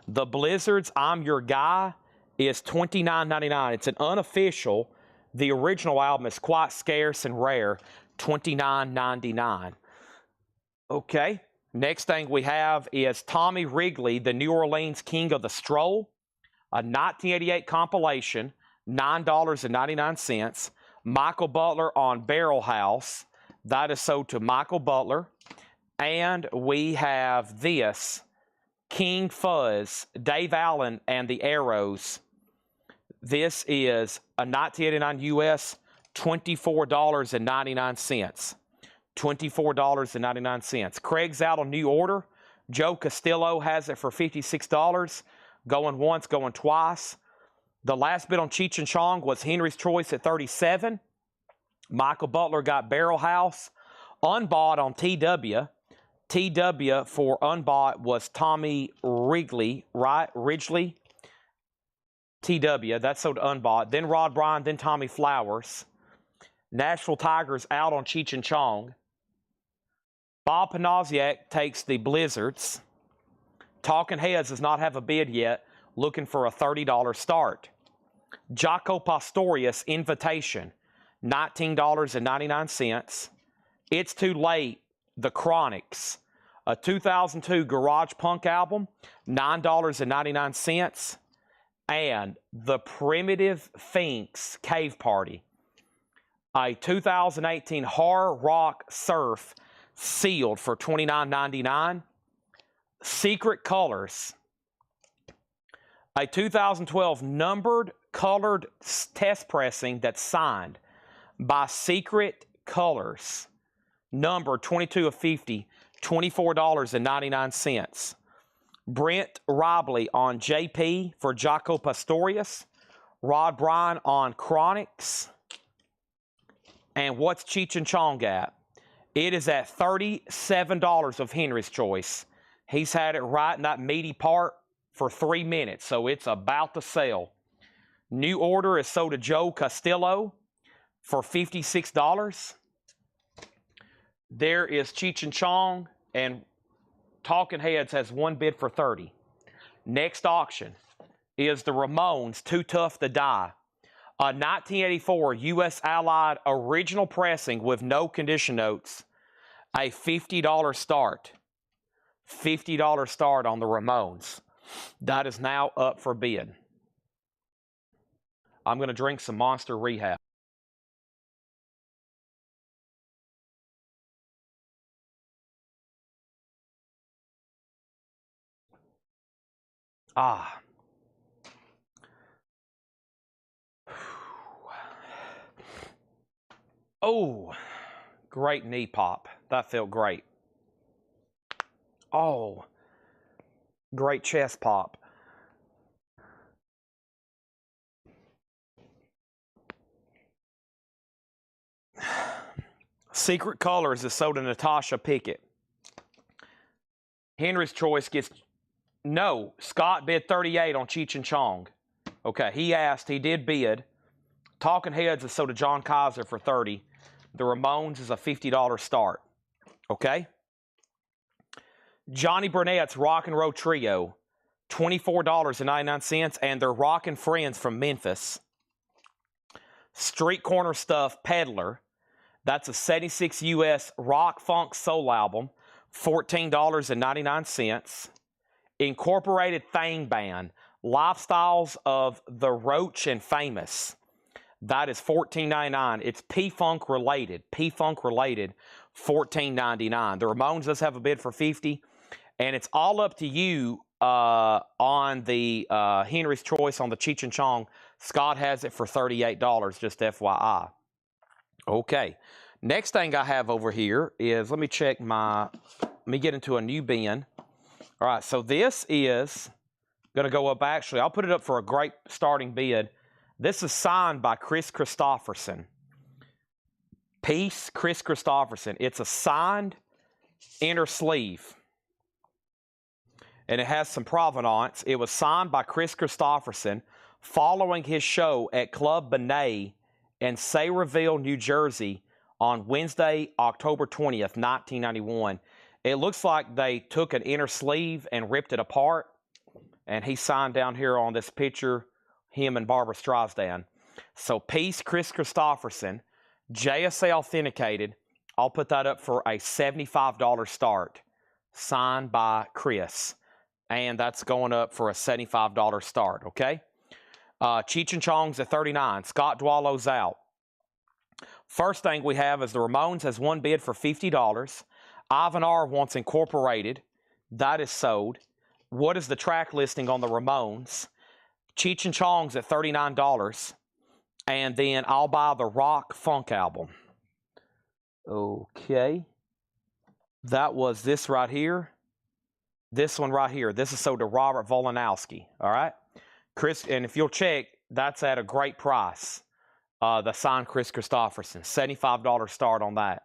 Speaker 1: The Blizzards, I'm Your Guy, is $29.99. It's an unofficial. The original album is quite scarce and rare, $29.99. Okay. Next thing we have is Tommy Wrigley, the New Orleans King of the Stroll, a 1988 compilation, $9.99. Michael Butler on Barrel House, that is sold to Michael Butler. And we have this, King Fuzz, Dave Allen and the Arrows. This is a 1989 US, $24.99. $24.99. Craig's out on New Order. Joe Castillo has it for $56. Going once, going twice. The last bid on Cheech and Chong was Henry's Choice at $37. Michael Butler got Barrel House. Unbought on TW. TW for unbought was Tommy Wrigley, right? Ridgely. TW, that's sold unbought. Then Rod Bryan, then Tommy Flowers. Nashville Tigers out on Cheech and Chong. Bob Panasiak takes the Blizzards. Talking Heads does not have a bid yet, looking for a $30 start. Jaco Pastorius Invitation, $19.99. It's Too Late, The Chronics, a 2002 garage punk album, $9.99. And The Primitive Finks Cave Party, a 2018 horror rock surf, sealed for $29.99. Secret Colors, a 2012 numbered colored test pressing that's signed by Secret Colors, number 22 of 50, $24.99. Brent Robley on JP for Jaco Pastorius. Rod Bryan on Chronics. And what's Cheech and Chong at? It is at $37 of Henry's Choice. He's had it right in that meaty part for 3 minutes, so it's about to sell. New Order is sold to Joe Castillo for $56. There is Cheech and Chong, and Talking Heads has one bid for $30. Next auction is the Ramones, Too Tough to Die. A 1984 U.S. Allied original pressing with no condition notes. A $50 start. $50 start on the Ramones. That is now up for bid. I'm going to drink some Monster Rehab. Ah. Oh, great knee pop. That felt great. Oh, great chest pop. Secret Colors is sold to Natasha Pickett. Henry's Choice gets... No, Scott bid 38 on Cheech and Chong. Okay, he asked, he did bid. Talking Heads is sold to John Kaiser for $30. The Ramones is a $50 start. Okay? Johnny Burnett's Rock and Roll Trio, $24.99, and they're Rockin' Friends from Memphis. Street Corner Stuff Peddler, that's a 76 US rock funk soul album, $14.99. Incorporated Thang Band, Lifestyles of the Roach and Famous. That is $14.99. It's P-Funk related. P-Funk related, $14.99. The Ramones does have a bid for $50. And it's all up to you on the Henry's Choice on the Cheech and Chong. Scott has it for $38, just FYI. Okay. Next thing I have over here is, let me get into a new bin. All right, so this is going to go up, actually, I'll put it up for a great starting bid. This is signed by Chris Christopherson. Peace, Chris Christopherson. It's a signed inner sleeve. And it has some provenance. It was signed by Chris Christopherson following his show at Club Benet in Sayreville, New Jersey on Wednesday, October 20th, 1991. It looks like they took an inner sleeve and ripped it apart. And he signed down here on this picture, him and Barbara Streisand. So peace, Chris Christopherson, JSA authenticated. I'll put that up for a $75 start, signed by Chris. And that's going up for a $75 start, okay? Cheech and Chong's at $39. Scott Dwallow's out. First thing we have is the Ramones has one bid for $50. Ivan R. wants Incorporated. That is sold. What is the track listing on the Ramones? Cheech and Chong's at $39. And then I'll buy the Rock Funk album. Okay. That was this right here. This one right here. This is sold to Robert Volanowski. All right. Chris, and if you'll check, that's at a great price. The signed Chris Christopherson. $75 start on that.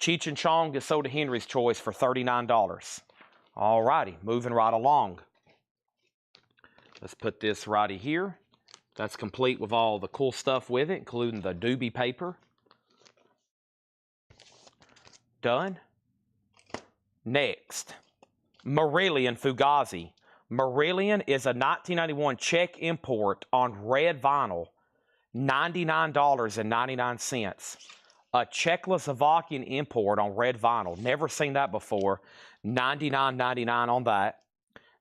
Speaker 1: Cheech and Chong is sold to Henry's Choice for $39. All righty. Moving right along. Let's put this righty here. That's complete with all the cool stuff with it, including the doobie paper. Done. Next, Marillion Fugazi. Marillion is a 1991 Czech import on red vinyl, $99.99. A Czechoslovakian import on red vinyl. Never seen that before. $99.99 on that.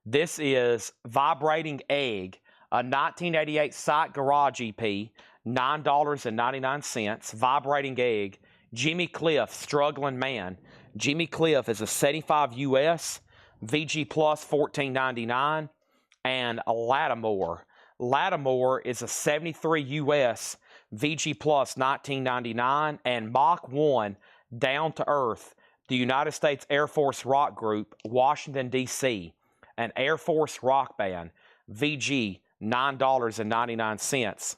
Speaker 1: This is Vibrating Egg, a 1988 Site Garage EP, $9.99. Vibrating Egg. Jimmy Cliff, Struggling Man. Jimmy Cliff is a 75 US, VG Plus $14.99, and a Lattimore. Lattimore is a 73 US, VG Plus $19.99, and Mach 1, Down to Earth, the United States Air Force rock group, Washington, D.C., an Air Force rock band, VG $9.99.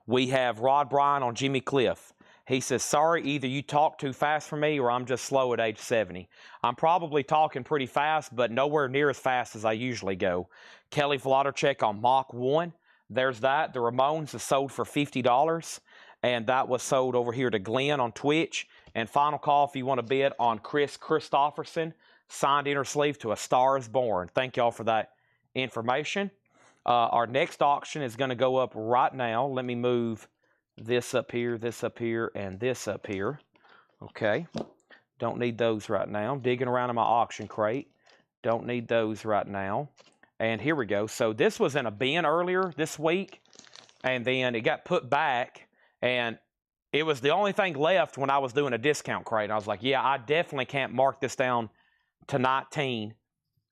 Speaker 1: We have Rod Bryan on Jimmy Cliff. He says, sorry, either you talk too fast for me or I'm just slow at age 70. I'm probably talking pretty fast, but nowhere near as fast as I usually go. Kelly Vladorchek on Mach 1. There's that. The Ramones is sold for $50, and that was sold over here to Glenn on Twitch. And final call if you want to bid on Chris Christopherson, signed inner sleeve to A Star Is Born. Thank y'all for that information. Our next auction is going to go up right now. Let me move this up here, and this up here. Okay. Don't need those right now. I'm digging around in my auction crate. Don't need those right now. And here we go. So this was in a bin earlier this week, and then it got put back, and it was the only thing left when I was doing a discount crate. And I was like, yeah, I definitely can't mark this down to 19.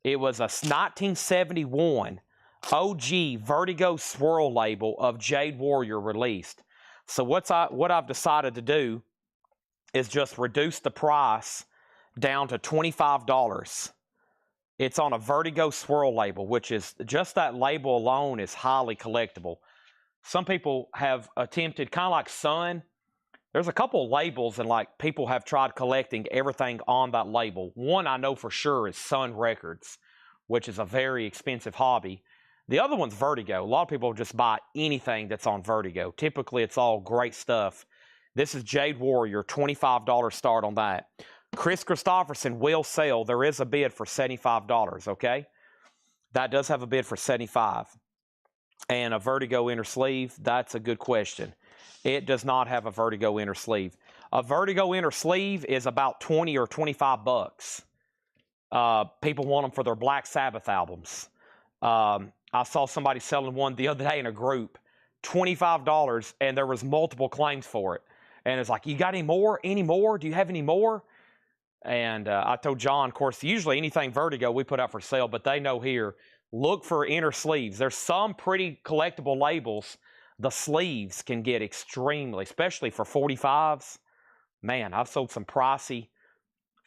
Speaker 1: It was a 1971 OG Vertigo swirl label of Jade Warrior released. So what I've decided to do is just reduce the price down to $25. It's on a Vertigo swirl label, which is just that label alone is highly collectible. Some people have attempted, kind of like Sun. There's a couple of labels, and like people have tried collecting everything on that label. One I know for sure is Sun Records, which is a very expensive hobby. The other one's Vertigo. A lot of people just buy anything that's on Vertigo. Typically, it's all great stuff. This is Jade Warrior, $25 start on that. Chris Christopherson will sell. There is a bid for $75, okay? That does have a bid for $75. And a Vertigo inner sleeve, that's a good question. It does not have a Vertigo inner sleeve. A Vertigo inner sleeve is about 20 or 25 bucks. People want them for their Black Sabbath albums. I saw somebody selling one the other day in a group, $25, and there was multiple claims for it. And it's like, you got any more? Any more? Do you have any more? And I told John, of course, usually anything Vertigo we put out for sale, but they know here, look for inner sleeves. There's some pretty collectible labels. The sleeves can get extremely, especially for 45s. Man, I've sold some pricey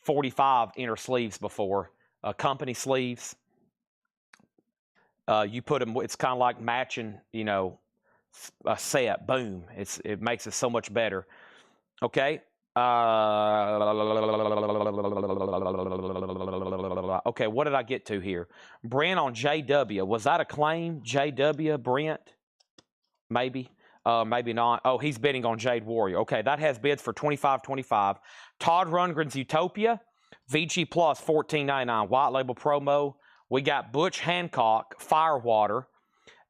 Speaker 1: 45 inner sleeves before, company sleeves. You put them, it's kind of like matching, you know, a set. Boom. It makes it so much better. Okay. Okay, what did I get to here? Brent on JW. Was that a claim? JW, Brent? Maybe. Maybe not. Oh, he's bidding on Jade Warrior. Okay, that has bids for $25.25. Todd Rundgren's Utopia. VG Plus $14.99. White label promo. We got Butch Hancock, Firewater.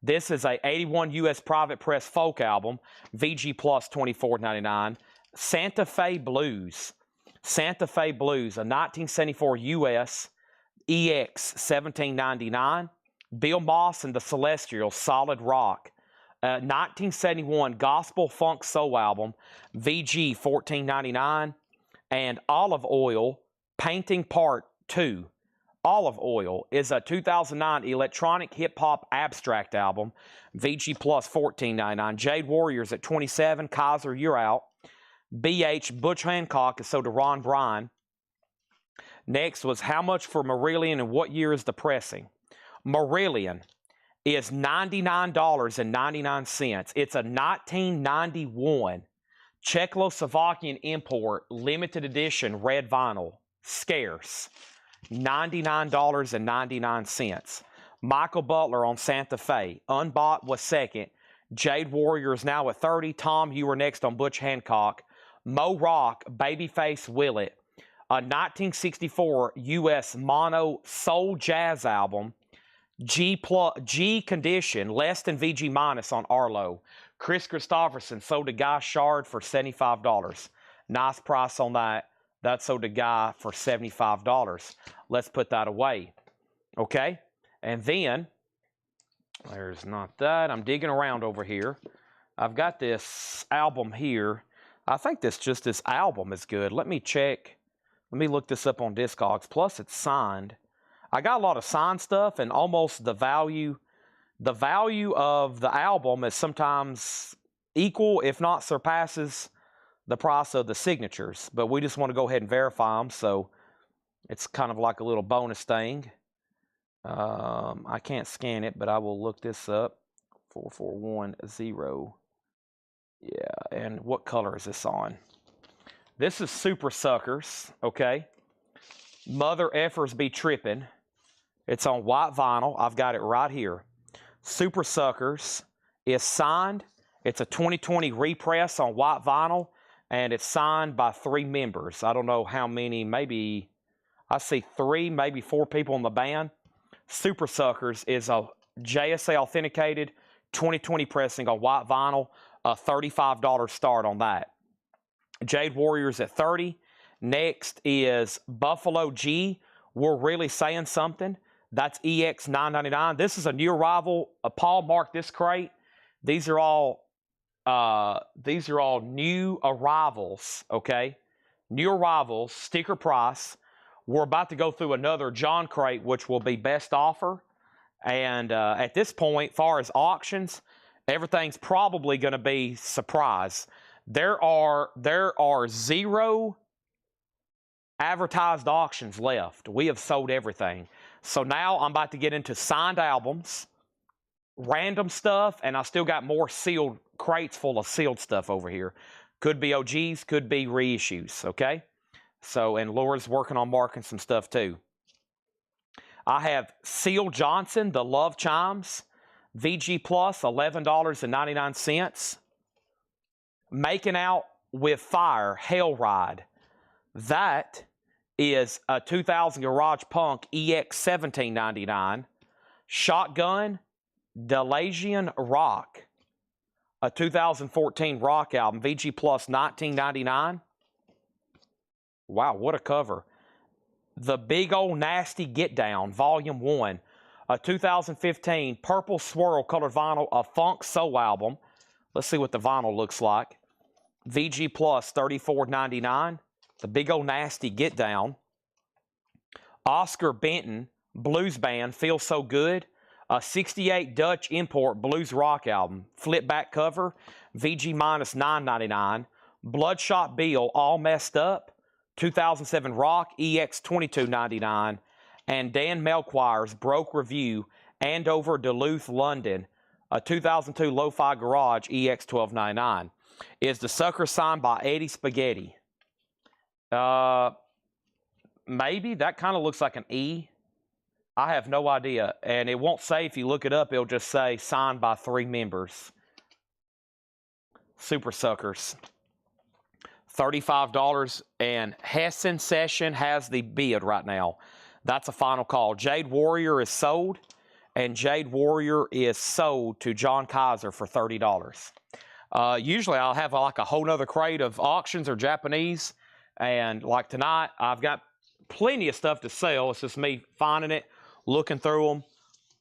Speaker 1: This is a 81 U.S. private press folk album. VG Plus $24.99. Santa Fe Blues. Santa Fe Blues, a 1974 U.S. EX $17.99. Bill Moss and the Celestials, Solid Rock. 1971 Gospel Funk Soul album, VG $14.99. And Olive Oil, Painting Part 2. Olive Oil is a 2009 electronic hip-hop abstract album, VG Plus $14.99. Jade Warriors at 27. Kaiser, you're out. BH, Butch Hancock is sold to Ron Bryan. Next was how much for Marillion and what year is the pressing? Marillion is $99.99. It's a 1991 Czechoslovakian import, limited edition red vinyl. Scarce. $99.99. Michael Butler on Santa Fe. Unbought was second. Jade Warrior is now at 30. Tom, you were next on Butch Hancock. Mo Rock, Babyface Willet. A 1964 U.S. mono soul jazz album. G condition, less than VG minus on Arlo. Chris Christopherson sold to Guy Shard for $75. Nice price on that. That sold to Guy for $75. Let's put that away. Okay? And then, there's not that. I'm digging around over here. I've got this album here. I think this album is good. Let me check. Let me look this up on Discogs. Plus, it's signed. I got a lot of signed stuff, and almost the value of the album is sometimes equal, if not surpasses, the price of the signatures. But we just want to go ahead and verify them, so it's kind of like a little bonus thing. I can't scan it, but I will look this up. 4410. Yeah, and what color is this on? This is Super Suckers, okay? Mother Effers Be Trippin'. It's on white vinyl. I've got it right here. Super Suckers is signed. It's a 2020 repress on white vinyl, and it's signed by 3 members. I don't know how many, maybe, I see 3, maybe 4 people in the band. Super Suckers is a JSA authenticated 2020 pressing on white vinyl, a $35 start on that. Jade Warriors at 30. Next is Buffalo G. We're Really Saying Something. That's EX $9.99. This is a new arrival. Paul marked this crate. These are all new arrivals. Okay, new arrivals. Sticker price. We're about to go through another John crate, which will be best offer. And at this point, far as auctions, everything's probably going to be surprise. There are 0 advertised auctions left. We have sold everything. So now I'm about to get into signed albums, random stuff, and I still got more sealed crates full of sealed stuff over here. Could be OGs, could be reissues, okay? So, and Laura's working on marking some stuff too. I have Seal Johnson, the Love Chimes, VG Plus, $11.99. Making Out with Fire, Hell Ride. That is a 2000 Garage Punk EX $17.99. Shotgun, Delasian Rock, a 2014 rock album, VG Plus $19.99. Wow, what a cover. The Big Old Nasty Get Down, Volume 1, a 2015 purple swirl colored vinyl, a funk soul album. Let's see what the vinyl looks like. VG Plus $34.99. the big old nasty Get Down. Oscar Benton, Blues Band, Feels So Good. A 68 Dutch import blues rock album, flip back cover, VG minus $9.99. Bloodshot Bill, All Messed Up, 2007 Rock, EX $22.99. And Dan Melchior's Broke Review, Andover, Duluth, London, a 2002 Lo-Fi Garage, EX $12.99. Is the sucker signed by Eddie Spaghetti? Maybe. That kind of looks like an E. I have no idea. And it won't say, if you look it up, it'll just say signed by 3 members. Super Suckers. $35. And Hessen Session has the bid right now. That's a final call. Jade Warrior is sold. And Jade Warrior is sold to John Kaiser for $30. Usually I'll have like a whole nother crate of auctions or Japanese. And like tonight, I've got plenty of stuff to sell. It's just me finding it, looking through them,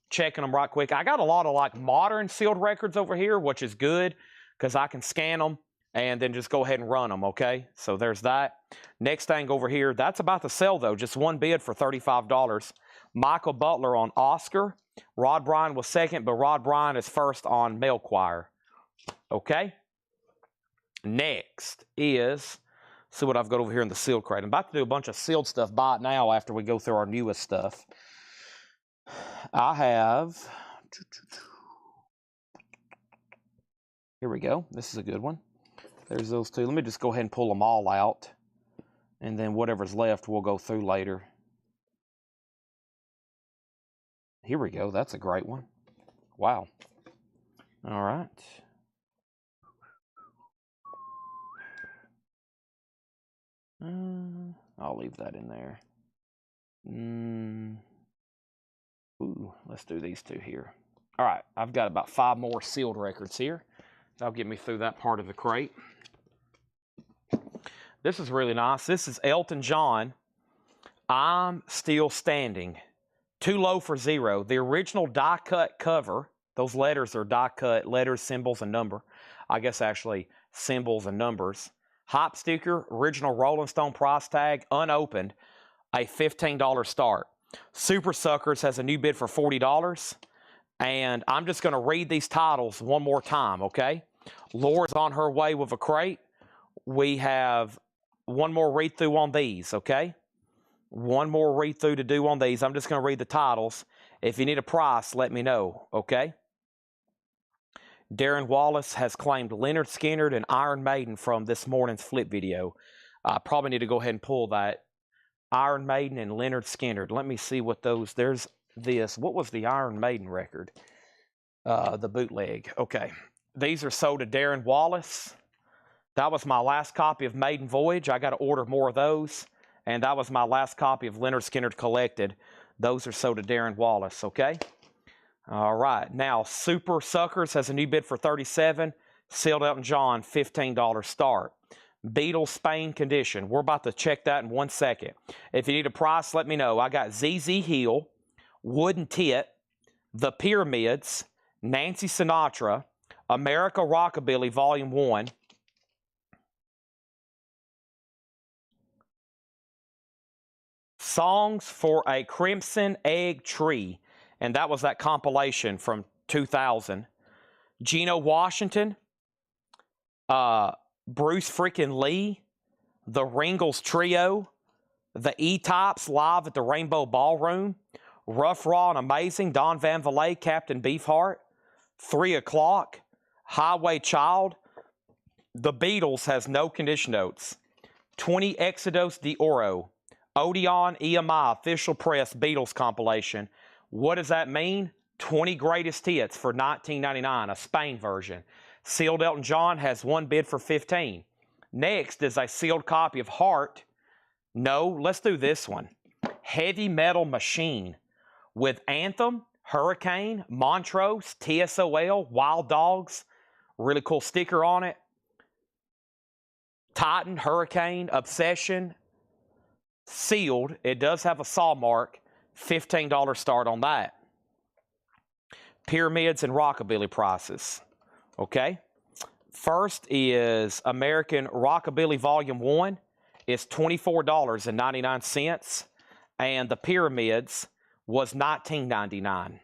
Speaker 1: checking them right quick. I got a lot of like modern sealed records over here, which is good because I can scan them and then just go ahead and run them, okay? So there's that. Next thing over here, that's about to sell though. Just one bid for $35. Michael Butler on Oscar. Rod Bryan was second, but Rod Bryan is first on Mail Choir. Okay? Next is, see what I've got over here in the sealed crate. I'm about to do a bunch of sealed stuff by it now after we go through our newest stuff. I have, here we go. This is a good one. There's those two. Let me just go ahead and pull them all out. And then whatever's left we'll go through later. Here we go. That's a great one. Wow. All right. I'll leave that in there. Ooh, let's do these two here. All right, I've got about 5 more sealed records here. That'll get me through that part of the crate. This is really nice. This is Elton John, I'm Still Standing. Too Low for Zero. The original die-cut cover. Those letters are die-cut letters, symbols, and number. I guess actually symbols and numbers. Hop sticker, original Rolling Stone price tag, unopened, a $15 start. Super Suckers has a new bid for $40. And I'm just going to read these titles one more time, okay? Laura's on her way with a crate. We have one more read-through on these, okay? One more read-through to do on these. I'm just going to read the titles. If you need a price, let me know, okay? Darren Wallace has claimed Leonard Skinner and Iron Maiden from this morning's flip video. I probably need to go ahead and pull that. Iron Maiden and Leonard Skinner. Let me see what those... There's this. What was the Iron Maiden record? The bootleg. Okay. These are sold to Darren Wallace. That was my last copy of Maiden Voyage. I got to order more of those. And that was my last copy of Leonard Skinner collected. Those are sold to Darren Wallace, okay? All right. Now, Super Suckers has a new bid for $37. Sealed Elton John, $15 start. Beatles Spain Condition. We're about to check that in 1 second. If you need a price, let me know. I got ZZ Hill, Wooden Tit, The Pyramids, Nancy Sinatra, America Rockabilly Volume 1, Songs for a Crimson Egg Tree, and that was that compilation from 2000. Geno Washington, Bruce freaking Lee, the Ringles Trio, the E-Types live at the Rainbow Ballroom, Rough, Raw, and Amazing, Don Van Vliet, Captain Beefheart, 3 O'Clock, Highway Child. The Beatles has no condition notes. 20 Exodus de Oro, Odeon EMI Official Press Beatles compilation. What does that mean? 20 Greatest Hits for $19.99, a Spain version. Sealed Elton John has one bid for $15. Next is a sealed copy of Heart. No, let's do this one. Heavy Metal Machine with Anthem, Hurricane, Montrose, TSOL, Wild Dogs. Really cool sticker on it. Titan, Hurricane, Obsession. Sealed. It does have a saw mark. $15 start on that. Pyramids and Rockabilly prices. Okay. First is American Rockabilly Volume 1. is $24.99, and the Pyramids was $19.99.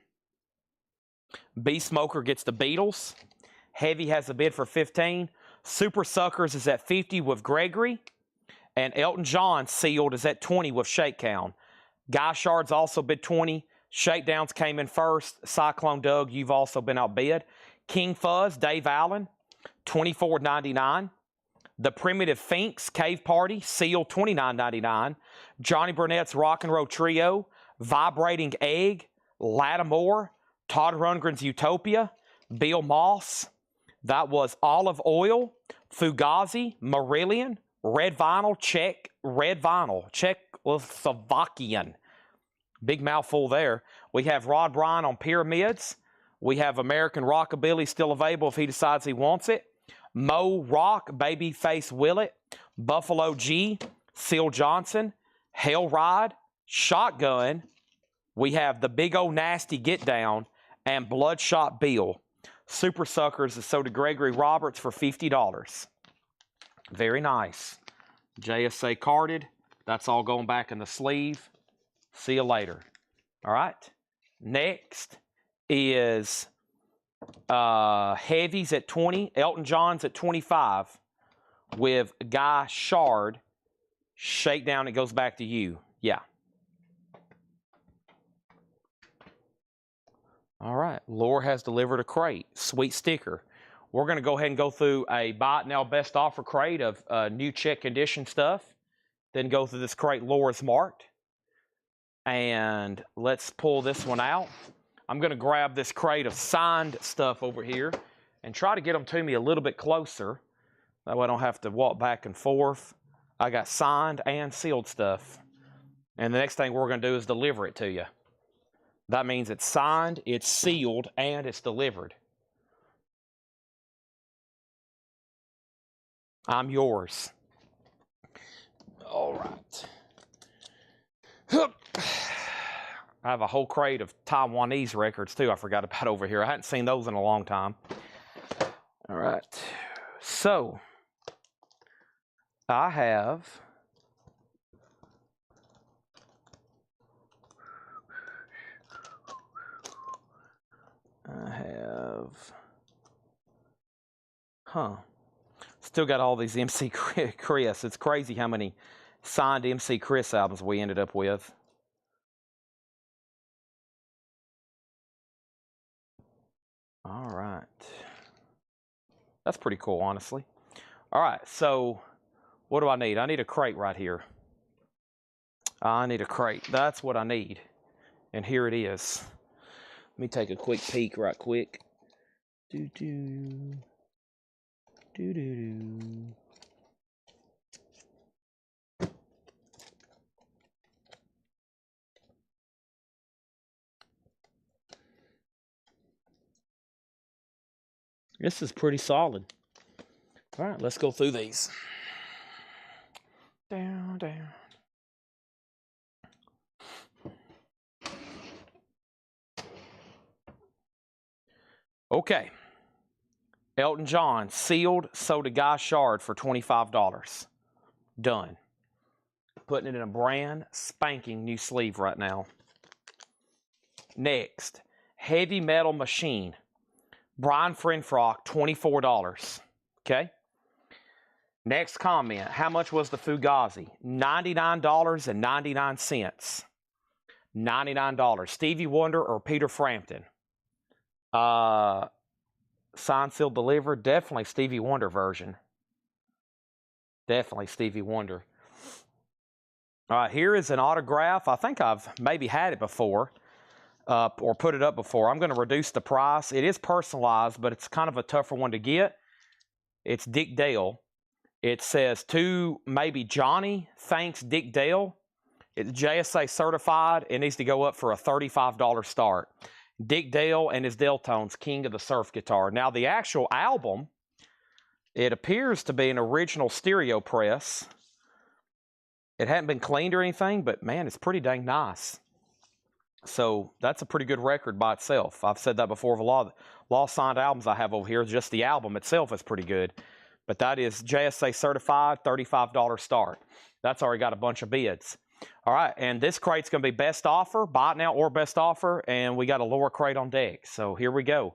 Speaker 1: Beast Smoker gets the Beatles. Heavy has a bid for $15. Super Suckers is at $50 with Gregory. And Elton John sealed is at $20 with Shakedown. Guy Shards also bid $20. Shakedowns came in first. Cyclone Doug, you've also been outbid. King Fuzz, Dave Allen, $24.99. The Primitive Finks, Cave Party, sealed $29.99. Johnny Burnett's Rock and Roll Trio, Vibrating Egg, Lattimore, Todd Rundgren's Utopia, Bill Moss. That was Olive Oil, Fugazi, Marillion, Red Vinyl, Czechoslovakian. Big mouthful there. We have Rod Bryan on Pyramids. We have American Rockabilly still available if he decides he wants it. Mo Rock, Babyface Willet, Buffalo G, Seal Johnson, Hell Ride, Shotgun. We have the Big Old Nasty Get Down and Bloodshot Bill. Super Suckers is sold to Gregory Roberts for $50. Very nice. JSA carded. That's all going back in the sleeve. See you later. All right. Next is Heavies at $20. Elton John's at $25 with Guy Shard. Shakedown, it goes back to you. Yeah. All right. Lore has delivered a crate. Sweet sticker. We're going to go ahead and go through a Buy It Now Best Offer crate of new check condition stuff. Then go through this crate Lore is marked. And let's pull this one out. I'm going to grab this crate of signed stuff over here and try to get them to me a little bit closer. That way I don't have to walk back and forth. I got signed and sealed stuff. And the next thing we're going to do is deliver it to you. That means it's signed, it's sealed, and it's delivered. I'm yours. All right. I have a whole crate of Taiwanese records, too, I forgot about over here. I hadn't seen those in a long time. All right. So, I have... Still got all these MC Chris. It's crazy how many signed MC Chris albums we ended up with. All right. That's pretty cool, honestly. All right, so what do I need? I need a crate right here. I need a crate. That's what I need. And here it is. Let me take a quick peek right quick. This is pretty solid. All right, let's go through these. Down. Okay. Elton John, sealed, sold to Guy Shard for $25. Done. Putting it in a brand spanking new sleeve right now. Next, Heavy Metal Machine. Brian Frenfrock, $24. Okay. Next comment. How much was the Fugazi? $99.99. $99. Stevie Wonder or Peter Frampton? Signed, sealed, delivered. Definitely Stevie Wonder version. Definitely Stevie Wonder. All right, here is an autograph. I think I've maybe had it before. Or put it up before. I'm going to reduce the price. It is personalized, but it's kind of a tougher one to get. It's Dick Dale. It says to maybe Johnny, thanks Dick Dale. It's JSA certified. It needs to go up for a $35 start. Dick Dale and his Deltones, King of the Surf Guitar. Now the actual album, it appears to be an original stereo press. It hadn't been cleaned or anything, but man, it's pretty dang nice. So that's a pretty good record by itself. I've said that before of a lot of signed albums I have over here. Just the album itself is pretty good. But that is JSA certified, $35 start. That's already got a bunch of bids. All right, and this crate's going to be best offer, buy it now or best offer, and we got a lower crate on deck. So here we go.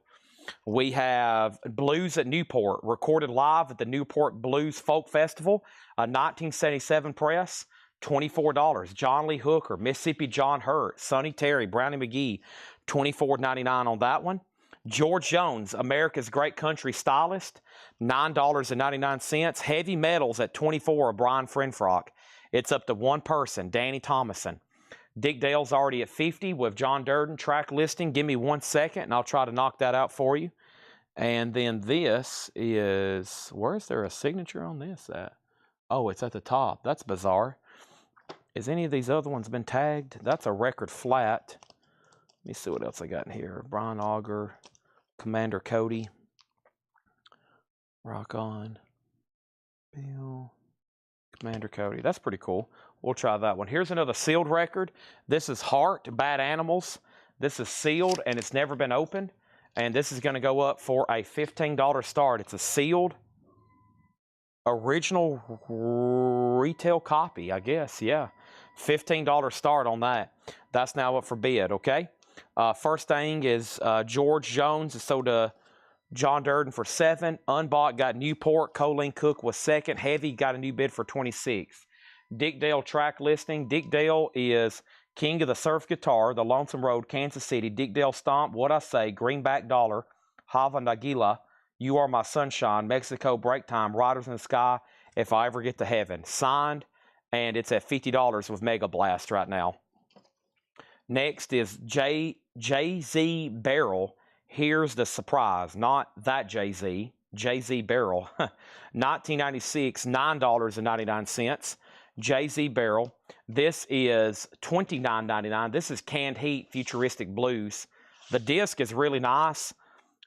Speaker 1: We have Blues at Newport, recorded live at the Newport Blues Folk Festival, a 1977 press, $24. John Lee Hooker, Mississippi John Hurt, Sonny Terry, Brownie McGee, $24.99 on that one. George Jones, America's Great Country Stylist, $9.99. Heavy Metals at $24, Brian Frenfrock. It's up to one person, Danny Thomason. Dick Dale's already at 50 with John Durden track listing. Give me 1 second and I'll try to knock that out for you. And then this is, where's there a signature on this at? Oh, it's at the top. That's bizarre. Is any of these other ones been tagged? That's a record flat. Let me see what else I got in here. Brian Auger, Commander Cody, Rock On, Bill, Commander Cody. That's pretty cool. We'll try that one. Here's another sealed record. This is Heart, Bad Animals. This is sealed and it's never been opened. And this is going to go up for a $15 start. It's a sealed original retail copy, I guess. Yeah. $15 start on that. That's now up for bid, okay? First thing is George Jones is sold to John Durden for $7. Unbought got Newport. Colleen Cook was second. Heavy got a new bid for $26. Dick Dale track listing. Dick Dale is King of the Surf Guitar, The Lonesome Road, Kansas City. Dick Dale Stomp, What I Say, Greenback Dollar, Hava Nagila, You Are My Sunshine, Mexico Break Time, Riders in the Sky, If I Ever Get to Heaven. Signed, and it's at $50 with Mega Blast right now. Next is Jay-Z Barrel. Here's the surprise. Not that Jay-Z. Jay-Z Barrel. 1996, $9.99. Jay-Z Barrel. This is $29.99. This is Canned Heat Futuristic Blues. The disc is really nice.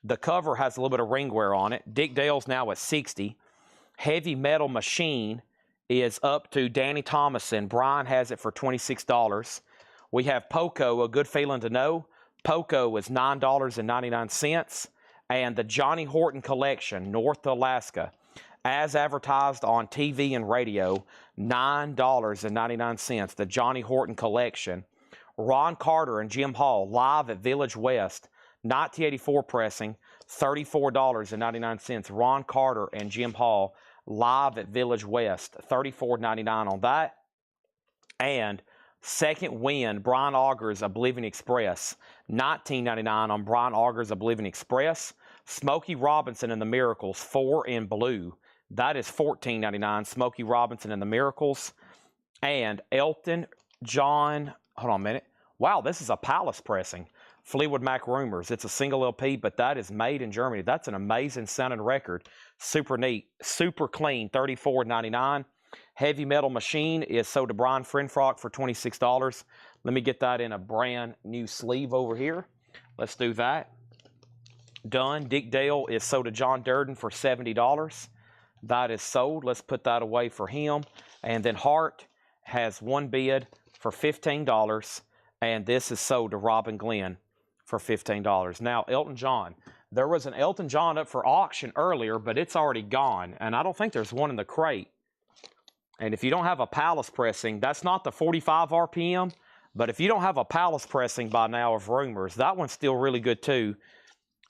Speaker 1: The cover has a little bit of ring wear on it. Dick Dale's now at 60. Heavy Metal Machine is up to Danny Thomason. Brian has it for $26. We have Poco, A Good Feeling to Know. Poco is $9.99. And the Johnny Horton Collection, North Alaska, as advertised on TV and radio, $9.99. The Johnny Horton Collection. Ron Carter and Jim Hall, live at Village West, 1984 pressing, $34.99. Ron Carter and Jim Hall, live at Village West, $34.99 on that. And Second Wind, Brian Auger's Oblivion Express, $19.99 on Brian Auger's Oblivion Express. Smokey Robinson and the Miracles, 4 in blue. That is $14.99. Smokey Robinson and the Miracles. And Elton John, hold on a minute. Wow, this is a Palace pressing. Fleetwood Mac Rumors. It's a single LP, but that is made in Germany. That's an amazing sounding record. Super neat. Super clean, $34.99. Heavy Metal Machine is sold to Brian Frenfrock for $26. Let me get that in a brand new sleeve over here. Let's do that. Done. Dick Dale is sold to John Durden for $70. That is sold. Let's put that away for him. And then Hart has one bid for $15. And this is sold to Robin Glenn for $15. Now, Elton John. There was an Elton John up for auction earlier, but it's already gone. And I don't think there's one in the crate. And if you don't have a Palace pressing, that's not the 45 RPM. But if you don't have a Palace pressing by now of Rumors, that one's still really good too.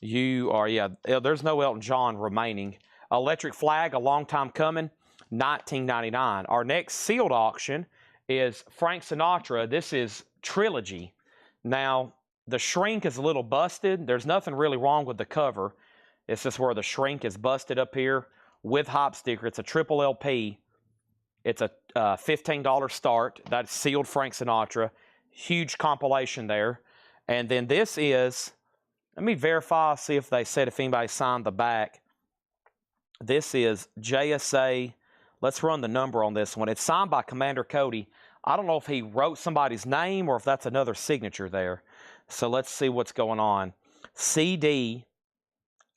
Speaker 1: You are, yeah, there's no Elton John remaining. Electric Flag, A Long Time Coming, $19.99. Our next sealed auction is Frank Sinatra. This is Trilogy. Now, the shrink is a little busted. There's nothing really wrong with the cover. It's just where the shrink is busted up here with hop sticker. It's a triple LP. It's a $15 start. That's sealed Frank Sinatra. Huge compilation there. And then this is, let me verify, see if they said if anybody signed the back. This is JSA. Let's run the number on this one. It's signed by Commander Cody. I don't know if he wrote somebody's name or if that's another signature there. So let's see what's going on. CD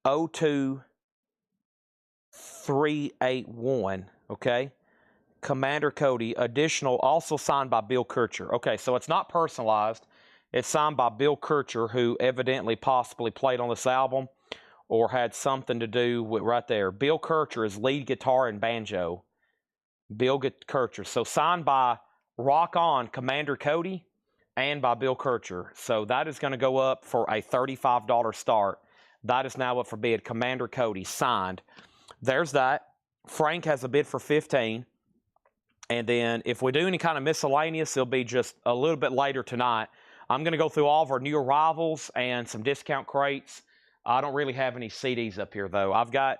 Speaker 1: 02381, okay? Commander Cody, additional, also signed by Bill Kircher. Okay, so it's not personalized. It's signed by Bill Kircher, who evidently possibly played on this album or had something to do with right there. Bill Kircher is lead guitar and banjo. Bill Kircher. So signed by Rock On Commander Cody and by Bill Kircher. So that is going to go up for a $35 start. That is now up for bid. Commander Cody signed. There's that. Frank has a bid for 15. And then if we do any kind of miscellaneous, it'll be just a little bit later tonight. I'm going to go through all of our new arrivals and some discount crates. I don't really have any CDs up here, though. I've got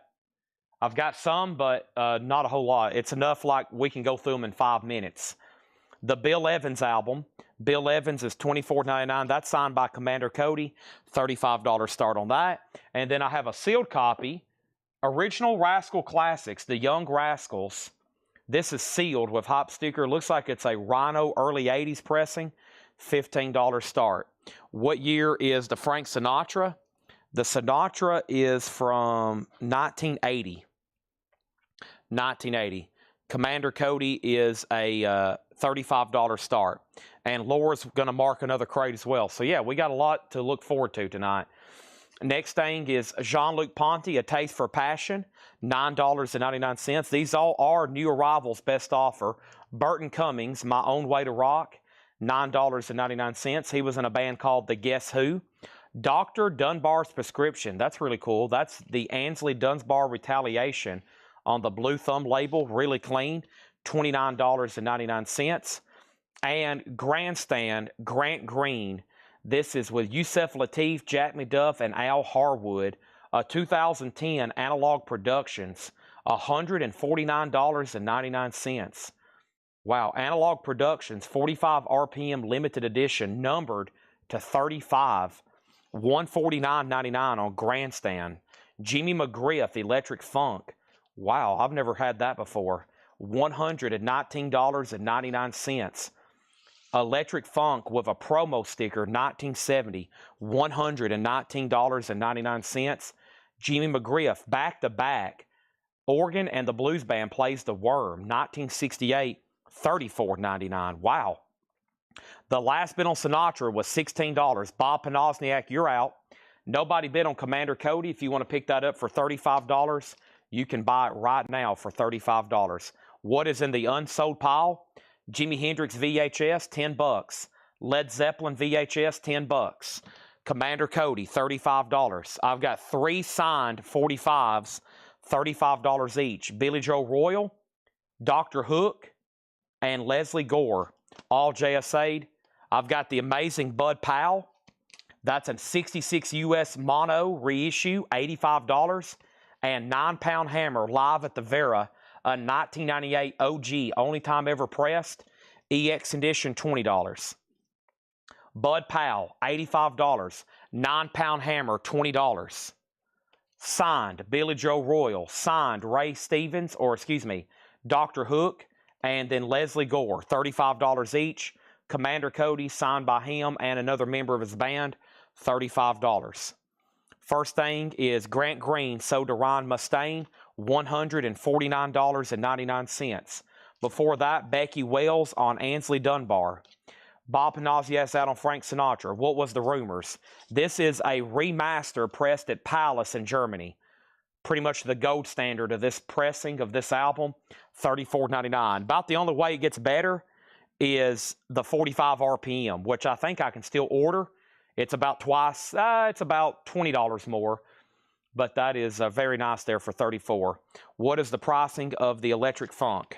Speaker 1: some, but not a whole lot. It's enough like we can go through them in 5 minutes. The Bill Evans album. Bill Evans is $24.99. That's signed by Commander Cody. $35 start on that. And then I have a sealed copy. Original Rascal Classics, the Young Rascals. This is sealed with hop sticker. Looks like it's a Rhino early 80s pressing. $15 start. What year is the Frank Sinatra? The Sinatra is from 1980. 1980. Commander Cody is a $35 start. And Laura's going to mark another crate as well. So, yeah, we got a lot to look forward to tonight. Next thing is Jean-Luc Ponty, A Taste for Passion, $9.99. These all are new arrivals, best offer. Burton Cummings, My Own Way to Rock, $9.99. He was in a band called The Guess Who. Dr. Dunbar's Prescription, that's really cool. That's the Ansley Dunbar Retaliation on the Blue Thumb label, really clean, $29.99. And Grandstand, Grant Green. This is with Yusef Lateef, Jack McDuff, and Al Harwood. 2010 Analog Productions, $149.99. Wow, Analog Productions, 45 RPM limited edition, numbered to 35, $149.99 on Grandstand. Jimmy McGriff, Electric Funk. Wow, I've never had that before. $119.99. Electric Funk with a promo sticker, 1970, $119.99. Jimmy McGriff, Back to Back. Organ and the Blues Band plays The Worm, 1968, $34.99. Wow. The last bid on Sinatra was $16. Bob Panozniak, you're out. Nobody bid on Commander Cody. If you want to pick that up for $35, you can buy it right now for $35. What is in the unsold pile? Jimi Hendrix VHS, $10. Led Zeppelin VHS, $10. Commander Cody, $35. I've got 3 signed 45s, $35 each. Billy Joe Royal, Dr. Hook, and Leslie Gore, all JSA'd. I've got the amazing Bud Powell. That's a 66 US mono reissue, $85. And 9-Pound Hammer live at the Vera, a 1998 OG, only time ever pressed, EX edition, $20. Bud Powell, $85. 9-Pound Hammer, $20. Signed, Billy Joe Royal. Signed, Ray Stevens, Dr. Hook, and then Leslie Gore, $35 each. Commander Cody, signed by him and another member of his band, $35. First thing is Grant Green, sold to Ron Mustaine, $149.99. Before that, Becky Wells on Ansley Dunbar. Bob Panozzias out on Frank Sinatra. What was the rumors? This is a remaster pressed at Palace in Germany. Pretty much the gold standard of this pressing of this album, $34.99. About the only way it gets better is the 45 RPM, which I think I can still order. It's about twice, it's about $20 more, but that is very nice there for $34. What is the pricing of the Electric Funk?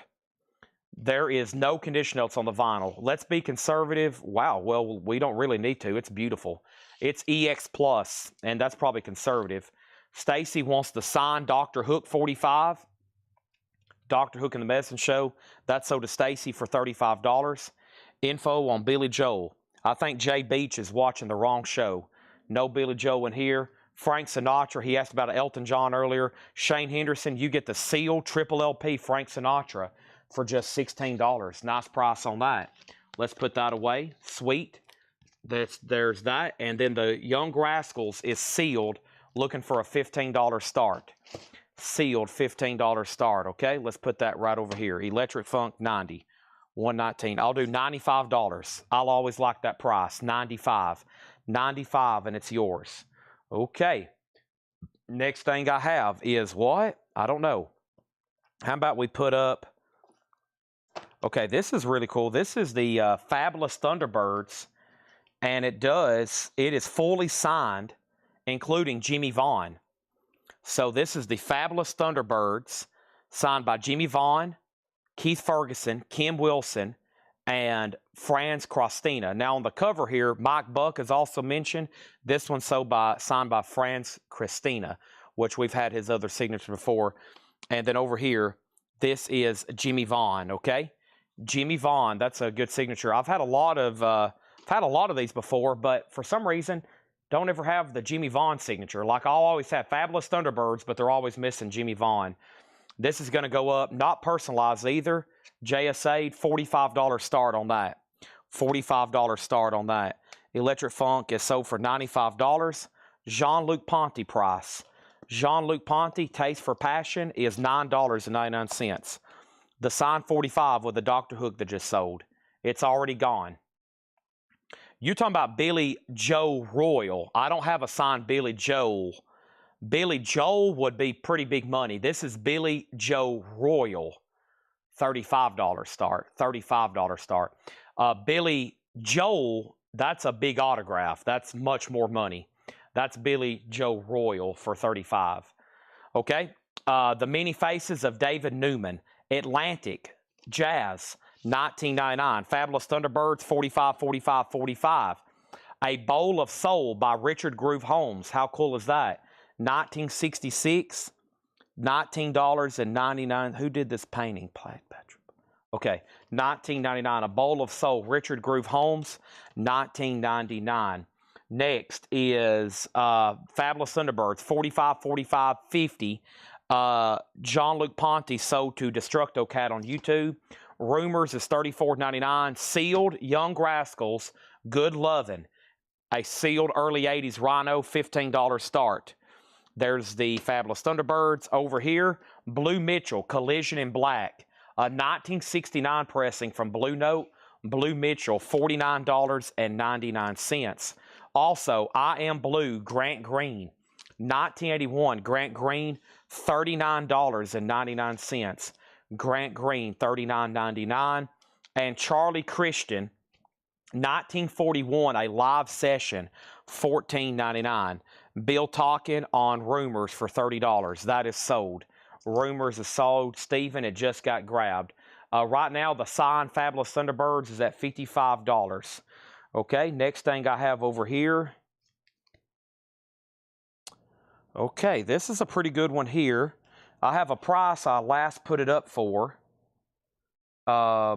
Speaker 1: There is no condition notes on the vinyl. Let's be conservative. Wow, well, we don't really need to. It's beautiful. It's EX Plus, and that's probably conservative. Stacy wants the signed Dr. Hook 45. Dr. Hook and the Medicine Show. That's sold to Stacy for $35. Info on Billy Joel. I think Jay Beach is watching the wrong show. No Billy Joel in here. Frank Sinatra, he asked about Elton John earlier. Shane Henderson, you get the sealed triple LP Frank Sinatra for just $16. Nice price on that. Let's put that away. Sweet. There's that. And then the Young Rascals is sealed, looking for a $15 start. Sealed $15 start, okay? Let's put that right over here. Electric Funk, 90. 119. I'll do $95. I'll always like that price. 95. 95, and it's yours. Okay. Next thing I have is what? I don't know. How about we put up Okay, this is really cool. This is the Fabulous Thunderbirds, and it is fully signed, including Jimmy Vaughn. So this is the Fabulous Thunderbirds, signed by Jimmy Vaughn, Keith Ferguson, Kim Wilson, and Franz Christina. Now on the cover here, Mike Buck is also mentioned. This one's signed by Franz Christina, which we've had his other signature before. And then over here, this is Jimmy Vaughn, okay? Jimmy Vaughn, that's a good signature. I've had a lot of these before, but for some reason, don't ever have the Jimmy Vaughn signature. Like I'll always have Fabulous Thunderbirds, but they're always missing Jimmy Vaughn. This is going to go up, not personalized either. JSA, $45 start on that. $45 start on that. Electric Funk is sold for $95. Jean-Luc Ponty price. Jean-Luc Ponty, Taste for Passion, is $9.99. The signed 45 with the Dr. Hook that just sold. It's already gone. You talking about Billy Joe Royal. I don't have a signed Billy Joel. Billy Joel would be pretty big money. This is Billy Joe Royal. $35 start. $35 start. Billy Joel, that's a big autograph. That's much more money. That's Billy Joe Royal for $35. Okay. The Many Faces of David Newman. Atlantic Jazz, $19.99. Fabulous Thunderbirds, $45, $45, $45. A Bowl of Soul by Richard Groove Holmes. How cool is that? $1966, $19.99. Who did this painting, Patrick? Okay, $19.99. A Bowl of Soul, Richard Groove Holmes, $19.99. Next is Fabulous Thunderbirds, $45, $45, $50. Jean-Luc Ponty sold to Destructo Cat on YouTube. Rumors is $34.99. Sealed Young Rascals, Good Lovin'. A sealed early 80s Rhino, $15 start. There's the Fabulous Thunderbirds. Over here, Blue Mitchell, Collision in Black. A 1969 pressing from Blue Note. Blue Mitchell, $49.99. Also, I Am Blue, Grant Green. 1981, Grant Green, $39.99. Grant Green, $39.99. And Charlie Christian, 1941, a live session, $14.99. Bill Talkin on Rumors for $30. That is sold. Rumors is sold. Steven, it just got grabbed. Right now, the signed Fabulous Thunderbirds is at $55. Okay, next thing I have over here. Okay, this is a pretty good one here. I have a price I last put it up for. I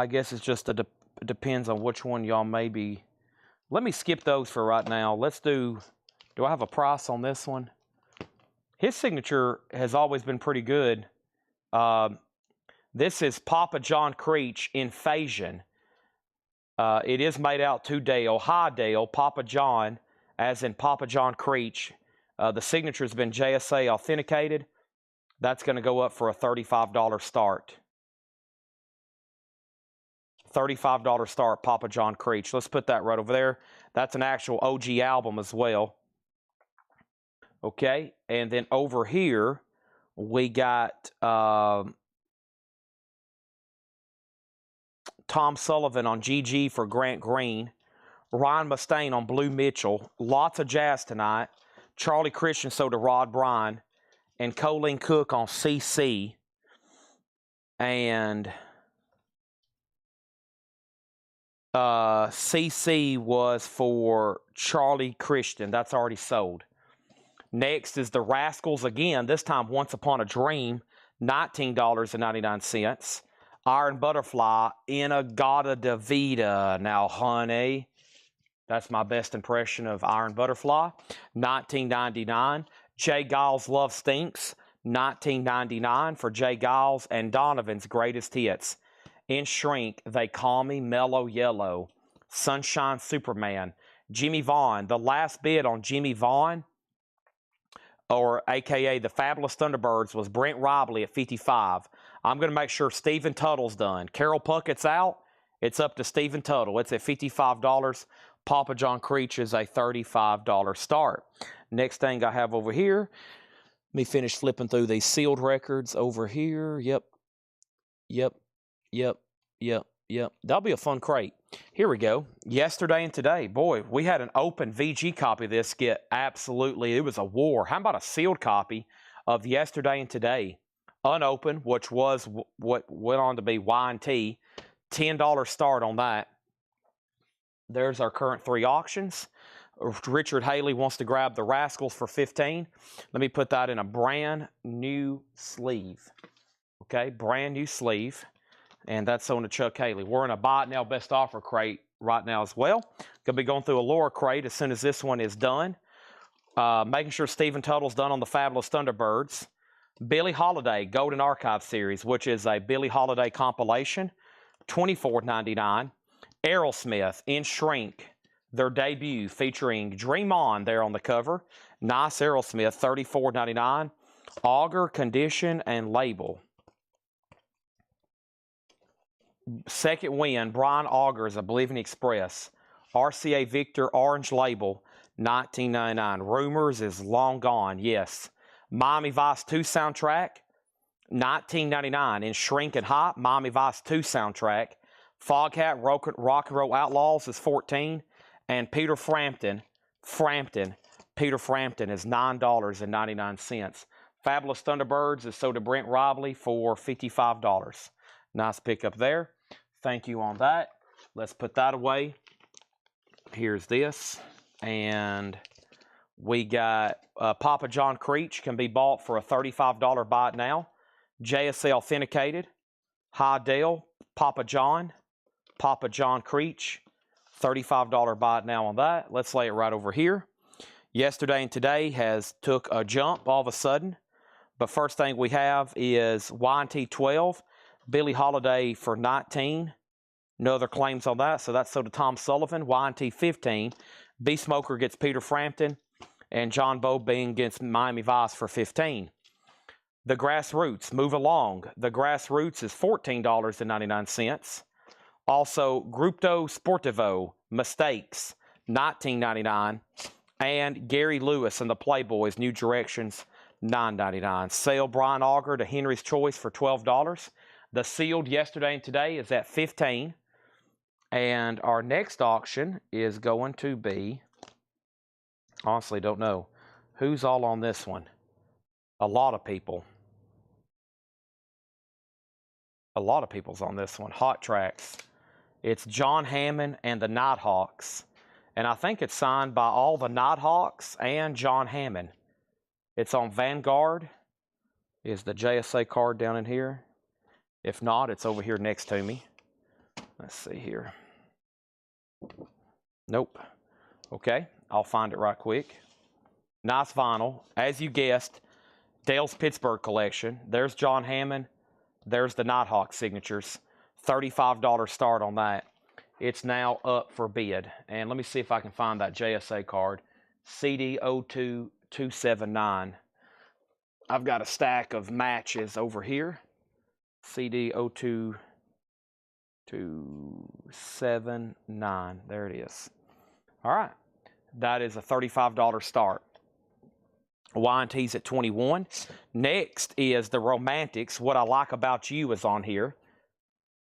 Speaker 1: guess it's just it depends on which one y'all may be. Let me skip those for right now. Let's do I have a price on this one? His signature has always been pretty good. This is Papa John Creech Invasion. It is made out to Dale. Hi, Dale. Papa John, as in Papa John Creech. The signature has been JSA authenticated. That's going to go up for a $35 start. $35 start, Papa John Creech. Let's put that right over there. That's an actual OG album as well. Okay, and then over here, we got Tom Sullivan on GG for Grant Green. Ryan Mustaine on Blue Mitchell. Lots of jazz tonight. Charlie Christian sold to Rod Bryan. And Colleen Cook on CC. And CC was for Charlie Christian. That's already sold. Next is the Rascals again, this time Once Upon a Dream, $19.99. Iron Butterfly, Inagata Davida. Now, honey, that's my best impression of Iron Butterfly, $19.99. Jay Giles Love Stinks, $19.99 for Jay Giles and Donovan's Greatest Hits. In Shrink, They Call Me Mellow Yellow. Sunshine Superman. Jimmy Vaughn, the last bid on Jimmy Vaughn, or AKA the Fabulous Thunderbirds, was Brent Robley at $55. I'm going to make sure Stephen Tuttle's done. Carol Puckett's out. It's up to Stephen Tuttle. It's at $55. Papa John Creech is a $35 start. Next thing I have over here, Let me finish flipping through these sealed records over here. Yep. That'll be a fun crate. Here we go. Yesterday and today. Boy, we had an open VG copy of this get absolutely, it was a war. How about a sealed copy of yesterday and today? Unopened, which was what went on to be Y&T. $10 start on that. There's our current 3 auctions. Richard Haley wants to grab the Rascals for $15. Let me put that in a brand new sleeve. Okay, brand new sleeve. And that's on to Chuck Haley. We're in a buy it now best offer crate right now as well. Going to be going through a Laura crate as soon as this one is done. Making sure Stephen Tuttle's done on the Fabulous Thunderbirds. Billie Holiday Golden Archive Series, which is a Billie Holiday compilation, $24.99. Aerosmith in Shrink, their debut featuring Dream On there on the cover. Nice Aerosmith, $34.99. Auger, Condition, and Label. Second Wind, Brian Augers, I believe in Express. RCA Victor Orange Label, $19.99. Rumors is long gone, yes. Miami Vice 2 soundtrack, $19.99. In Shrink and Hop, Miami Vice 2 soundtrack. Foghat Rock and Roll Outlaws is $14. And Peter Frampton is $9.99. Fabulous Thunderbirds is sold to Brent Robley for $55. Nice pickup there. Thank you on that. Let's put that away. Here's this. And we got Papa John Creech can be bought for a $35 buy it now. JSA Authenticated. Hydale, Papa John Creech. $35 buy it now on that. Let's lay it right over here. Yesterday and today has took a jump all of a sudden. But first thing we have is Y&T 12. Billie Holiday for $19. No other claims on that, so that's sold to Tom Sullivan. Y&T 15. B Smoker gets Peter Frampton. And John Bobing gets Miami Vice for $15. The Grassroots, move along. The Grassroots is $14.99. Also, Gruppo Sportivo, Mistakes, $19.99. And Gary Lewis and the Playboys, New Directions, $9.99. Sale Brian Auger to Henry's Choice for $12. The sealed yesterday and today is at $15. And our next auction is going to be, honestly don't know, who's all on this one. A lot of people. A lot of people's on this one. Hot Tracks. It's John Hammond and the Nighthawks. And I think it's signed by all the Nighthawks and John Hammond. It's on Vanguard. Is the JSA card down in here? If not, it's over here next to me. Let's see here. Nope. Okay, I'll find it right quick. Nice vinyl. As you guessed, Dale's Pittsburgh collection. There's John Hammond. There's the Nighthawk signatures. $35 start on that. It's now up for bid. And let me see if I can find that JSA card. CD02279. I've got a stack of matches over here. CD02279. There it is. All right. That is a $35 start. Y&T's at 21. Next is the Romantics. What I Like About You is on here.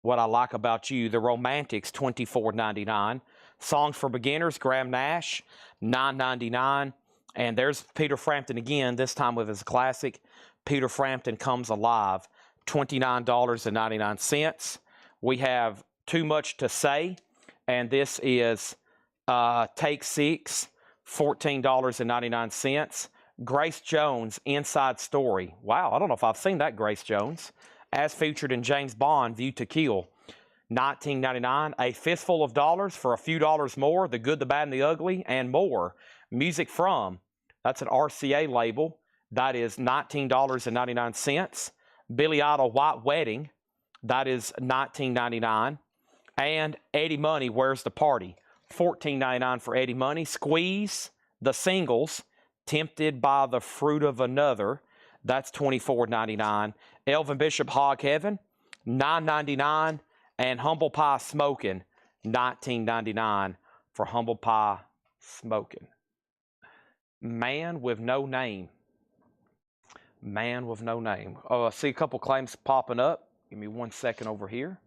Speaker 1: What I Like About You. The Romantics, $24.99. Songs for Beginners, Graham Nash, $9.99. And there's Peter Frampton again, this time with his classic, Peter Frampton Comes Alive, $29.99. We have Too Much to Say, and this is Take 6, $14.99. Grace Jones, Inside Story. Wow, I don't know if I've seen that Grace Jones. As featured in James Bond, View to Kill, $19.99. A Fistful of Dollars for a few dollars more. The Good, the Bad, and the Ugly, and more. Music From, that's an RCA label. That is $19.99. Billy Idol, White Wedding, that is $19.99. And Eddie Money, Where's the Party? $14.99 for Eddie Money. Squeeze, the singles, Tempted by the Fruit of Another, that's $24.99. Elvin Bishop, Hog Heaven, $9.99. And Humble Pie Smokin', $19.99 for Humble Pie Smokin'. Man with No Name. Man with no name. Oh, I see a couple claims popping up. Give me 1 second over here.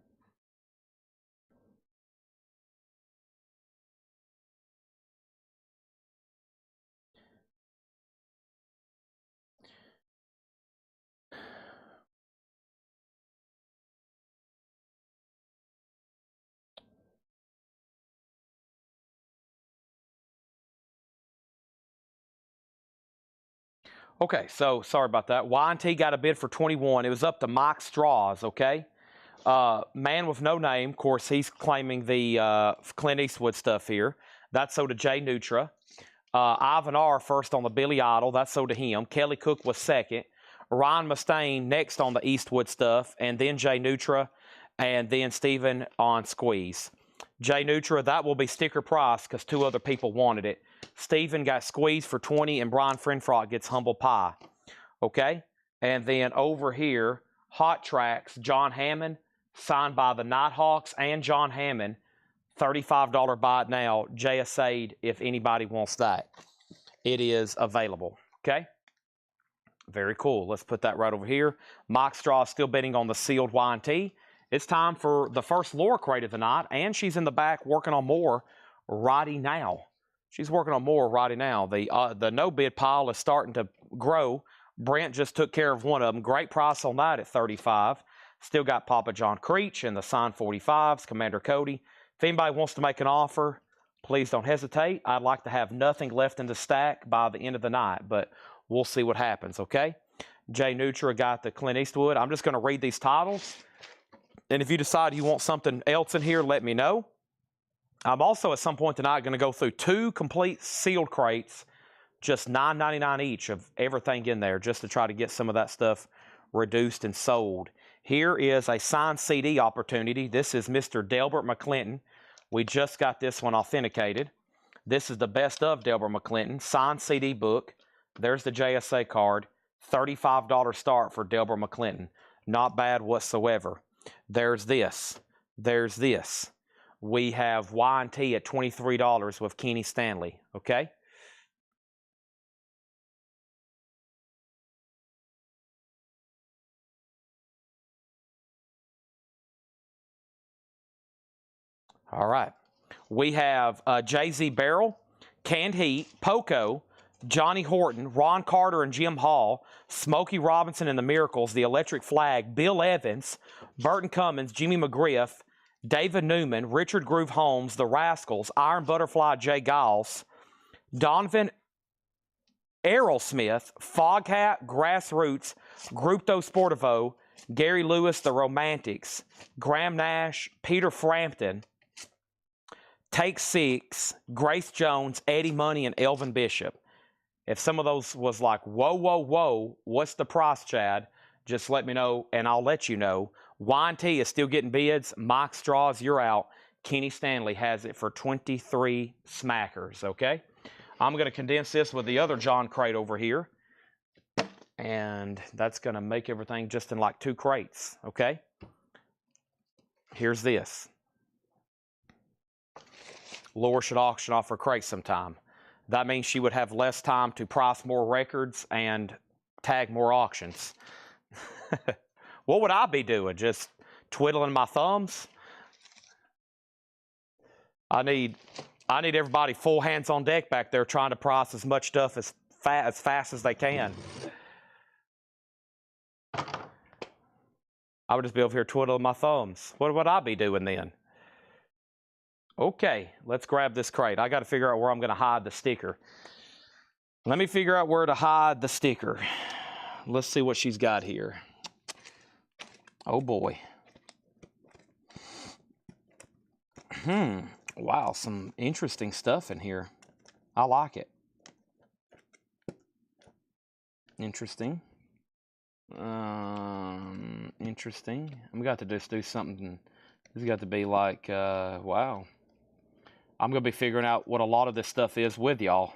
Speaker 1: Okay, so sorry about that. Y&T got a bid for 21. It was up to Mike Straws, okay? Man with no name, of course, he's claiming the Clint Eastwood stuff here. That's sold to Jay Nutra. Ivan R. first on the Billy Idol. That's sold to him. Kelly Cook was second. Ryan Mustaine next on the Eastwood stuff. And then Jay Nutra. And then Steven on Squeeze. Jay Nutra, that will be sticker price because 2 other people wanted it. Steven got Squeeze for 20 and Brian Frenfrock gets Humble Pie. Okay? And then over here, Hot Tracks, John Hammond, signed by the Nighthawks and John Hammond. $35 buy it now. JSA'd if anybody wants that. It is available. Okay? Very cool. Let's put that right over here. Mike Straw still bidding on the sealed Y&T. It's time for the first Laura crate of the night, and she's in the back working on more righty now. She's working on more righty now. The no bid pile is starting to grow. Brent just took care of one of them. Great price on that at $35. Still got Papa John Creech and the signed 45s, Commander Cody. If anybody wants to make an offer, please don't hesitate. I'd like to have nothing left in the stack by the end of the night, but we'll see what happens, okay? Jay Nutra got the Clint Eastwood. I'm just going to read these titles. And if you decide you want something else in here, let me know. I'm also at some point tonight going to go through 2 complete sealed crates, just $9.99 each of everything in there, just to try to get some of that stuff reduced and sold. Here is a signed CD opportunity. This is Mr. Delbert McClinton. We just got this one authenticated. This is the best of Delbert McClinton, signed CD book. There's the JSA card. $35 start for Delbert McClinton. Not bad whatsoever. There's this. There's this. We have Y&T at $23 with Kenny Stanley, okay? All right. We have Jay-Z Barrel, Canned Heat, Poco, Johnny Horton, Ron Carter and Jim Hall, Smokey Robinson and the Miracles, The Electric Flag, Bill Evans, Burton Cummins, Jimmy McGriff, David Newman, Richard Groove Holmes, The Rascals, Iron Butterfly, Jay Giles, Donovan Aerosmith, Foghat, Grassroots, Gruppo Sportivo, Gary Lewis, The Romantics, Graham Nash, Peter Frampton, Take 6, Grace Jones, Eddie Money, and Elvin Bishop. If some of those was like, whoa, whoa, whoa, what's the price, Chad? Just let me know, and I'll let you know. Y&T is still getting bids. Mike Straws, you're out. Kenny Stanley has it for 23 smackers, okay? I'm going to condense this with the other John crate over here, and that's going to make everything just in like 2 crates, okay? Here's this. Laura should auction off her crate sometime. That means she would have less time to price more records and tag more auctions. What would I be doing? Just twiddling my thumbs? I need everybody full hands on deck back there trying to price as much stuff as fast as they can. I would just be over here twiddling my thumbs. What would I be doing then? Okay, let's grab this crate. I got to figure out where I'm going to hide the sticker. Let me figure out where to hide the sticker. Let's see what she's got here. Oh boy. Wow, some interesting stuff in here. I like it. Interesting. Interesting. I'm going to just do something. This has got to be like, wow. I'm going to be figuring out what a lot of this stuff is with y'all.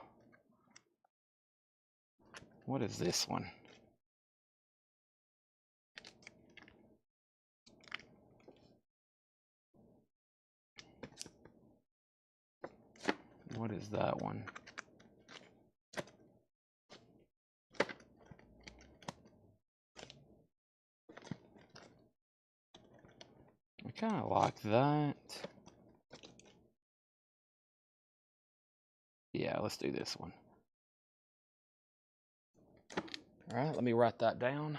Speaker 1: What is this one? What is that one? kind of like that. Yeah, let's do this one. All right, let me write that down.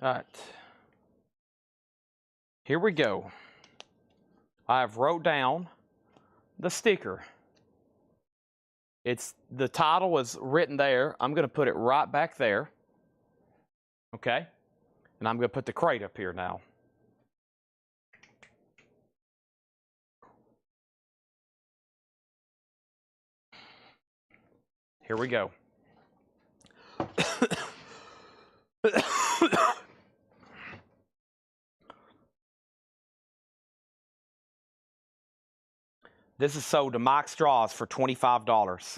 Speaker 1: All right. Here we go. I've wrote down the sticker. The title is written there. I'm going to put it right back there. Okay? And I'm going to put the crate up here now. Here we go. This is sold to Mike Straws for $25.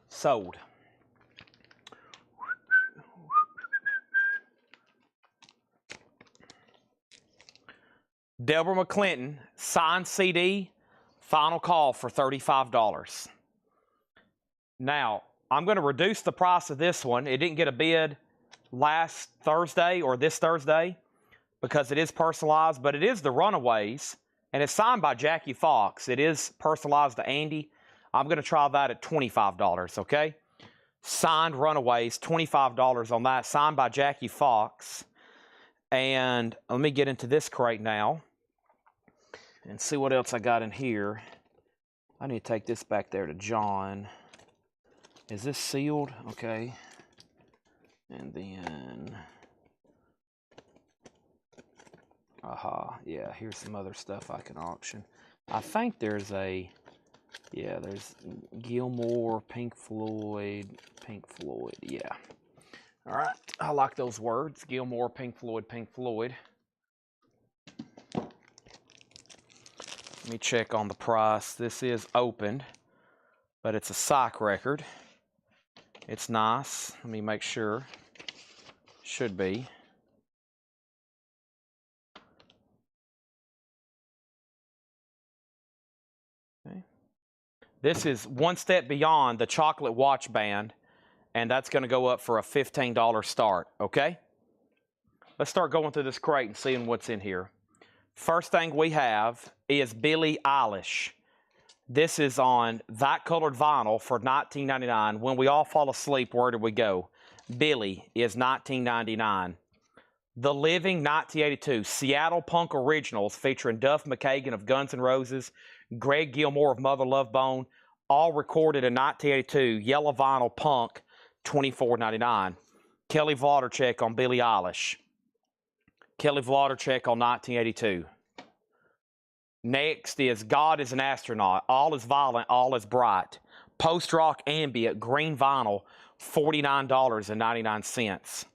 Speaker 1: Sold. Deborah McClinton, signed CD, final call for $35. Now, I'm going to reduce the price of this one. It didn't get a bid last Thursday or this Thursday because it is personalized, but it is the Runaways, and it's signed by Jackie Fox. It is personalized to Andy. I'm going to try that at $25, okay? Signed Runaways, $25 on that, signed by Jackie Fox. And let me get into this crate now and see what else I got in here. I need to take this back there to John. Is this sealed? Okay. And then, yeah, here's some other stuff I can auction. I think there's there's Gilmore, Pink Floyd, yeah. All right, I like those words, Gilmore, Pink Floyd, Pink Floyd. Let me check on the price. This is opened, but it's a psych record. It's nice. Let me make sure. Should be. Okay. This is one step beyond the chocolate watch band, and that's going to go up for a $15 start, okay? Let's start going through this crate and seeing what's in here. First thing we have is Billie Eilish. This is on that colored vinyl for $19.99. When we all fall asleep, where do we go? Billie is $19.99. The Living 1982 Seattle Punk Originals featuring Duff McKagan of Guns N' Roses, Greg Gilmore of Mother Love Bone, all recorded in 1982, yellow vinyl punk, $24.99. Kelly Wlodarczyk on Billie Eilish. Kelly Wlodarczyk on 1982. Next is God is an Astronaut. All is violent, all is bright. Post-rock ambient, green vinyl, $49.99.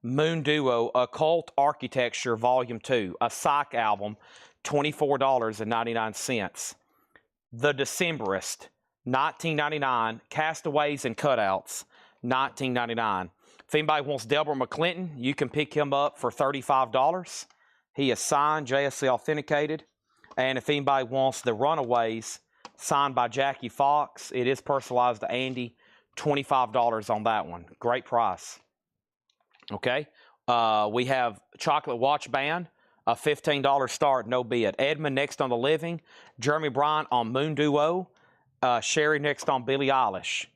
Speaker 1: Moon Duo, Occult Architecture, Volume 2, a psych album, $24.99. The Decemberist, $19.99. Castaways and Cutouts, $19.99. If anybody wants Deborah McClinton, you can pick him up for $35. He is signed, JSC authenticated. And if anybody wants the Runaways, signed by Jackie Fox, it is personalized to Andy, $25 on that one. Great price. Okay. We have Chocolate Watch Band, a $15 start, no bid. Edmund next on The Living. Jeremy Bryant on Moon Duo. Sherry next on Billie Eilish.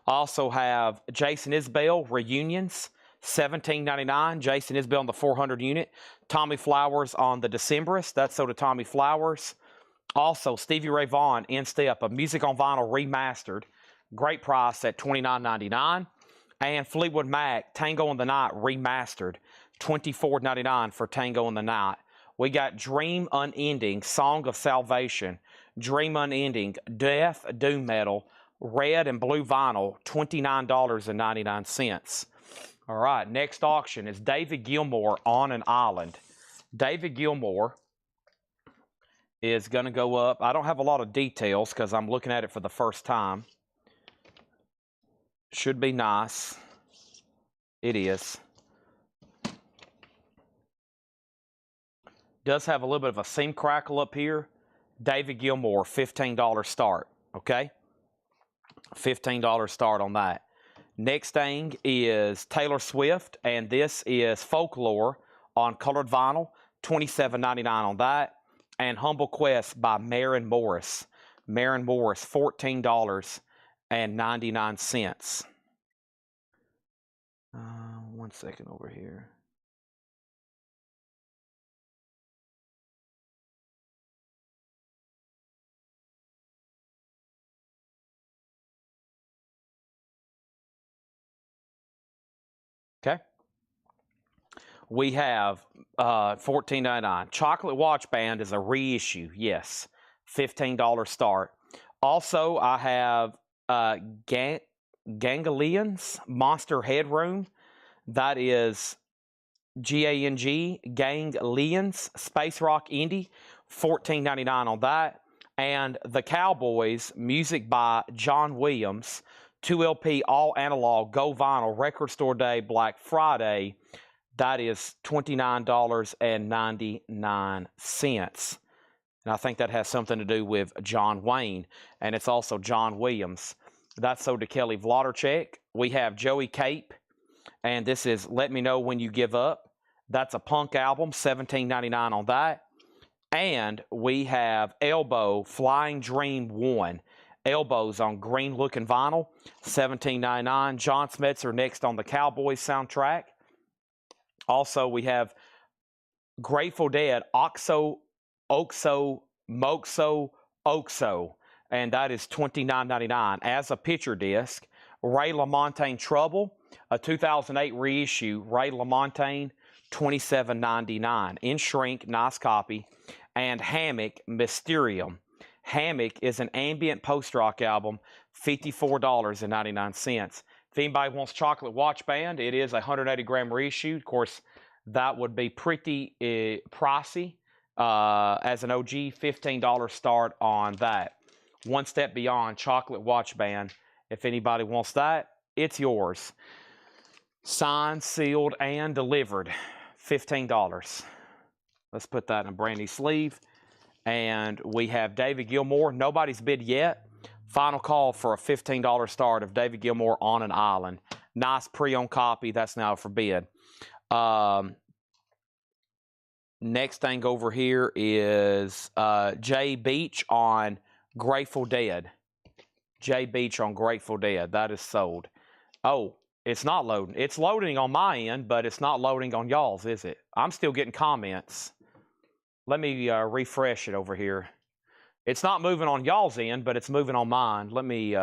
Speaker 1: Also have Jason Isbell, Reunions, $17.99. Jason Isbell on the 400 unit. Tommy Flowers on the Decemberist. That's sold to Tommy Flowers. Also, Stevie Ray Vaughan, In Step, a Music on Vinyl remastered. Great price at $29.99. And Fleetwood Mac, Tango in the Night remastered. $24.99 for Tango in the Night. We got Dream Unending, Song of Salvation. Dream Unending, Death, Doom Metal, red and blue vinyl, $29.99. All right, next auction is David Gilmour, On an Island. David Gilmour is going to go up. I don't have a lot of details because I'm looking at it for the first time. Should be nice. It is. Does have a little bit of a seam crackle up here. David Gilmour, $15 start, okay? $15 start on that. Next thing is Taylor Swift, and this is Folklore on colored vinyl, $27.99 on that. And Humble Quest by Maren Morris. Maren Morris, $14.99. One second over here. Okay. We have $14.99. Chocolate Watch Band is a reissue. Yes. $15 start. Also, I have Ganglions Monster Headroom. That is G-A-N-G, Ganglions, Space Rock Indie, $14.99 on that. And The Cowboys, music by John Williams, 2LP all analog, go vinyl, record store day, Black Friday. That is $29.99. And I think that has something to do with John Wayne. And it's also John Williams. That's sold to Kelly Vlodarchek. We have Joey Cape. And this is Let Me Know When You Give Up. That's a punk album, $17.99 on that. And we have Elbow, Flying Dream 1. Elbows on green looking vinyl, $17.99. John Smetzer next on the Cowboys soundtrack. Also, we have Grateful Dead, Oxo, Moxo, Oxo. And that is $29.99 as a picture disc. Ray LaMontagne Trouble, a 2008 reissue. Ray LaMontagne, $27.99. In shrink, nice copy. And Hammock, Mysterium. Hammock is an ambient post-rock album, $54.99. If anybody wants Chocolate Watch Band, it is a 180-gram reissue. Of course, that would be pretty pricey. As an OG, $15 start on that. One Step Beyond, Chocolate Watch Band. If anybody wants that, it's yours. Signed, sealed, and delivered. $15. Let's put that in a brand new sleeve. And we have David Gilmour. Nobody's bid yet. Final call for a $15 start of David Gilmour on an Island. Nice pre-owned copy. That's now for bid. Next thing over here is Jay Beach on Grateful Dead. Jay Beach on Grateful Dead. That is sold. Oh, it's not loading. It's loading on my end, but it's not loading on y'all's, is it? I'm still getting comments. Let me refresh it over here. It's not moving on y'all's end, but it's moving on mine. Let me,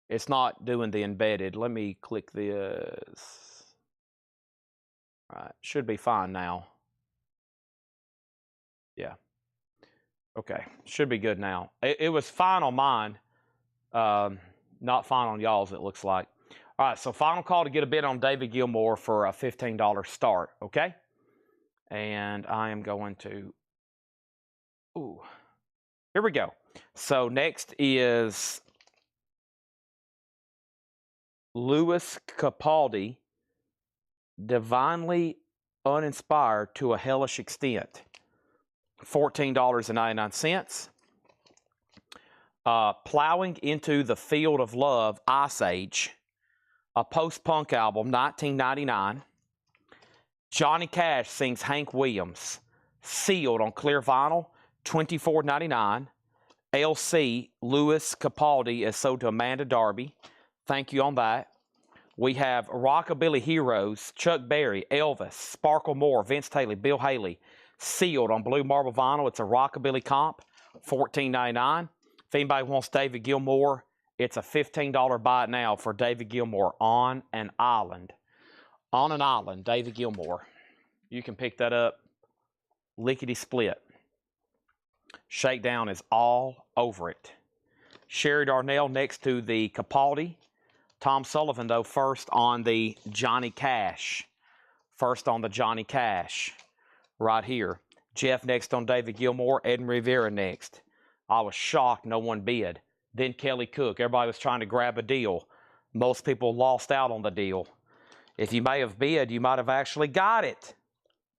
Speaker 1: it's not doing the embedded. Let me click this. All right, should be fine now. Yeah. Okay, should be good now. It was fine on mine, not fine on y'all's, it looks like. All right, so final call to get a bid on David Gilmour for a $15 start, okay? And I am going to, ooh, here we go. So next is Louis Capaldi, Divinely Uninspired to a Hellish Extent. $14.99. Plowing into the Field of Love, Ice Age, a post-punk album, $19.99. Johnny Cash sings Hank Williams, sealed on clear vinyl, $24.99. LC, Louis Capaldi is sold to Amanda Darby. Thank you on that. We have Rockabilly Heroes, Chuck Berry, Elvis, Sparkle Moore, Vince Taylor, Bill Haley, sealed on blue marble vinyl. It's a Rockabilly comp, $14.99. If anybody wants David Gilmour, it's a $15 buy it now for David Gilmour on an Island. On an Island, David Gilmour. You can pick that up lickety-split. Shakedown is all over it. Sherry Darnell next to the Capaldi. Tom Sullivan, though, first on the Johnny Cash First on the Johnny Cash, right here. Jeff next on David Gilmour, Ed Rivera next. I was shocked no one bid. Then Kelly Cook. Everybody was trying to grab a deal. Most people lost out on the deal. If you may have bid, you might have actually got it.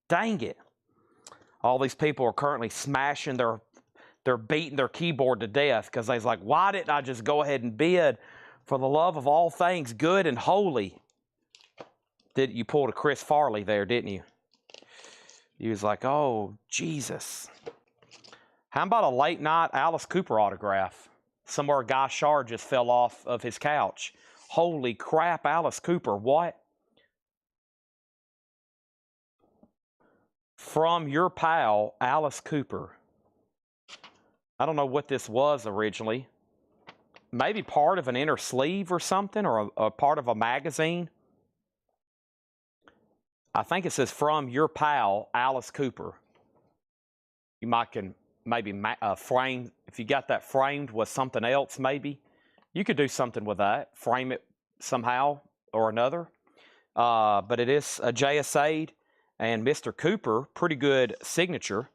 Speaker 1: Dang it. All these people are currently smashing they're beating their keyboard to death because they're like, why didn't I just go ahead and bid for the love of all things good and holy? You pulled a Chris Farley there, didn't you? You was like, oh, Jesus. How about a late night Alice Cooper autograph? Somewhere Guy Shard just fell off of his couch. Holy crap, Alice Cooper, what? From your pal, Alice Cooper. I don't know what this was originally. Maybe part of an inner sleeve or something, or a part of a magazine. I think it says from your pal, Alice Cooper. You might can maybe frame, if you got that framed with something else maybe, you could do something with that. Frame it somehow or another. But it is a JSA, and Mr. Cooper, pretty good signature.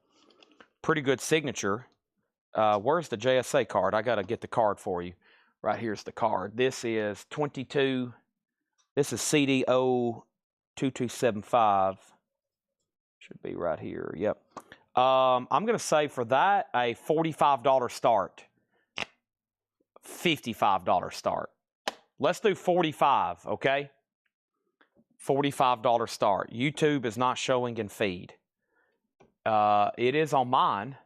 Speaker 1: Pretty good signature. Where's the JSA card? I got to get the card for you. Right here's the card. This is 22. This is CDO 2275. Should be right here. Yep. I'm going to say for that a $45 start. $55 start. Let's do 45, okay? $45 start. YouTube is not showing in feed. It is on mine.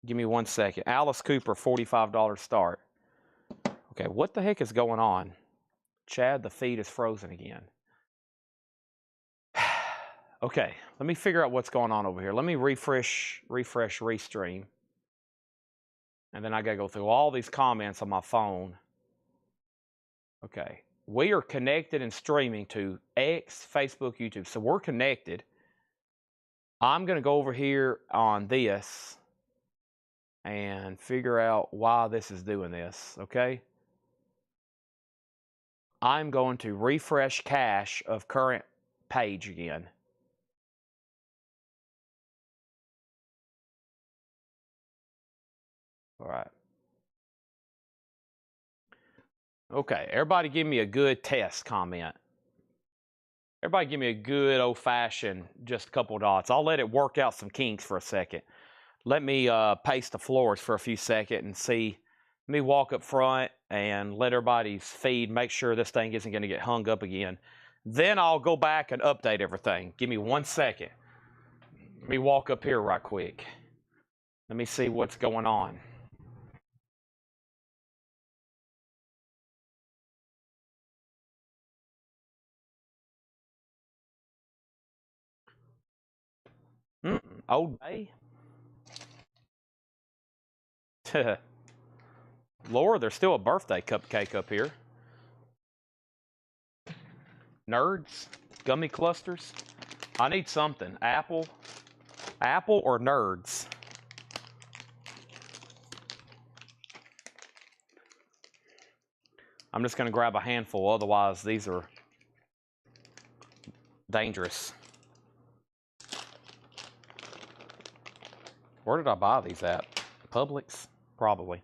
Speaker 1: Give me 1 second. Alice Cooper, $45 start. Okay, what the heck is going on? Chad, the feed is frozen again. Okay, let me figure out what's going on over here. Let me refresh, restream. And then I got to go through all these comments on my phone. Okay, we are connected and streaming to X, Facebook, YouTube. So we're connected. I'm going to go over here on this and figure out why this is doing this, okay? I'm going to refresh cache of current page again. All right. Okay, everybody give me a good test comment. Everybody give me a good old-fashioned, just a couple dots. I'll let it work out some kinks for a second. Let me pace the floors for a few seconds and see. Let me walk up front and let everybody's feed, make sure this thing isn't going to get hung up again. Then I'll go back and update everything. Give me 1 second. Let me walk up here right quick. Let me see what's going on. Old Bay? Laura, there's still a birthday cupcake up here. Nerds? Gummy clusters? I need something. Apple? Apple or nerds? I'm just going to grab a handful, otherwise these are dangerous. Where did I buy these at? Publix? Probably.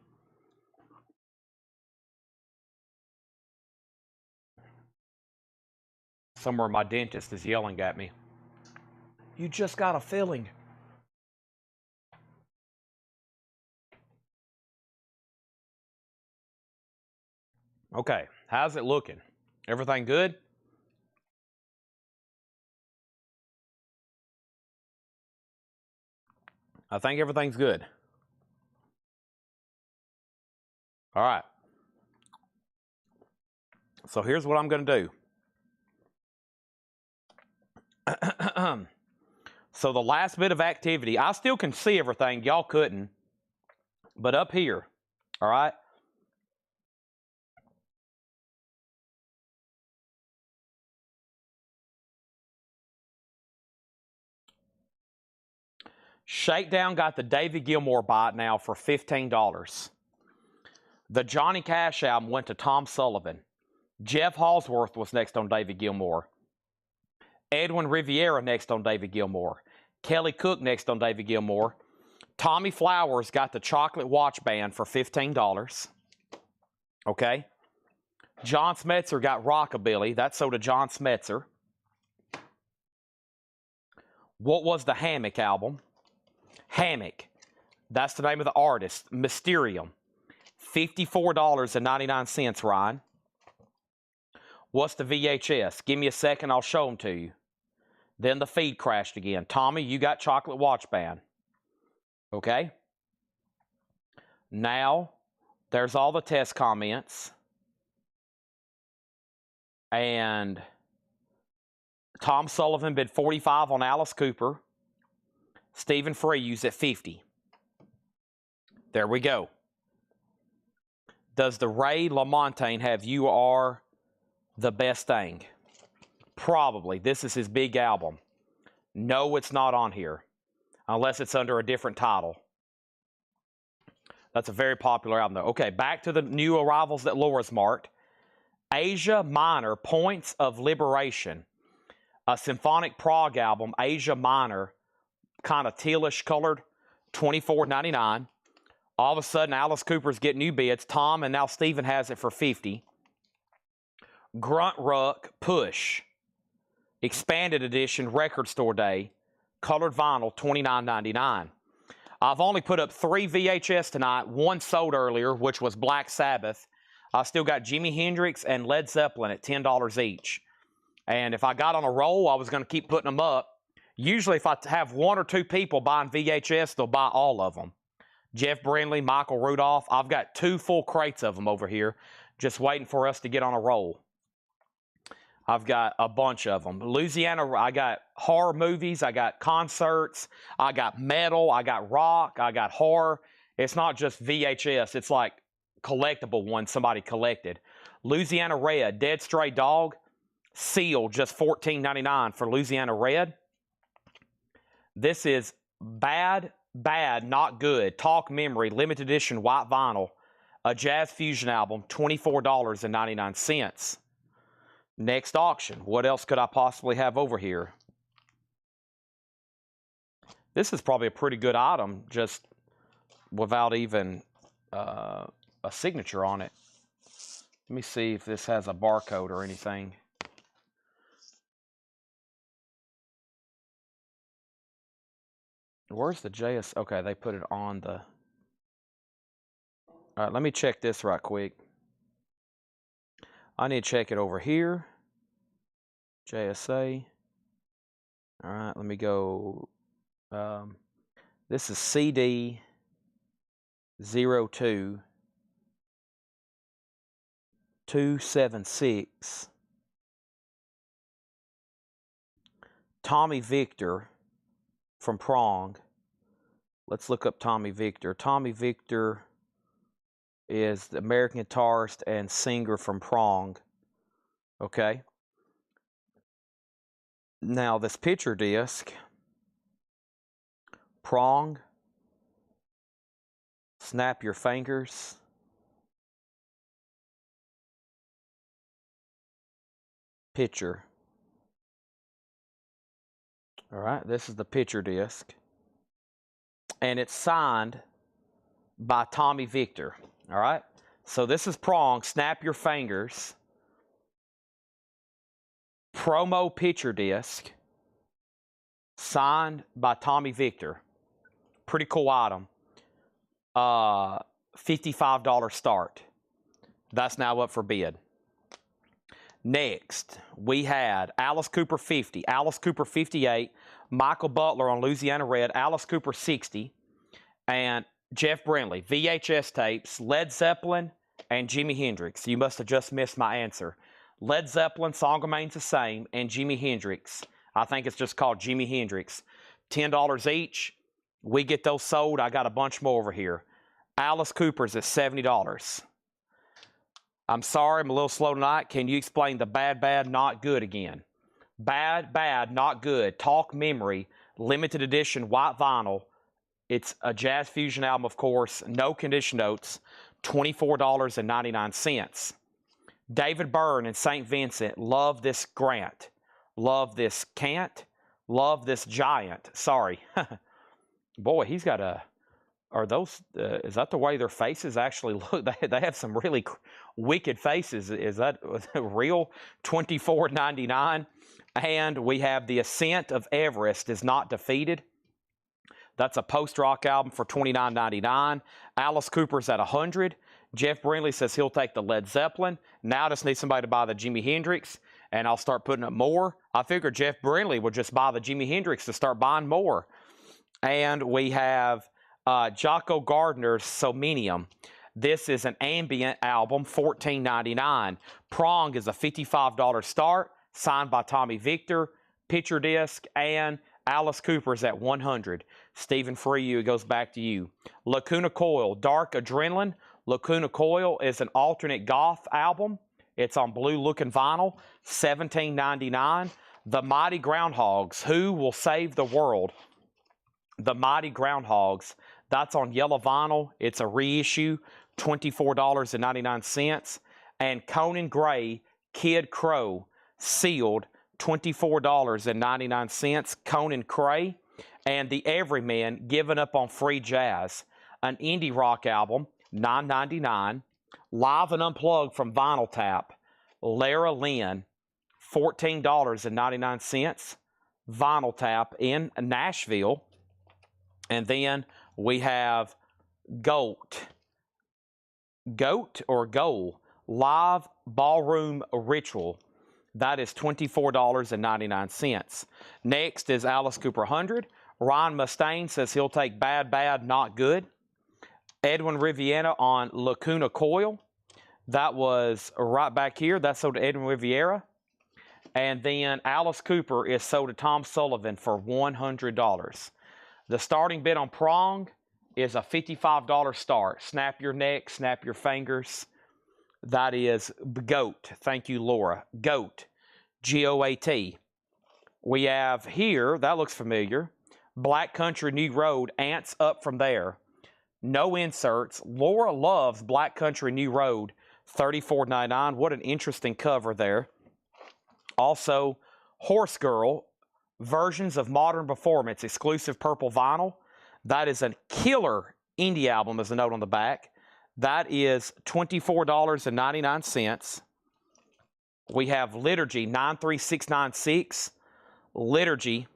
Speaker 1: Somewhere my dentist is yelling at me. You just got a filling. Okay, how's it looking? Everything good? I think everything's good. All right. So here's what I'm going to do. So the last bit of activity, I still can see everything. Y'all couldn't. But up here, all right? Shakedown got the David Gilmour bot now for $15. The Johnny Cash album went to Tom Sullivan. Jeff Halsworth was next on David Gilmour. Edwin Riviera next on David Gilmour. Kelly Cook next on David Gilmour. Tommy Flowers got the chocolate watch band for $15. Okay. John Smetzer got Rockabilly. That's sold to John Smetzer. What was the Hammock album? Hammock. That's the name of the artist. Mysterium. $54.99, Ryan. What's the VHS? Give me a second, I'll show them to you. Then the feed crashed again. Tommy, you got chocolate watch band. Okay. Now, there's all the test comments. And Tom Sullivan bid 45 on Alice Cooper. Stephen Freuse at 50. There we go. Does the Ray LaMontagne have You Are the Best Thing? Probably. This is his big album. No, it's not on here. Unless it's under a different title. That's a very popular album, though. Okay, back to the new arrivals that Laura's marked. Asia Minor, Points of Liberation. A symphonic prog album, Asia Minor, kind of tealish colored, $24.99. All of a sudden, Alice Cooper's getting new bids. Tom and now Stephen has it for $50. Grunt Ruck, Push. Expanded edition, Record Store Day. Colored vinyl, $29.99. I've only put up 3 VHS tonight. One sold earlier, which was Black Sabbath. I still got Jimi Hendrix and Led Zeppelin at $10 each. And if I got on a roll, I was going to keep putting them up. Usually, if I have 1 or 2 people buying VHS, they'll buy all of them. Jeff Brindley, Michael Rudolph. I've got 2 full crates of them over here, just waiting for us to get on a roll. I've got a bunch of them. Louisiana, I got horror movies, I got concerts, I got metal, I got rock, I got horror. It's not just VHS, it's like collectible ones somebody collected. Louisiana Red, Dead Stray Dog, sealed, just $14.99 for Louisiana Red. This is Bad, Not Good, Talk Memory, limited edition white vinyl, a jazz fusion album, $24.99. Next auction. What else could I possibly have over here? This is probably a pretty good item, just without even a signature on it. Let me see if this has a barcode or anything. Where's the JS? Okay, they put it on the... All right, let me check this right quick. I need to check it over here. JSA. All right, let me go. This is CD 02276. Tommy Victor from Prong. Let's look up Tommy Victor. Tommy Victor is the American guitarist and singer from Prong. Okay. Now, this picture disc, Prong, Snap Your Fingers, picture. All right, this is the picture disc. And it's signed by Tommy Victor. All right, so this is Prong, Snap Your Fingers, promo picture disc, signed by Tommy Victor. Pretty cool item. $55 start. That's now up for bid. Next, we had Alice Cooper 50, Alice Cooper 58, Michael Butler on Louisiana Red, Alice Cooper 60, and Jeff Brindley, VHS tapes, Led Zeppelin, and Jimi Hendrix. You must have just missed my answer. Led Zeppelin, Song Remains the Same, and Jimi Hendrix. I think it's just called Jimi Hendrix. $10 each. We get those sold. I got a bunch more over here. Alice Cooper's at $70. I'm sorry, I'm a little slow tonight. Can you explain the Bad, Not Good again? Bad, Not Good. Talk Memory, limited edition, white vinyl. It's a jazz fusion album, of course. No condition notes. $24.99. David Byrne in St. Vincent, love this Grant. Love this Cant. Love this Giant. Sorry. Boy, he's got a... Are those... is that the way their faces actually look? They have some really wicked faces. Is that real? $24.99. And we have The Ascent of Everest is Not Defeated. That's a post-rock album for $29.99. Alice Cooper's at $100. Jeff Brindley says he'll take the Led Zeppelin. Now I just need somebody to buy the Jimi Hendrix, and I'll start putting up more. I figured Jeff Brindley would just buy the Jimi Hendrix to start buying more. And we have Jocko Gardner's Somnium. This is an ambient album, $14.99. Prong is a $55 start, signed by Tommy Victor, picture disc, and Alice Cooper's at $100. Stephen Freyu, it goes back to you. Lacuna Coil, Dark Adrenaline. Lacuna Coil is an alternate goth album. It's on blue-looking vinyl, $17.99. The Mighty Groundhogs, Who Will Save the World? The Mighty Groundhogs, that's on yellow vinyl. It's a reissue, $24.99. And Conan Gray, Kid Crow, sealed, $24.99. Conan Gray. And The Everyman, Giving Up on Free Jazz, an indie rock album, $9.99. Live and Unplugged from Vinyl Tap, Lara Lynn, $14.99. Vinyl Tap in Nashville. And then we have Goat or Goal, Live Ballroom Ritual. That is $24.99. Next is Alice Cooper 100. Ryan Mustaine says he'll take Bad, Bad, Not Good. Edwin Riviera on Lacuna Coil. That was right back here. That's sold to Edwin Riviera. And then Alice Cooper is sold to Tom Sullivan for $100. The starting bid on Prong is a $55 start. Snap your neck, snap your fingers. That is Goat. Thank you, Laura. Goat. G-O-A-T. We have here, that looks familiar, Black Country New Road, Ants Up From There. No inserts. Laura loves Black Country New Road, $34.99. What an interesting cover there. Also, Horse Girl, Versions of Modern Performance, exclusive purple vinyl. That is a killer indie album, as a note on the back. That is $24.99. We have Liturgy, 93696. Liturgy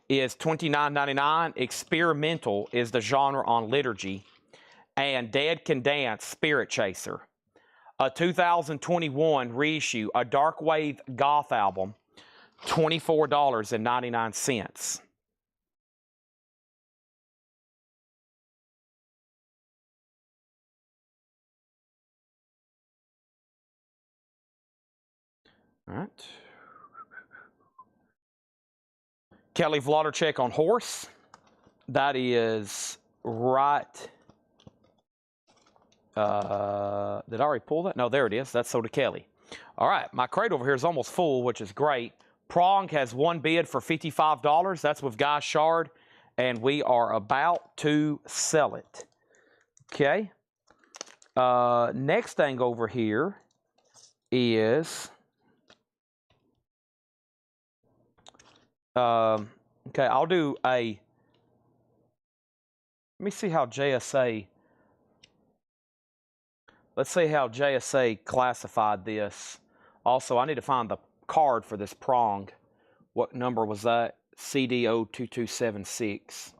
Speaker 1: is $29.99. Experimental is the genre on Liturgy. And Dead Can Dance, Spirit Chaser. A 2021 reissue, a dark wave goth album, $24.99. All right. Kelly Vloddercheck on Horse. That is right. Did I already pull that? No, there it is. That's sold to Kelly. All right. My crate over here is almost full, which is great. Prong has one bid for $55. That's with Guy Shard. And we are about to sell it. Okay. Next thing over here is... okay, I'll do a... Let me see how JSA... Let's see how JSA classified this. Also, I need to find the card for this Prong. What number was that? CD02276.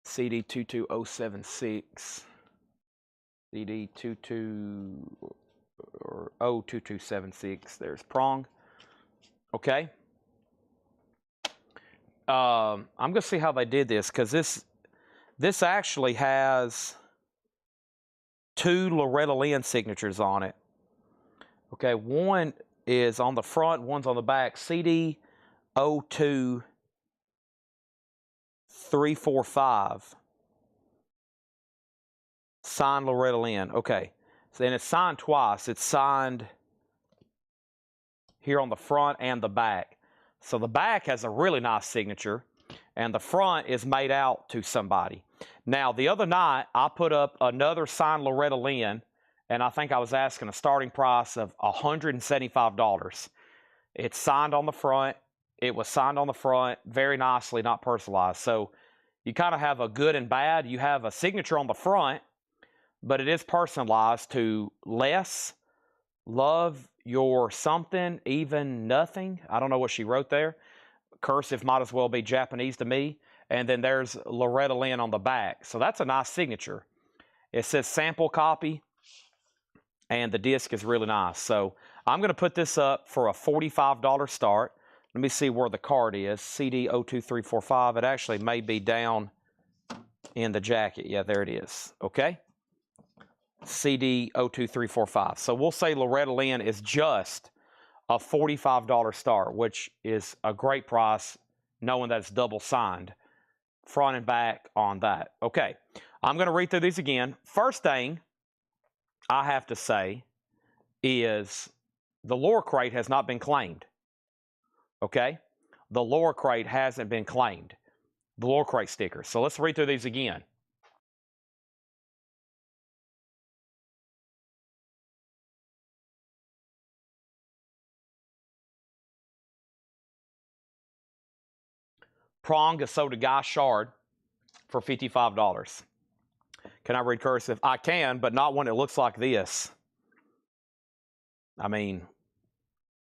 Speaker 1: CD22076. CD22 or 02276. There's Prong. Okay. I'm going to see how they did this, because this actually has two Loretta Lynn signatures on it. Okay, one is on the front, one's on the back. CD 02345. Signed Loretta Lynn. Okay. So, and it's signed twice. It's signed here on the front and the back. So the back has a really nice signature, and the front is made out to somebody. Now, the other night, I put up another signed Loretta Lynn, and I think I was asking a starting price of $175. It's signed on the front. It was signed on the front very nicely, not personalized. So you kind of have a good and bad. You have a signature on the front, but it is personalized to less, love your something, even nothing. I don't know what she wrote there. Cursive might as well be Japanese to me. And then there's Loretta Lynn on the back. So that's a nice signature. It says sample copy, and the disc is really nice. So I'm going to put this up for a $45 start. Let me see where the card is. CD 02345. It actually may be down in the jacket. Yeah, there it is. Okay. CD 02345. So we'll say Loretta Lynn is just a $45 start, which is a great price, knowing that it's double signed, front and back on that. Okay. I'm going to read through these again. First thing I have to say is the lower crate has not been claimed. Okay? The lower crate hasn't been claimed. The lower crate sticker. So let's read through these again. Prong Gasoda Guy Shard for $55. Can I read cursive? I can, but not when it looks like this. I mean,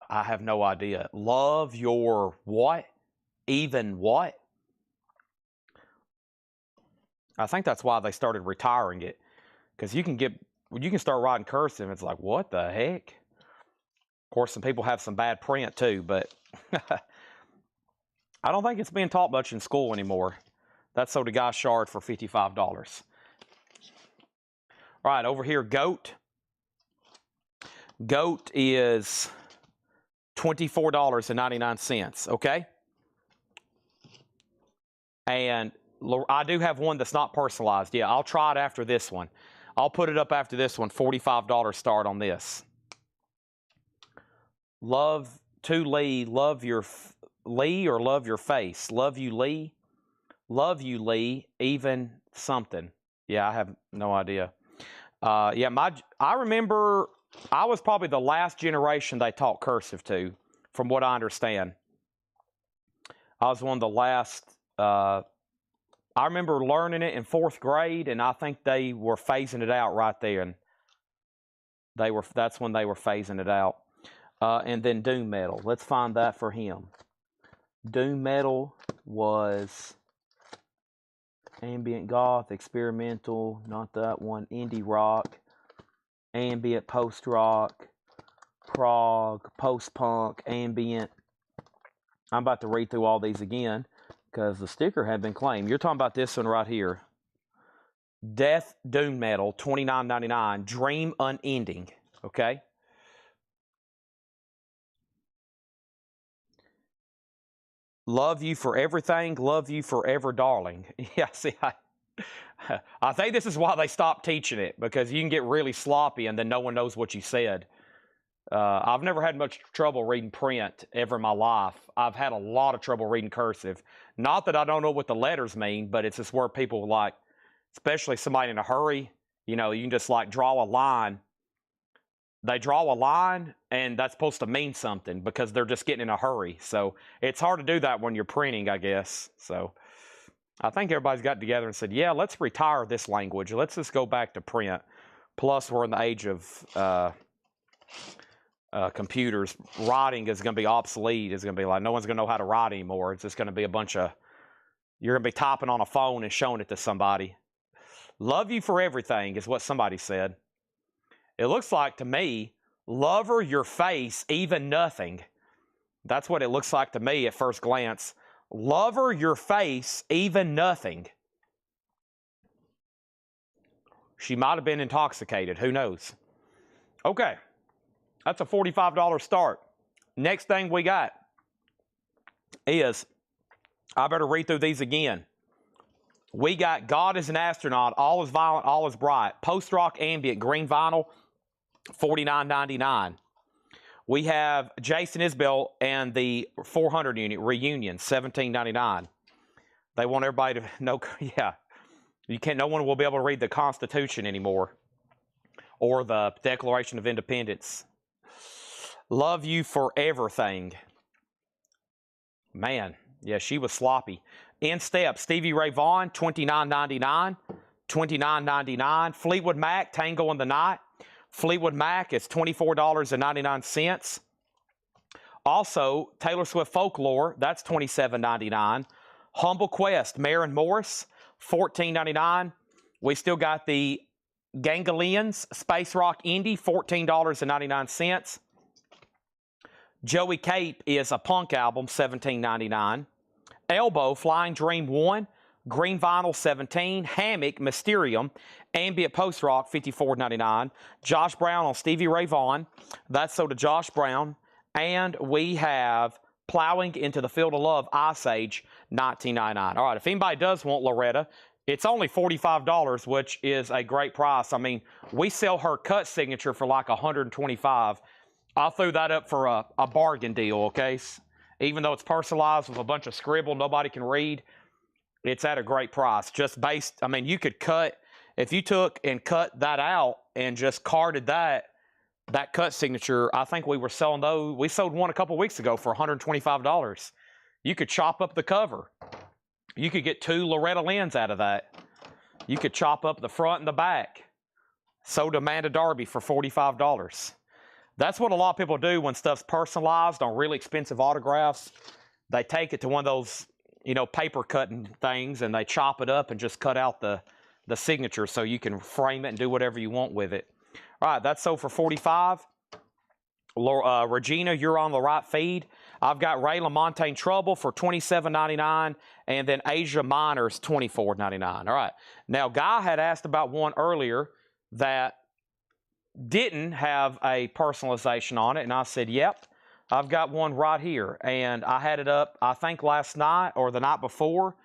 Speaker 1: I have no idea. Love your what? Even what? I think that's why they started retiring it, because you can start writing cursive. It's like, what the heck? Of course, some people have some bad print too, but I don't think it's being taught much in school anymore. That's Soda Guy Shard for $55. All right, over here, goat. Goat is $24.99, okay? And I do have one that's not personalized. Yeah, I'll try it after this one. I'll put it up after this one, $45 start on this. Love to Lee, love your Lee or love your face. Love you, Lee. Love you, Lee, even something. Yeah, I have no idea. I remember I was probably the last generation they taught cursive to, from what I understand. I was one of the last. I remember learning it in 4th grade, and I think they were phasing it out right there. And that's when they were phasing it out. And then doom metal. Let's find that for him. Doom metal was ambient goth, experimental, not that one, indie rock, ambient post rock, prog, post punk, ambient. I'm about to read through all these again because the sticker had been claimed. You're talking about this one right here. Death Doom Metal, $29.99. Dream Unending. Okay. Love you for everything. Love you forever, darling. Yeah, see, I think this is why they stopped teaching it, because you can get really sloppy and then no one knows what you said. I've never had much trouble reading print ever in my life. I've had a lot of trouble reading cursive. Not that I don't know what the letters mean, but it's just where people like, especially somebody in a hurry, you can just like draw a line. They draw a line, and that's supposed to mean something because they're just getting in a hurry. So it's hard to do that when you're printing, I guess. So I think everybody's got together and said, yeah, let's retire this language. Let's just go back to print. Plus, we're in the age of computers. Writing is going to be obsolete. It's going to be like no one's going to know how to write anymore. It's just going to be a bunch of, you're going to be typing on a phone and showing it to somebody. Love you for everything is what somebody said. It looks like to me, lover your face, even nothing. That's what it looks like to me at first glance. Lover your face, even nothing. She might have been intoxicated. Who knows? Okay. That's a $45 start. Next thing we got is, I better read through these again. We got God is an Astronaut, All is Violent, All is Bright, post-rock ambient, green vinyl, $49.99. We have Jason Isbell and the 400 unit reunion, $17.99. They want everybody to know, yeah, no one will be able to read the Constitution anymore. or the Declaration of Independence. Love you for everything. Man, yeah, she was sloppy. In step, Stevie Ray Vaughan, $29.99. $29.99. Fleetwood Mac, Tango in the Night. Fleetwood Mac is $24.99. Also, Taylor Swift Folklore, that's $27.99. Humble Quest, Maren Morris, $14.99. We still got the Gangolians, Space Rock Indie, $14.99. Joey Cape is a punk album, $17.99. Elbow, Flying Dream 1, Green Vinyl, $17. Hammock, Mysterium, Ambient Post Rock, $54.99. Josh Brown on Stevie Ray Vaughan, that's sold to Josh Brown. And we have Plowing into the Field of Love, Ice Age, $19.99. All right, if anybody does want Loretta, it's only $45, which is a great price. I mean, we sell her cut signature for like $125. I threw that up for a bargain deal, okay? Even though it's personalized with a bunch of scribble nobody can read, it's at a great price. Just based, I mean, you could cut, if you took and cut that out and just carded that cut signature, I think we were selling those. We sold one a couple weeks ago for $125. You could chop up the cover. You could get 2 Loretta Lynn's out of that. You could chop up the front and the back. Sold Amanda Darby for $45. That's what a lot of people do when stuff's personalized on really expensive autographs. They take it to one of those, you know, paper cutting things, and they chop it up and just cut out the signature so you can frame it and do whatever you want with it. All right, that's sold for $45. Regina, you're on the right feed. I've got Ray LaMontagne Trouble for $27.99, and then Asia Minor's $24.99. All right. Now, Guy had asked about one earlier that didn't have a personalization on it, and I said, yep, I've got one right here. And I had it up, I think, last night or the night before,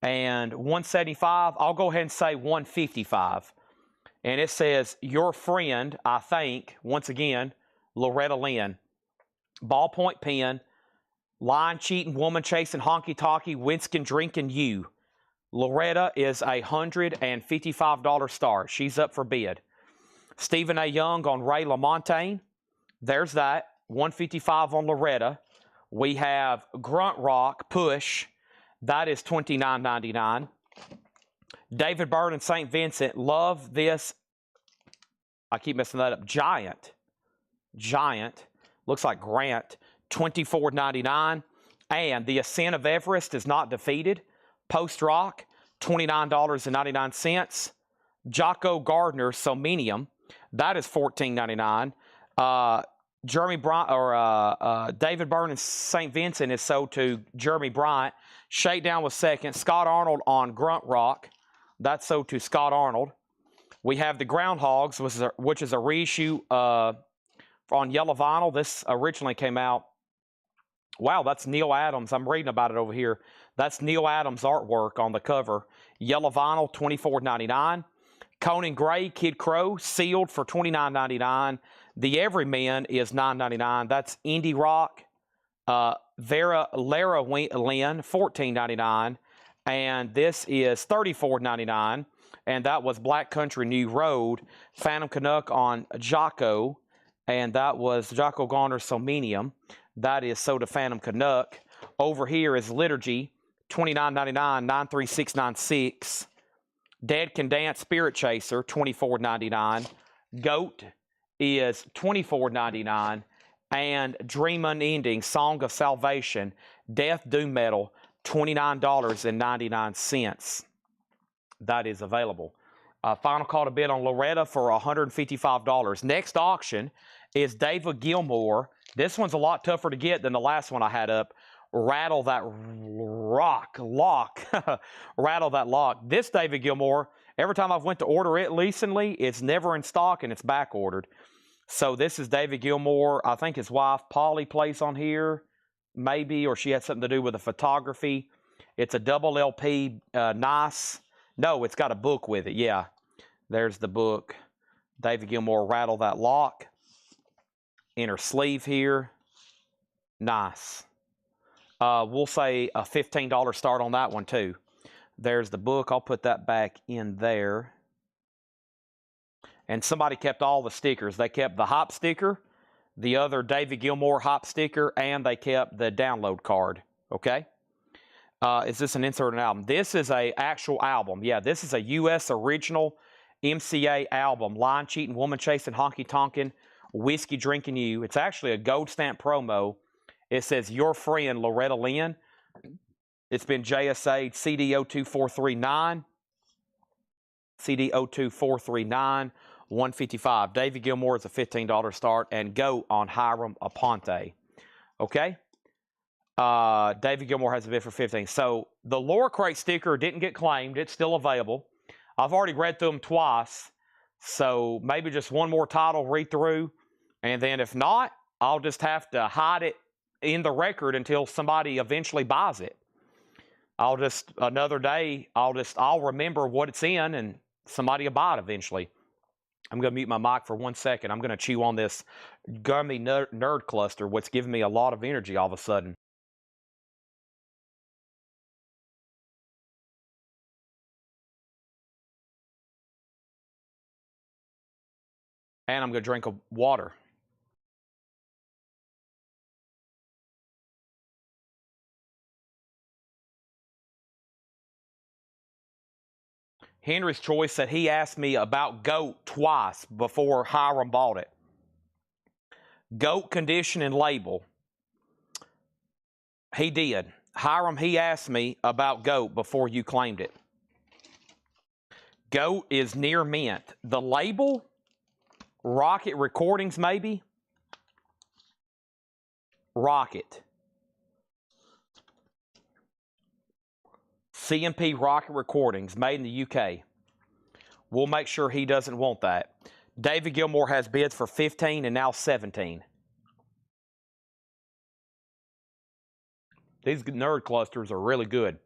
Speaker 1: and $175. I'll go ahead and say $155. And it says, your friend, I think, once again, Loretta Lynn. Ballpoint pen, line cheating, woman chasing, honky talkie, Winskin drinking you. Loretta is a $155 star. She's up for bid. Stephen A. Young on Ray LaMontagne. There's that. $155 on Loretta. We have Grunt Rock Push. That is $29.99. David Byrne and St. Vincent. Love this. I keep messing that up. Giant. Looks like Grant. $24.99. And The Ascent of Everest is Not Defeated. Post Rock. $29.99. Jocko Gardner Somenium. That is $14.99. Jeremy Bryant or David Byrne and St. Vincent is sold to Jeremy Bryant. Shakedown was second. Scott Arnold on Grunt Rock. That's sold to Scott Arnold. We have the Groundhogs, which is a reissue on yellow vinyl. This originally came out. Wow, that's Neil Adams. I'm reading about it over here. That's Neil Adams' artwork on the cover. Yellow vinyl, $24.99. Conan Gray, Kid Crow, sealed for $29.99. The Everyman is $9.99. That's Indie Rock. Lara Lynn, $14.99. And this is $34.99. And that was Black Country New Road. Phantom Canuck on Jocko. And that was Jocko Garner Somenium. That is sold to Phantom Canuck. Over here is Liturgy, $29.99, 93696. Dead Can Dance Spirit Chaser, $24.99. Goat is $24.99. And Dream Unending, Song of Salvation, Death Doom Metal, $29.99. That is available. Final call to bid on Loretta for $155. Next auction is David Gilmour. This one's a lot tougher to get than the last one I had up. Rattle That Lock. Rattle That Lock. This David Gilmour, every time I've went to order it recently, it's never in stock and it's back ordered. So this is David Gilmour. I think his wife Polly plays on here, maybe, or she had something to do with the photography. It's a double LP, nice. No, it's got a book with it. Yeah, there's the book. David Gilmour, Rattle That Lock. Inner sleeve here. Nice. We'll say a $15 start on that one too. There's the book. I'll put that back in there. and somebody kept all the stickers. They kept the hop sticker, the other David Gilmour hop sticker, and they kept the download card. Okay? Is this an insert album? This is a actual album. Yeah, this is a U.S. original MCA album. Line Cheating, Woman Chasing, Honky Tonkin', Whiskey Drinking You. It's actually a gold stamp promo. It says, Your Friend, Loretta Lynn. It's been JSA'd CD 02439. CD 02439, 155. David Gilmour is a $15 start, and go on Hiram Aponte. Okay? David Gilmour has a bid for 15. So the Laura Crate sticker didn't get claimed. It's still available. I've already read through them twice. So maybe just one more title read through. And then if not, I'll just have to hide it in the record until somebody eventually buys it. Another day, I'll remember what it's in and somebody will buy it eventually. I'm going to mute my mic for 1 second. I'm going to chew on this gummy nerd cluster, what's giving me a lot of energy all of a sudden. And I'm going to drink water. Henry's Choice said he asked me about goat twice before Hiram bought it. Goat condition and label. He did. Hiram, he asked me about goat before you claimed it. Goat is near mint. The label, Rocket Recordings maybe. Rocket. CMP Rocket Recordings, made in the UK. We'll make sure he doesn't want that. David Gilmour has bids for 15 and now 17. These nerd clusters are really good.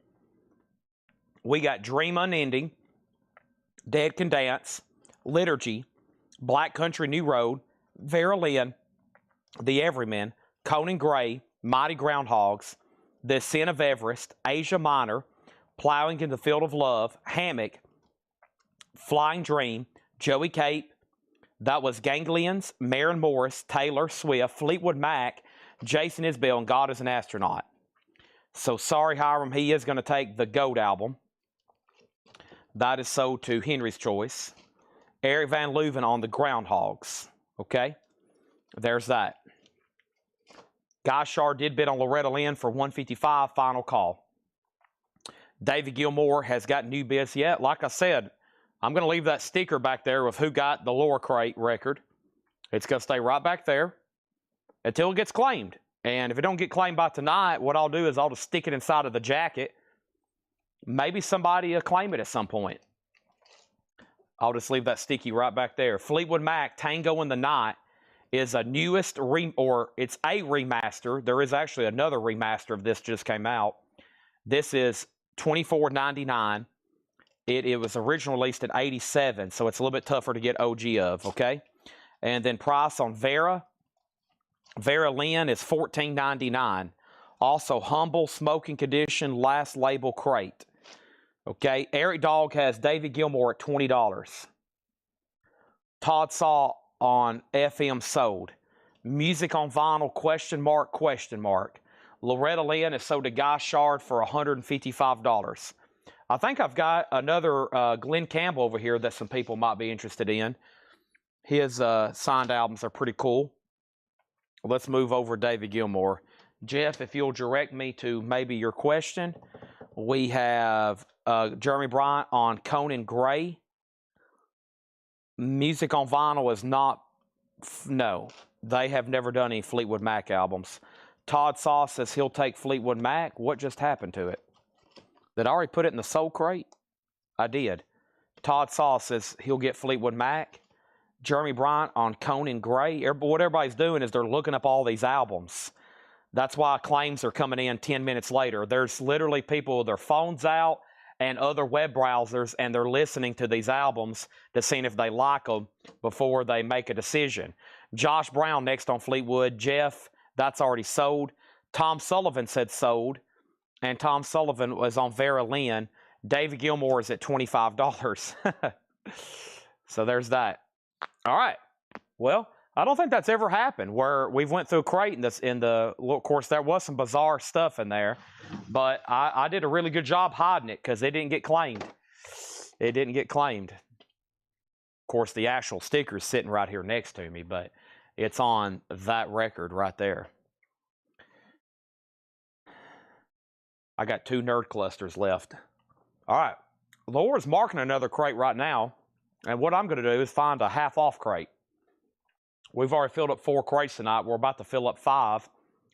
Speaker 1: We got Dream Unending, Dead Can Dance, Liturgy, Black Country New Road, Vera Lynn, The Everyman, Conan Gray, Mighty Groundhogs, The Ascent of Everest, Asia Minor, Plowing in the Field of Love, Hammock, Flying Dream, Joey Cape, that was Ganglions, Maren Morris, Taylor Swift, Fleetwood Mac, Jason Isbell, and God is an Astronaut. So sorry, Hiram, he is going to take the GOAT album. That is sold to Henry's Choice. Eric Van Leuven on the Groundhogs. Okay, there's that. Guy Shar did bid on Loretta Lynn for 155, final call. David Gilmour has got new bids yet. Like I said, I'm going to leave that sticker back there with who got the Laura Crate record. It's going to stay right back there until it gets claimed. And if it don't get claimed by tonight, what I'll do is I'll just stick it inside of the jacket. Maybe somebody will claim it at some point. I'll just leave that sticky right back there. Fleetwood Mac, Tango in the Night, is a newest, it's a remaster. There is actually another remaster of this just came out. This is $24.99. It was originally released in '87, so it's a little bit tougher to get OG of, okay? And then price on Vera Lynn is $14.99. Also, Humble, Smoking Condition, Last Label Crate. Okay, Eric Dog has David Gilmour at $20. Todd Saw on FM sold. Music on Vinyl, question mark. Loretta Lynn is sold to Guy Shard for $155. I think I've got another Glenn Campbell over here that some people might be interested in. His signed albums are pretty cool. Let's move over to David Gilmour. Jeff, if you'll direct me to maybe your question. We have Jeremy Bryant on Conan Gray. Music on Vinyl is not, no. They have never done any Fleetwood Mac albums. Todd Saw says he'll take Fleetwood Mac. What just happened to it? Did I already put it in the Soul Crate? I did. Todd Saw says he'll get Fleetwood Mac. Jeremy Bryant on Conan Gray. What everybody's doing is they're looking up all these albums. That's why claims are coming in 10 minutes later. There's literally people with their phones out and other web browsers, and they're listening to these albums to see if they like them before they make a decision. Josh Brown next on Fleetwood. Jeff, that's already sold. Tom Sullivan said sold, and Tom Sullivan was on Vera Lynn. David Gilmour is at $25. So there's that. All right. Well, I don't think that's ever happened where we've went through a crate of course, there was some bizarre stuff in there, but I did a really good job hiding it because it didn't get claimed. It didn't get claimed. Of course, the actual sticker is sitting right here next to me, but it's on that record right there. I got 2 nerd clusters left. All right. Laura's marking another crate right now, and what I'm going to do is find a half-off crate. We've already filled up 4 crates tonight. We're about to fill up 5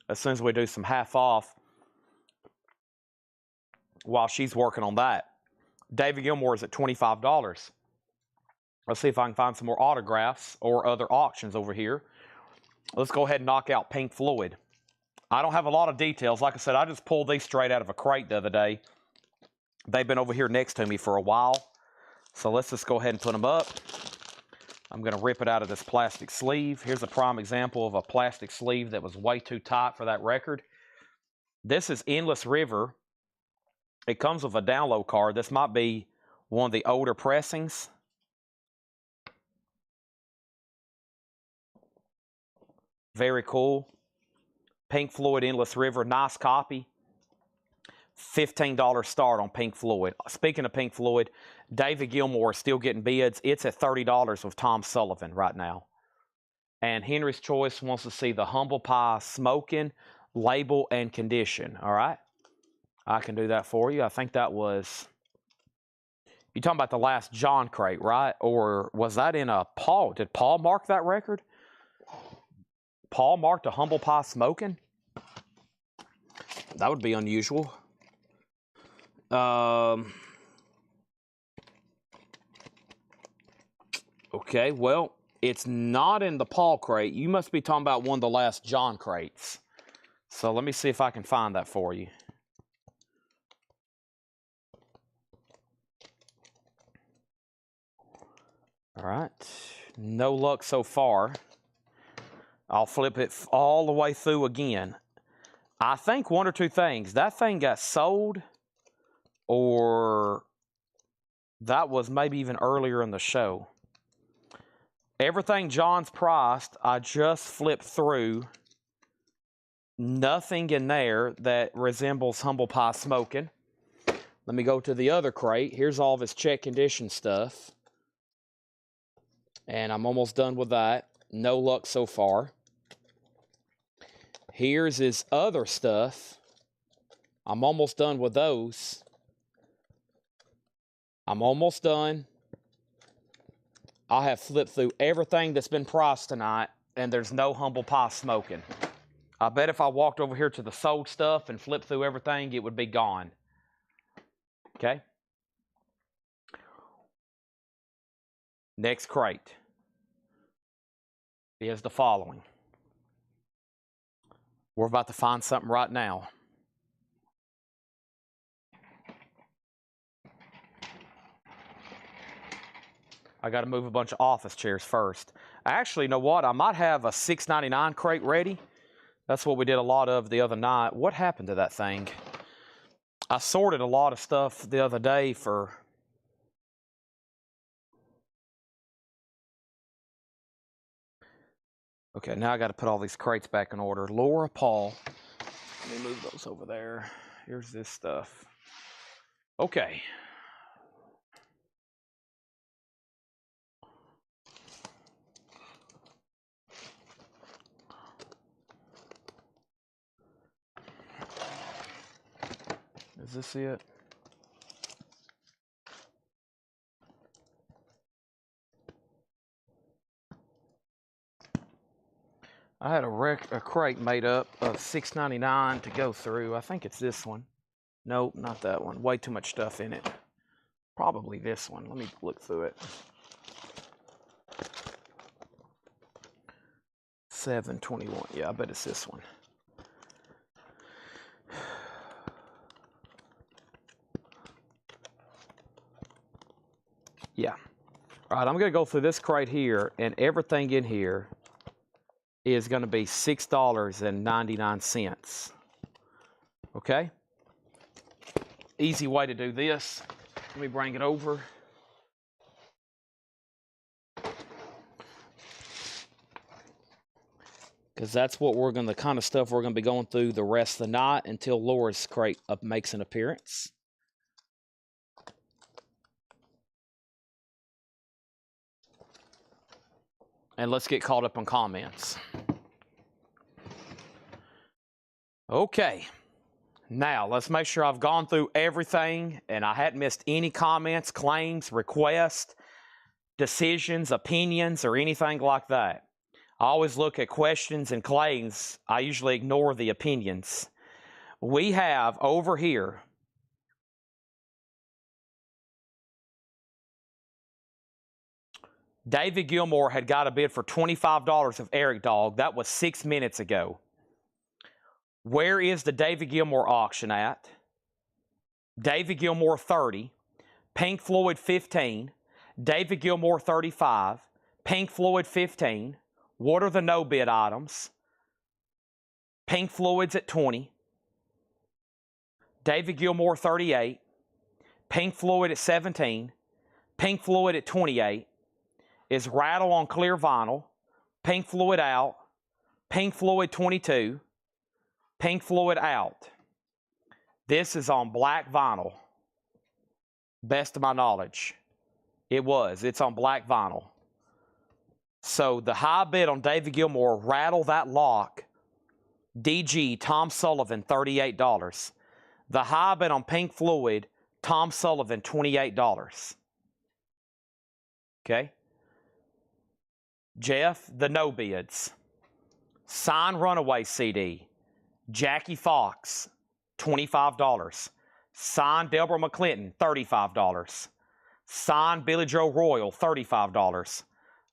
Speaker 1: as soon as we do some half-off while she's working on that. David Gilmour is at $25. Let's see if I can find some more autographs or other auctions over here. Let's go ahead and knock out Pink Floyd. I don't have a lot of details. Like I said, I just pulled these straight out of a crate the other day. They've been over here next to me for a while. So let's just go ahead and put them up. I'm going to rip it out of this plastic sleeve. Here's a prime example of a plastic sleeve that was way too tight for that record. This is Endless River. It comes with a download card. This might be one of the older pressings. Very cool. Pink Floyd, Endless River, nice copy. $15 start on Pink Floyd. Speaking of Pink Floyd, David Gilmour is still getting bids. It's at $30 with Tom Sullivan right now. And Henry's Choice wants to see the Humble Pie smoking, label, and condition. All right? I can do that for you. I think that was... You're talking about the last John crate, right? Or was that in a Paul? Did Paul mark that record? Paul marked a Humble Pie smoking? That would be unusual. Okay, well, it's not in the Paul crate. You must be talking about one of the last John crates. So let me see if I can find that for you. All right, no luck so far. I'll flip it all the way through again. I think one or two things. That thing got sold, or that was maybe even earlier in the show. Everything John's priced, I just flipped through. Nothing in there that resembles Humble Pie smoking. Let me go to the other crate. Here's all of his check condition stuff. And I'm almost done with that. No luck so far. Here's his other stuff. I'm almost done with those. I'm almost done. I have flipped through everything that's been priced tonight, and there's no Humble Pie smoking. I bet if I walked over here to the sold stuff and flipped through everything, it would be gone. Okay? Next crate is the following. We're about to find something right now. I got to move a bunch of office chairs first. Actually, you know what? I might have a $6.99 crate ready. That's what we did a lot of the other night. What happened to that thing? I sorted a lot of stuff the other day for... Okay, now I got to put all these crates back in order. Laura, Paul. Let me move those over there. Here's this stuff. Okay. Is this it? I had a crate made up of $6.99 to go through. I think it's this one. Nope, not that one. Way too much stuff in it. Probably this one. Let me look through it. $7.21. Yeah, I bet it's this one. Yeah. All right, I'm going to go through this crate here, and everything in here is going to be $6.99. Okay? Easy way to do this. Let me bring it over.
Speaker 2: because that's what we're going, the kind of stuff we're going to be going through the rest of the night until Laura's crate makes an appearance. And let's get caught up on comments. Okay. Now, let's make sure I've gone through everything and I hadn't missed any comments, claims, requests, decisions, opinions, or anything like that. I always look at questions and claims. I usually ignore the opinions. We have over here David Gilmore had got a bid for $25 of Eric Dog. That was 6 minutes ago. Where is the David Gilmore auction at? David Gilmore 30, Pink Floyd 15, David Gilmore 35, Pink Floyd 15. What are the no bid items? Pink Floyd's at 20, David Gilmore 38, Pink Floyd at 17, Pink Floyd at 28. Is Rattle on clear vinyl, Pink Floyd out, Pink Floyd 22, Pink Floyd out. This is on black vinyl, best of my knowledge. It's on black vinyl. So the high bid on David Gilmore, Rattle that lock, DG Tom Sullivan, $38. The high bid on Pink Floyd, Tom Sullivan, $28. Okay. Jeff, the no bids. Sign Runaway CD, Jackie Fox, $25. Sign Deborah McClinton, $35. Sign Billy Joe Royal, $35.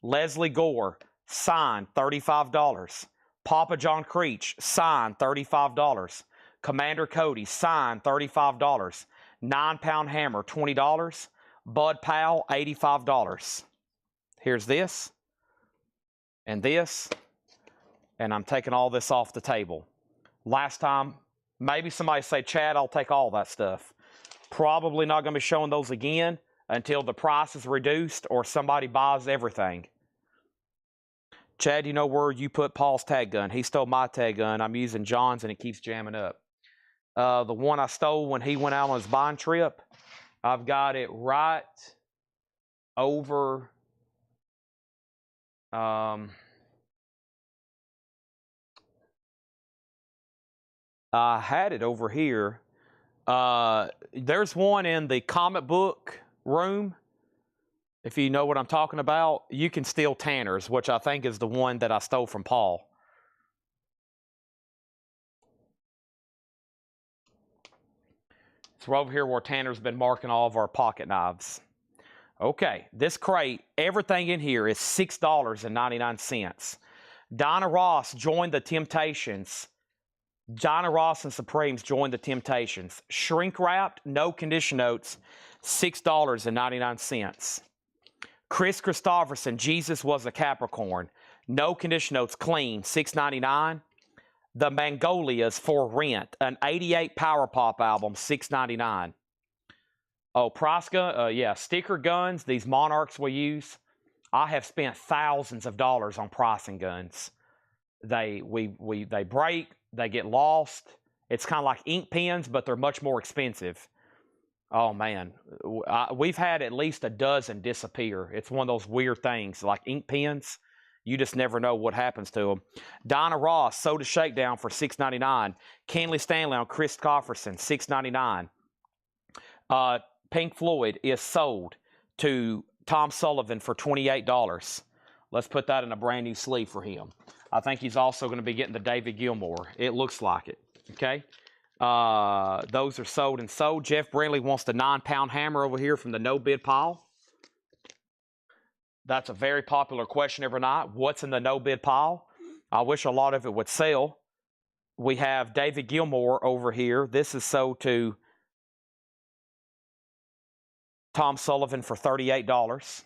Speaker 2: Leslie Gore, sign, $35. Papa John Creech, sign, $35. Commander Cody, sign, $35. 9-pound hammer, $20. Bud Powell, $85. Here's this. And this, and I'm taking all this off the table. Last time, maybe somebody say, Chad, I'll take all that stuff. Probably not going to be showing those again until the price is reduced or somebody buys everything. Chad, you know where you put Paul's tag gun? He stole my tag gun. I'm using John's and it keeps jamming up. The one I stole when he went out on his bond trip, I've got it right over... I had it over here. There's one in the comic book room. If you know what I'm talking about, you can steal Tanner's, which I think is the one that I stole from Paul. So we're over here where Tanner's been marking all of our pocket knives. Okay, this crate, everything in here is $6.99. Donna Ross joined the Temptations. Donna Ross and Supremes joined the Temptations. Shrink wrapped, no condition notes, $6.99. Chris Christopherson, Jesus Was a Capricorn. No condition notes, clean, $6.99. The Mangolias for Rent, an '88 Power Pop album, $6.99. Oh, Praska, yeah, sticker guns, these Monarchs we use. I have spent thousands of dollars on pricing guns. They break, they get lost. It's kind of like ink pens, but they're much more expensive. Oh, man. We've had at least a dozen disappear. It's one of those weird things, like ink pens. You just never know what happens to them. Donna Ross, Soda Shakedown for $6.99. Kenley Stanley on Chris Cofferson, $6.99. Pink Floyd is sold to Tom Sullivan for $28. Let's put that in a brand new sleeve for him. I think he's also going to be getting the David Gilmore. It looks like it. Okay. Those are sold and sold. Jeff Brindley wants the 9-pound hammer over here from the no bid pile. That's a very popular question every night. What's in the no bid pile? I wish a lot of it would sell. We have David Gilmore over here. This is sold to Tom Sullivan for $38.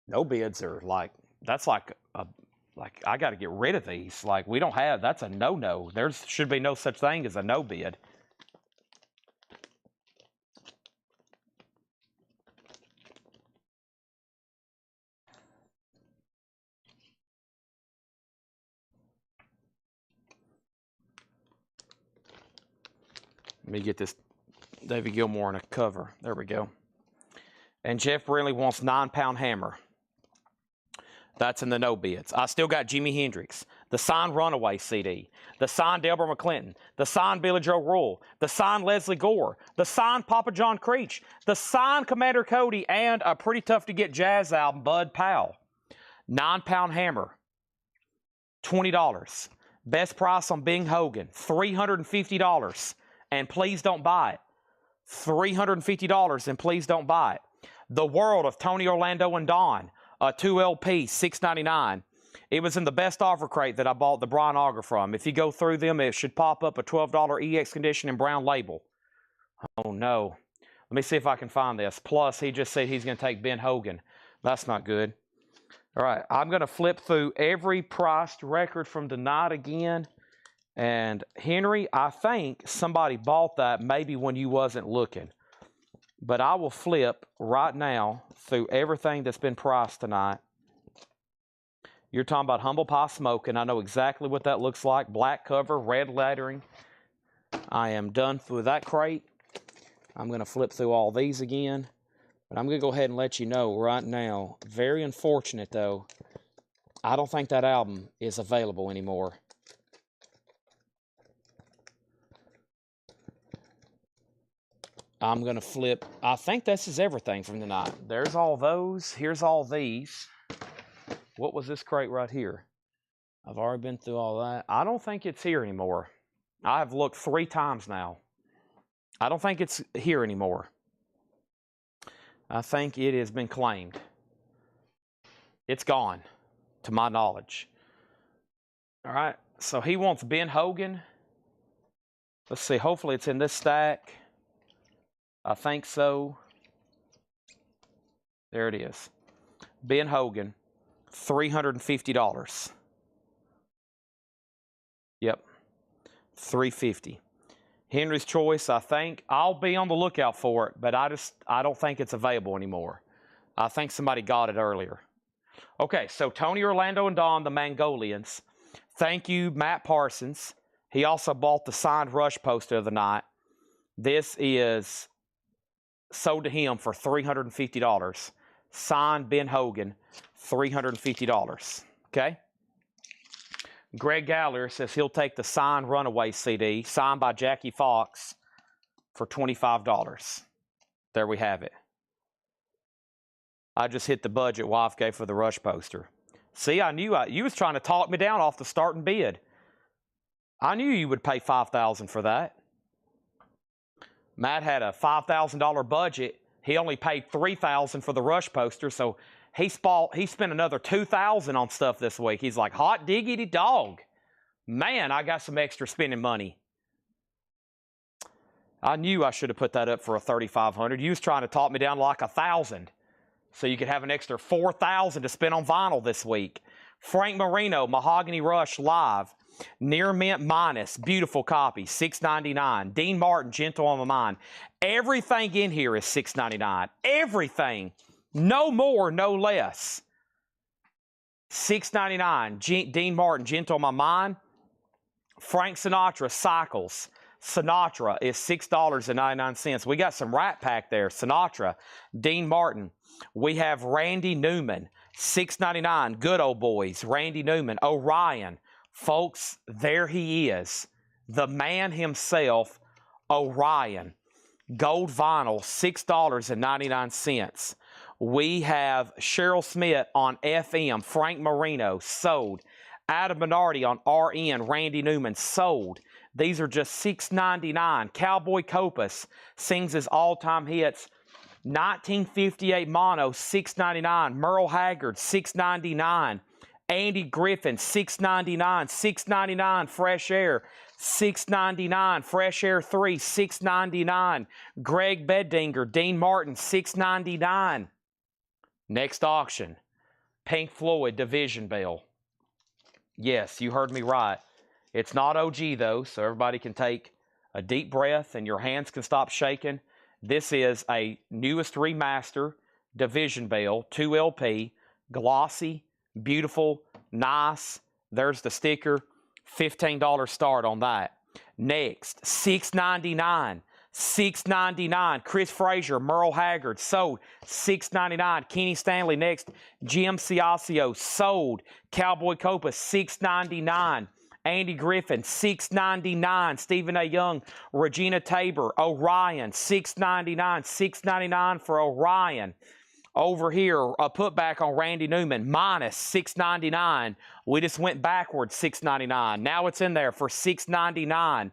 Speaker 2: No bids are like, that's like I got to get rid of these. Like, we don't have, that's a no-no. There should be no such thing as a no bid. Let me get this David Gilmour in a cover. There we go. And Jeff Brinley wants 9-pound hammer. That's in the no bids. I still got Jimi Hendrix, the signed Runaway CD, the signed Delbert McClinton, the signed Billy Joe Royal, the signed Leslie Gore, the signed Papa John Creech, the signed Commander Cody, and a pretty tough to get jazz album, Bud Powell. 9-pound hammer, $20. Best price on Bing Hogan, $350. And please don't buy it. $350 and please don't buy it. The World of Tony Orlando and Don, a 2LP, $6.99. It was in the best offer crate that I bought the Brian Auger from. If you go through them, it should pop up a $12 EX condition and brown label. Oh no. Let me see if I can find this. Plus, he just said he's going to take Ben Hogan. That's not good. All right, I'm going to flip through every priced record from tonight again. And Henry, I think somebody bought that maybe when you wasn't looking. But I will flip right now through everything that's been priced tonight. You're talking about Humble Pie Smoking. I know exactly what that looks like. Black cover, red lettering. I am done with that crate. I'm going to flip through all these again. But I'm going to go ahead and let you know right now. Very unfortunate, though. I don't think that album is available anymore. I'm going to flip. I think this is everything from tonight. There's all those. Here's all these. What was this crate right here? I've already been through all that. I don't think it's here anymore. I have looked 3 times now. I don't think it's here anymore. I think it has been claimed. It's gone, to my knowledge. All right, so he wants Ben Hogan. Let's see, hopefully it's in this stack. I think so. There it is. Ben Hogan, $350. Yep, $350. Henry's Choice, I think. I'll be on the lookout for it, but I don't think it's available anymore. I think somebody got it earlier. Okay, so Tony Orlando and Don, the Mongolians. Thank you, Matt Parsons. He also bought the signed Rush poster of the night. This is sold to him for $350. Signed Ben Hogan, $350. Okay? Greg Gallagher says he'll take the signed Runaway CD, signed by Jackie Fox, for $25. There we have it. I just hit the budget wife gave for the Rush poster. See, I knew you was trying to talk me down off the starting bid. I knew you would pay $5,000 for that. Matt had a $5,000 budget. He only paid $3,000 for the Rush poster, so he spent another $2,000 on stuff this week. He's like, hot diggity dog. Man, I got some extra spending money. I knew I should have put that up for a $3,500. You was trying to talk me down like $1,000, so you could have an extra $4,000 to spend on vinyl this week. Frank Marino, Mahogany Rush Live. Near Mint Minus, beautiful copy, $6.99. Dean Martin, Gentle on My Mind. Everything in here is $6.99. Everything. No more, no less. $6.99. Dean Martin, Gentle on My Mind. Frank Sinatra, Cycles. Sinatra is $6.99. We got some Rat Pack there. Sinatra, Dean Martin. We have Randy Newman, $6.99. Good Old Boys, Randy Newman. Orion. Folks, there he is. The man himself, Orion. Gold vinyl, $6.99. We have Cheryl Smith on FM, Frank Marino, sold. Adam Bernardi on RN, Randy Newman, sold. These are just $6.99. Cowboy Copas sings his all-time hits. 1958 Mono, $6.99. Merle Haggard, $6.99. Andy Griffin, $6.99. $6.99. Fresh Air, $6.99. Fresh Air 3, $6.99. Greg Beddinger, Dean Martin, $6.99. Next auction, Pink Floyd Division Bell. Yes, you heard me right. It's not OG though, so everybody can take a deep breath and your hands can stop shaking. This is a newest remaster Division Bell, 2LP, glossy, beautiful, nice. There's the sticker, $15 start on that. Next, $6.99. $6.99. Chris Frazier, Merle Haggard, sold. $6.99. Kenny Stanley next. Jim Ciascio, sold. Cowboy Copa, $6.99. Andy Griffin, $6.99. Stephen A. Young, Regina Tabor, Orion, $6.99. $6.99 for Orion. Over here, a putback on Randy Newman, minus $6.99. We just went backwards, $6.99. Now it's in there for $6.99.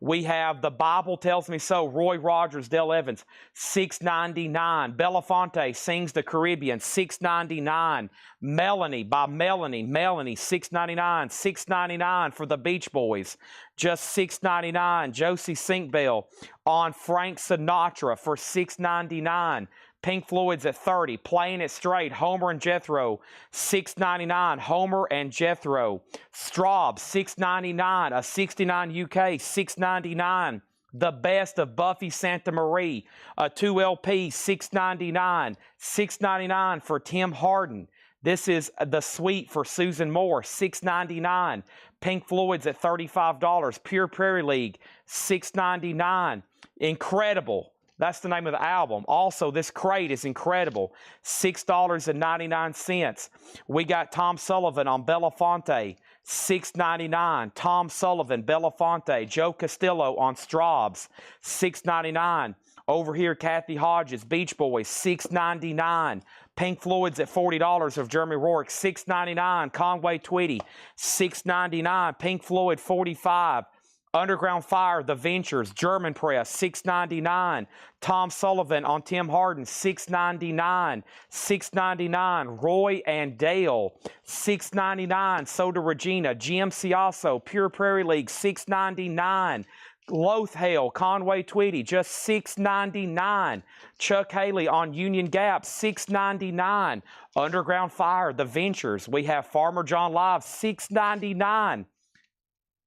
Speaker 2: We have The Bible Tells Me So, Roy Rogers, Dale Evans, $6.99. Belafonte Sings the Caribbean, $6.99. Melanie by Melanie, $6.99. $6.99 for the Beach Boys, just $6.99. Josie Sinkbell on Frank Sinatra for $6.99. Pink Floyd's at 30, Playing It Straight, Homer and Jethro, $6.99, Homer and Jethro. Straub, $6.99, a 69 UK, $6.99. The Best of Buffy Santa Marie, a 2 LP, $6.99. $6.99 for Tim Harden. This is The Suite for Susan Moore, $6.99. Pink Floyd's at $35. Pure Prairie League, $6.99. Incredible. That's the name of the album. Also, this crate is incredible. $6.99. We got Tom Sullivan on Belafonte, $6.99. Tom Sullivan, Belafonte. Joe Castillo on Straub's, $6.99. Over here, Kathy Hodges, Beach Boys, $6.99. Pink Floyd's at $40 of Jeremy Rourke, $6.99. Conway Twitty, $6.99. Pink Floyd, $45. Underground Fire, The Ventures, German Press, $6.99. Tom Sullivan on Tim Harden, $6.99. $6.99. Roy and Dale, $6.99. Soda Regina, Jim Ciasso, Pure Prairie League, $6.99. Lothale, Conway Tweedy, just $6.99. Chuck Haley on Union Gap, $6.99. Underground Fire, The Ventures. We have Farmer John Live, $6.99.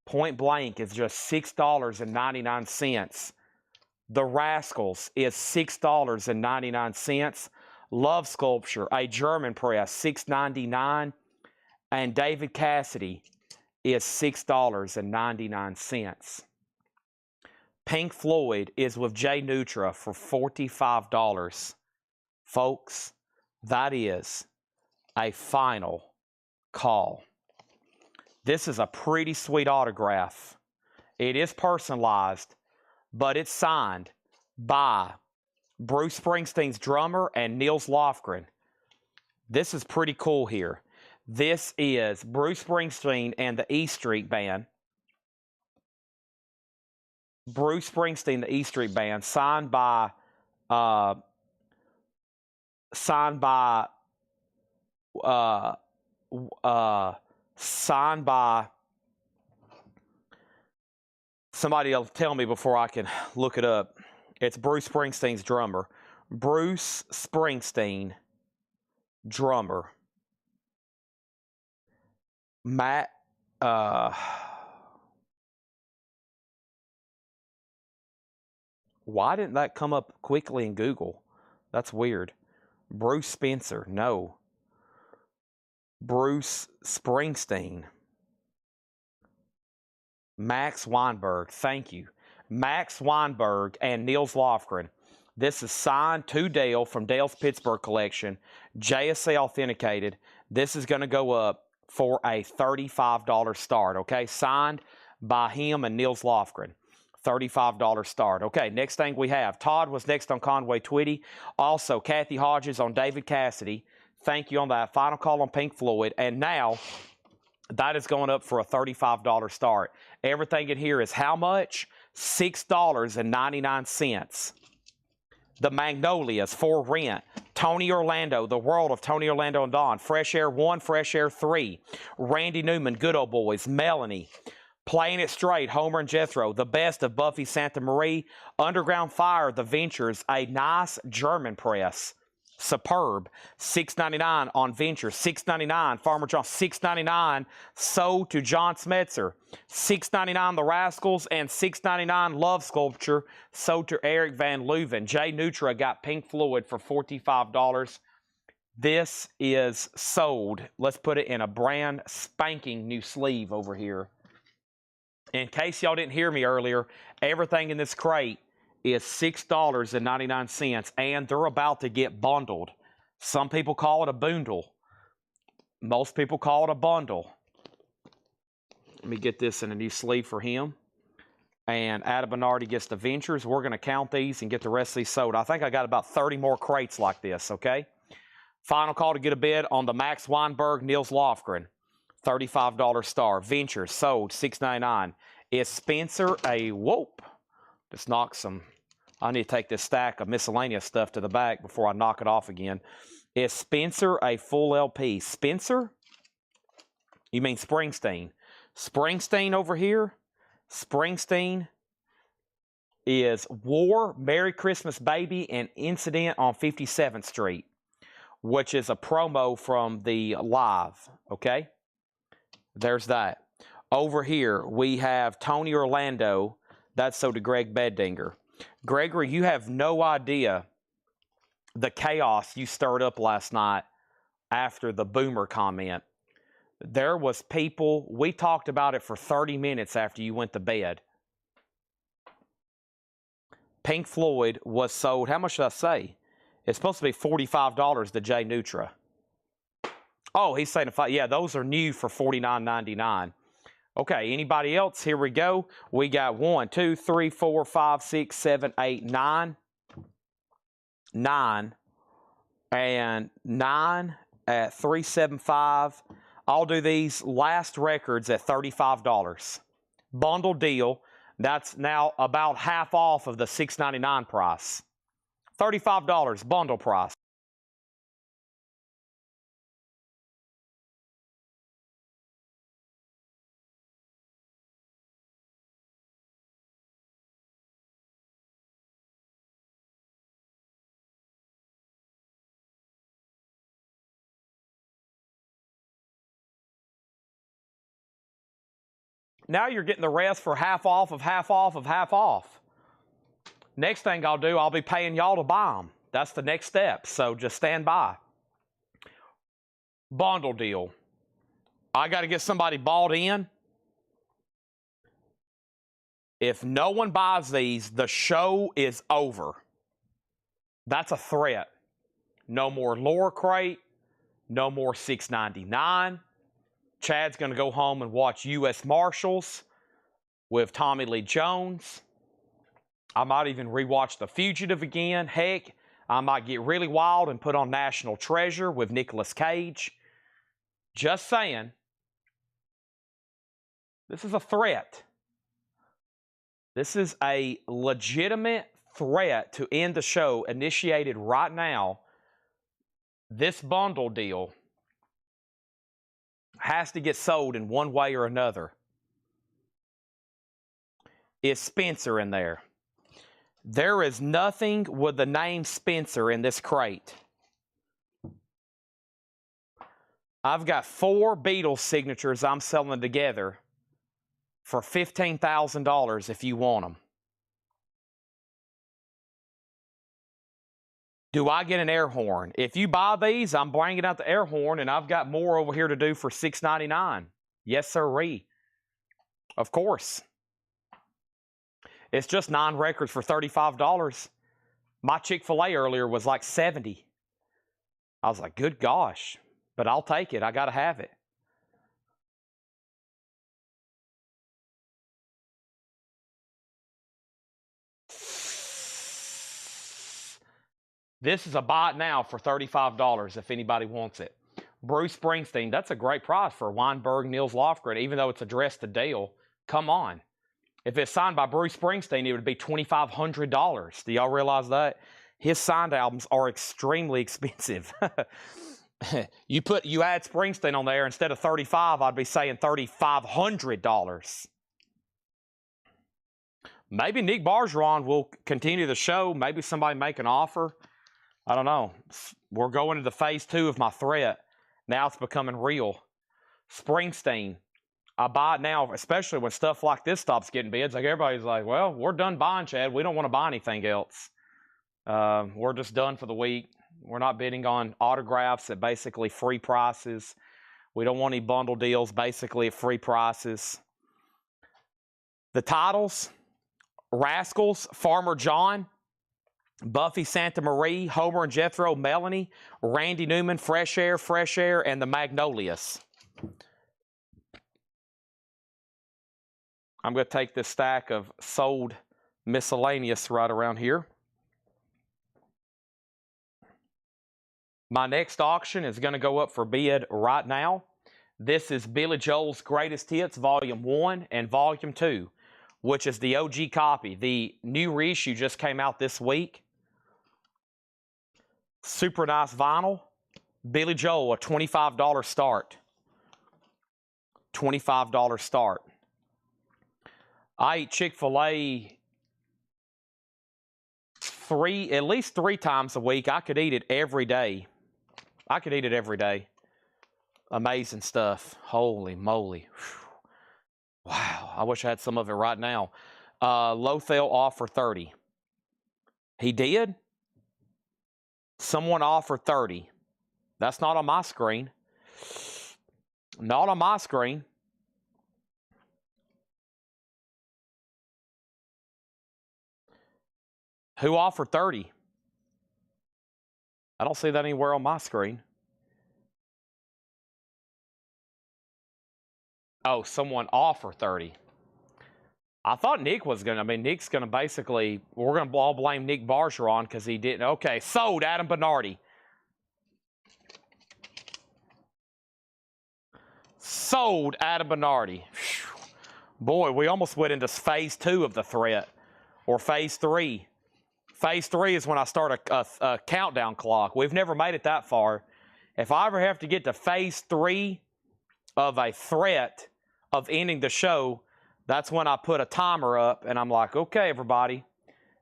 Speaker 2: Point Blank is just $6.99. The Rascals is $6.99. Love Sculpture, a German Press, $6.99. And David Cassidy is $6.99. Pink Floyd is with Jay Nutra for $45. Folks, that is a final call. This is a pretty sweet autograph. It is personalized, but it's signed by Bruce Springsteen's drummer and Nils Lofgren. This is pretty cool here. This is Bruce Springsteen and the E Street Band. Bruce Springsteen, the E Street Band, signed by somebody will tell me before I can look it up. It's Bruce Springsteen's drummer. Bruce Springsteen, drummer. Matt, why didn't that come up quickly in Google? That's weird. Bruce Spencer, no. Bruce Springsteen. Max Weinberg, thank you. Max Weinberg and Nils Lofgren. This is signed to Dale from Dale's Pittsburgh collection, JSA authenticated. This is going to go up for a $35 start, okay? Signed by him and Nils Lofgren. $35 start. Okay, next thing we have. Todd was next on Conway Twitty. Also, Kathy Hodges on David Cassidy. Thank you on that. Final call on Pink Floyd. And now, that is going up for a $35 start. Everything in here is how much? $6.99. The Magnolias for rent. Tony Orlando, The World of Tony Orlando and Dawn. Fresh Air 1, Fresh Air 3. Randy Newman, Good Old Boys. Melanie. Playing It Straight, Homer and Jethro. The Best of Buffy Santa Marie. Underground Fire, The Ventures. A nice German Press. Superb. $6.99 on Venture. $6.99 Farmer John. $6.99 sold to John Smetzer. $6.99 The Rascals and $6.99 Love Sculpture sold to Eric Van Leuven. Jay Nutra got Pink Floyd for $45. This is sold. Let's put it in a brand spanking new sleeve over here. In case y'all didn't hear me earlier, everything in this crate is $6.99, and they're about to get bundled. Some people call it a bundle. Most people call it a bundle. Let me get this in a new sleeve for him. And Adam Bernardi gets the Ventures. We're going to count these and get the rest of these sold. I think I got about 30 more crates like this, okay? Final call to get a bid on the Max Weinberg Niels Lofgren. $35 star. Ventures sold $6.99. Is Spencer a whoop? Just knock some. I need to take this stack of miscellaneous stuff to the back before I knock it off again. Is Spencer a full LP? Spencer? You mean Springsteen? Springsteen over here? Springsteen is War, Merry Christmas Baby, and Incident on 57th Street, which is a promo from the live, okay? There's that. Over here, we have Tony Orlando. That's so to Greg Beddinger. Gregory, you have no idea the chaos you stirred up last night after the boomer comment. There was people, we talked about it for 30 minutes after you went to bed. Pink Floyd was sold, how much did I say? It's supposed to be $45 to Jay Nutra. Oh, he's saying, yeah, those are new for $49.99. Okay, anybody else? Here we go. We got 1, 2, 3, 4, 5, 6, 7, 8, 9. 9. And 9 at $375. I'll do these last records at $35. Bundle deal. That's now about half off of the $6.99 price. $35 bundle price. Now you're getting the rest for half off of half off of half off. Next thing I'll do, I'll be paying y'all to buy them. That's the next step, so just stand by. Bundle deal. I got to get somebody bought in. If no one buys these, the show is over. That's a threat. No more Laura crate. No more $6.99. Chad's going to go home and watch U.S. Marshals with Tommy Lee Jones. I might even rewatch The Fugitive again. Heck, I might get really wild and put on National Treasure with Nicolas Cage. Just saying. This is a threat. This is a legitimate threat to end the show initiated right now. This bundle deal has to get sold in one way or another. Is Spencer in there? There is nothing with the name Spencer in this crate. I've got 4 Beatles signatures I'm selling together for $15,000 if you want them. Do I get an air horn? If you buy these, I'm bringing out the air horn, and I've got more over here to do for $6.99. Yes, sirree. Of course. It's just 9 records for $35. My Chick-fil-A earlier was like $70. I was like, good gosh. But I'll take it. I got to have it. This is a buy it now for $35 if anybody wants it. Bruce Springsteen, that's a great price for Weinberg Niels Lofgren, even though it's addressed to Dale. Come on. If it's signed by Bruce Springsteen, it would be $2,500. Do y'all realize that? His signed albums are extremely expensive. You add Springsteen on there, instead of $35, I'd be saying $3,500. Maybe Nick Bargeron will continue the show. Maybe somebody make an offer. I don't know. We're going into phase 2 of my threat. Now it's becoming real. Springsteen. I buy it now, especially when stuff like this stops getting bids. Like everybody's like, well, we're done buying, Chad. We don't want to buy anything else. We're just done for the week. We're not bidding on autographs at basically free prices. We don't want any bundle deals basically at free prices. The titles: Rascals, Farmer John, Buffy Santa Marie, Homer and Jethro, Melanie, Randy Newman, Fresh Air, and the Magnolias. I'm going to take this stack of sold miscellaneous right around here. My next auction is going to go up for bid right now. This is Billy Joel's Greatest Hits, Volume 1 and Volume 2, which is the OG copy. The new reissue just came out this week. Super nice vinyl. Billy Joel, a $25 start. $25 start. I eat Chick-fil-A at least 3 times a week. I could eat it every day. I could eat it every day. Amazing stuff. Holy moly. Whew. Wow. I wish I had some of it right now. Lothel offer 30. He did? Someone offered 30. That's not on my screen. Not on my screen. Who offered 30? I don't see that anywhere on my screen. Oh, someone offered 30. I thought Nick was going to. I mean, Nick's going to basically, we're going to all blame Nick Bargeron because he didn't. Okay, sold Adam Bernardi. Sold Adam Bernardi. Whew. Boy, we almost went into phase 2 of the threat, or phase 3. Phase 3 is when I start a countdown clock. We've never made it that far. If I ever have to get to phase 3 of a threat of ending the show, that's when I put a timer up and I'm like, okay, everybody,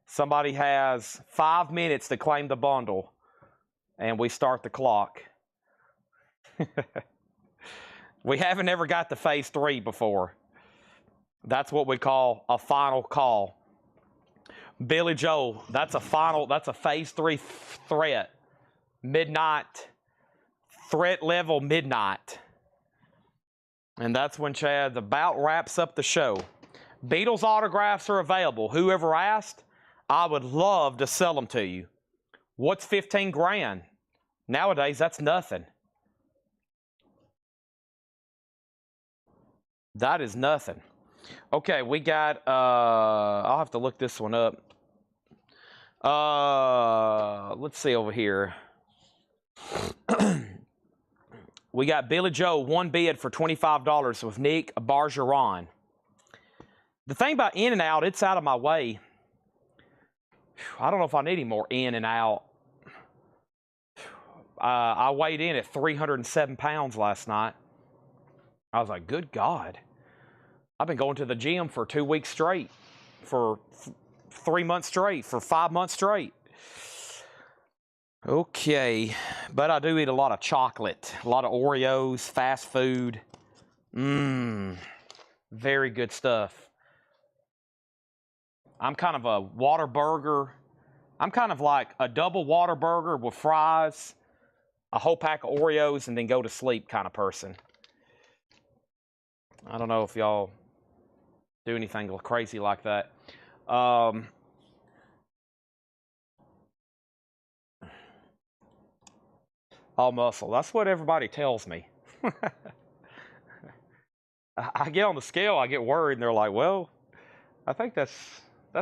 Speaker 2: somebody has 5 minutes to claim the bundle, and we start the clock. We haven't ever got to phase 3 before. That's what we call a final call. Billy Joel, that's a phase 3 threat. Midnight, threat level midnight. And that's when Chad about wraps up the show. Beatles autographs are available. Whoever asked, I would love to sell them to you. What's 15 grand? Nowadays, that's nothing. That is nothing. Okay, we got, I'll have to look this one up. Let's see over here. We got Billy Joel, one bid for $25 with Nick Bargeron. The thing about In and Out, it's out of my way. I don't know if I need any more In and Out. I weighed in at 307 pounds last night. I was like, good God. I've been going to the gym for 2 weeks straight, for 3 months straight, for 5 months straight. Okay, but I do eat a lot of chocolate, a lot of Oreos, fast food. Very good stuff. I'm kind of a Whataburger. I'm kind of like a double Whataburger with fries, a whole pack of Oreos, and then go to sleep kind of person. I don't know if y'all do anything crazy like that. All muscle. That's what everybody tells me. I get on the scale, I get worried, and they're like, well, I think that's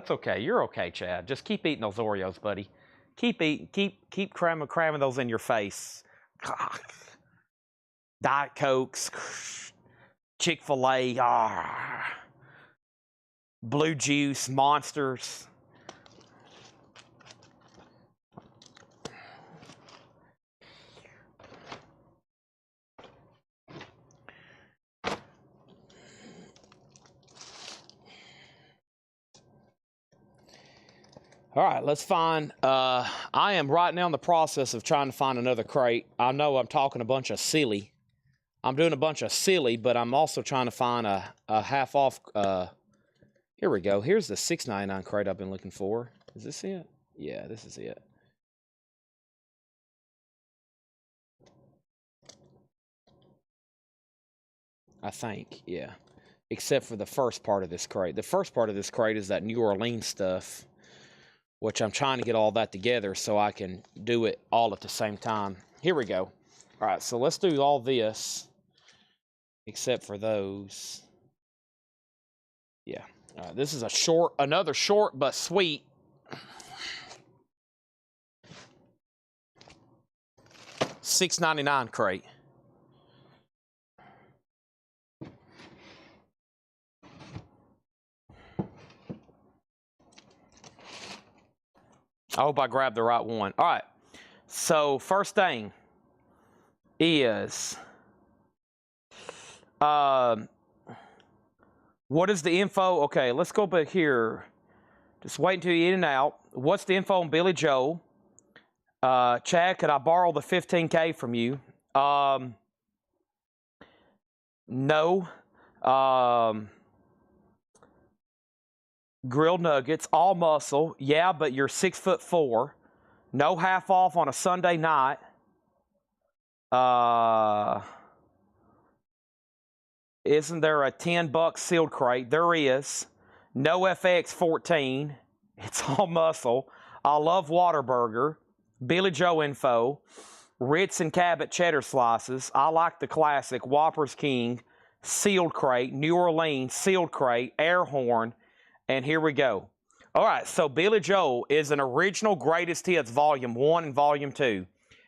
Speaker 2: okay. You're okay, Chad. Just keep eating those Oreos, buddy. Keep eating. Keep cramming those in your face. Diet Cokes, Chick-fil-A, Blue Juice, Monsters. All right, let's find. I am right now in the process of trying to find another crate. I know I'm talking a bunch of silly. I'm doing a bunch of silly, but I'm also trying to find a half off. Here we go. Here's the $6.99 crate I've been looking for. Is this it? Yeah, this is it. I think, yeah. except for the first part of this crate. The first part of this crate is that New Orleans stuff, which I'm trying to get all that together so I can do it all at the same time. Here we go. All right, so let's do all this except for those. Yeah. All right, this is another short but sweet. $6.99 crate. I hope I grabbed the right one. All right. So first thing is, what is the info? Okay, let's go back here. Just wait until you're in and out. What's the info on Billy Joel? Chad, could I borrow the 15K from you? No. Grilled nuggets, all muscle. Yeah, but you're 6'4". No half off on a Sunday night. Isn't there a $10 sealed crate? There is. No FX 14. It's all muscle. I love Whataburger. Billy Joe info. Ritz and Cabot cheddar slices. I like the classic Whoppers King. Sealed crate. New Orleans sealed crate. Air horn. And here we go. All right, so Billy Joel is an original greatest hits volume 1 and volume 2.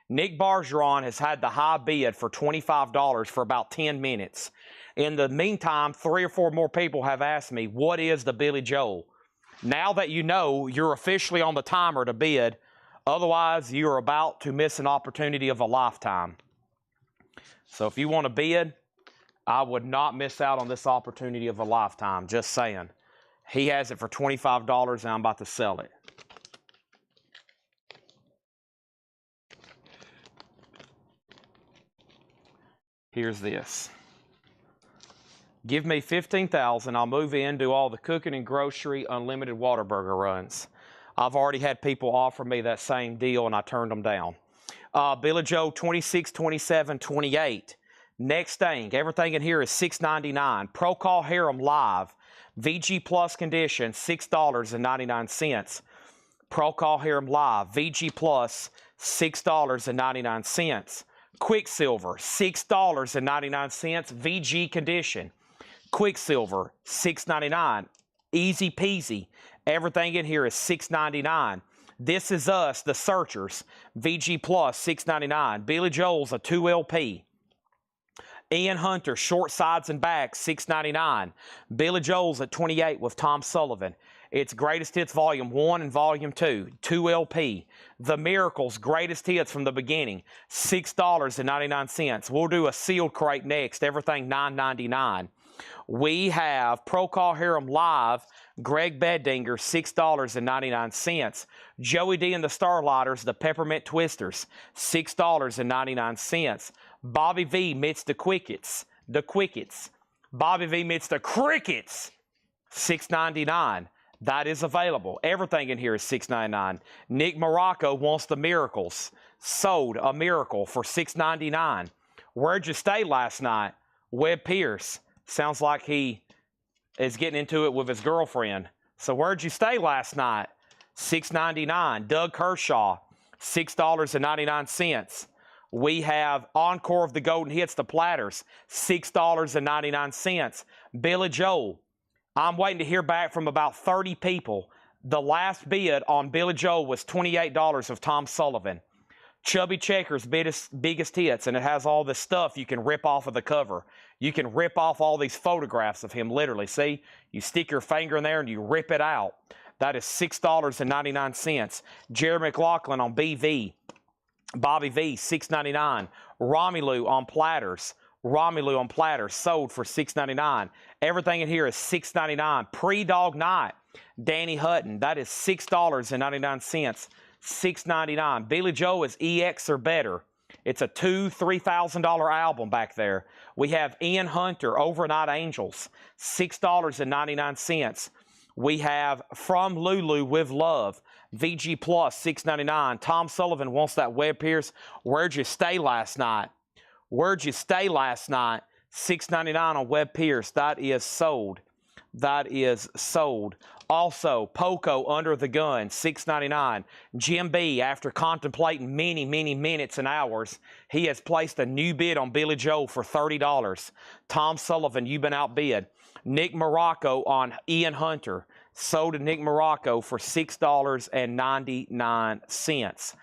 Speaker 2: Nick Bargeron has had the high bid for $25 for about 10 minutes. In the meantime, 3 or 4 more people have asked me, what is the Billy Joel? Now that you know, you're officially on the timer to bid. Otherwise, you're about to miss an opportunity of a lifetime. So if you want to bid, I would not miss out on this opportunity of a lifetime. Just saying. He has it for $25 and I'm about to sell it. Here's this. Give me $15,000. I'll move in, do all the cooking and grocery, unlimited Whataburger runs. I've already had people offer me that same deal and I turned them down. Billy Joe 26, 27, 28. Next thing, everything in here is $6.99. Pro Call Harem Live. VG Plus condition, $6.99. Pro Call Harem Live, VG Plus, $6.99. Quicksilver, $6.99. VG condition. Quicksilver, $6.99. Easy peasy. Everything in here is $6.99. This Is Us, The Searchers, VG Plus, $6.99. Billy Joel's a 2 LP. Ian Hunter, Short Sides and Backs, $6.99. Billy Joel's at 28 with Tom Sullivan. It's Greatest Hits Volume 1 and Volume 2, 2 LP. The Miracles, Greatest Hits from the Beginning, $6.99. We'll do a sealed crate next, everything $9.99. We have Pro Call Harem Live, Greg Beddinger, $6.99. Joey D and the Starlighters, the Peppermint Twisters, $6.99. Bobby V meets the Quickets. Bobby V meets the Crickets, $6.99. That is available. Everything in here is $6.99. Nick Morocco wants the Miracles. Sold a Miracle for $6.99. Where'd you stay last night? Webb Pierce. Sounds like he is getting into it with his girlfriend. So where'd you stay last night? $6.99. Doug Kershaw, $6.99. We have Encore of the Golden Hits, The Platters, $6.99. Billy Joel. I'm waiting to hear back from about 30 people. The last bid on Billy Joel was $28 of Tom Sullivan. Chubby Checkers, biggest hits, and it has all this stuff you can rip off of the cover. You can rip off all these photographs of him, literally. See? You stick your finger in there and you rip it out. That is $6.99. Jerry McLaughlin on BV. Bobby V, $6.99. Romelu on platters. Sold for $6.99. Everything in here is $6.99. Pre-Dog Night. Danny Hutton. That is $6.99. $6.99. Billy Joel is EX or better. It's a $2,000-$3,000 album back there. We have Ian Hunter, Overnight Angels, $6.99. We have From Lulu with Love, VG Plus, $6.99. Tom Sullivan wants that Webb Pierce. Where'd you stay last night? $6.99 on Webb Pierce. That is sold. That is sold. Also, Poco under the gun, $6.99. Jim B, after contemplating many, many minutes and hours, he has placed a new bid on Billy Joe for $30. Tom Sullivan, you've been outbid. Nick Morocco on Ian Hunter, sold to Nick Morocco for $6.99.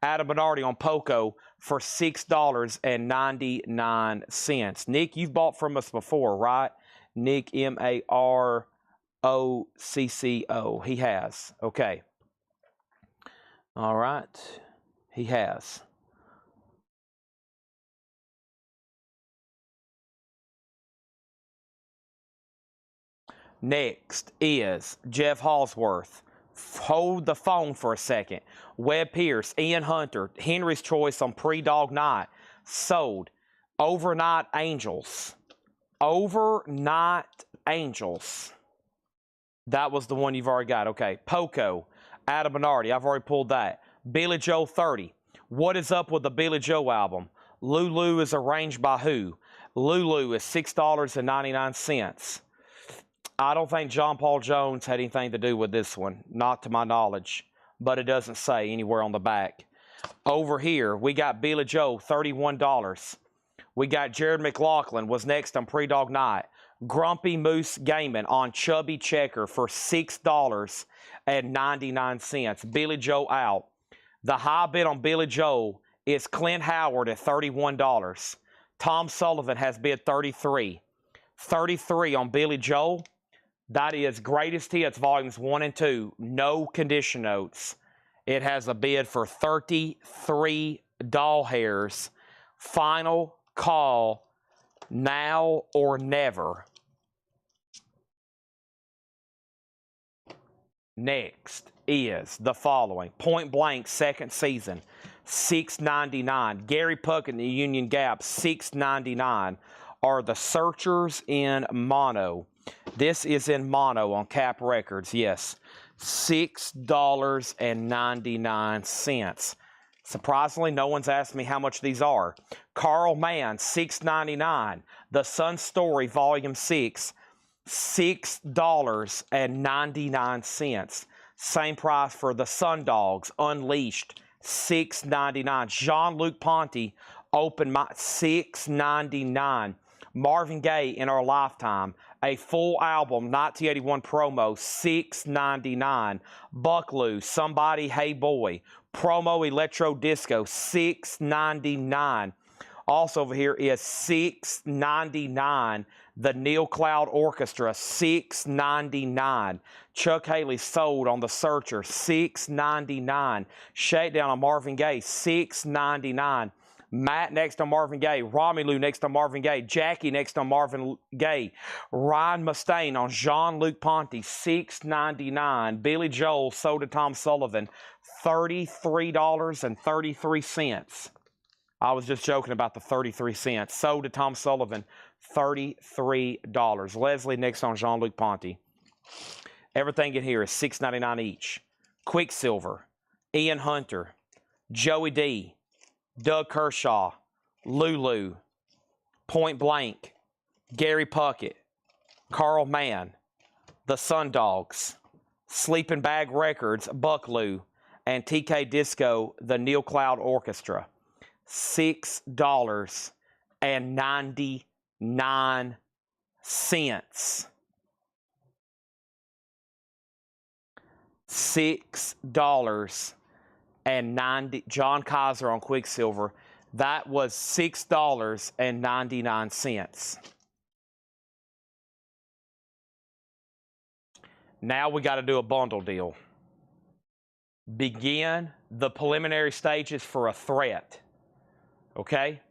Speaker 2: Adam Bernardi on Poco for $6.99. Nick, you've bought from us before, right? Nick, Marocco. He has. Okay. All right. He has. Next is Jeff Hallsworth. Hold the phone for a second. Webb Pierce, Ian Hunter, Henry's Choice on Pre-Dog Night. Sold. Overnight Angels. Overnight Angels. That was the one you've already got. Okay. Poco. Adam Bernardi. I've already pulled that. Billy Joe 30. What is up with the Billy Joe album? Lulu is arranged by who? Lulu is $6.99. I don't think John Paul Jones had anything to do with this one, not to my knowledge, but it doesn't say anywhere on the back. Over here, we got Billy Joe, $31. We got Jared McLaughlin was next on Pre-Dog Night. Grumpy Moose Gaming on Chubby Checker for $6.99. Billy Joe out. The high bid on Billy Joe is Clint Howard at $31. Tom Sullivan has bid $33. $33 on Billy Joe. That is Greatest Hits Volumes 1 and 2. No condition notes. It has a bid for 33 doll hairs. Final call, now or never. Next is the following. Point Blank, second season, $6.99. Gary Puckett and the Union Gap, $6.99. Are the Searchers in mono. This is in mono on Cap Records, yes. $6.99. Surprisingly, no one's asked me how much these are. Carl Mann, $6.99. The Sun Story, Volume 6, $6.99. Same price for the Sun Dogs, Unleashed, $6.99. Jean-Luc Ponty, Open Mic, $6.99. Marvin Gaye, In Our Lifetime, a full album, 1981 promo, $6.99. Buckaloo, Somebody Hey Boy, promo Electro Disco, $6.99. Also over here is $6.99. The Neil Cloud Orchestra, $6.99. Chuck Haley Sold on The Searcher, $6.99. Shakedown on Marvin Gaye, $6.99. Matt next on Marvin Gaye, Romelu next on Marvin Gaye, Jackie next on Marvin Gaye, Ryan Mustaine on Jean-Luc Ponty, $6.99. Billy Joel sold to Tom Sullivan, $33.33. I was just joking about the 33 cents. Sold to Tom Sullivan, $33. Leslie next on Jean-Luc Ponty. Everything in here is $6.99 each. Quicksilver, Ian Hunter, Joey D, Doug Kershaw, Lulu, Point Blank, Gary Puckett, Carl Mann, the Sun Dogs, Sleeping Bag Records, Buckaloo, and TK Disco, the Neil Cloud Orchestra. $6.99. $6.90. John Kaiser on Quicksilver. That was $6.99. Now we got to do a bundle deal. Begin the preliminary stages for a threat. Okay?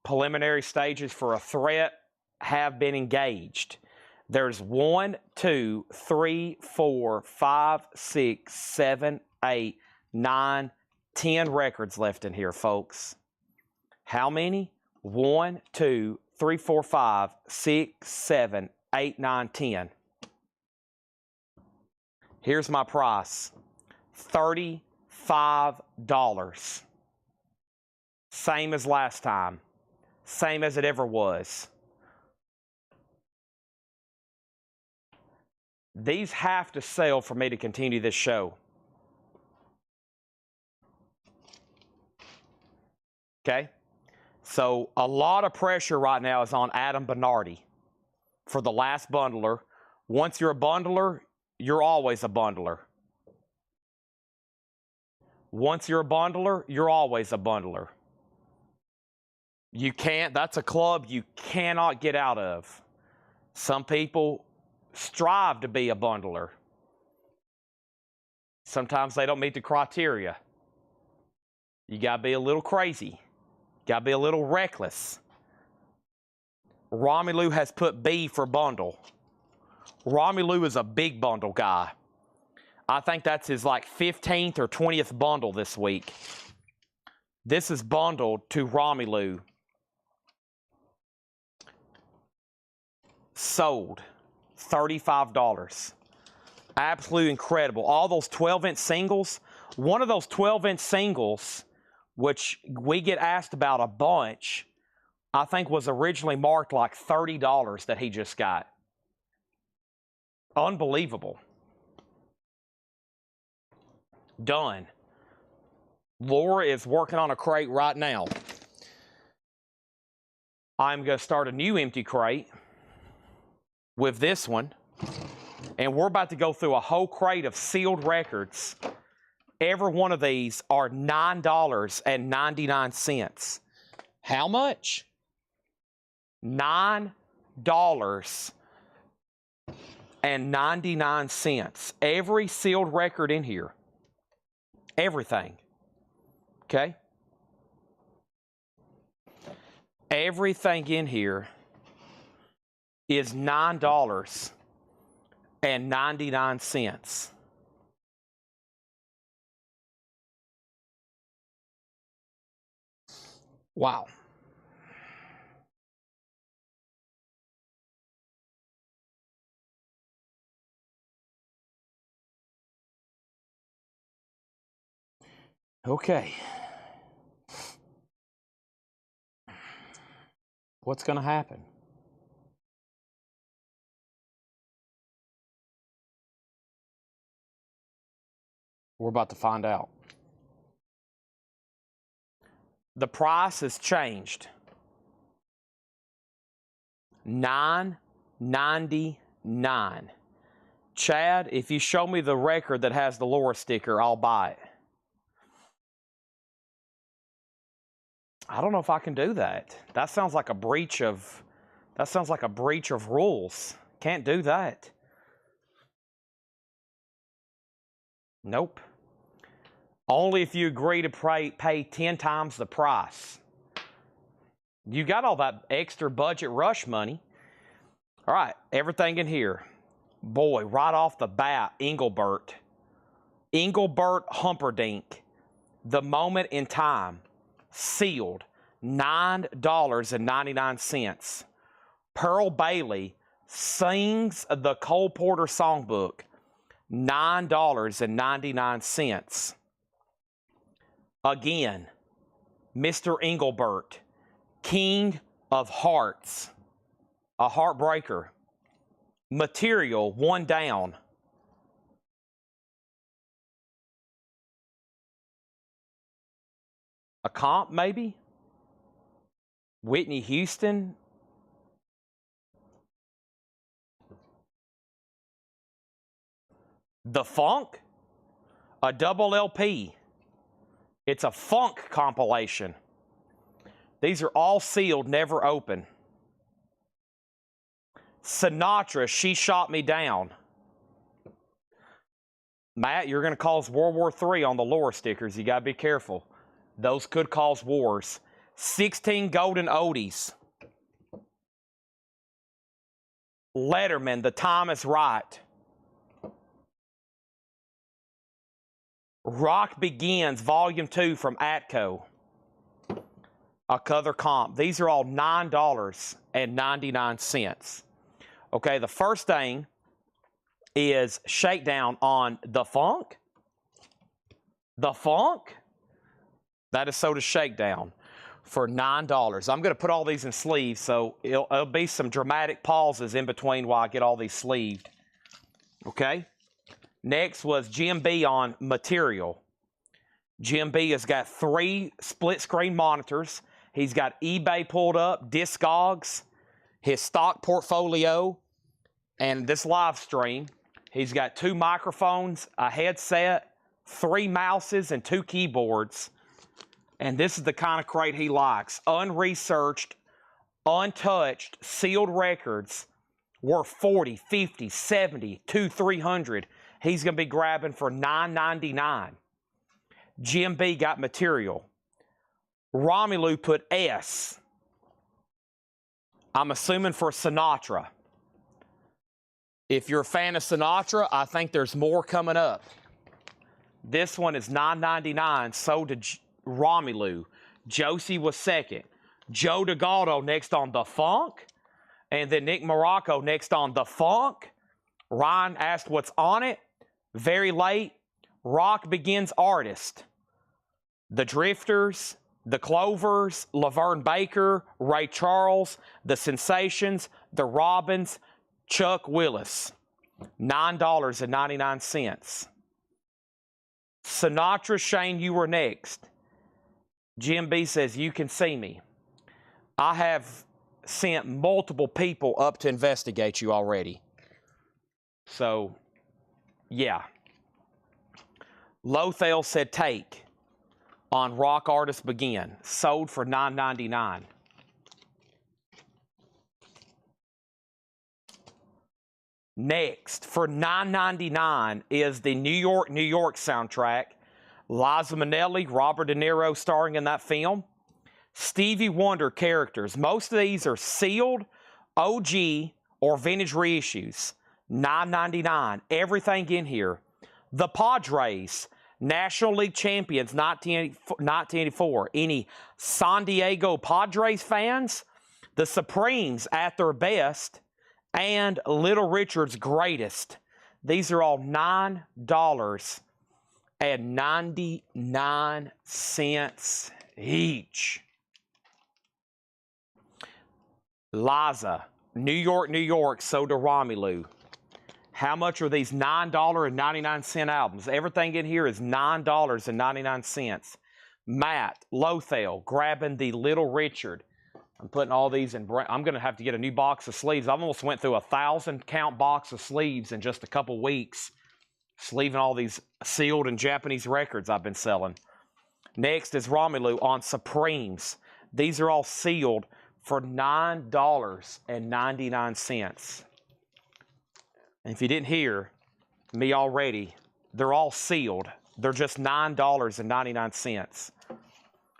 Speaker 2: Preliminary stages for a threat have been engaged. There's 1, 2, 3, 4, 5, 6, 7, 8, 9, 10 records left in here, folks. How many? 1, 2, 3, 4, 5, 6, 7, 8, 9, 10. Here's my price. $35. Same as last time. Same as it ever was. These have to sell for me to continue this show. Okay? So a lot of pressure right now is on Adam Bernardi for the last bundler. Once you're a bundler, you're always a bundler. Once you're a bundler, you're always a bundler. You can't, that's a club you cannot get out of. Some people strive to be a bundler. Sometimes they don't meet the criteria. You got to be a little crazy. Got to be a little reckless. Romelu has put B for bundle. Romelu is a big bundle guy. I think that's his like 15th or 20th bundle this week. This is bundled to Romelu. Sold. $35. Absolutely incredible. All those 12-inch singles. One of those 12-inch singles, which we get asked about a bunch, I think was originally marked like $30 that he just got. Unbelievable. Done. Laura is working on a crate right now. I'm going to start a new empty crate with this one. And we're about to go through a whole crate of sealed records. Every one of these are $9.99. How much? $9.99. Every sealed record in here. Everything. Okay? Everything in here is $9.99. Wow. Okay. What's going to happen? We're about to find out. The price has changed. $9.99. Chad, if you show me the record that has the Laura sticker, I'll buy it. I don't know if I can do that. That sounds like a breach of rules. Can't do that. Nope. Only if you agree to pay 10 times the price. You got all that extra budget rush money. All right, everything in here. Boy, right off the bat, Engelbert. Engelbert Humperdinck. The Moment in Time. Sealed. $9.99. Pearl Bailey sings the Cole Porter Songbook. $9.99. Again, Mr. Engelbert, King of Hearts, a heartbreaker. Material, one down. A comp, maybe? Whitney Houston. The Funk, a double LP. It's a funk compilation. These are all sealed, never open. Sinatra, She Shot Me Down. Matt, you're going to cause World War III on the Laura stickers. You got to be careful. Those could cause wars. 16 golden oldies. Letterman, The Time Is Right. Rock Begins, Volume 2 from Atco. A Color Comp. These are all $9.99. Okay, the first thing is Shakedown on The Funk. The Funk? That is Soda Shakedown for $9. I'm going to put all these in sleeves, so it'll be some dramatic pauses in between while I get all these sleeved. Okay. Next was Jim B on material. Jim B has got 3 split screen monitors. He's got eBay pulled up, Discogs, his stock portfolio, and this live stream. He's got 2 microphones, a headset, 3 mouses, and 2 keyboards. And this is the kind of crate he likes. Unresearched, untouched, sealed records worth 40, 50, 70, 200, 300. He's going to be grabbing for $9.99. Jim B got material. Romelu put S. I'm assuming for Sinatra. If you're a fan of Sinatra, I think there's more coming up. This one is $9.99, sold to Romelu. Josie was second. Joe DeGaldo next on The Funk. And then Nick Morocco next on The Funk. Ryan asked what's on it. Very late. Rock Begins Artist. The Drifters, The Clovers, Laverne Baker, Ray Charles, The Sensations, The Robins, Chuck Willis. $9.99. Sinatra, Shane, you were next. Jim B says, you can see me. I have sent multiple people up to investigate you already. So, yeah. Lothel said take on Rock Artists Begin. Sold for $9.99. Next, for $9.99 is the New York, New York soundtrack. Liza Minnelli, Robert De Niro starring in that film. Stevie Wonder characters. Most of these are sealed, OG, or vintage reissues. $9.99. Everything in here. The Padres, National League champions, 1984. Any San Diego Padres fans? The Supremes at their best. And Little Richard's greatest. These are all $9.99 each. Liza, New York, New York, sold to Romelu. How much are these $9.99 albums? Everything in here is $9.99. Matt, Lothel, grabbing the Little Richard. I'm putting all these in. I'm going to have to get a new box of sleeves. I almost went through 1,000 count box of sleeves in just a couple weeks, sleeving all these sealed and Japanese records I've been selling. Next is Romelu on Supremes. These are all sealed for $9.99. And if you didn't hear me already, they're all sealed. They're just $9.99.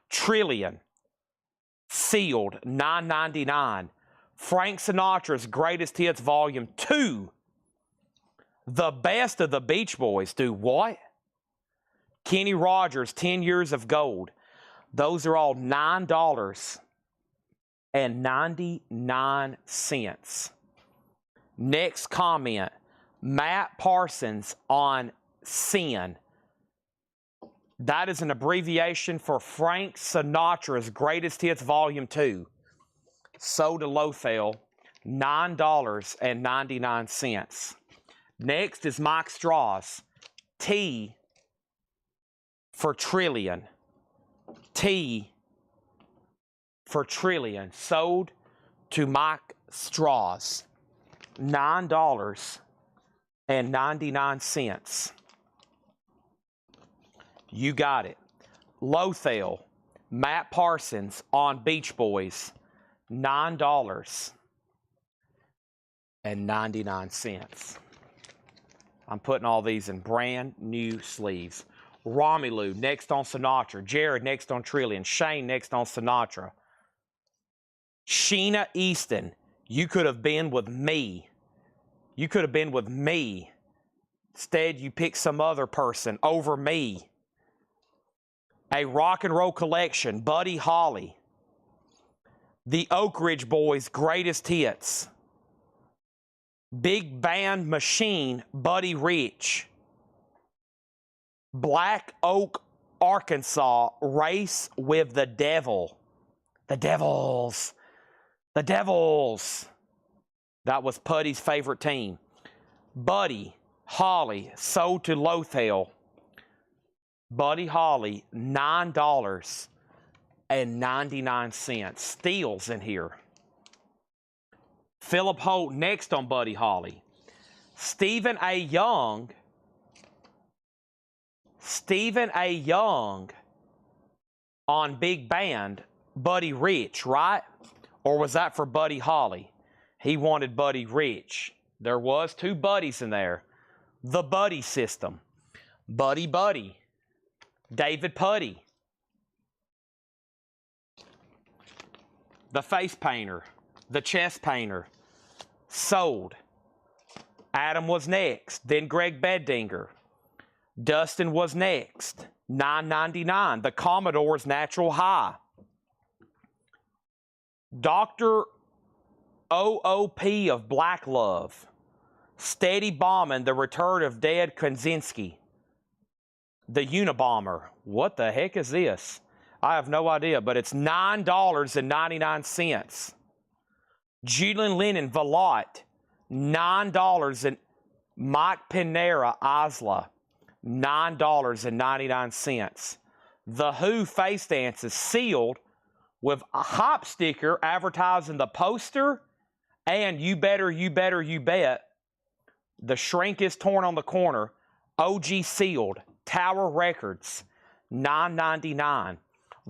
Speaker 2: Trillion. Sealed, $9.99. Frank Sinatra's Greatest Hits Volume 2. The Best of the Beach Boys. Do what? Kenny Rogers, 10 Years of Gold. Those are all $9.99. Next comment. Matt Parsons on Sin. That is an abbreviation for Frank Sinatra's Greatest Hits Volume 2. Sold to Lothel, $9.99. Next is Mike Strauss. T for Trillion. T for Trillion. Sold to Mike Strauss, $9.99. You got it. Lothel, Matt Parsons on Beach Boys, $9.99. I'm putting all these in brand new sleeves. Romelu next on Sinatra. Jared next on Trillion. Shane next on Sinatra. Sheena Easton, you could have been with me. You could have been with me. Instead, you picked some other person over me. A Rock and Roll Collection, Buddy Holly. The Oak Ridge Boys' Greatest Hits. Big Band Machine, Buddy Rich. Black Oak, Arkansas, Race with the Devil. The Devils. The Devils. That was Putty's favorite team. Buddy, Holly, sold to Lothel. Buddy Holly, $9.99. Steals in here. Philip Holt next on Buddy Holly. Stephen A. Young. Stephen A. Young on Big Band. Buddy Rich, right? Or was that for Buddy Holly? He wanted Buddy Rich. There was 2 buddies in there. The Buddy system. Buddy Buddy. David Putty. The face painter. The chest painter. Sold. Adam was next. Then Greg Beddinger. Dustin was next. $9.99. The Commodore's Natural High. Dr. OOP of Black Love. Steady Bombing, The Return of Dead Kaczynski. The Unabomber. What the heck is this? I have no idea, but it's $9.99. Julian Lennon, Velotte, $9. And Mike Pinera, Isla, $9.99. The Who face dances, sealed with a hop sticker advertising the poster and You Better, You Better, You Bet. The Shrink is Torn on the Corner, OG sealed, Tower Records, $9.99.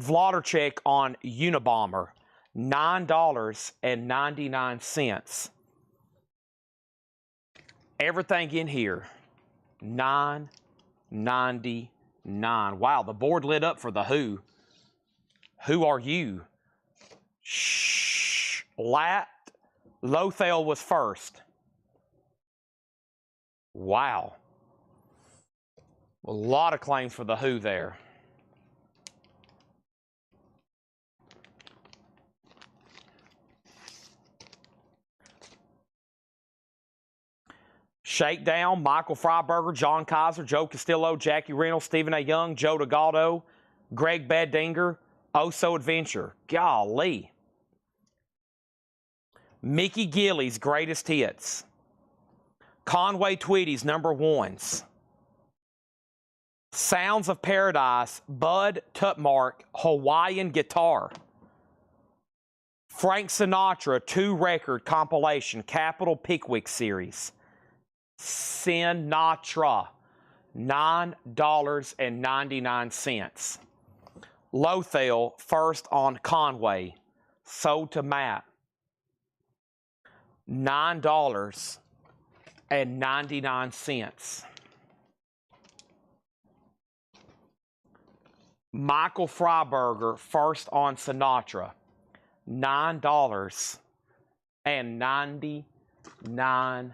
Speaker 2: Vloddercheck on Unabomber, $9.99. Everything in here, $9.99. Wow, the board lit up for the Who. Who are you? Shh. Lothel was first. Wow. A lot of claims for the Who there. Shakedown, Michael Freiberger, John Kaiser, Joe Castillo, Jackie Reynolds, Stephen A. Young, Joe DeGaldo, Greg Beddinger, Oh-So Adventure. Golly. Mickey Gilley's Greatest Hits. Conway Twitty's Number Ones. Sounds of Paradise, Bud Tutmark, Hawaiian Guitar. Frank Sinatra, 2-record compilation, Capital Pickwick Series. Sinatra, $9.99. Lothel, first on Conway, sold to Matt, $9.99. Michael Freiberger, first on Sinatra, $9.99.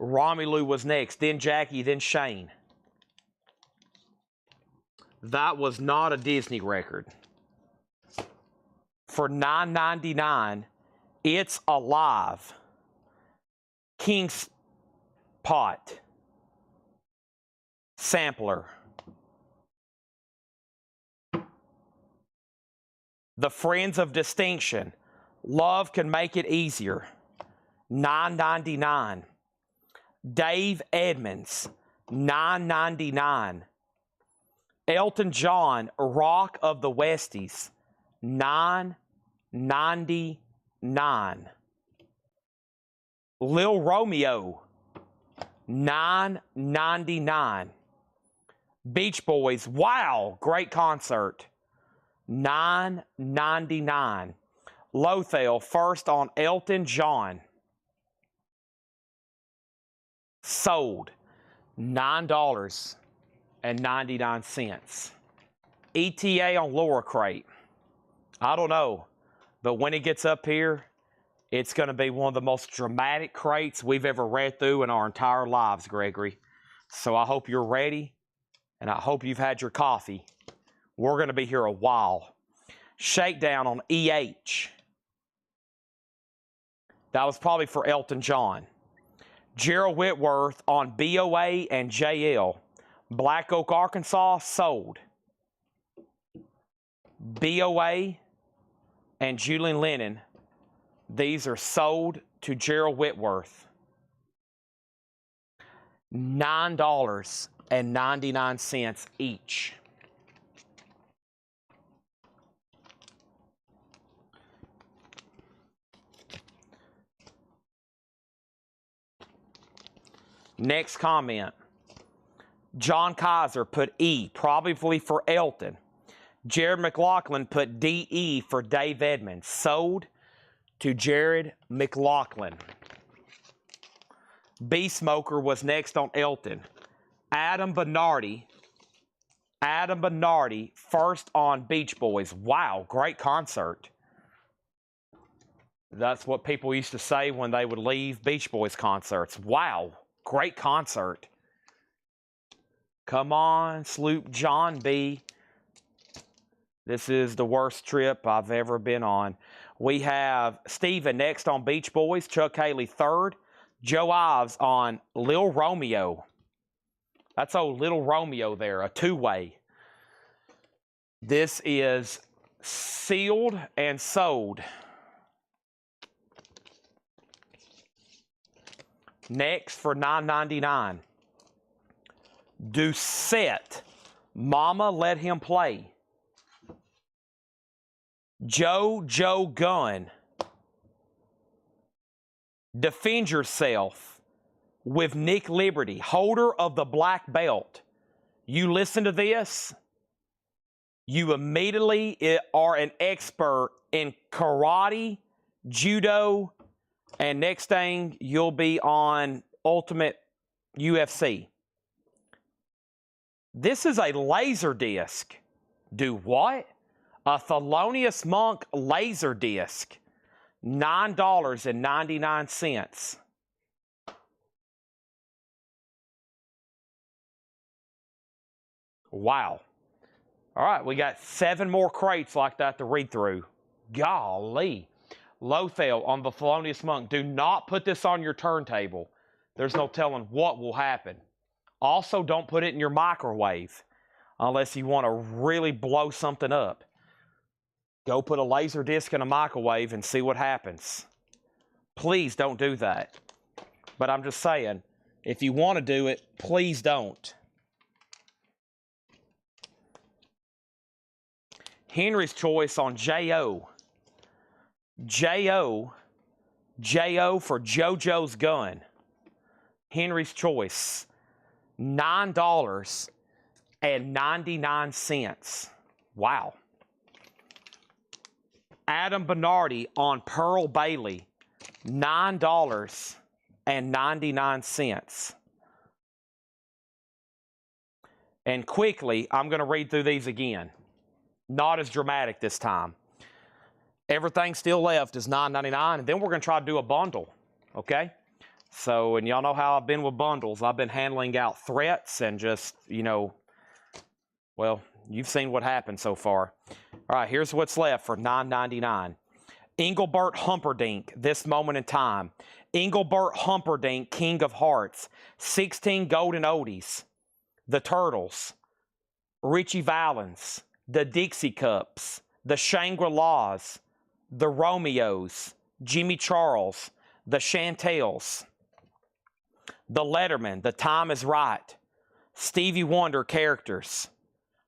Speaker 2: Romelu was next, then Jackie, then Shane. That was not a Disney record. For $9.99, It's Alive. King's Pot. Sampler. The Friends of Distinction. Love Can Make It Easier. $9.99. Dave Edmonds. $9.99. Elton John, Rock of the Westies. $9.99. Lil Romeo. $9.99. Beach Boys, wow, great concert. $9.99. Lothel, first on Elton John. Sold. $9.99. ETA on Laura Crate. I don't know, but when it gets up here, it's going to be one of the most dramatic crates we've ever read through in our entire lives, Gregory. So I hope you're ready, and I hope you've had your coffee. We're going to be here a while. Shakedown on EH. That was probably for Elton John. Gerald Whitworth on BOA and JL. Black Oak, Arkansas, sold. BOA, and Julian Lennon. These are sold to Gerald Whitworth. $9.99 each. Next comment. John Kaiser put E, probably for Elton. Jared McLaughlin put DE for Dave Edmonds. Sold to Jared McLaughlin. B Smoker was next on Elton. Adam Bernardi, first on Beach Boys. Wow, great concert. That's what people used to say when they would leave Beach Boys concerts. Wow, great concert. Come on, Sloop John B. This is the worst trip I've ever been on. We have Steven next on Beach Boys, Chuck Haley third, Joe Ives on Lil Romeo. That's old Little Romeo there, a two-way. This is sealed and sold. Next for $9.99. Doucette, Mama Let Him Play. Joe Gunn, Defend Yourself with Nick Liberty, holder of the black belt. You listen to this, you immediately are an expert in karate, judo, and next thing you'll be on Ultimate UFC. This is a laser disc. Do what? A Thelonious Monk laser disc. $9.99. Wow. All right, we got 7 more crates like that to read through. Golly. Lothel on the Thelonious Monk. Do not put this on your turntable. There's no telling what will happen. Also, don't put it in your microwave unless you want to really blow something up. Go put a laser disc in a microwave and see what happens. Please don't do that. But I'm just saying, if you want to do it, please don't. Henry's choice on J.O. J.O. for JoJo's gun. Henry's choice. $9.99. Wow. Adam Bernardi on Pearl Bailey. $9.99. And quickly, I'm going to read through these again. Not as dramatic this time. Everything still left is $9.99, and then we're going to try to do a bundle, okay? So, and y'all know how I've been with bundles. I've been handling out threats and just, well, you've seen what happened so far. All right, here's what's left for $9.99. Engelbert Humperdinck, This Moment in Time. Engelbert Humperdinck, King of Hearts. 16 Golden Oldies. The Turtles. Richie Valens. The Dixie Cups. The Shangri-Las. The Romeos. Jimmy Charles. The Chantels. The Letterman, The Time Is Right. Stevie Wonder characters.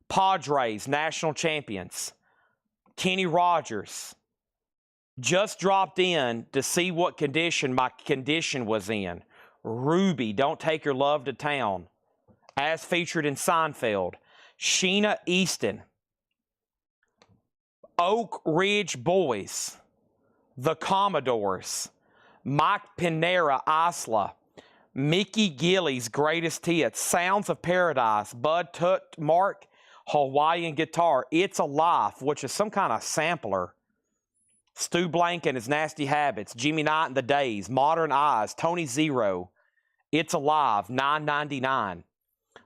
Speaker 2: Padres, national champions. Kenny Rogers. Just dropped in to see what condition my condition was in. Ruby, Don't Take Your Love to Town. As featured in Seinfeld. Sheena Easton. Oak Ridge Boys. The Commodores. Mike Pinera Isla. Mickey Gilley's Greatest Hits. Sounds of Paradise. Bud Mark, Hawaiian Guitar. It's a Life, which is some kind of sampler. Stu Blank and His Nasty Habits. Jimmy Knight and the Days. Modern Eyes. Tony Zero. It's Alive. $9.99.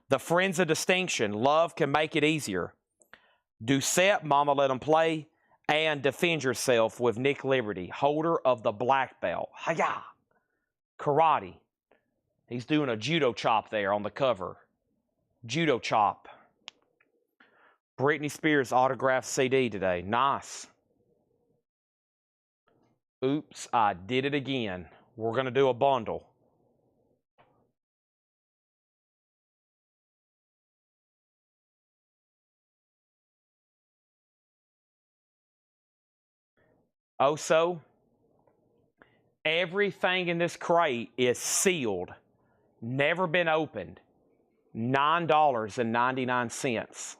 Speaker 2: The Friends of Distinction. Love Can Make It Easier. Doucette, Mama Let 'Em Play. And Defend Yourself with Nick Liberty, holder of the black belt. Hiya! Karate. He's doing a judo chop there on the cover. Judo chop. Britney Spears autographed CD today. Nice. Oops, I did it again. We're going to do a bundle. Also, everything in this crate is sealed, never been opened. $9.99.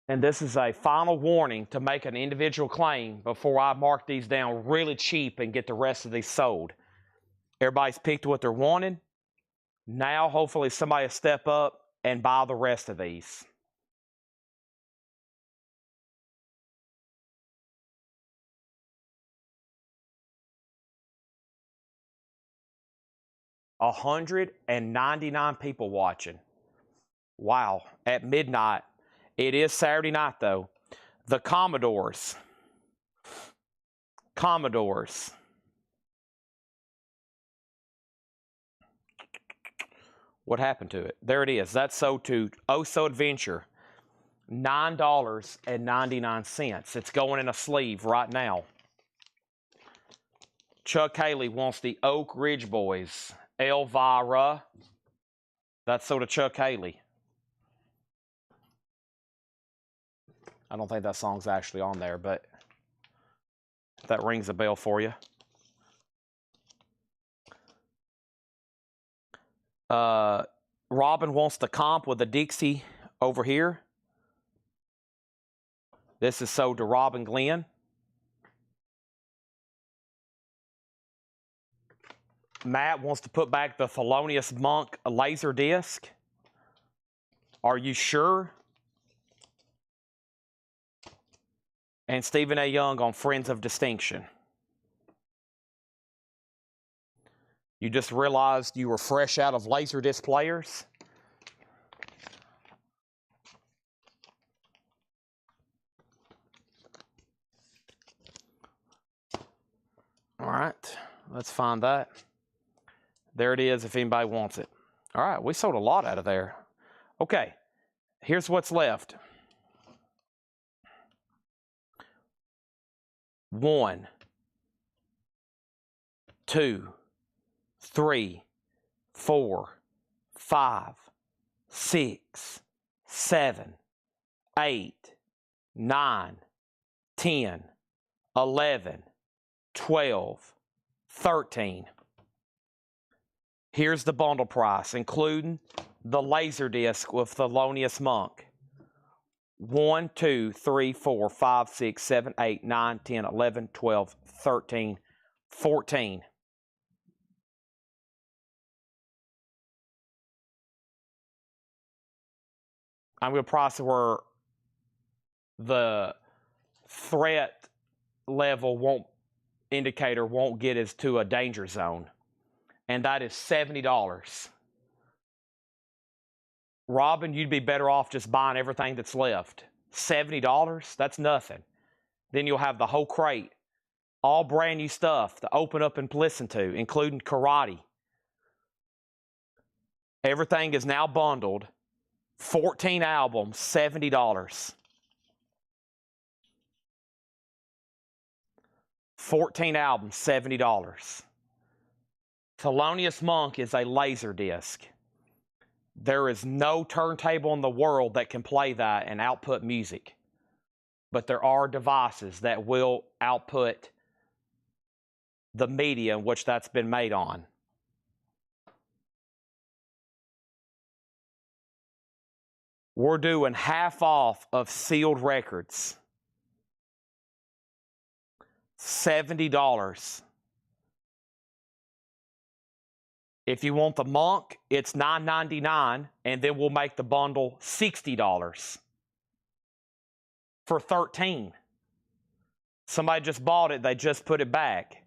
Speaker 2: And this is a final warning to make an individual claim before I mark these down really cheap and get the rest of these sold. Everybody's picked what they're wanting. Now, hopefully, somebody will step up and buy the rest of these. $199 people watching. Wow, at midnight. It is Saturday night, though. The Commodores. What happened to it? There it is. That's sold to Oh So Adventure. $9.99. It's going in a sleeve right now. Chuck Haley wants the Oak Ridge Boys. Elvira. That's sold to Chuck Haley. I don't think that song's actually on there, but that rings a bell for you. Robin wants the comp with the Dixie over here. This is sold to Robin Glenn. Matt wants to put back the Thelonious Monk laser disc. Are you sure? And Stephen A. Young on Friends of Distinction. You just realized you were fresh out of Laserdisc players? All right, let's find that. There it is if anybody wants it. All right, we sold a lot out of there. Okay, here's what's left. 1, 2, 3, 4, 5, 6, 7, 8, 9, 10, 11, 12, 13. Here's the bundle price, including the Laserdisc with Thelonious Monk. 1, 2, 3, 4, 5, 6, 7, 8, 9, 10, 11, 12, 13, 14. I'm going to price it where the threat level indicator won't get us to a danger zone. And that is $70. Robin, you'd be better off just buying everything that's left. $70? That's nothing. Then you'll have the whole crate. All brand new stuff to open up and listen to, including karate. Everything is now bundled. 14 albums, $70. 14 albums, $70. Thelonious Monk is a laser disc. There is no turntable in the world that can play that and output music. But there are devices that will output the media in which that's been made on. We're doing half off of sealed records. $70. If you want the Monk, it's $9.99, and then we'll make the bundle $60 for $13. Somebody just bought it, they just put it back.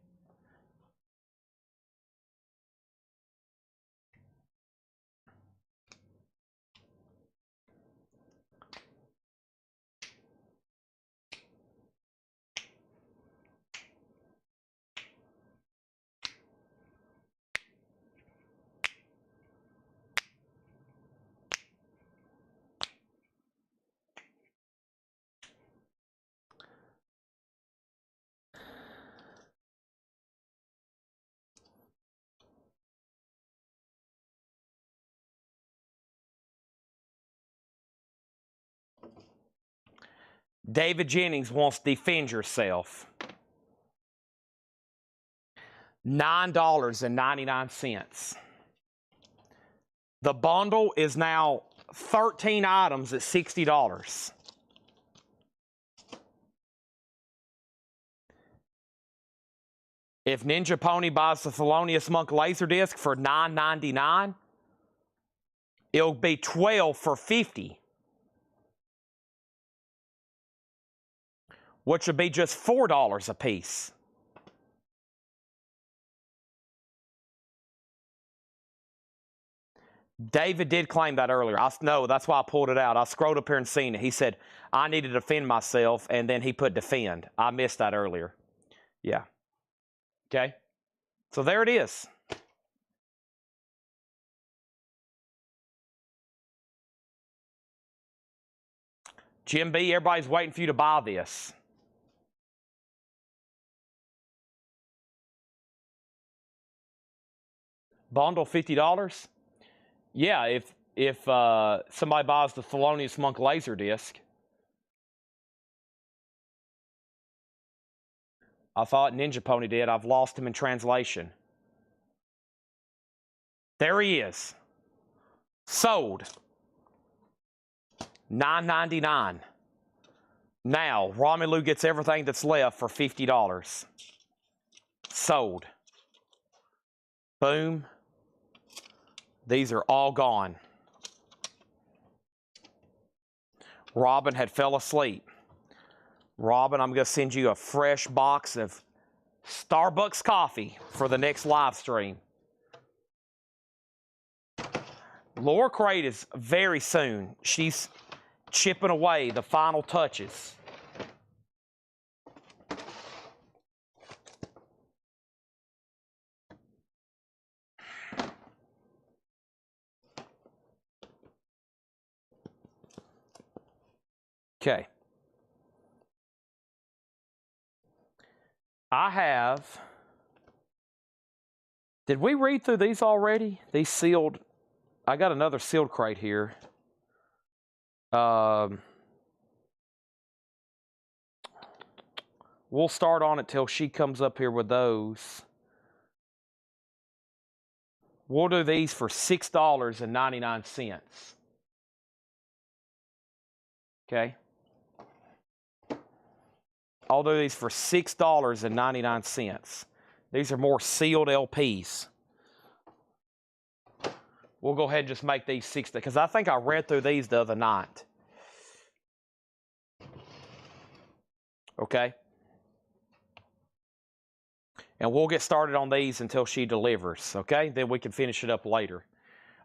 Speaker 2: David Jennings wants Defend Yourself. $9.99. The bundle is now 13 items at $60. If Ninja Pony buys the Thelonious Monk Laserdisc for $9.99, it'll be 12 for $50, which would be just $4 a piece. David did claim that earlier. No, that's why I pulled it out. I scrolled up here and seen it. He said, I need to defend myself, and then he put defend. I missed that earlier. Yeah. Okay. So there it is. Jim B., everybody's waiting for you to buy this. Bundle $50? Yeah, if somebody buys the Thelonious Monk Laserdisc. I thought Ninja Pony did. I've lost him in translation. There he is. Sold. $9.99. Now, Romelu gets everything that's left for $50. Sold. Boom. These are all gone. Robin had fell asleep. Robin, I'm going to send you a fresh box of Starbucks coffee for the next live stream. Laura Crate is very soon. She's chipping away the final touches. Okay. I have. Did we read through these already? These sealed. I got another sealed crate here. We'll start on it till she comes up here with those. We'll do these for $6.99. Okay. I'll do these for $6.99. These are more sealed LPs. We'll go ahead and just make these 60, because I think I read through these the other night. Okay? And we'll get started on these until she delivers, okay? Then we can finish it up later.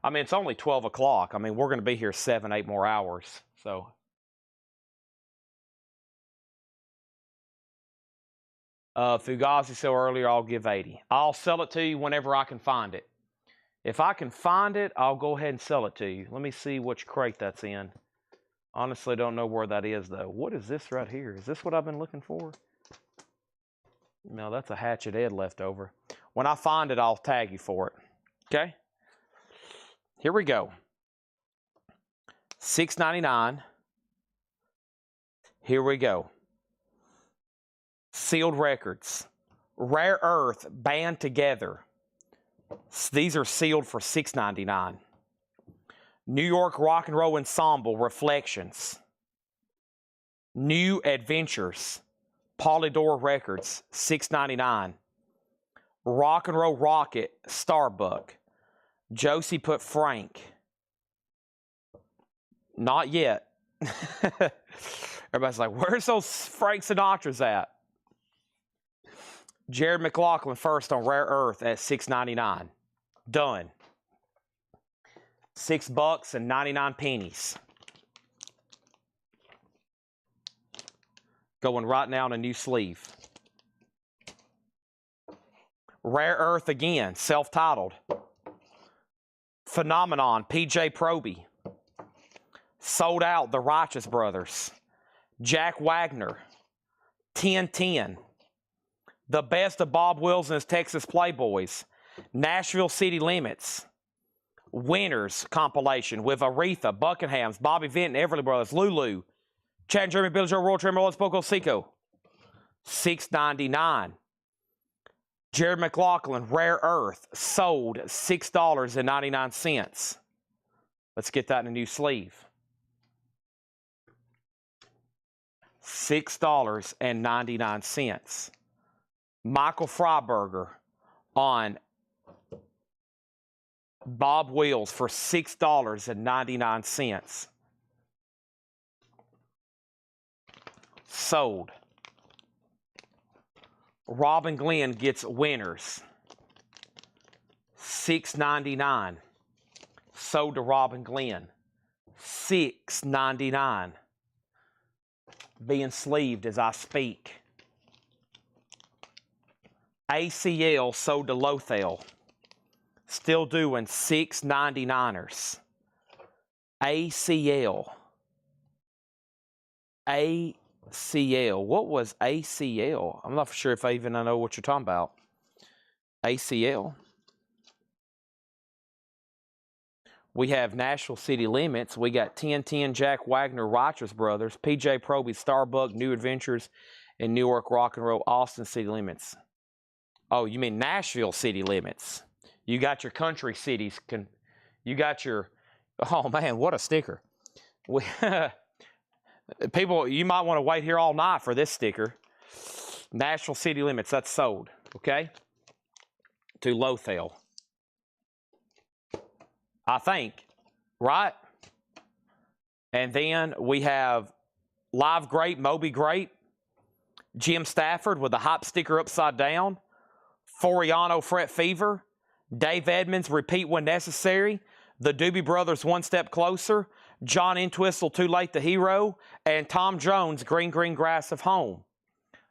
Speaker 2: I mean, it's only 12 o'clock. I mean, we're going to be here 7, 8 more hours, so... Fugazi sale earlier, I'll give 80. I'll sell it to you whenever I can find it. If I can find it, I'll go ahead and sell it to you. Let me see which crate that's in. Honestly, don't know where that is, though. What is this right here? Is this what I've been looking for? No, that's a Hatchet Ed leftover. When I find it, I'll tag you for it. Okay? Here we go. $6.99. Here we go. Sealed records. Rare Earth Band Together. These are sealed for $6.99. New York Rock and Roll Ensemble Reflections. New Adventures. Polydor Records, $6.99. Rock and Roll Rocket Starbuck. Josie put Frank. Not yet. Everybody's like, where's those Frank Sinatras at? Jared McLaughlin first on Rare Earth at $6.99. Done. $6.99. Going right now in a new sleeve. Rare Earth again, self-titled. Phenomenon, PJ Proby. Sold Out, The Righteous Brothers. Jack Wagner. 1010. The Best of Bob Wills and his Texas Playboys. Nashville City Limits. Winners compilation with Aretha, Buckingham's, Bobby Vinton, Everly Brothers, Lulu. Chad and Jeremy, Billy Joe, Royal Trimmer, Let's Poco Seco. $6.99. Jared McLaughlin, Rare Earth, sold $6.99. Let's get that in a new sleeve. $6.99. Michael Freiberger on Bob Wills for $6.99. Sold. Robin Glenn gets winners. $6.99. Sold to Robin Glenn. $6.99. Being sleeved as I speak. ACL sold to Lothel. Still doing $6.99ers. ACL. ACL. What was ACL? I'm not for sure if I even know what you're talking about. ACL. We have Nashville City Limits. We got 1010 Jack Wagner, Righteous Brothers, PJ Proby, Starbuck, New Adventures, and Newark Rock and Roll, Austin City Limits. Oh, you mean Nashville City Limits. You got your country cities. You got your, oh man, what a sticker. People, you might want to wait here all night for this sticker. Nashville City Limits, that's sold, okay? To Lothel. I think, right? And then we have Live Grape, Moby Grape, Jim Stafford with the hop sticker upside down, Foriano Fret Fever, Dave Edmonds, Repeat When Necessary, the Doobie Brothers, One Step Closer, John Entwistle, Too Late the Hero, and Tom Jones, Green Green Grass of Home.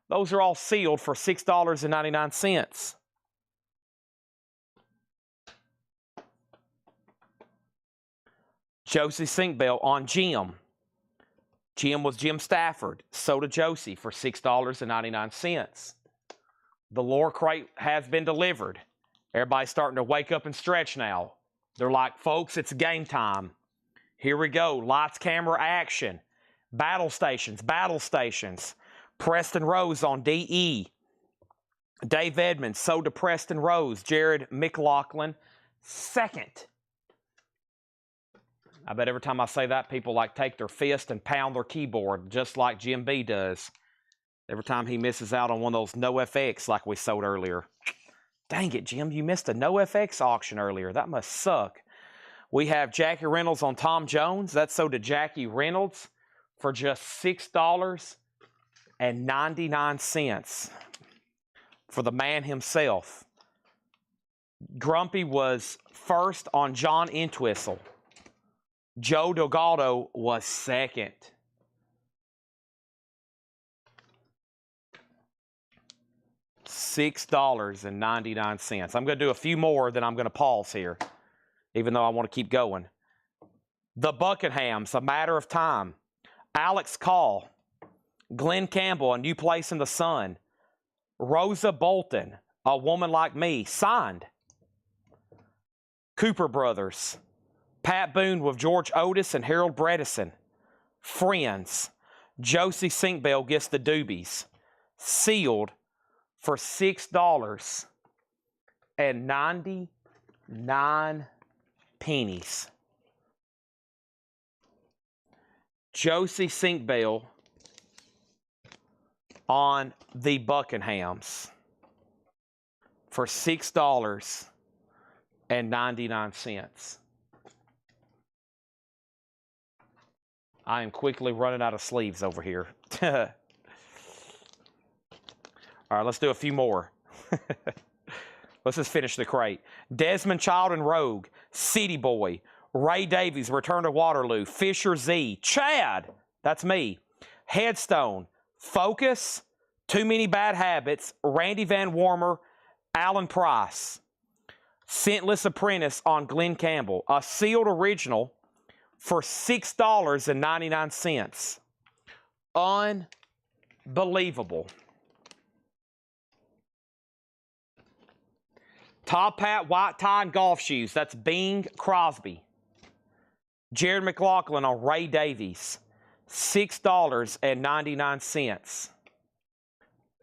Speaker 2: Those are all sealed for $6.99. Josie Sinkbell on Jim. Jim was Jim Stafford. So to Josie for $6.99. The lore crate has been delivered. Everybody's starting to wake up and stretch now. They're like, folks, it's game time. Here we go. Lights, camera, action. Battle stations. Preston Rose on DE. Dave Edmonds, so to Preston Rose. Jared McLaughlin, second. I bet every time I say that, people like take their fist and pound their keyboard, just like Jim B does. Every time he misses out on one of those no FX like we sold earlier. Dang it, Jim, you missed a no FX auction earlier. That must suck. We have Jackie Reynolds on Tom Jones. That's sold to Jackie Reynolds for just $6.99 for the man himself. Grumpy was first on John Entwistle. Joe Delgado was second. $6.99. I'm going to do a few more, then I'm going to pause here, even though I want to keep going. The Buckinghams, A Matter of Time. Alex Call. Glenn Campbell, A New Place in the Sun. Rosa Bolton, A Woman Like Me, signed. Cooper Brothers. Pat Boone with George Otis and Harold Bredesen. Friends. Josie Sinkbell gets the Doobies. Sealed for $6.99. Josie Sinkbell on the Buckinghams for $6.99. I am quickly running out of sleeves over here. All right, let's do a few more. Let's just finish the crate. Desmond Child and Rogue, City Boy, Ray Davies, Return to Waterloo, Fisher Z, Chad, that's me, Headstone, Focus, Too Many Bad Habits, Randy Van Warmer, Alan Price, Scentless Apprentice on Glenn Campbell, a sealed original for $6.99. Unbelievable. Top hat, white tie, and golf shoes. That's Bing Crosby. Jared McLaughlin on Ray Davies. $6.99.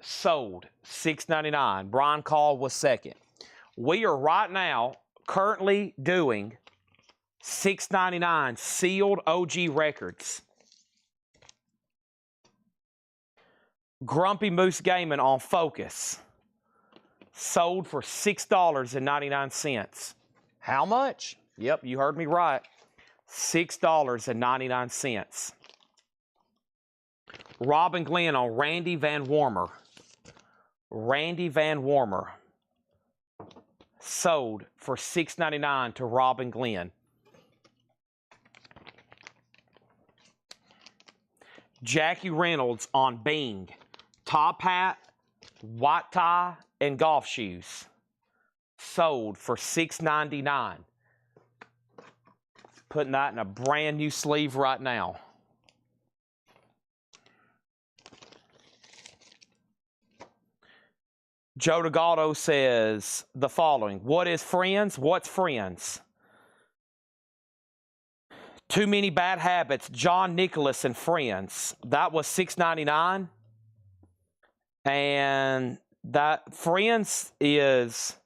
Speaker 2: Sold $6.99. Brian Call was second. We are right now currently doing $6.99 sealed OG records. Grumpy Moose Gaming on Focus. Sold for $6.99. How much? Yep, you heard me right. $6.99. Rob and Glenn on Randy Van Warmer. Randy Van Warmer. Sold for $6.99 to Rob and Glenn. Jackie Reynolds on Bing. Top hat, white tie, and golf shoes. Sold for $6.99. Putting that in a brand new sleeve right now. Joe DeGaldo says the following. What is Friends? What's Friends? Too Many Bad Habits, John Nicholas and Friends. That was $6.99. And that Friends is,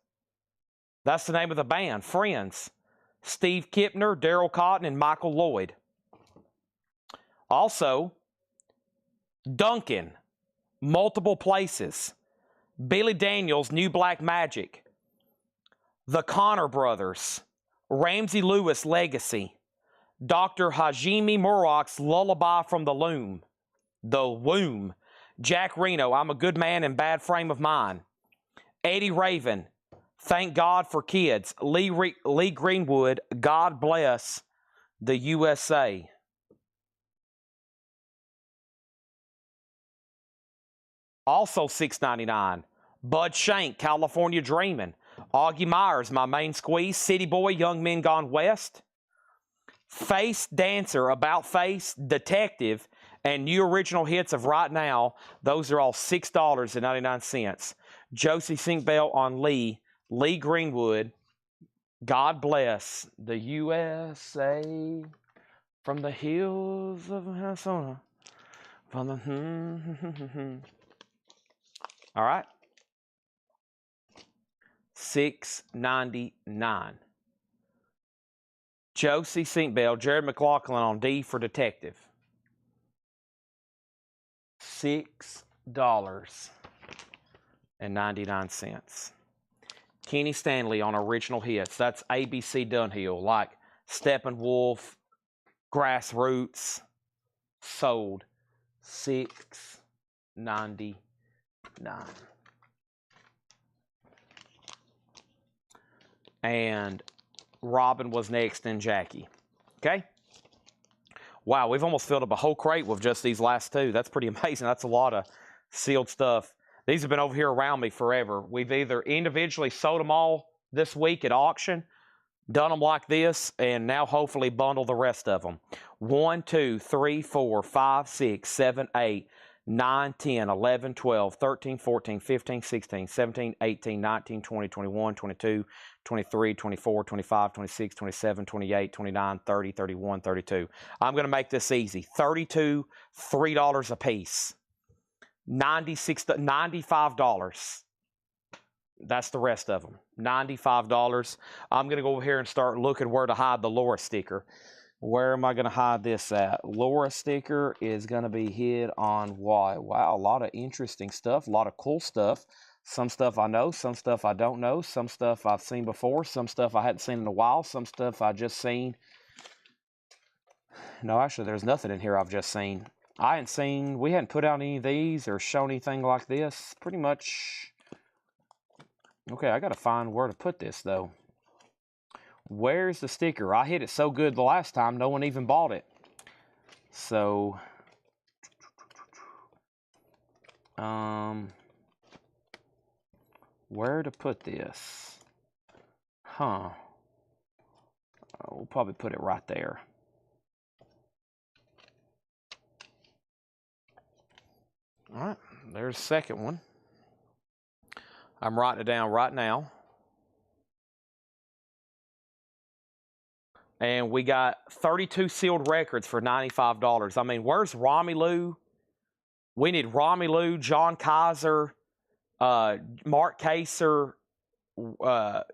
Speaker 2: that's the name of the band, Friends. Steve Kipner, Daryl Cotton, and Michael Lloyd. Also, Duncan, Multiple Places. Billy Daniels, New Black Magic. The Connor Brothers. Ramsey Lewis, Legacy. Dr. Hajime Murrock's Lullaby from the Loom. The Womb. Jack Reno, I'm a Good Man in Bad Frame of Mind. Eddie Raven, Thank God for Kids. Lee Greenwood, God Bless the USA. Also $6.99. Bud Shank, California Dreamin'. Augie Myers, My Main Squeeze. City Boy, Young Men Gone West. Face Dancer, About Face, Detective, and new original hits of Right Now. Those are all $6.99. Josie Sinkbell on Lee. Lee Greenwood, God Bless the USA. From the hills of Arizona. From the All right. $6.99. Josie Sinkbell, Jared McLaughlin on D for Detective. $6.99. Kenny Stanley on original hits. That's ABC Dunhill, like Steppenwolf, Grassroots. Sold $6.99. And Robin was next, and Jackie. Okay? Wow, we've almost filled up a whole crate with just these last two. That's pretty amazing. That's a lot of sealed stuff. These have been over here around me forever. We've either individually sold them all this week at auction, done them like this, and now hopefully bundle the rest of them. 1, 2, 3, 4, 5, 6, 7, 8, 9, 10, 11, 12, 13, 14, 15, 16, 17, 18, 19, 20, 21, 22, 23, 24, 25, 26, 27, 28, 29, 30, 31, 32. I'm going to make this easy. 32, $3 a piece. $95. That's the rest of them. $95. I'm going to go over here and start looking where to hide the Laura sticker. Where am I going to hide this at? Laura sticker is going to be hid on why? Wow, a lot of interesting stuff, a lot of cool stuff. Some stuff I know, some stuff I don't know, some stuff I've seen before, some stuff I hadn't seen in a while, some stuff I just seen. No, actually, there's nothing in here I've just seen. We hadn't put out any of these or shown anything like this. Pretty much. Okay, I got to find where to put this, though. Where's the sticker? I hit it so good the last time, no one even bought it. So, where to put this? Huh. We'll probably put it right there. All right, there's the second one. I'm writing it down right now. And we got 32 sealed records for $95. I mean, where's Romelu? We need Romelu, John Kaiser, Mark Kaser,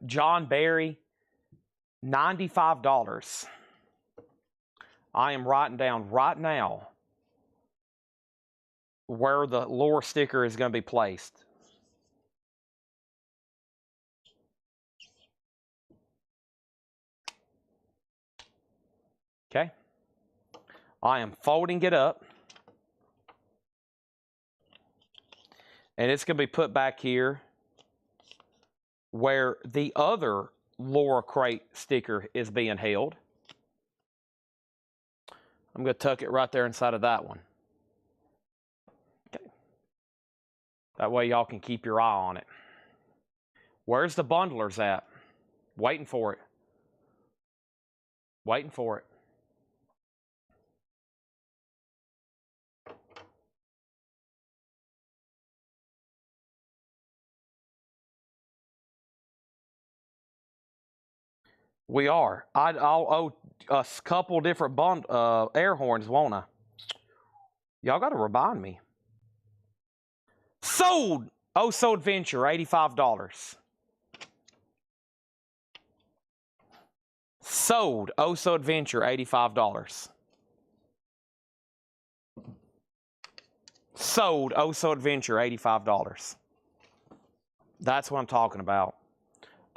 Speaker 2: John Barry. $95. I am writing down right now where the lure sticker is going to be placed. Okay. I am folding it up. And it's going to be put back here where the other lure crate sticker is being held. I'm going to tuck it right there inside of that one. Okay. That way y'all can keep your eye on it. Where's the bundlers at? Waiting for it. Waiting for it. We are. I'll owe a couple different air horns, won't I? Y'all got to remind me. Sold! Oh, So Adventure, $85. Sold. Oh, So Adventure, $85. Sold. Oh, So Adventure, $85. That's what I'm talking about.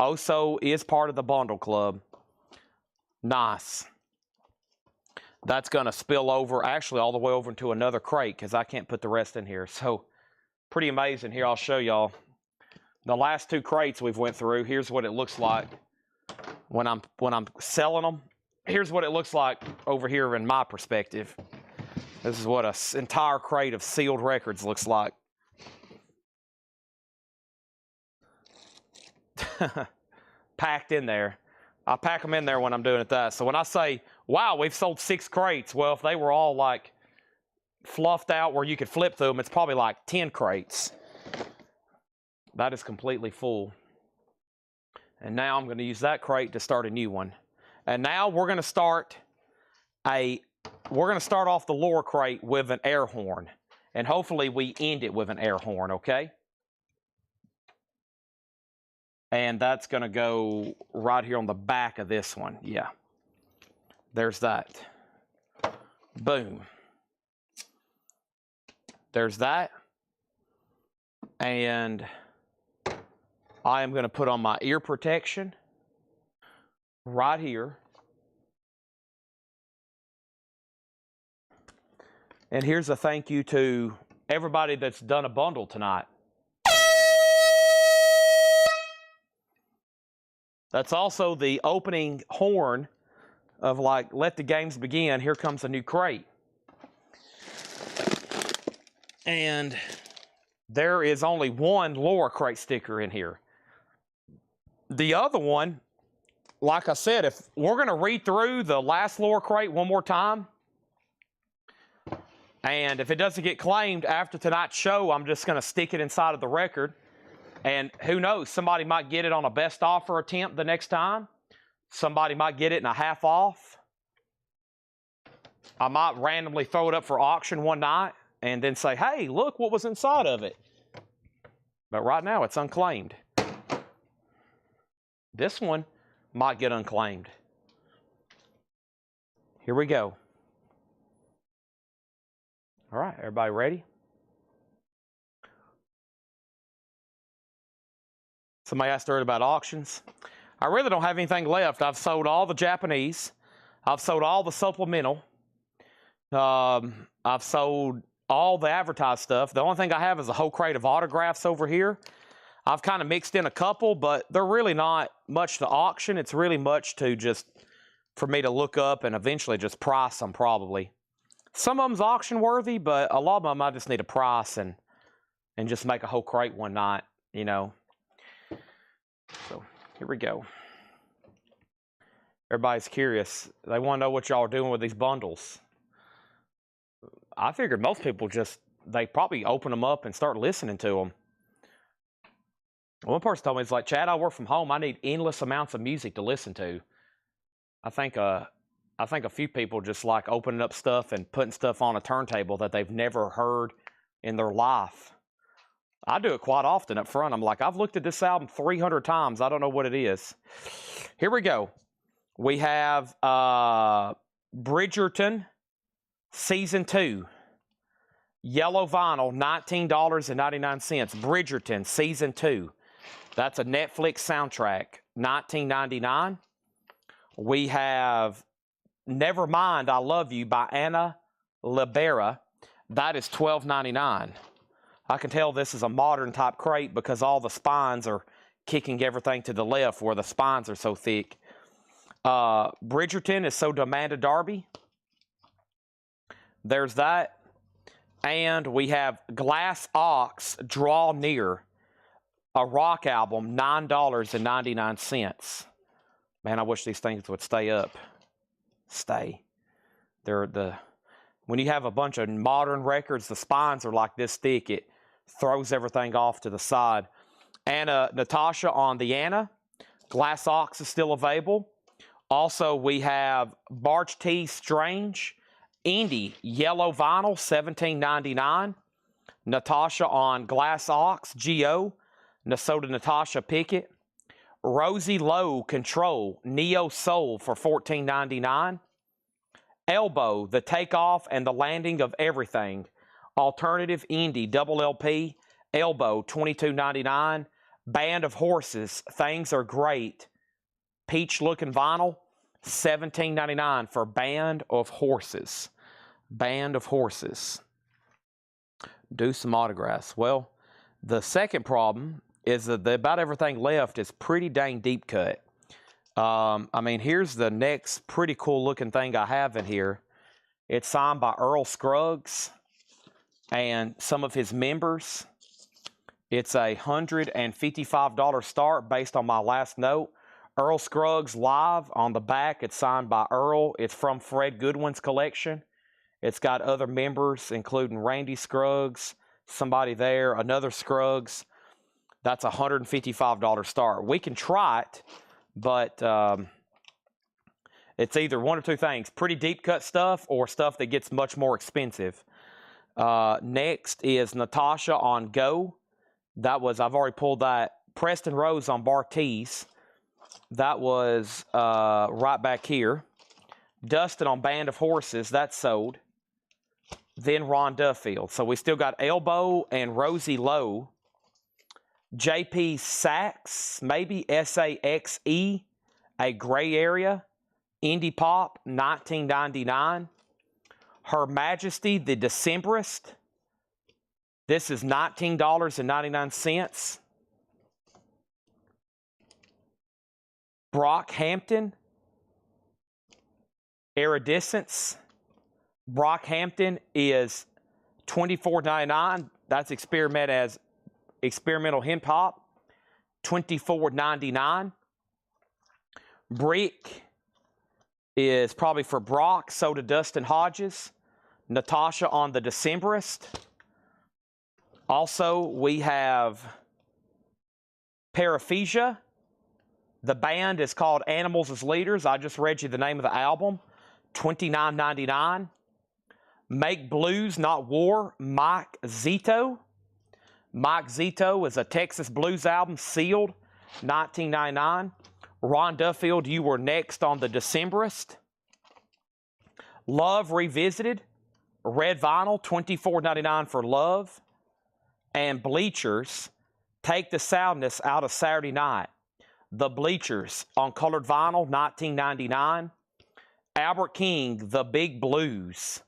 Speaker 2: Oso is part of the bundle club. Nice. That's going to spill over, actually, all the way over into another crate because I can't put the rest in here. So, pretty amazing. Here, I'll show y'all. The last two crates we've went through, here's what it looks like when I'm selling them. Here's what it looks like over here in my perspective. This is what an entire crate of sealed records looks like. Packed in there. I pack them in there when I'm doing it that. So when I say, wow, we've sold 6 crates, well, if they were all like fluffed out where you could flip through them, it's probably like 10 crates. That is completely full. And now I'm going to use that crate to start a new one. And now we're going to start off the lure crate with an air horn. And hopefully we end it with an air horn, okay? And that's going to go right here on the back of this one. Yeah. There's that. Boom. There's that. And I am going to put on my ear protection right here. And here's a thank you to everybody that's done a bundle tonight. That's also the opening horn of like, let the games begin. Here comes a new crate. And there is only one lure crate sticker in here. The other one, like I said, if we're going to read through the last lure crate one more time, and if it doesn't get claimed after tonight's show, I'm just going to stick it inside of the record. And who knows, somebody might get it on a best offer attempt the next time. Somebody might get it in a half off. I might randomly throw it up for auction one night and then say, hey, look what was inside of it. But right now, it's unclaimed. This one might get unclaimed. Here we go. All right, everybody ready? Somebody asked earlier about auctions. I really don't have anything left. I've sold all the Japanese. I've sold all the supplemental. I've sold all the advertised stuff. The only thing I have is a whole crate of autographs over here. I've kind of mixed in a couple, but they're really not much to auction. It's really much to just for me to look up and eventually just price them probably. Some of them's auction worthy, but a lot of them I just need a price and just make a whole crate one night, you know. So here we go. Everybody's curious. They want to know what y'all are doing with these bundles. I figured most people they probably open them up and start listening to them. One person told me, it's like, Chad, I work from home. I need endless amounts of music to listen to. I think a few people just like opening up stuff and putting stuff on a turntable that they've never heard in their life. I do it quite often up front. I'm like, I've looked at this album 300 times. I don't know what it is. Here we go. We have Bridgerton, Season 2. Yellow vinyl, $19.99. Bridgerton, Season 2. That's a Netflix soundtrack, $19.99. We have Nevermind, I Love You by Anna Libera. That is $12.99. I can tell this is a modern type crate because all the spines are kicking everything to the left where the spines are so thick. Bridgerton is So Amanda Darby. There's that. And we have Glass Ox, Draw Near, a rock album, $9.99. Man, I wish these things would stay up. Stay. When you have a bunch of modern records, the spines are like this thick. It throws everything off to the side. Anna Natasha on the Anna. Glass Ox is still available. Also, we have Barge T Strange. Indie Yellow Vinyl, $17.99. Natasha on Glass Ox, G.O. Nasoda Natasha Pickett. Rosie Lowe Control, Neo Soul for $14.99. Elbow, The Takeoff and the Landing of Everything. Alternative Indie Double LP, Elbow, $22.99. Band of Horses, Things Are Great. Peach Looking Vinyl, $17.99 for Band of Horses. Band of Horses. Do some autographs. Well, the second problem is that about everything left is pretty dang deep cut. I mean, here's the next pretty cool looking thing I have in here. It's signed by Earl Scruggs and some of his members. It's a $155 start based on my last note. Earl Scruggs Live on the back. It's signed by Earl. It's from Fred Goodwin's collection. It's got other members, including Randy Scruggs, somebody there, another Scruggs. That's a $155 start. We can try it, but it's either one or two things. Pretty deep cut stuff or stuff that gets much more expensive. Next is Natasha on Go. I've already pulled that. Preston Rose on Bartiz. That was right back here. Dustin on Band of Horses. That's sold. Then Ron Duffield. So we still got Elbow and Rosie Lowe. JP Saxe, maybe SAXE, A Gray Area. Indie Pop, $19.99. Her Majesty, the Decemberist. This is $19.99. Brockhampton, Iridescence. Brockhampton is $24.99. That's experimental hip hop, $24.99. Brick is probably for Brock, so to Dustin Hodges. Natasha on the Decemberist. Also, we have Paraphasia. The band is called Animals as Leaders. I just read you the name of the album, $29.99. Make Blues, Not War, Mike Zito. Mike Zito is a Texas blues album, sealed, $19.99. Ron Duffield, You Were Next on the Decemberist. Love Revisited, red vinyl, $24.99 for Love. And Bleachers, Take the Sadness Out of Saturday Night. The Bleachers on colored vinyl, $19.99. Albert King, The Big Blues,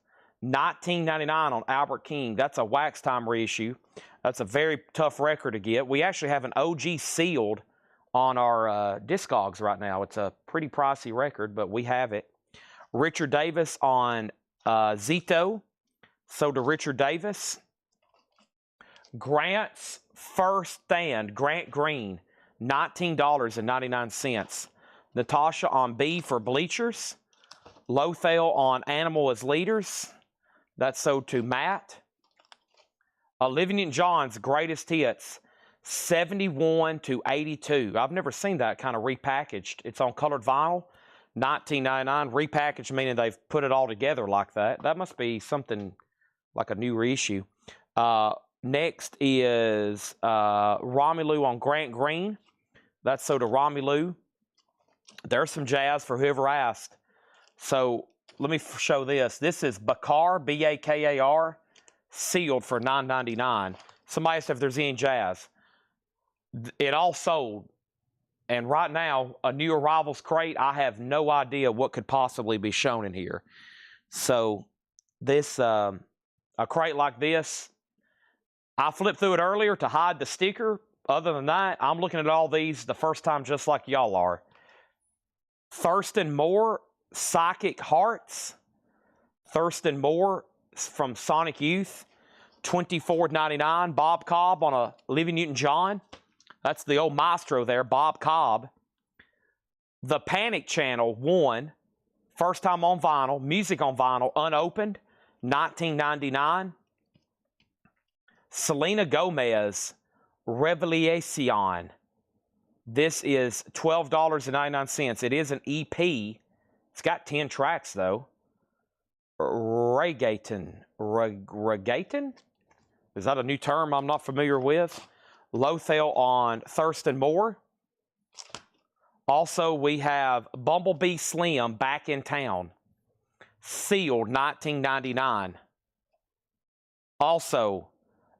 Speaker 2: $19.99 on Albert King. That's a Wax Time reissue. That's a very tough record to get. We actually have an OG sealed on our Discogs right now. It's a pretty pricey record, but we have it. Richard Davis on Zito. So to Richard Davis. Grant's First Stand, Grant Green, $19.99. Natasha on B for Bleachers. Lothel on Animal as Leaders. That's sold to Matt. Olivia Newton-John's Greatest Hits, 71 to 82. I've never seen that kind of repackaged. It's on colored vinyl, $19.99. Repackaged, meaning they've put it all together like that. That must be something like a new reissue. Next is Romelu on Grant Green. That's so to Romelu. There's some jazz for whoever asked. So let me show this. This is Bakar, B-A-K-A-R, sealed for $9.99. Somebody asked if there's any jazz. It all sold. And right now, a new arrivals crate, I have no idea what could possibly be shown in here. So this, a crate like this, I flipped through it earlier to hide the sticker. Other than that, I'm looking at all these the first time just like y'all are. Thurston Moore, Psychic Hearts. Thurston Moore from Sonic Youth, $24.99. Bob Cobb on a Olivia Newton-John. That's the old maestro there, Bob Cobb. The Panic Channel 1, first time on vinyl, music on vinyl, unopened, $19.99. Selena Gomez, Revelación. This is $12.99. It is an EP. It's got 10 tracks, though. Reggaeton. Reggaeton? Is that a new term I'm not familiar with? Lothel on Thurston Moore. Also, we have Bumblebee Slim back in town. Sealed, $19.99. Also,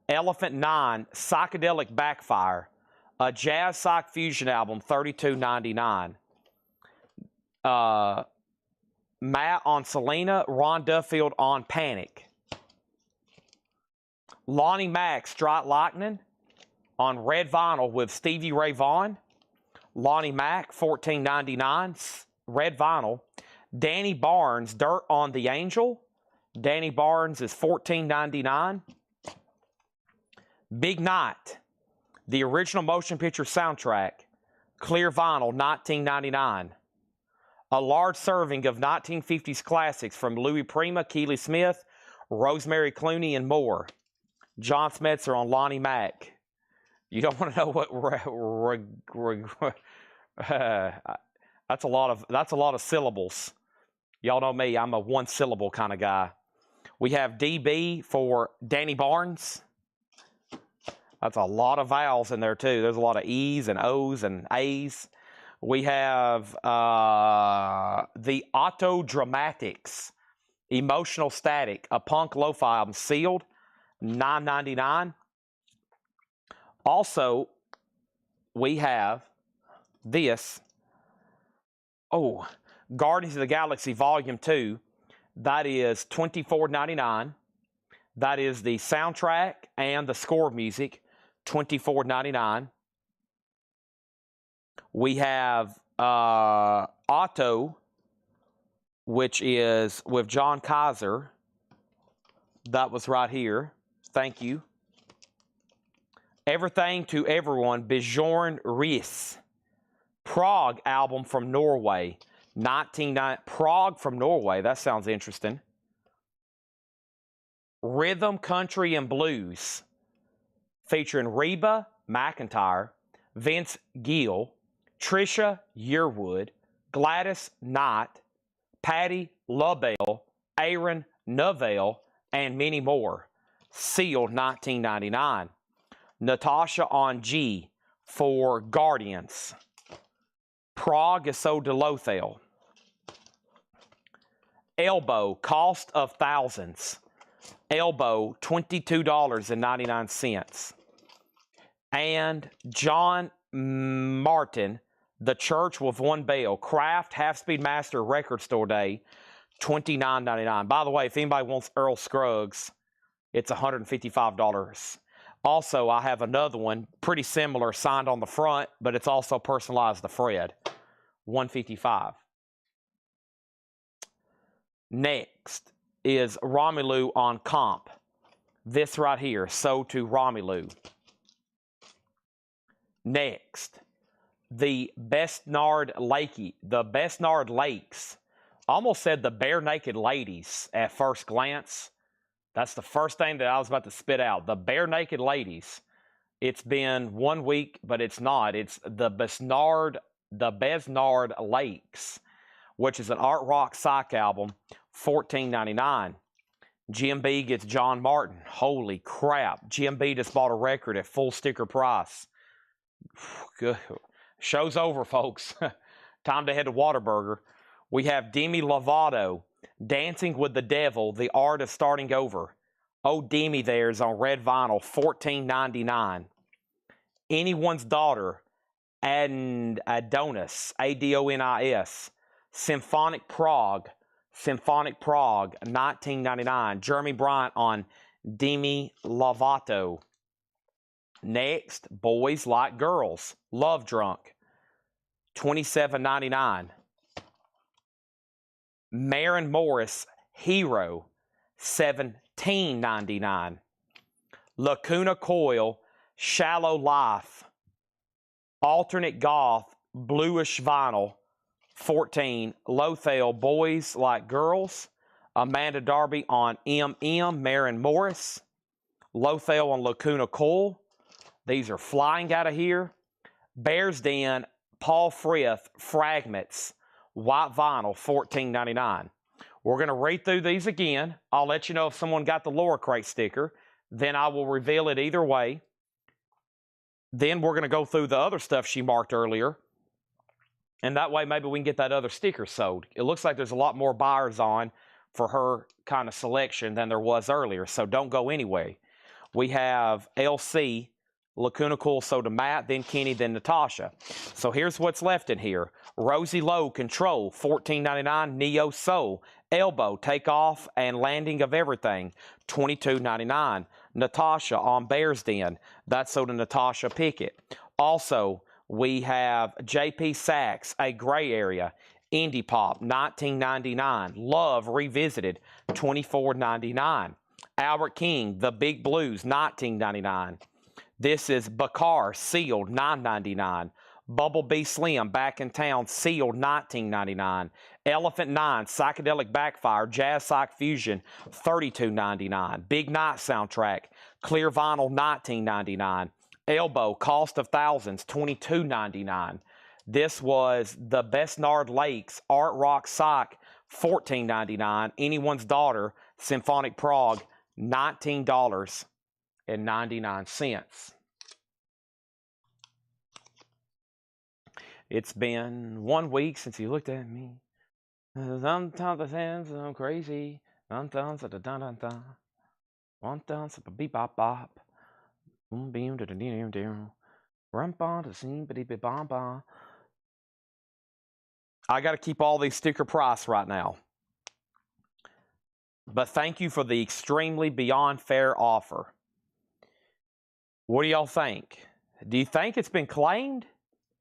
Speaker 2: Elephant 9, Psychedelic Backfire. A Jazz Psych Fusion album, $32.99. Matt on Selena, Ron Duffield on Panic. Lonnie Mack, Strike Lightning on red vinyl with Stevie Ray Vaughan. Lonnie Mack, $14.99, red vinyl. Danny Barnes, Dirt on the Angel. Danny Barnes is $14.99. Big Night, the original motion picture soundtrack, clear vinyl, $19.99. A large serving of 1950s classics from Louis Prima, Keely Smith, Rosemary Clooney, and more. John Smetzer on Lonnie Mack. You don't want to know what that's a lot of syllables. Y'all know me, I'm a one syllable kind of guy. We have DB for Danny Barnes. That's a lot of vowels in there too. There's a lot of E's and O's and A's. We have the Auto Dramatics, Emotional Static, a punk lo-fi album, sealed, $9.99. Also, we have this. Oh, Guardians of the Galaxy Volume 2. That is $24.99. That is the soundtrack and the score music, $24.99. We have Otto, which is with John Kaiser. That was right here. Thank you. Everything to Everyone, Bjorn Ries. Prague album from Norway. Prague from Norway. That sounds interesting. Rhythm, Country, and Blues. Featuring Reba McEntire, Vince Gill, Trisha Yearwood, Gladys Knight, Patti LaBelle, Aaron Novell, and many more. Sealed, $19.99. Natasha on G for Guardians. Prague is sold to Lothel. Elbow, Cost of Thousands. Elbow, $22.99. And John Martin, The Church with One Bell, Craft Half-Speed Master Record Store Day, $29.99. By the way, if anybody wants Earl Scruggs, it's $155. Also, I have another one, pretty similar, signed on the front, but it's also personalized to Fred, $155. Next is Romelu on Comp. This right here, sold to Romelu. Next, the Bestnard Lakes. I almost said the Bare Naked Ladies at first glance. That's the first thing that I was about to spit out. The Bare Naked Ladies. It's been 1 week, but it's not. It's the Besnard Lakes which is an art rock psych album, $14.99. Jim B gets John Martin. Holy crap. Jim B just bought a record at full sticker price. Good. Show's over, folks. Time to head to Whataburger. We have Demi Lovato, Dancing with the Devil, The Art of Starting Over. Oh, Demi there's on red vinyl, $14.99. Anyone's Daughter, and Adonis, Adonis, Symphonic Prague, $19.99. Jeremy Bryant on Demi Lovato. Next, Boys Like Girls, Love Drunk, $27.99. Maren Morris, Hero, $17.99. Lacuna Coil, Shallow Life, Alternate Goth, bluish vinyl, $14. Lothel, Boys Like Girls. Amanda Darby on MM, Maren Morris. Lothel on Lacuna Coil. These are flying out of here. Bears Den, Paul Frith, Fragments, white vinyl, $14.99. We're going to read through these again. I'll let you know if someone got the Laura Crate sticker. Then I will reveal it either way. Then we're going to go through the other stuff she marked earlier. And that way maybe we can get that other sticker sold. It looks like there's a lot more buyers on for her kind of selection than there was earlier. So don't go anyway. We have LC, Lacuna Coil, so to Matt, then Kenny, then Natasha. So here's what's left in here. Rosie Lowe, Control, $14.99. Neo Soul, Elbow, Takeoff and Landing of Everything, $22.99. Natasha on Bears Den. That's so to Natasha Pickett. Also, we have JP Sachs, A Gray Area, Indie Pop, $19.99. Love Revisited, $24.99. Albert King, The Big Blues, $19.99. This is Bakar, Sealed, $9.99. Bumblebee Slim, Back in Town, Sealed, $19.99. Elephant 9, Psychedelic Backfire, Jazz Psych Fusion, $32.99. Big Night Soundtrack, Clear Vinyl, $19.99. Elbow, Cost of Thousands, $22.99. This was the Besnard Lakes, Art Rock Psych, $14.99. Anyone's Daughter, Symphonic Prague, $19.99. It's been 1 week since you looked at me. Sometimes I sound so crazy. Sometimes I da-da-da-da. One dance a beep bop bop. Beam to the dim. Rumpa to seem ba bom ba. I got to keep all these sticker price right now. But thank you for the extremely beyond fair offer. What do y'all think? Do you think it's been claimed?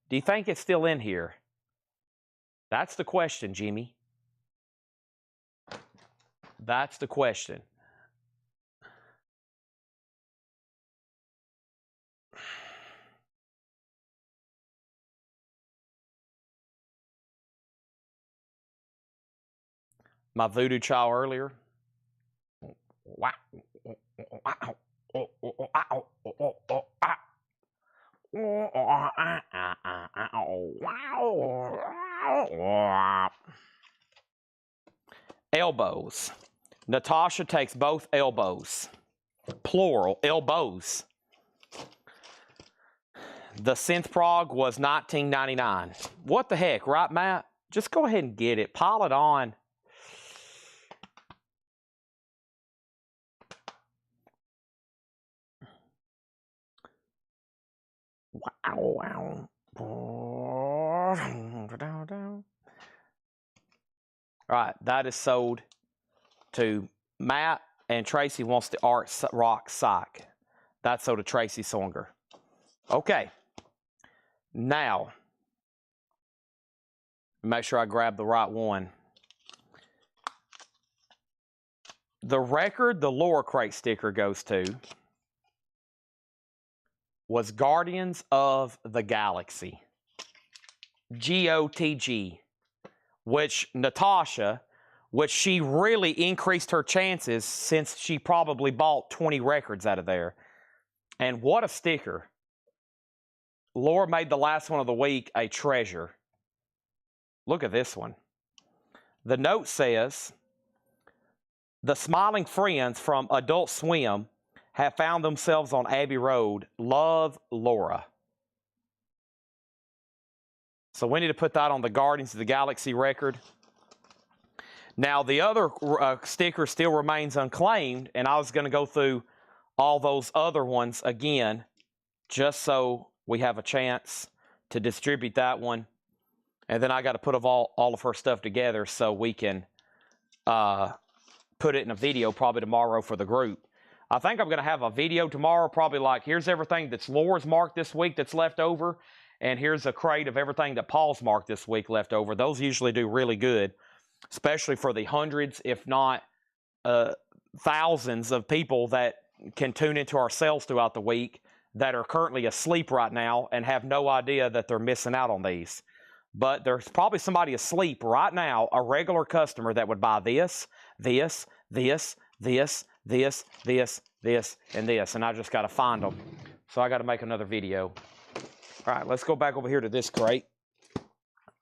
Speaker 2: Do you think it's still in here? That's the question, Jimmy. That's the question. My voodoo child earlier. Wow. Elbows. Natasha takes both elbows. Plural, elbows. The Synth Prog was $19.99. What the heck, right, Matt? Just go ahead and get it. Pile it on. Wow. All right, that is sold to Matt, and Tracy wants the Art Rock Psych. That's sold to Tracy Songer. Okay. Now, make sure I grab the right one. The record the Laura Crate sticker goes to was Guardians of the Galaxy. GOTG. Which Natasha, which she really increased her chances since she probably bought 20 records out of there. And what a sticker. Laura made the last one of the week a treasure. Look at this one. The note says, the smiling friends from Adult Swim have found themselves on Abbey Road. Love, Laura. So we need to put that on the Guardians of the Galaxy record. Now, the other sticker still remains unclaimed, and I was going to go through all those other ones again, just so we have a chance to distribute that one. And then I got to put all of her stuff together so we can put it in a video probably tomorrow for the group. I think I'm going to have a video tomorrow, probably like, here's everything that's Laura's marked this week that's left over, and here's a crate of everything that Paul's marked this week left over. Those usually do really good, especially for the hundreds, if not thousands of people that can tune into our sales throughout the week that are currently asleep right now and have no idea that they're missing out on these. But there's probably somebody asleep right now, a regular customer that would buy this, this, this, this, this, this, this, and this. And I just got to find them. So I got to make another video. All right, let's go back over here to this crate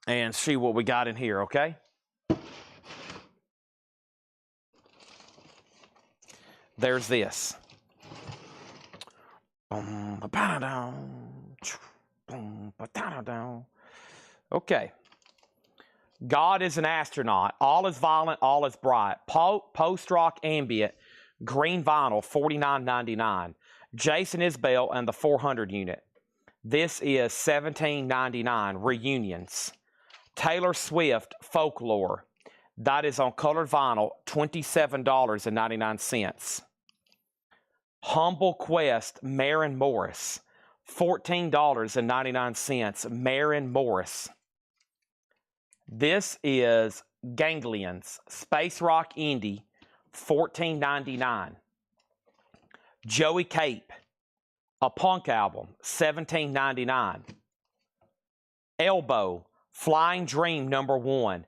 Speaker 2: and see what we got in here, okay? There's this. Okay. God is an astronaut. All is violent, all is bright. Post-rock ambient, green vinyl, $49.99. Jason Isbell and the 400 unit. This is $17.99. Reunions. Taylor Swift, Folklore. That is on colored vinyl, $27.99. Humble Quest, Maren Morris, $14.99. Maren Morris. This is Ganglions, Space Rock Indie, $14.99. Joey Cape, a punk album, $17.99. Elbow, Flying Dream #1,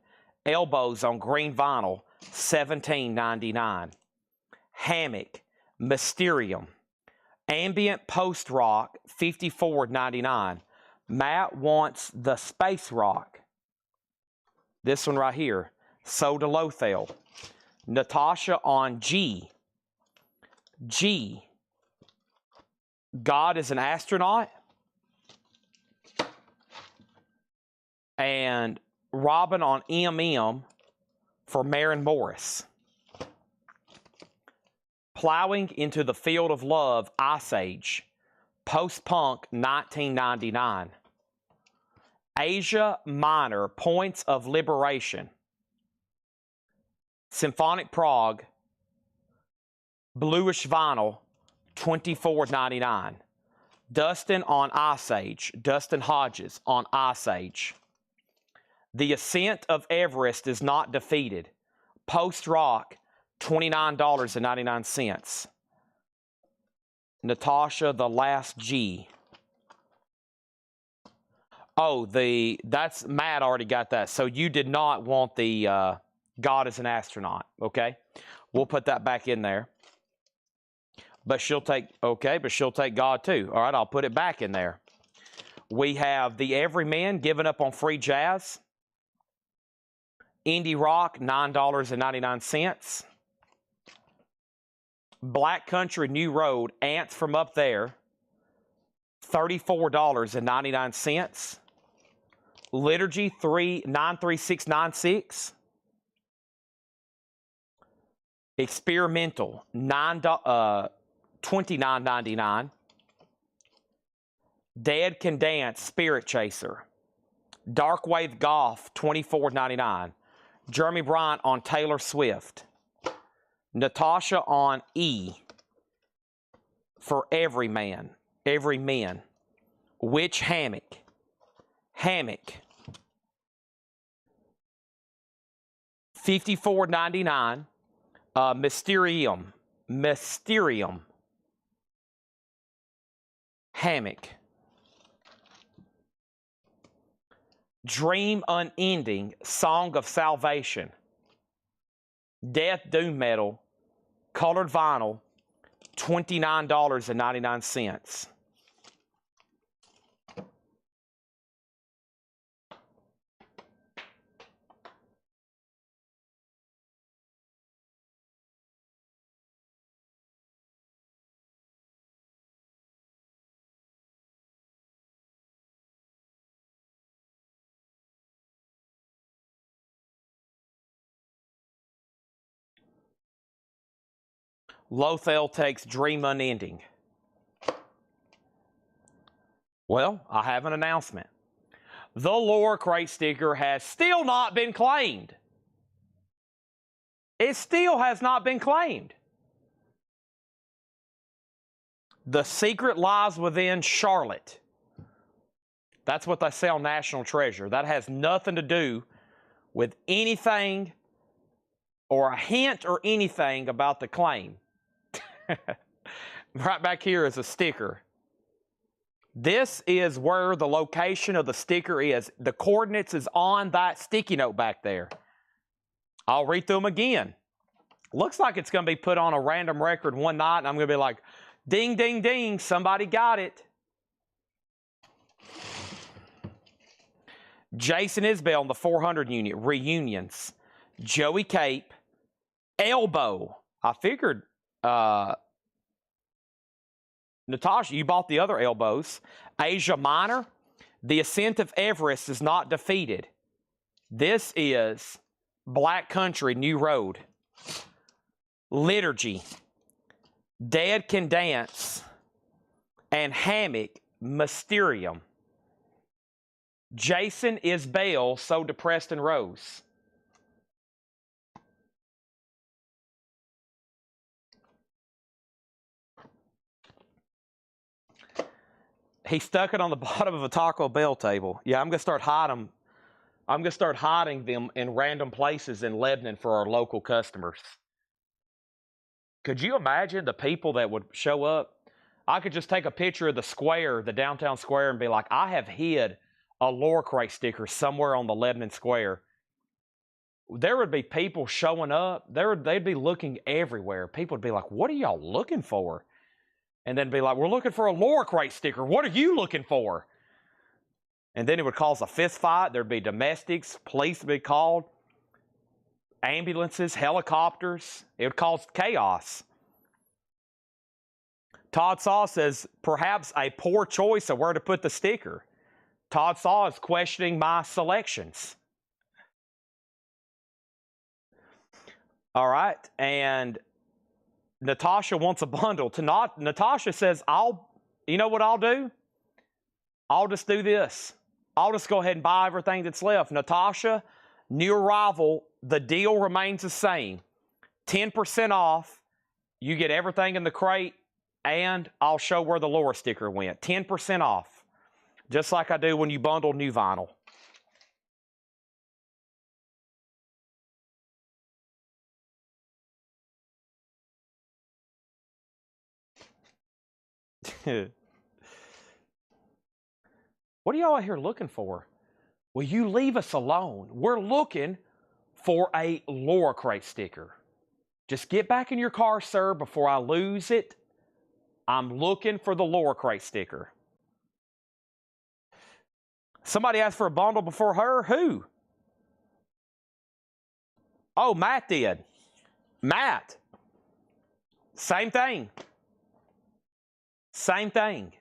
Speaker 2: Elbows on green vinyl, $17.99. Hammock, Mysterium, Ambient Post Rock, $54.99. Matt wants the Space Rock. This one right here, Soda Lothel. Natasha on G. G. God is an astronaut. And Robin on MM for Maren Morris. Plowing into the Field of Love, Ice Age. Post-punk, $19.99. Asia Minor, Points of Liberation. Symphonic Prague, bluish vinyl, $24.99. Dustin on Ice Age, Dustin Hodges on Ice Age. The Ascent of Everest is Not Defeated. Post-rock, $29.99. Natasha, The Last G. Oh, that's Matt already got that. So you did not want the God is an astronaut, okay? We'll put that back in there. But she'll take God too. All right, I'll put it back in there. We have the Everyman giving up on free jazz. Indie rock, $9.99. Black Country New Road, Ants from Up There, $34.99. Liturgy 93696. Experimental, $29.99. Dead Can Dance, Spirit Chaser. Darkwave Golf, $24.99. Jeremy Bryant on Taylor Swift. Natasha on E for Every Man. Witch Hammock. $54.99. Mysterium. Hammock. Dream Unending, Song of Salvation. Death Doom Metal, colored vinyl, $29.99. Lothel takes dream unending. Well, I have an announcement. The Laura Crate sticker has still not been claimed. It still has not been claimed. The secret lies within Charlotte. That's what they say on National Treasure. That has nothing to do with anything or a hint or anything about the claim. Right back here is a sticker. This is where the location of the sticker is. The coordinates is on that sticky note back there. I'll read through them again. Looks like it's going to be put on a random record one night, and I'm going to be like, ding, ding, ding, somebody got it. Jason Isbell in the 400 unit, reunions. Joey Cape, Elbow. I figured, Natasha, you bought the other elbows. Asia Minor, the ascent of Everest is not defeated. This is Black Country, New Road. Liturgy, Dead Can Dance, and Hammock, Mysterium. Jason Isbell, So Depressed and Rose. He stuck it on the bottom of a Taco Bell table. Yeah, I'm going to start hiding them. I'm going to start hiding them in random places in Lebanon for our local customers. Could you imagine the people that would show up? I could just take a picture of the square, the downtown square, and be like, I have hid a Laura Crate sticker somewhere on the Lebanon Square. There would be people showing up. They'd be looking everywhere. People would be like, what are y'all looking for? And then be like, we're looking for a Laura Crate sticker. What are you looking for? And then it would cause a fist fight. There'd be domestics, police would be called, ambulances, helicopters. It would cause chaos. Todd Saw says, perhaps a poor choice of where to put the sticker. Todd Saw is questioning my selections. All right, and Natasha wants a bundle. Natasha says, you know what I'll do? I'll just do this. I'll just go ahead and buy everything that's left. Natasha, new arrival, the deal remains the same. 10% off. You get everything in the crate, and I'll show where the Laura sticker went. 10% off. Just like I do when you bundle new vinyl. What are y'all out here looking for? Will you leave us alone? We're looking for a Laura Crate sticker. Just get back in your car, sir, before I lose it. I'm looking for the Laura Crate sticker. Somebody asked for a bundle before her? Who? Oh, Matt did. Matt. Same thing. Same thing.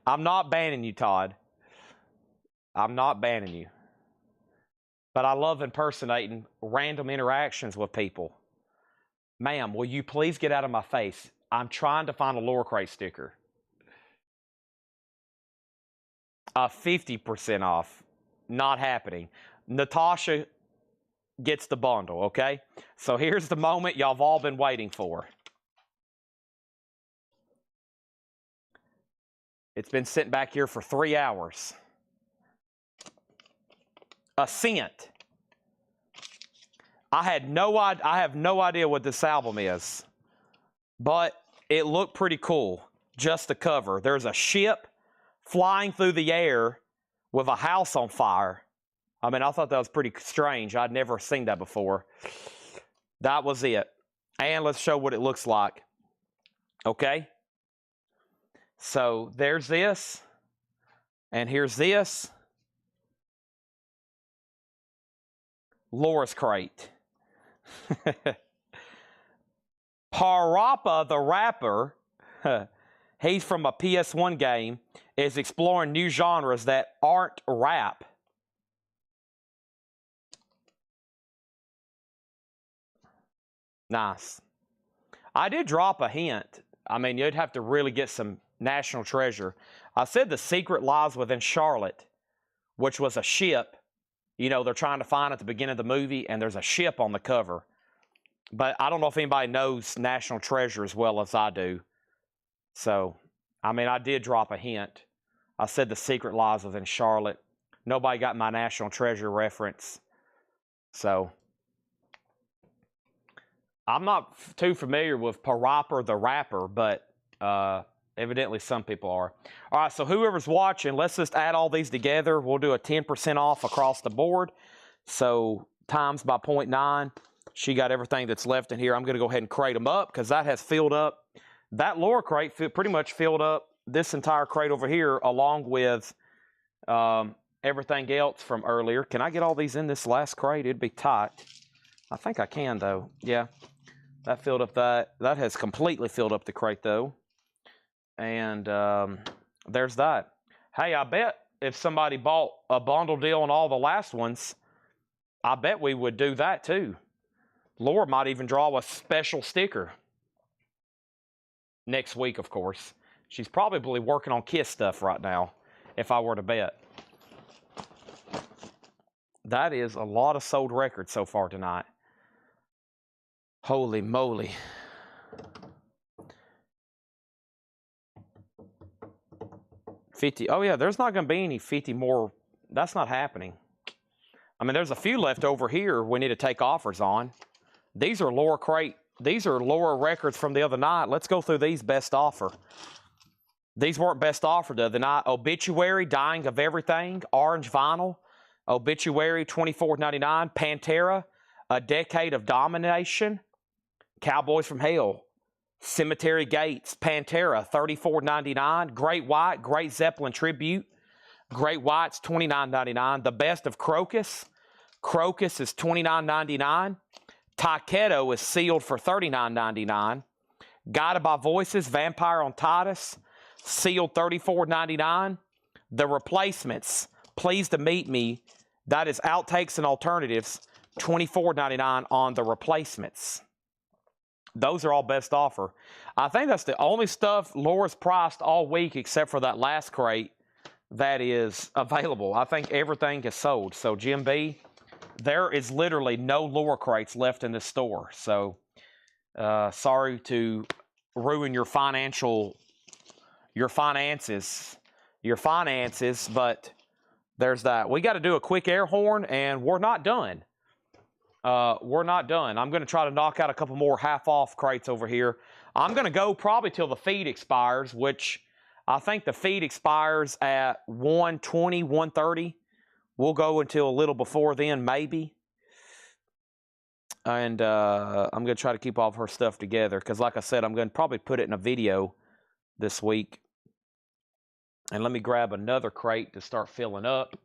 Speaker 2: I'm not banning you, Todd. I'm not banning you. But I love impersonating random interactions with people. Ma'am, will you please get out of my face? I'm trying to find a Laura Crate sticker. 50% off. Not happening. Natasha gets the bundle, okay? So here's the moment y'all have all been waiting for. It's been sitting back here for 3 hours. Ascent. I have no idea what this album is, but it looked pretty cool. Just the cover. There's a ship flying through the air with a house on fire. I mean, I thought that was pretty strange. I'd never seen that before. That was it. And let's show what it looks like. Okay? So there's this. And here's this. Laura's Crate. Parappa the Rapper, he's from a PS1 game, is exploring new genres that aren't rap. Nice. I did drop a hint. I mean, you'd have to really get some national treasure. I said the secret lies within Charlotte, which was a ship. You know, they're trying to find at the beginning of the movie, and there's a ship on the cover. But I don't know if anybody knows National Treasure as well as I do. So, I mean, I did drop a hint. I said the secret lies within Charlotte. Nobody got my National Treasure reference. So, I'm not too familiar with Parappa the Rapper, but evidently some people are. All right, so whoever's watching, let's just add all these together. We'll do a 10% off across the board. So, times by 0.9. She got everything that's left in here. I'm going to go ahead and crate them up because that has filled up. That lower crate pretty much filled up this entire crate over here along with everything else from earlier. Can I get all these in this last crate? It'd be tight. I think I can, though. Yeah, that filled up that. That has completely filled up the crate, though. And there's that. Hey, I bet if somebody bought a bundle deal on all the last ones, I bet we would do that, too. Laura might even draw a special sticker. Next week, of course. She's probably working on Kiss stuff right now, if I were to bet. That is a lot of sold records so far tonight. Holy moly. $50. Oh, yeah, there's not going to be any 50 more. That's not happening. I mean, there's a few left over here we need to take offers on. These are lower crate. These are lower records from the other night. Let's go through these best offer. These weren't best offer the other night. Obituary, Dying of Everything, Orange Vinyl. Obituary, $24.99. Pantera, A Decade of Domination. Cowboys from Hell. Cemetery Gates, Pantera, $34.99. Great White, Great Zeppelin Tribute. Great White's $29.99. The Best of Crocus. Crocus is $29.99. Taiketo is sealed for $39.99. Guided by Voices, Vampire on Titus, sealed $34.99. The Replacements, Pleased to Meet Me, that is Outtakes and Alternatives, $24.99 on The Replacements. Those are all best offer. I think that's the only stuff Laura's priced all week except for that last crate that is available. I think everything is sold. So, Jim B., there is literally no lower crates left in this store. So, sorry to ruin your finances, but there's that. We got to do a quick air horn, and we're not done. We're not done. I'm going to try to knock out a couple more half-off crates over here. I'm going to go probably till the feed expires, which I think the feed expires at 1:20, 1:30. We'll go until a little before then, maybe. And I'm going to try to keep all of her stuff together because, like I said, I'm going to probably put it in a video this week. And let me grab another crate to start filling up.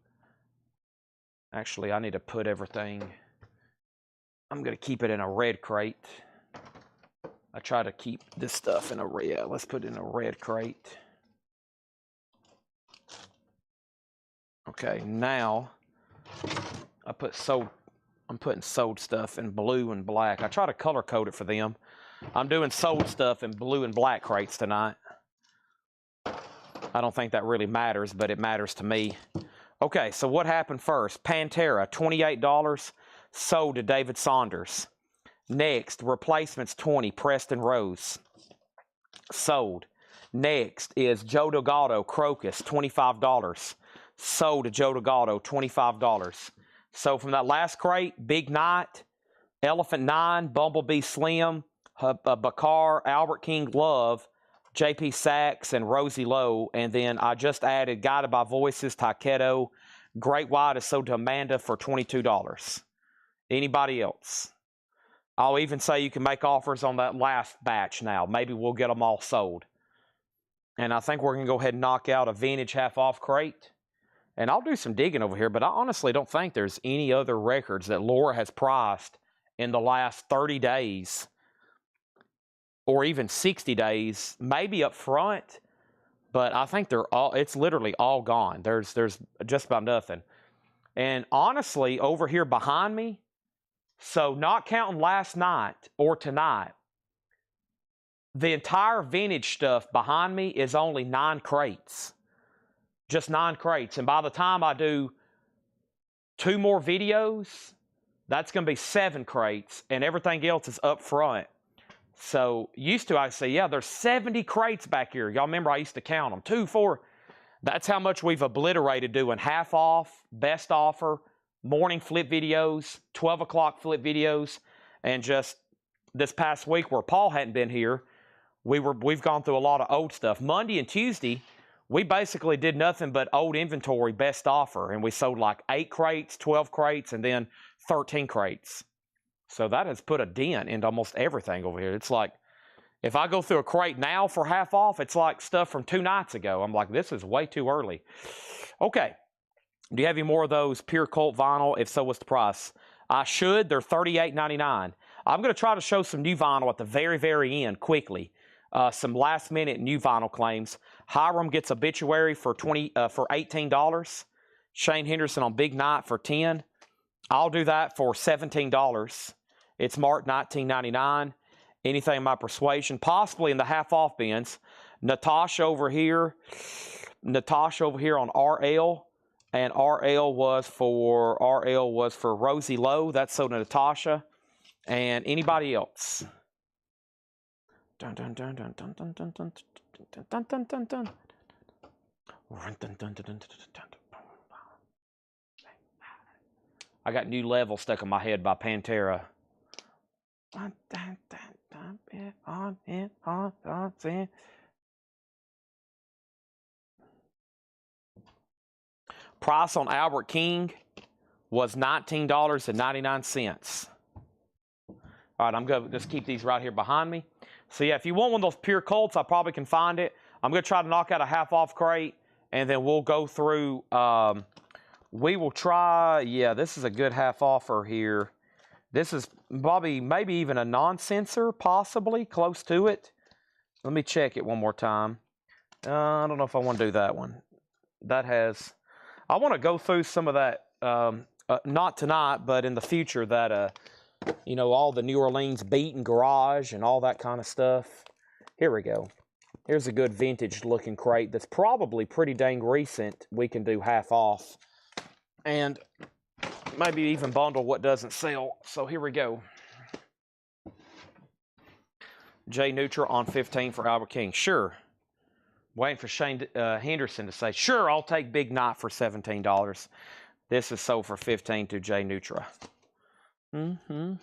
Speaker 2: Actually, I need to put everything... I'm going to keep it in a red crate. I try to keep this stuff in a red... Yeah, let's put it in a red crate. Okay, now I'm putting sold stuff in blue and black. I try to color code it for them. I'm doing sold stuff in blue and black crates tonight. I don't think that really matters, but it matters to me. Okay, so what happened first? Pantera, $28, sold to David Saunders. Next, Replacements 20, Preston Rose, sold. Next is Joe Delgado, Crocus, $25. Sold to Joe Delgado, $25. So from that last crate, Big Night, Elephant 9, Bumblebee Slim, Bakar, Albert King Love, JP Sachs, and Rosie Lowe. And then I just added Guided by Voices, Taiketo. Great White is sold to Amanda for $22. Anybody else? I'll even say you can make offers on that last batch now. Maybe we'll get them all sold. And I think we're going to go ahead and knock out a vintage half-off crate. And I'll do some digging over here, but I honestly don't think there's any other records that Laura has priced in the last 30 days or even 60 days, maybe up front, but I think it's literally all gone. There's just about nothing. And honestly, over here behind me, So not counting last night or tonight, the entire vintage stuff behind me is only 9 crates. Just 9 crates. And by the time I do 2 more videos, that's going to be 7 crates, and everything else is up front. So used to I say, yeah, there's 70 crates back here. Y'all remember I used to count them. 2, 4. That's how much we've obliterated doing half off, best offer, morning flip videos, 12 o'clock flip videos, and just this past week where Paul hadn't been here, we've gone through a lot of old stuff. Monday and Tuesday, we basically did nothing but old inventory, best offer, and we sold like 8 crates, 12 crates, and then 13 crates. So that has put a dent into almost everything over here. It's like, if I go through a crate now for half off, it's like stuff from 2 nights ago. I'm like, this is way too early. Okay. Do you have any more of those pure cult vinyl? If so, what's the price? I should. They're $38.99. I'm going to try to show some new vinyl at the very, very end quickly. Some last-minute new vinyl claims. Hiram gets Obituary for $18. Shane Henderson on Big Night for $10. I'll do that for $17. It's marked $19.99. Anything in my Persuasion, possibly in the half-off bins. Natasha over here on RL. And RL was for Rosie Lowe. That's sold to Natasha. And anybody else? Dun dun dun dun dun dun dun dun dun dun dun dun. I got New Level stuck in my head by Pantera. Price on Albert King was $19.99. All right, I'm going to just keep these right here behind me. So, yeah, if you want one of those pure Colts, I probably can find it. I'm going to try to knock out a half-off crate, and then we'll go through. We will try. Yeah, this is a good half-offer here. This is probably maybe even a non-sensor, possibly, close to it. Let me check it one more time. I don't know if I want to do that one. That has... I want to go through some of that, not tonight, but in the future, that, all the New Orleans beat and garage and all that kind of stuff. Here we go. Here's a good vintage-looking crate that's probably pretty dang recent. We can do half off. And maybe even bundle what doesn't sell. So here we go. Jay Neutra on 15 for Albert King. Sure. Waiting for Shane Henderson to say, sure, I'll take Big Night for $17. This is sold for $15 to Jay Neutra. Man.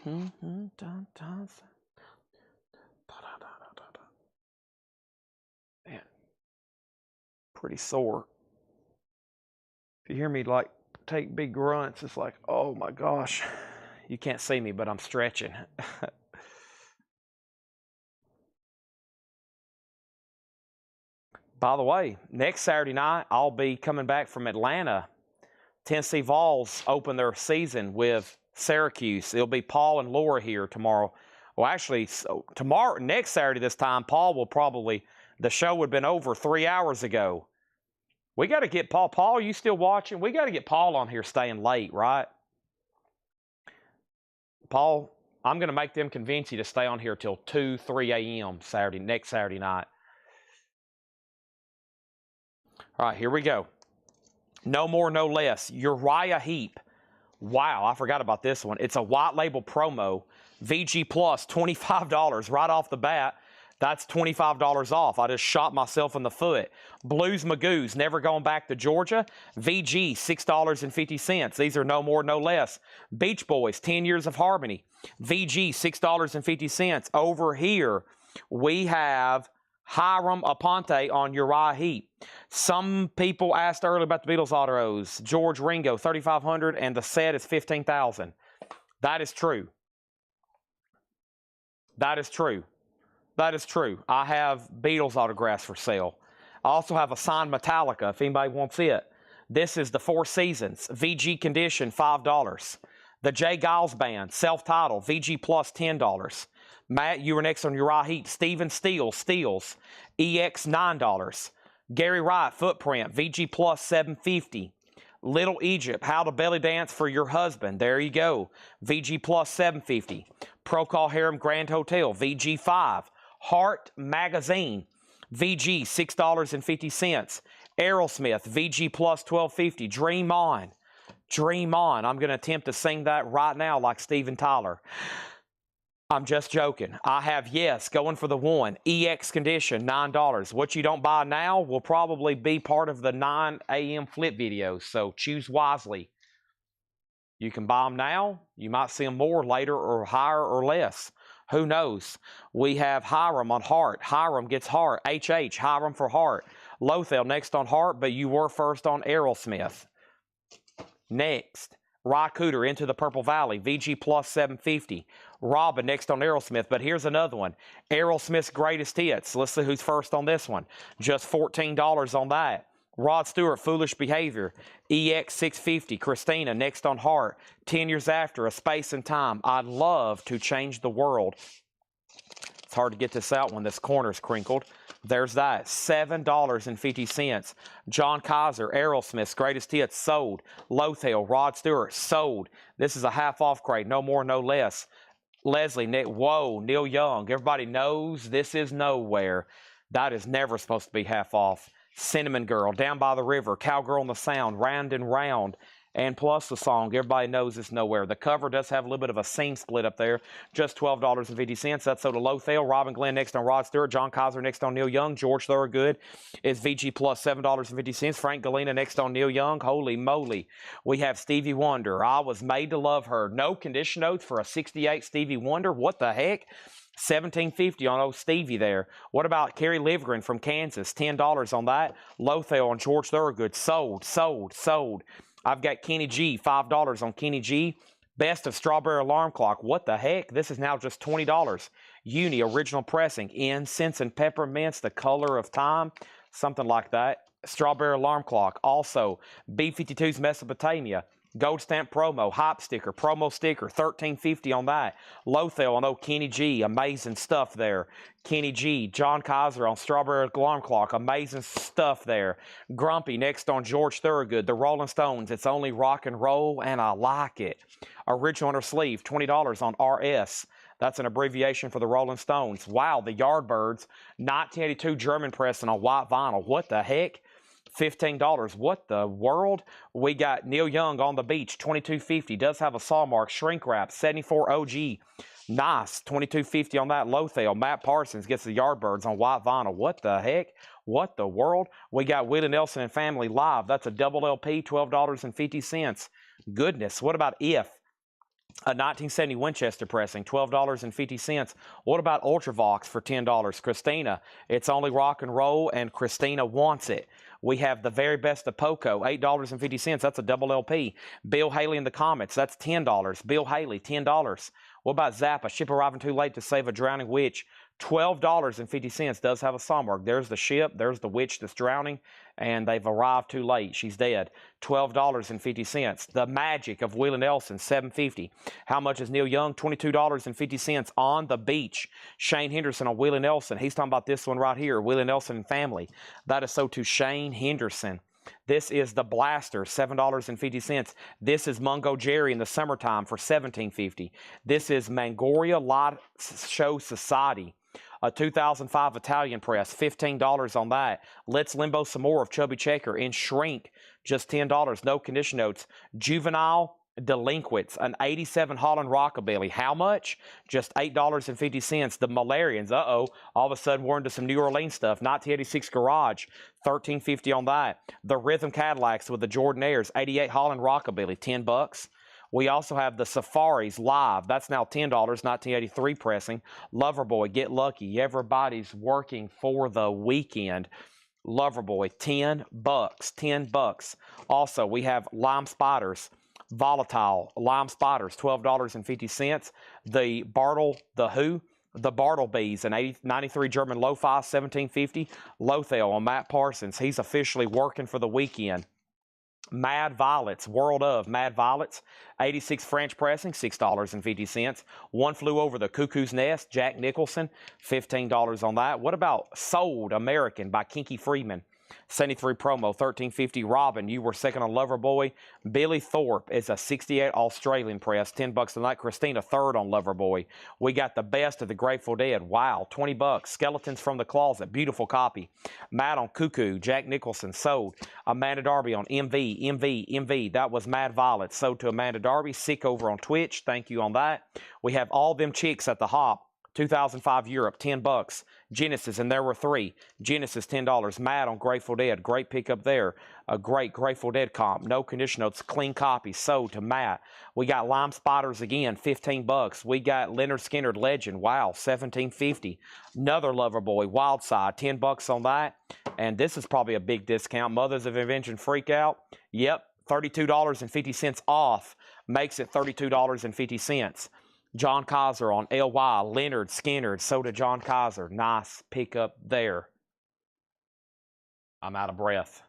Speaker 2: Pretty sore. If you hear me like take big grunts, it's like, oh my gosh. You can't see me, but I'm stretching. By the way, next Saturday night, I'll be coming back from Atlanta. Tennessee Vols open their season with Syracuse. It'll be Paul and Laura here tomorrow. Well, actually, tomorrow, next Saturday this time, Paul will probably, the show would have been over 3 hours ago. We got to get Paul. Paul, you still watching? We got to get Paul on here staying late, right? Paul, I'm going to make them convince you to stay on here till 2, 3 a.m. next Saturday night. All right, here we go. No more, no less. Uriah Heep. Wow, I forgot about this one. It's a white label promo. VG Plus, $25 right off the bat. That's $25 off. I just shot myself in the foot. Blues Magoos, never going back to Georgia. VG, $6.50. These are no more, no less. Beach Boys, 10 Years of Harmony. VG, $6.50. Over here, we have Hiram Aponte on Uriah Heep. Some people asked earlier about the Beatles autos. George Ringo, $3,500, and the set is $15,000. That is true. That is true. That is true. I have Beatles autographs for sale. I also have a signed Metallica if anybody wants it. This is the Four Seasons. VG Condition, $5. The Jay Giles Band, self-titled, VG Plus, $10. Matt, you were next on Uriah Heep. Steven Steels, EX, $9. Gary Wright, Footprint, VG Plus, $7.50. Little Egypt, How to Belly Dance for Your Husband. There you go. VG Plus $7.50. Procol Harum Grand Hotel, VG 5. Heart Magazine, VG $6.50. Aerosmith, VG Plus $12.50. Dream On. Dream On. I'm going to attempt to sing that right now like Steven Tyler. I'm just joking. I have Yes going for the one. EX Condition, $9. What you don't buy now will probably be part of the 9 a.m. flip videos, so choose wisely. You can buy them now. You might see them more later or higher or less. Who knows? We have Hiram on Heart. Hiram gets Heart. HH, Hiram for Heart. Lothel next on Heart, but you were first on Aerosmith. Next, Rycooter Into the Purple Valley, VG Plus $7.50. Robin next on Aerosmith, but here's another one. Aerosmith's Greatest Hits. Let's see who's first on this one. Just $14 on that. Rod Stewart, Foolish Behavior. EX $6.50. Christina next on Heart. 10 Years After, A Space and Time. I'd Love to Change the World. It's hard to get this out when this corner's crinkled. There's that. $7.50. John Kaiser, Aerosmith's Greatest Hits, sold. Lothel, Rod Stewart, sold. This is a half off crate, no more, no less. Leslie, Nick, whoa, Neil Young. Everybody knows this is nowhere. That is never supposed to be half off. Cinnamon Girl, Down by the River, Cowgirl in the Sound, Round and Round. And plus the song, everybody knows it's nowhere. The cover does have a little bit of a seam split up there. Just $12.50. That's sold to Lothel. Robin Glenn next on Rod Stewart. John Kaiser next on Neil Young. George Thorogood is VG Plus $7.50. Frank Galena next on Neil Young. Holy moly. We have Stevie Wonder. I Was Made to Love Her. No condition notes for a 68 Stevie Wonder. What the heck? $17.50 on old Stevie there. What about Carrie Livgren from Kansas? $10 on that. Lothel on George Thorogood. Sold, sold, sold. I've got Kenny G, $5 on Kenny G. Best of Strawberry Alarm Clock. What the heck? This is now just $20. Uni Original Pressing. Incense and Peppermints, The Color of Time. Something like that. Strawberry Alarm Clock. Also, B-52's Mesopotamia. Gold stamp promo, hype sticker, promo sticker, $13.50 on that. Lothel on old Kenny G, amazing stuff there. Kenny G, John Kaiser on Strawberry Alarm Clock, amazing stuff there. Grumpy next on George Thorogood, The Rolling Stones, It's Only Rock and Roll, and I Like It. Original on her sleeve, $20 on RS. That's an abbreviation for the Rolling Stones. Wow, the Yardbirds, 1982 German pressing on white vinyl. What the heck? $15. What the world? We got Neil Young on the Beach, $22.50. Does have a saw mark. Shrink wrap, 74 OG. Nice, $22.50 on that. Lothel. Matt Parsons gets the Yardbirds on white vinyl. What the heck? What the world? We got Willie Nelson and Family Live. That's a double LP, $12.50. Goodness. What about If? A 1970 Winchester pressing, $12.50. What about Ultravox for $10? Christina, It's Only Rock and Roll, and Christina Wants It. We have The Very Best of Poco, $8.50. That's a double LP. Bill Haley and the Comets, that's $10. Bill Haley, $10. What about Zappa? Ship Arriving Too Late to Save a Drowning Witch, $12.50. Does have a song mark. There's the ship, there's the witch that's drowning, and they've arrived too late. She's dead. $12.50. The Magic of Willie Nelson, $7.50. How much is Neil Young? $22.50 on the Beach. Shane Henderson on Willie Nelson. He's talking about this one right here, Willie Nelson and Family. That is so to Shane Henderson. This is the Blaster, $7.50. This is Mungo Jerry in the Summertime for $17.50. This is Mangoria Light Show Society. A 2005 Italian press, $15 on that. Let's Limbo Some More of Chubby Checker in Shrink, just $10. No condition notes. Juvenile Delinquents, an 87 Holland Rockabilly. How much? Just $8.50. The Malarians, all of a sudden we're into some New Orleans stuff. 1986 Garage, $13.50 on that. The Rhythm Cadillacs with the Jordanaires, 88 Holland Rockabilly, $10. We also have the Safaris Live. That's now $10, 1983 pressing. Loverboy, Get Lucky. Everybody's working for the weekend. Loverboy, $10, $10. Also, we have Lime Spiders. Volatile, Lime Spiders, $12.50. The Bartle, the Who, the Bartlebees, an 93 German Lo-Fi, $17.50. Lothel on Matt Parsons. He's officially working for the weekend. Mad Violets, World of Mad Violets, 86 French pressing, $6.50. One Flew Over the Cuckoo's Nest, Jack Nicholson, $15 on that. What about Sold American by Kinky Freeman? 73 promo, 1350. Robin, you were second on Loverboy. Billy Thorpe is a 68 Australian press, $10 tonight. Christina, third on Loverboy. We got the best of the Grateful Dead. Wow, $20. Skeletons from the Closet, beautiful copy. Matt on Cuckoo, Jack Nicholson sold. Amanda Darby on MV. That was Mad Violet, sold to Amanda Darby. Sick over on Twitch, thank you on that. We have All Them Chicks at the Hop, 2005 Europe, $10. Genesis, and there were three. Genesis, $10. Matt on Grateful Dead, great pickup there. A great Grateful Dead comp. No condition notes, clean copy, sold to Matt. We got Lime Spiders again, $15. We got Leonard Skinner Legend, wow, $17.50. Another Loverboy, Wildside, $10 on that. And this is probably a big discount. Mothers of Invention Freak Out, yep, $32.50 off, makes it $32.50. John Kaiser on LY, Leonard Skinner, so did John Kaiser. Nice pickup there. I'm out of breath.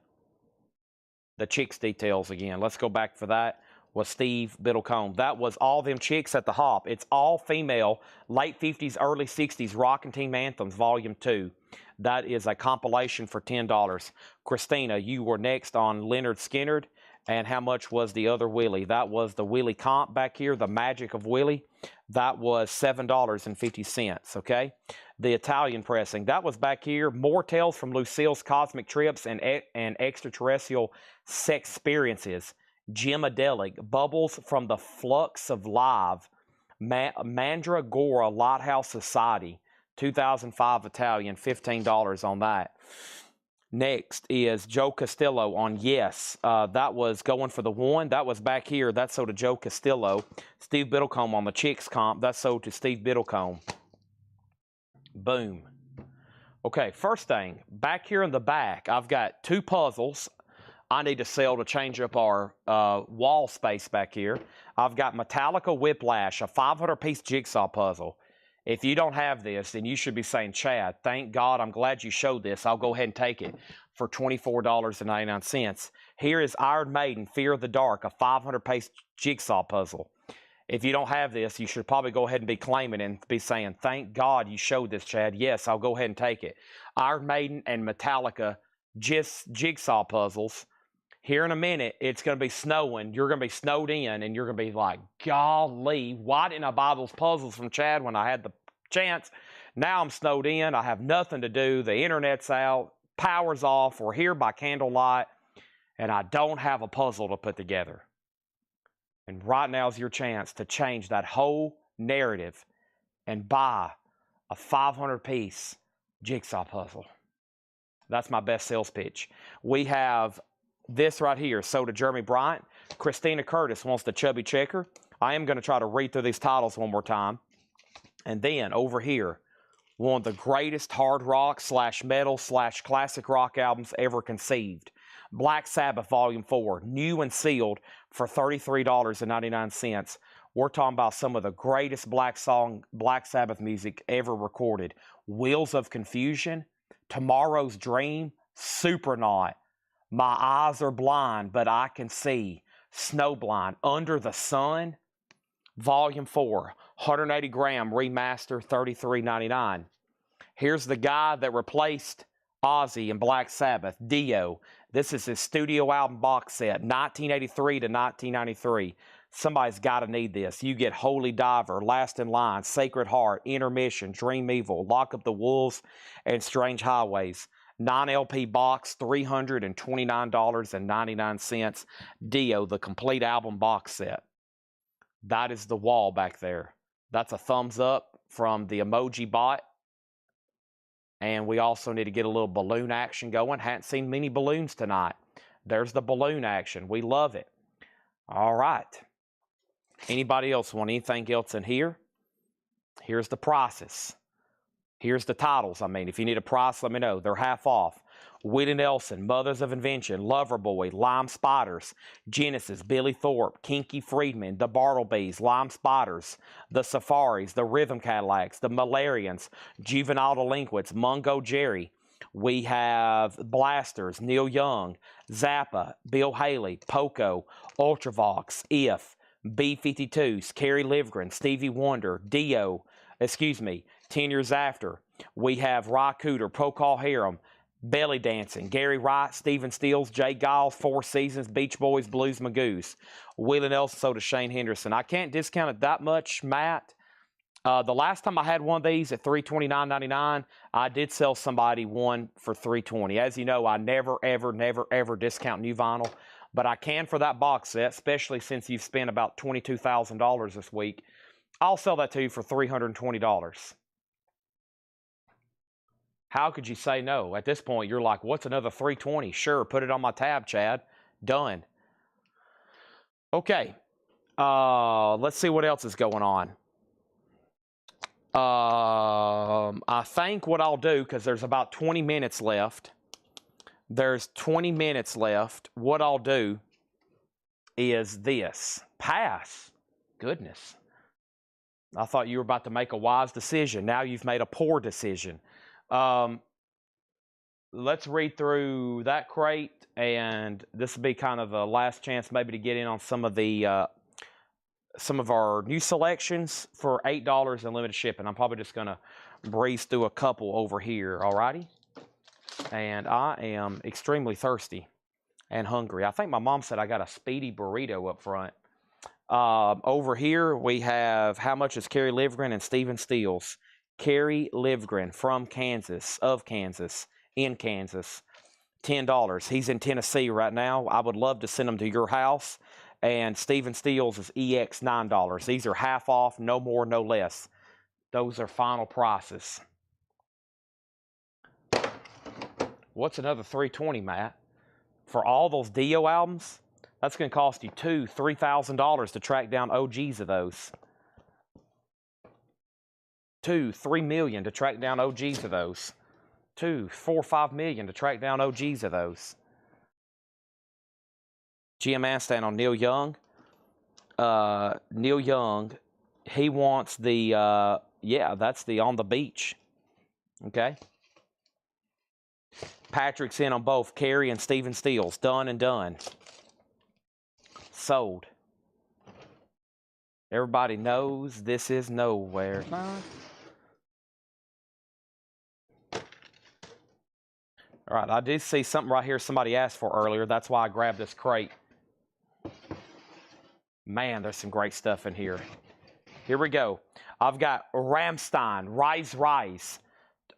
Speaker 2: The Chicks details again. Let's go back for that. Was Steve Biddlecombe. That was All Them Chicks at the Hop. It's all female, late 50s, early 60s rock and team anthems, volume 2. That is a compilation for $10. Christina, you were next on Leonard Skinner. And how much was the other Willie? That was the Willie comp back here, the Magic of Willie. That was $7.50, okay? The Italian pressing, that was back here. More Tales from Lucille's Cosmic Trips and Extraterrestrial Sex Experiences. Gemadelic, Bubbles from the Flux of Live. Mandragora Lighthouse Society, 2005 Italian, $15 on that. Next is Joe Castillo on Yes. That was Going for the One. That was back here. That's sold to Joe Castillo. Steve Biddlecombe on the Chicks comp. That's sold to Steve Biddlecombe. Boom. Okay, first thing, back here in the back, I've got two puzzles I need to sell to change up our wall space back here. I've got Metallica Whiplash, a 500-piece jigsaw puzzle. If you don't have this, then you should be saying, Chad, thank God, I'm glad you showed this. I'll go ahead and take it for $24.99. Here is Iron Maiden, Fear of the Dark, a 500-piece jigsaw puzzle. If you don't have this, you should probably go ahead and be claiming and be saying, thank God you showed this, Chad. Yes, I'll go ahead and take it. Iron Maiden and Metallica jigsaw puzzles. Here in a minute, it's going to be snowing. You're going to be snowed in, and you're going to be like, golly, why didn't I buy those puzzles from Chad when I had the chance? Now I'm snowed in. I have nothing to do. The internet's out. Power's off. We're here by candlelight, and I don't have a puzzle to put together. And right now is your chance to change that whole narrative and buy a 500-piece jigsaw puzzle. That's my best sales pitch. We have this right here, sold to Jeremy Bryant. Christina Curtis wants the Chubby Checker. I am going to try to read through these titles one more time. And then over here, one of the greatest hard rock / metal / classic rock albums ever conceived. Black Sabbath Volume 4, new and sealed for $33.99. We're talking about some of the greatest Black Sabbath music ever recorded. Wheels of Confusion, Tomorrow's Dream, Supernaut, My Eyes Are Blind, But I Can See, Snowblind, Under the Sun, Volume 4, 180 gram remaster, $33.99. Here's the guy that replaced Ozzy in Black Sabbath, Dio. This is his studio album box set, 1983 to 1993. Somebody's got to need this. You get Holy Diver, Last in Line, Sacred Heart, Intermission, Dream Evil, Lock Up the Wolves, and Strange Highways. 9 LP box, $329.99. Dio, the complete album box set. That is the wall back there. That's a thumbs up from the emoji bot. And we also need to get a little balloon action going. Hadn't seen many balloons tonight. There's the balloon action. We love it. All right. Anybody else want anything else in here? Here's the prices. Here's the titles. I mean, if you need a price, let me know. They're half off. Willie Nelson, Mothers of Invention, Loverboy, Lime Spiders, Genesis, Billy Thorpe, Kinky Friedman, The Bartlebees, Lime Spiders, The Safaris, The Rhythm Cadillacs, The Malarians, Juvenile Delinquents, Mungo Jerry. We have Blasters, Neil Young, Zappa, Bill Haley, Poco, Ultravox, If, B-52s, Kerry Livgren, Stevie Wonder, Dio, 10 Years After. We have Ry Cooder, Procol Harum, Belly Dancing, Gary Wright, Stephen Stills, Jay Giles, Four Seasons, Beach Boys, Blues Magoos, Willie Nelson, so does Shane Henderson. I can't discount it that much, Matt. The last time I had one of these at $329.99, I did sell somebody one for $320. As you know, I never, ever discount new vinyl, but I can for that box set, especially since you've spent about $22,000 this week. I'll sell that to you for $320. How could you say no? At this point, you're like, what's another $320? Sure, put it on my tab, Chad. Done. Okay. Let's see what else is going on. I think what I'll do, because there's about 20 minutes left. There's 20 minutes left. What I'll do is this. Pass. Goodness. I thought you were about to make a wise decision. Now you've made a poor decision. Let's read through that crate, and this will be kind of the last chance maybe to get in on some of our new selections for $8 and limited shipping. I'm probably just going to breeze through a couple over here, alrighty? And I am extremely thirsty and hungry. I think my mom said I got a speedy burrito up front. Over here we have, how much is Kerry Livgren and Stephen Stills? Kerry Livgren from Kansas, in Kansas, $10. He's in Tennessee right now. I would love to send him to your house. And Stephen Stills is EX $9. These are half off, no more, no less. Those are final prices. What's another $320, Matt? For all those Dio albums, that's going to cost you $2,000, $3,000 to track down OGs of those. $2-3 million to track down OGs of those. $4-5 million to track down OGs of those. GM Anstan on Neil Young. Neil Young, he wants the, that's the On the Beach. Okay. Patrick's in on both Kerry and Stephen Stills. Done and done. Sold. Everybody knows this is nowhere. All right, I did see something right here somebody asked for earlier. That's why I grabbed this crate. Man, there's some great stuff in here. Here we go. I've got Rammstein, Rise.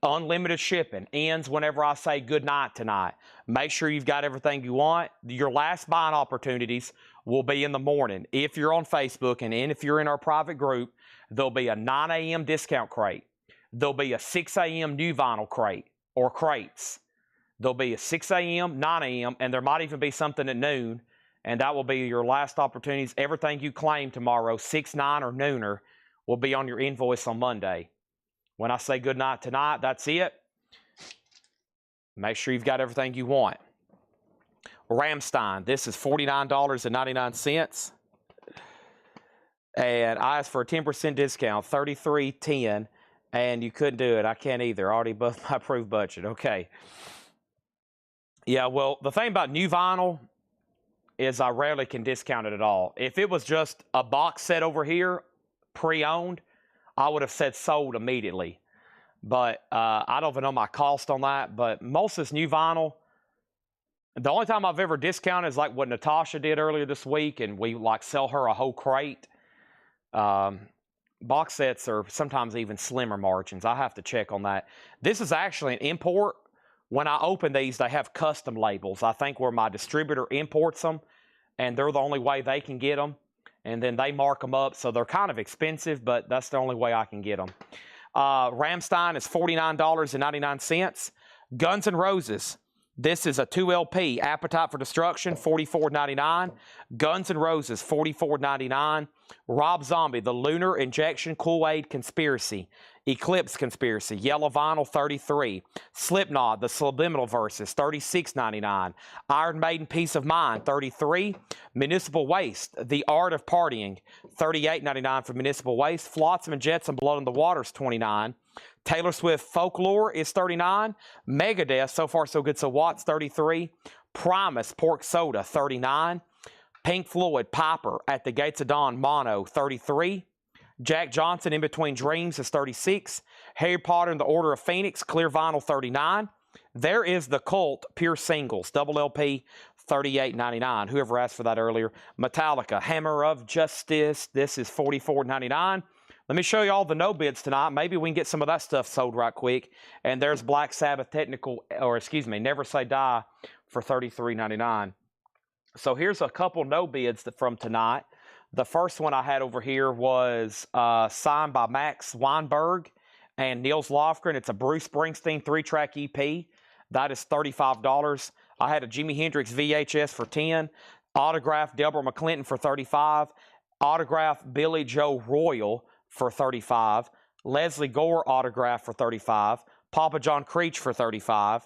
Speaker 2: Unlimited shipping. Ends whenever I say good night tonight. Make sure you've got everything you want. Your last buying opportunities will be in the morning. If you're on Facebook and if you're in our private group, there'll be a 9 a.m. discount crate. There'll be a 6 a.m. new vinyl crate or crates. There'll be a 6 a.m., 9 a.m., and there might even be something at noon, and that will be your last opportunities. Everything you claim tomorrow, 6, 9, or nooner, will be on your invoice on Monday. When I say good night tonight, that's it. Make sure you've got everything you want. Rammstein, this is $49.99. And I asked for a 10% discount, $33.10, and you couldn't do it. I can't either. Already above my approved budget. Okay. Yeah, well, the thing about new vinyl is I rarely can discount it at all. If it was just a box set over here, pre-owned, I would have said sold immediately. But I don't even know my cost on that. But most of this new vinyl, the only time I've ever discounted is like what Natasha did earlier this week, and we like sell her a whole crate. Box sets are sometimes even slimmer margins. I have to check on that. This is actually an import. When I open these, they have custom labels. I think where my distributor imports them, and they're the only way they can get them. And then they mark them up, so they're kind of expensive, but that's the only way I can get them. Rammstein is $49.99. Guns N' Roses. This is a 2LP. Appetite for Destruction, $44.99. Guns N' Roses, $44.99. Rob Zombie, The Lunar Injection Kool-Aid Conspiracy. Eclipse Conspiracy, Yellow Vinyl, $33. Slipknot, The Subliminal Verses, $36.99. Iron Maiden, Peace of Mind, $33. Municipal Waste, The Art of Partying, $38.99 for Municipal Waste. Flotsam and Jetsam, Blood in the Waters, $29. Taylor Swift, Folklore is $39. Megadeth, So Far So Good So What's $33. Primus, Pork Soda, $39. Pink Floyd, Piper, At the Gates of Dawn, Mono, $33. Jack Johnson, In Between Dreams is $36. Harry Potter and the Order of Phoenix, clear vinyl, $39. There is the Cult Pure Singles, double LP, $38.99. Whoever asked for that earlier. Metallica, Hammer of Justice. This is $44.99. Let me show you all the no bids tonight. Maybe we can get some of that stuff sold right quick. And there's Black Sabbath Never Say Die for $33.99. So here's a couple no bids from tonight. The first one I had over here was signed by Max Weinberg and Niels Lofgren. It's a Bruce Springsteen 3-track EP. That is $35. I had a Jimi Hendrix VHS for $10. Autographed Delbert McClinton for $35. Autographed Billy Joe Royal for $35. Leslie Gore autograph for $35. Papa John Creech for $35.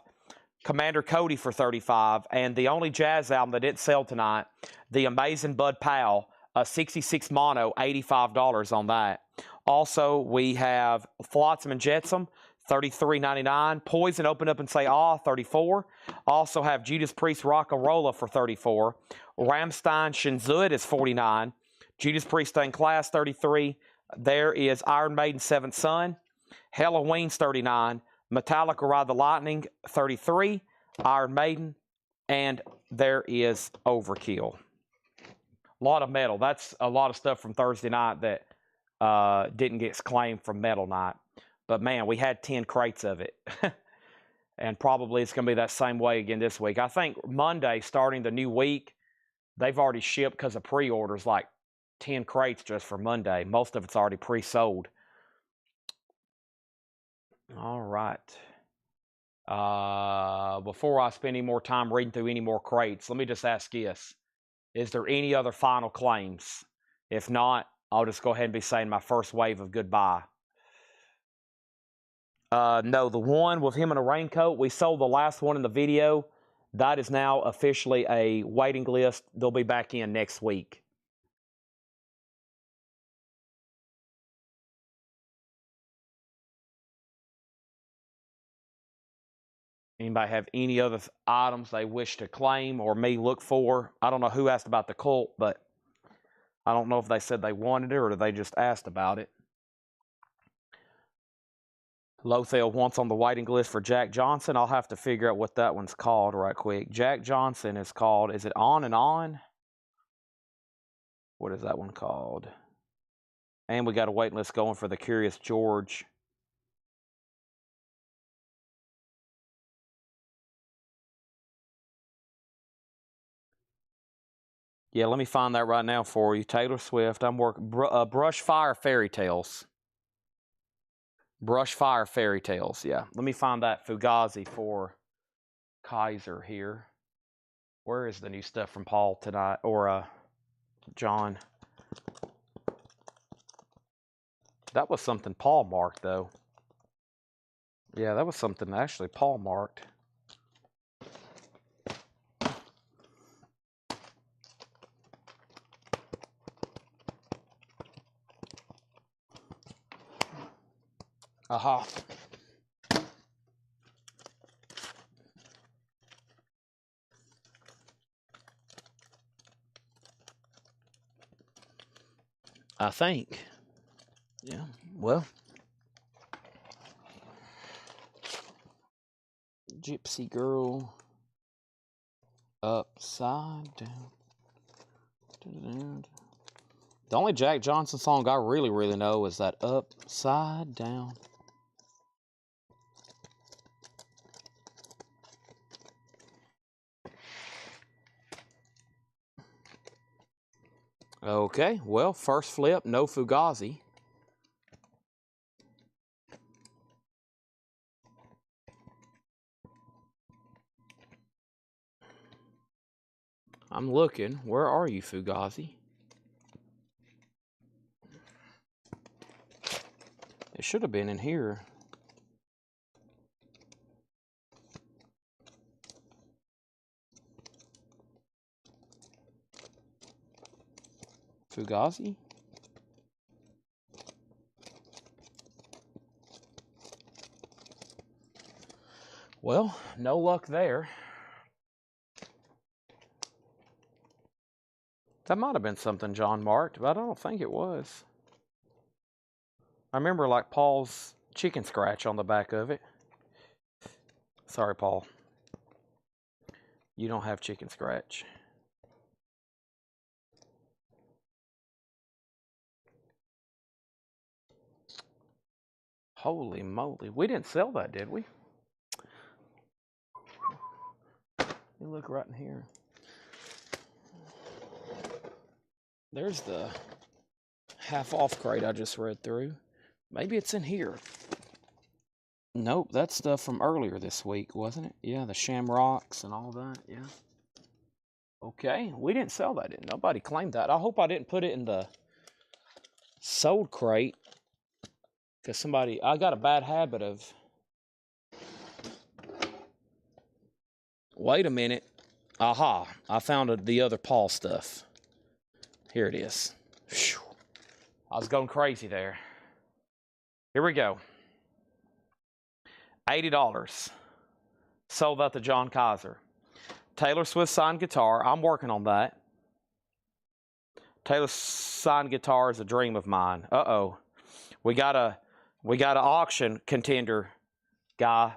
Speaker 2: Commander Cody for $35. And the only jazz album that didn't sell tonight, The Amazing Bud Powell, a 66 mono, $85 on that. Also, we have Flotsam and Jetsam, $33.99. Poison, Open Up and Say Ah, $34. Also have Judas Priest Rock-a-Rolla for $34. Rammstein Shinzud is $49. Judas Priest Stained Class, $33. There is Iron Maiden Seventh Son. Halloween's $39. Metallica Ride the Lightning, $33. Iron Maiden. And there is Overkill. A lot of metal. That's a lot of stuff from Thursday night that didn't get claimed from Metal Night. But, man, we had 10 crates of it. And probably it's going to be that same way again this week. I think Monday, starting the new week, they've already shipped, because of pre-orders, like 10 crates just for Monday. Most of it's already pre-sold. All right. Before I spend any more time reading through any more crates, let me just ask this. Is there any other final claims? If not, I'll just go ahead and be saying my first wave of goodbye. No, the one with him in a raincoat, we sold the last one in the video. That is now officially a waiting list. They'll be back in next week. Anybody have any other items they wish to claim or me look for? I don't know who asked about the Cult, but I don't know if they said they wanted it or they just asked about it. Lothel wants on the waiting list for Jack Johnson. I'll have to figure out what that one's called right quick. Jack Johnson is called, is it On and On? What is that one called? And we got a waiting list going for the Curious George. Yeah, let me find that right now for you. Taylor Swift. I'm working. Brush Fire Fairy Tales. Brush Fire Fairy Tales. Yeah, let me find that Fugazi for Kaiser here. Where is the new stuff from Paul tonight? Or John? That was something Paul marked, though. Yeah, that was something actually Paul marked. Aha. I think. Yeah, well. Gypsy Girl. Upside Down. The only Jack Johnson song I really know is that Upside Down. Okay, well, first flip, no Fugazi. I'm looking. Where are you, Fugazi? It should have been in here. Fugazi? Well, no luck there. That might have been something John marked, but I don't think it was. I remember like Paul's chicken scratch on the back of it. Sorry, Paul. You don't have chicken scratch. Holy moly. We didn't sell that, did we? You look right in here. There's the half off crate I just read through. Maybe it's in here. Nope, that's stuff from earlier this week, wasn't it? Yeah, the shamrocks and all that, yeah. Okay, we didn't sell that, didn't nobody claimed that. I hope I didn't put it in the sold crate. Because I got a bad habit of... Wait a minute. Aha, I found the other Paul stuff. Here it is. Whew. I was going crazy there. Here we go. $80. Sold out to John Kaiser. Taylor Swift signed guitar. I'm working on that. Taylor signed guitar is a dream of mine. Uh-oh. We got an auction contender guy.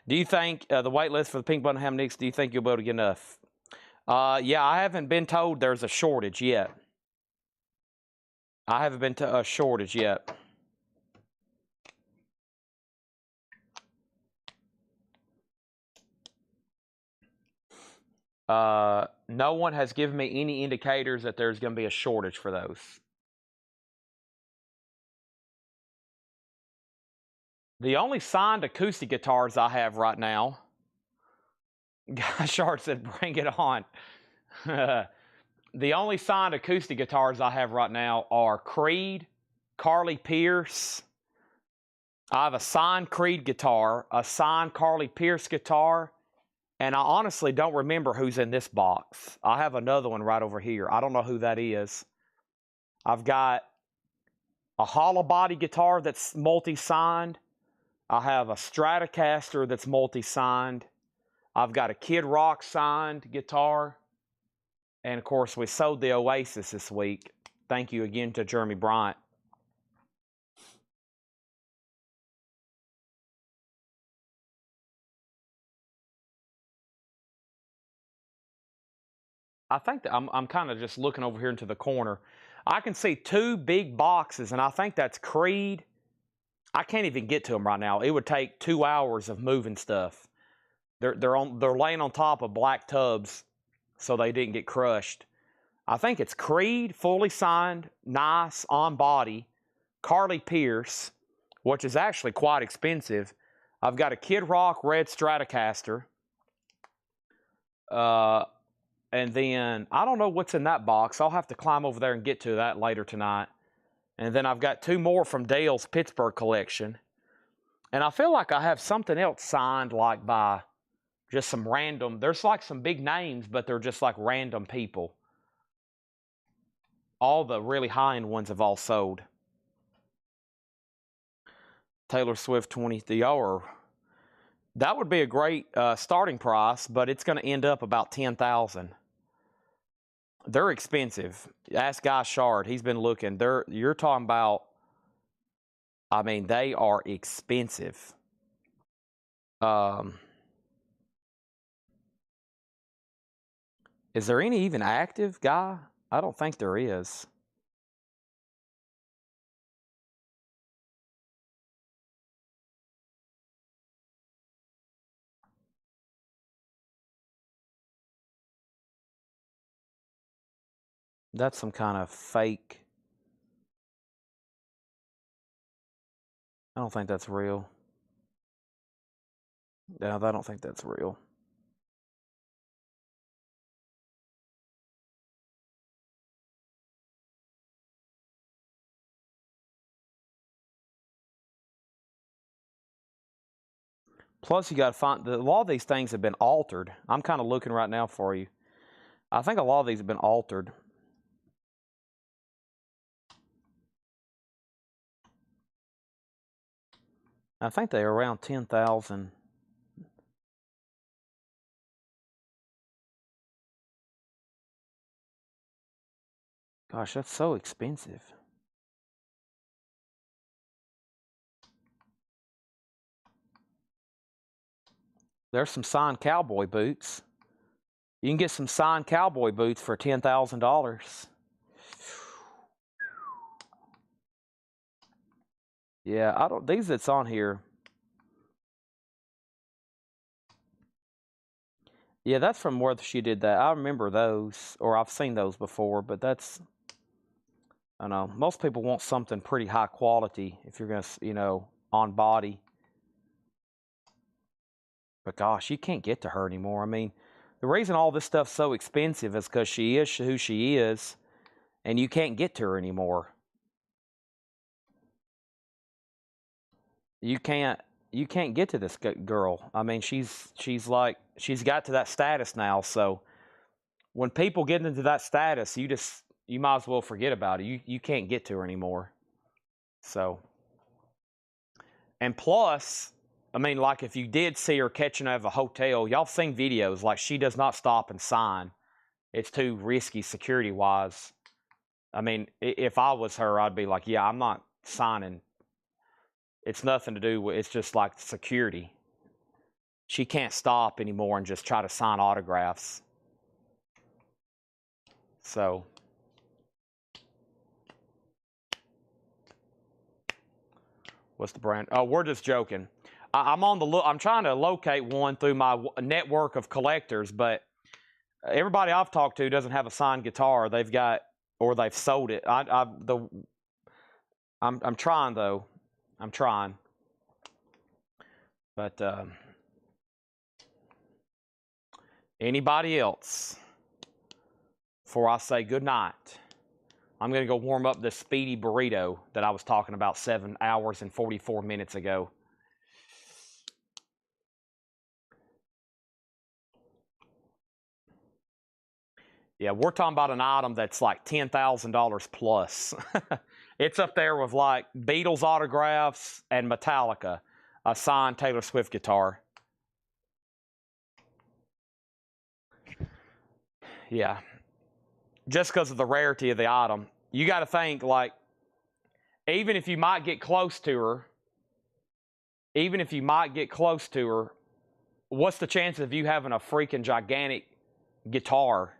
Speaker 2: Do you think the wait list for the Pink Button Ham Nicks, do you think you'll be able to get enough? Yeah, I haven't been told there's a shortage yet. I haven't been to a shortage yet. No one has given me any indicators that there's going to be a shortage for those. The only signed acoustic guitars I have right now, Guy Shard said, bring it on. The only signed acoustic guitars I have right now are Creed, Carly Pierce. I have a signed Creed guitar, a signed Carly Pierce guitar, and I honestly don't remember who's in this box. I have another one right over here. I don't know who that is. I've got a hollow body guitar that's multi-signed. I have a Stratocaster that's multi-signed. I've got a Kid Rock signed guitar. And of course, we sold the Oasis this week. Thank you again to Jeremy Bryant. I think that I'm kind of just looking over here into the corner. I can see two big boxes, and I think that's Creed. I can't even get to them right now. It would take 2 hours of moving stuff. They're laying on top of black tubs, so they didn't get crushed. I think it's Creed, fully signed, nice, on body. Carly Pierce, which is actually quite expensive. I've got a Kid Rock red Stratocaster. And then, I don't know what's in that box. I'll have to climb over there and get to that later tonight. And then I've got two more from Dale's Pittsburgh collection. And I feel like I have something else signed, like by just some random... There's like some big names, but they're just like random people. All the really high-end ones have all sold. Taylor Swift 20 hour. That would be a great starting price, but it's going to end up about $10,000. They're expensive. Ask Guy Shard. He's been looking. You're talking about, I mean, they are expensive. Is there any even active, Guy? I don't think there is. That's some kind of fake. I don't think that's real. No, I don't think that's real. Plus, you got to find... A lot of these things have been altered. I'm kind of looking right now for you. I think a lot of these have been altered. I think they're around 10,000. Gosh, that's so expensive. There's some signed cowboy boots. You can get some signed cowboy boots for $10,000. Yeah, I don't. These that's on here. Yeah, that's from where she did that. I remember those, or I've seen those before, but that's, I don't know. Most people want something pretty high quality if you're going to, on body. But gosh, you can't get to her anymore. I mean, the reason all this stuff's so expensive is because she is who she is, and you can't get to her anymore. You can't get to this girl. I mean, she's got to that status now. So when people get into that status, you might as well forget about it. You can't get to her anymore. So, and plus, I mean, like if you did see her catching out of a hotel, y'all seen videos, like she does not stop and sign. It's too risky security wise. I mean, if I was her, I'd be like, yeah, I'm not signing. It's nothing to do with, it's just like security. She can't stop anymore and just try to sign autographs. So, what's the brand? Oh, we're just joking. I'm on the look. I'm trying to locate one through my network of collectors, but everybody I've talked to doesn't have a signed guitar. They've got, or they've sold it. I'm trying though. I'm trying. But anybody else? Before I say good night, I'm going to go warm up this speedy burrito that I was talking about 7 hours and 44 minutes ago. Yeah, we're talking about an item that's like $10,000 plus. It's up there with like Beatles autographs and Metallica, a signed Taylor Swift guitar. Yeah, just because of the rarity of the item. You got to think, like, even if you might get close to her, what's the chance of you having a freaking gigantic guitar?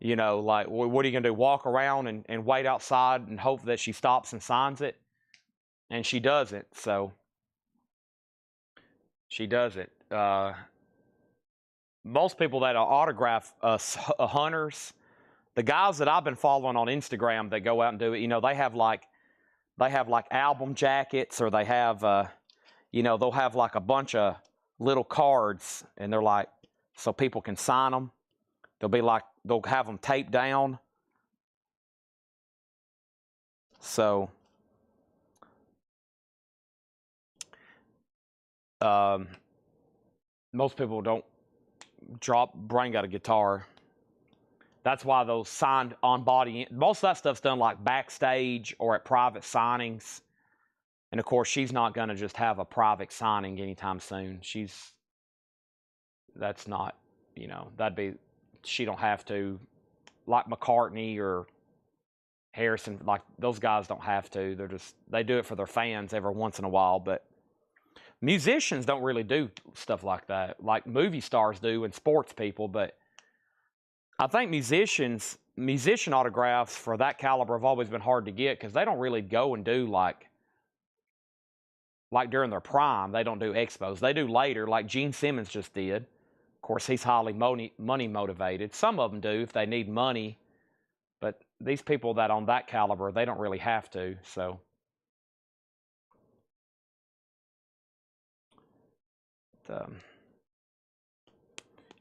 Speaker 2: Like, what are you going to do? Walk around and wait outside and hope that she stops and signs it? And she doesn't, so she does it. Most people that autograph hunters, the guys that I've been following on Instagram that go out and do it, they have like album jackets, or they have, they'll have like a bunch of little cards, and they're like, so people can sign them. They'll have them taped down. So, most people don't bring out a guitar. That's why those signed on body, most of that stuff's done like backstage or at private signings. And of course, she's not going to just have a private signing anytime soon. That's not, she don't have to, like McCartney or Harrison, like those guys don't have to. They do it for their fans every once in a while. But musicians don't really do stuff like that, like movie stars do and sports people. But I think musician autographs for that caliber have always been hard to get, because they don't really go and do like during their prime. They don't do expos. They do later, like Gene Simmons just did. Of course, he's highly money motivated. Some of them do if they need money, but these people that on that caliber, they don't really have to. So,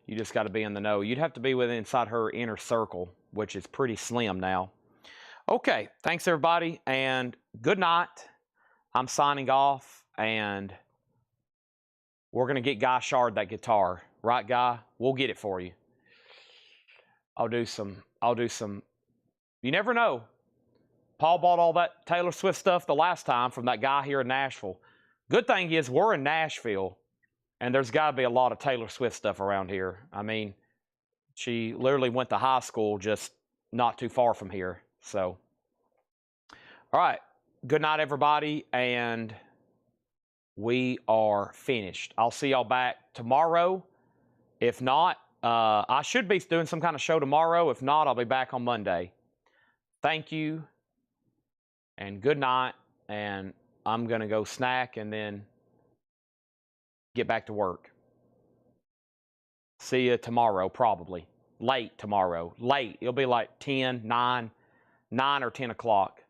Speaker 2: you just got to be in the know. You'd have to be inside her inner circle, which is pretty slim now. Okay, thanks everybody, and good night. I'm signing off, and we're going to get Guy Shard that guitar. Right, Guy? We'll get it for you. I'll do some, you never know. Paul bought all that Taylor Swift stuff the last time from that guy here in Nashville. Good thing is we're in Nashville, and there's got to be a lot of Taylor Swift stuff around here. I mean, she literally went to high school just not too far from here. So, all right. Good night, everybody, and we are finished. I'll see y'all back tomorrow. If not, I should be doing some kind of show tomorrow. If not, I'll be back on Monday. Thank you, and good night. And I'm going to go snack and then get back to work. See you tomorrow, probably. Late tomorrow. Late. It'll be like 10, 9 or 10 o'clock.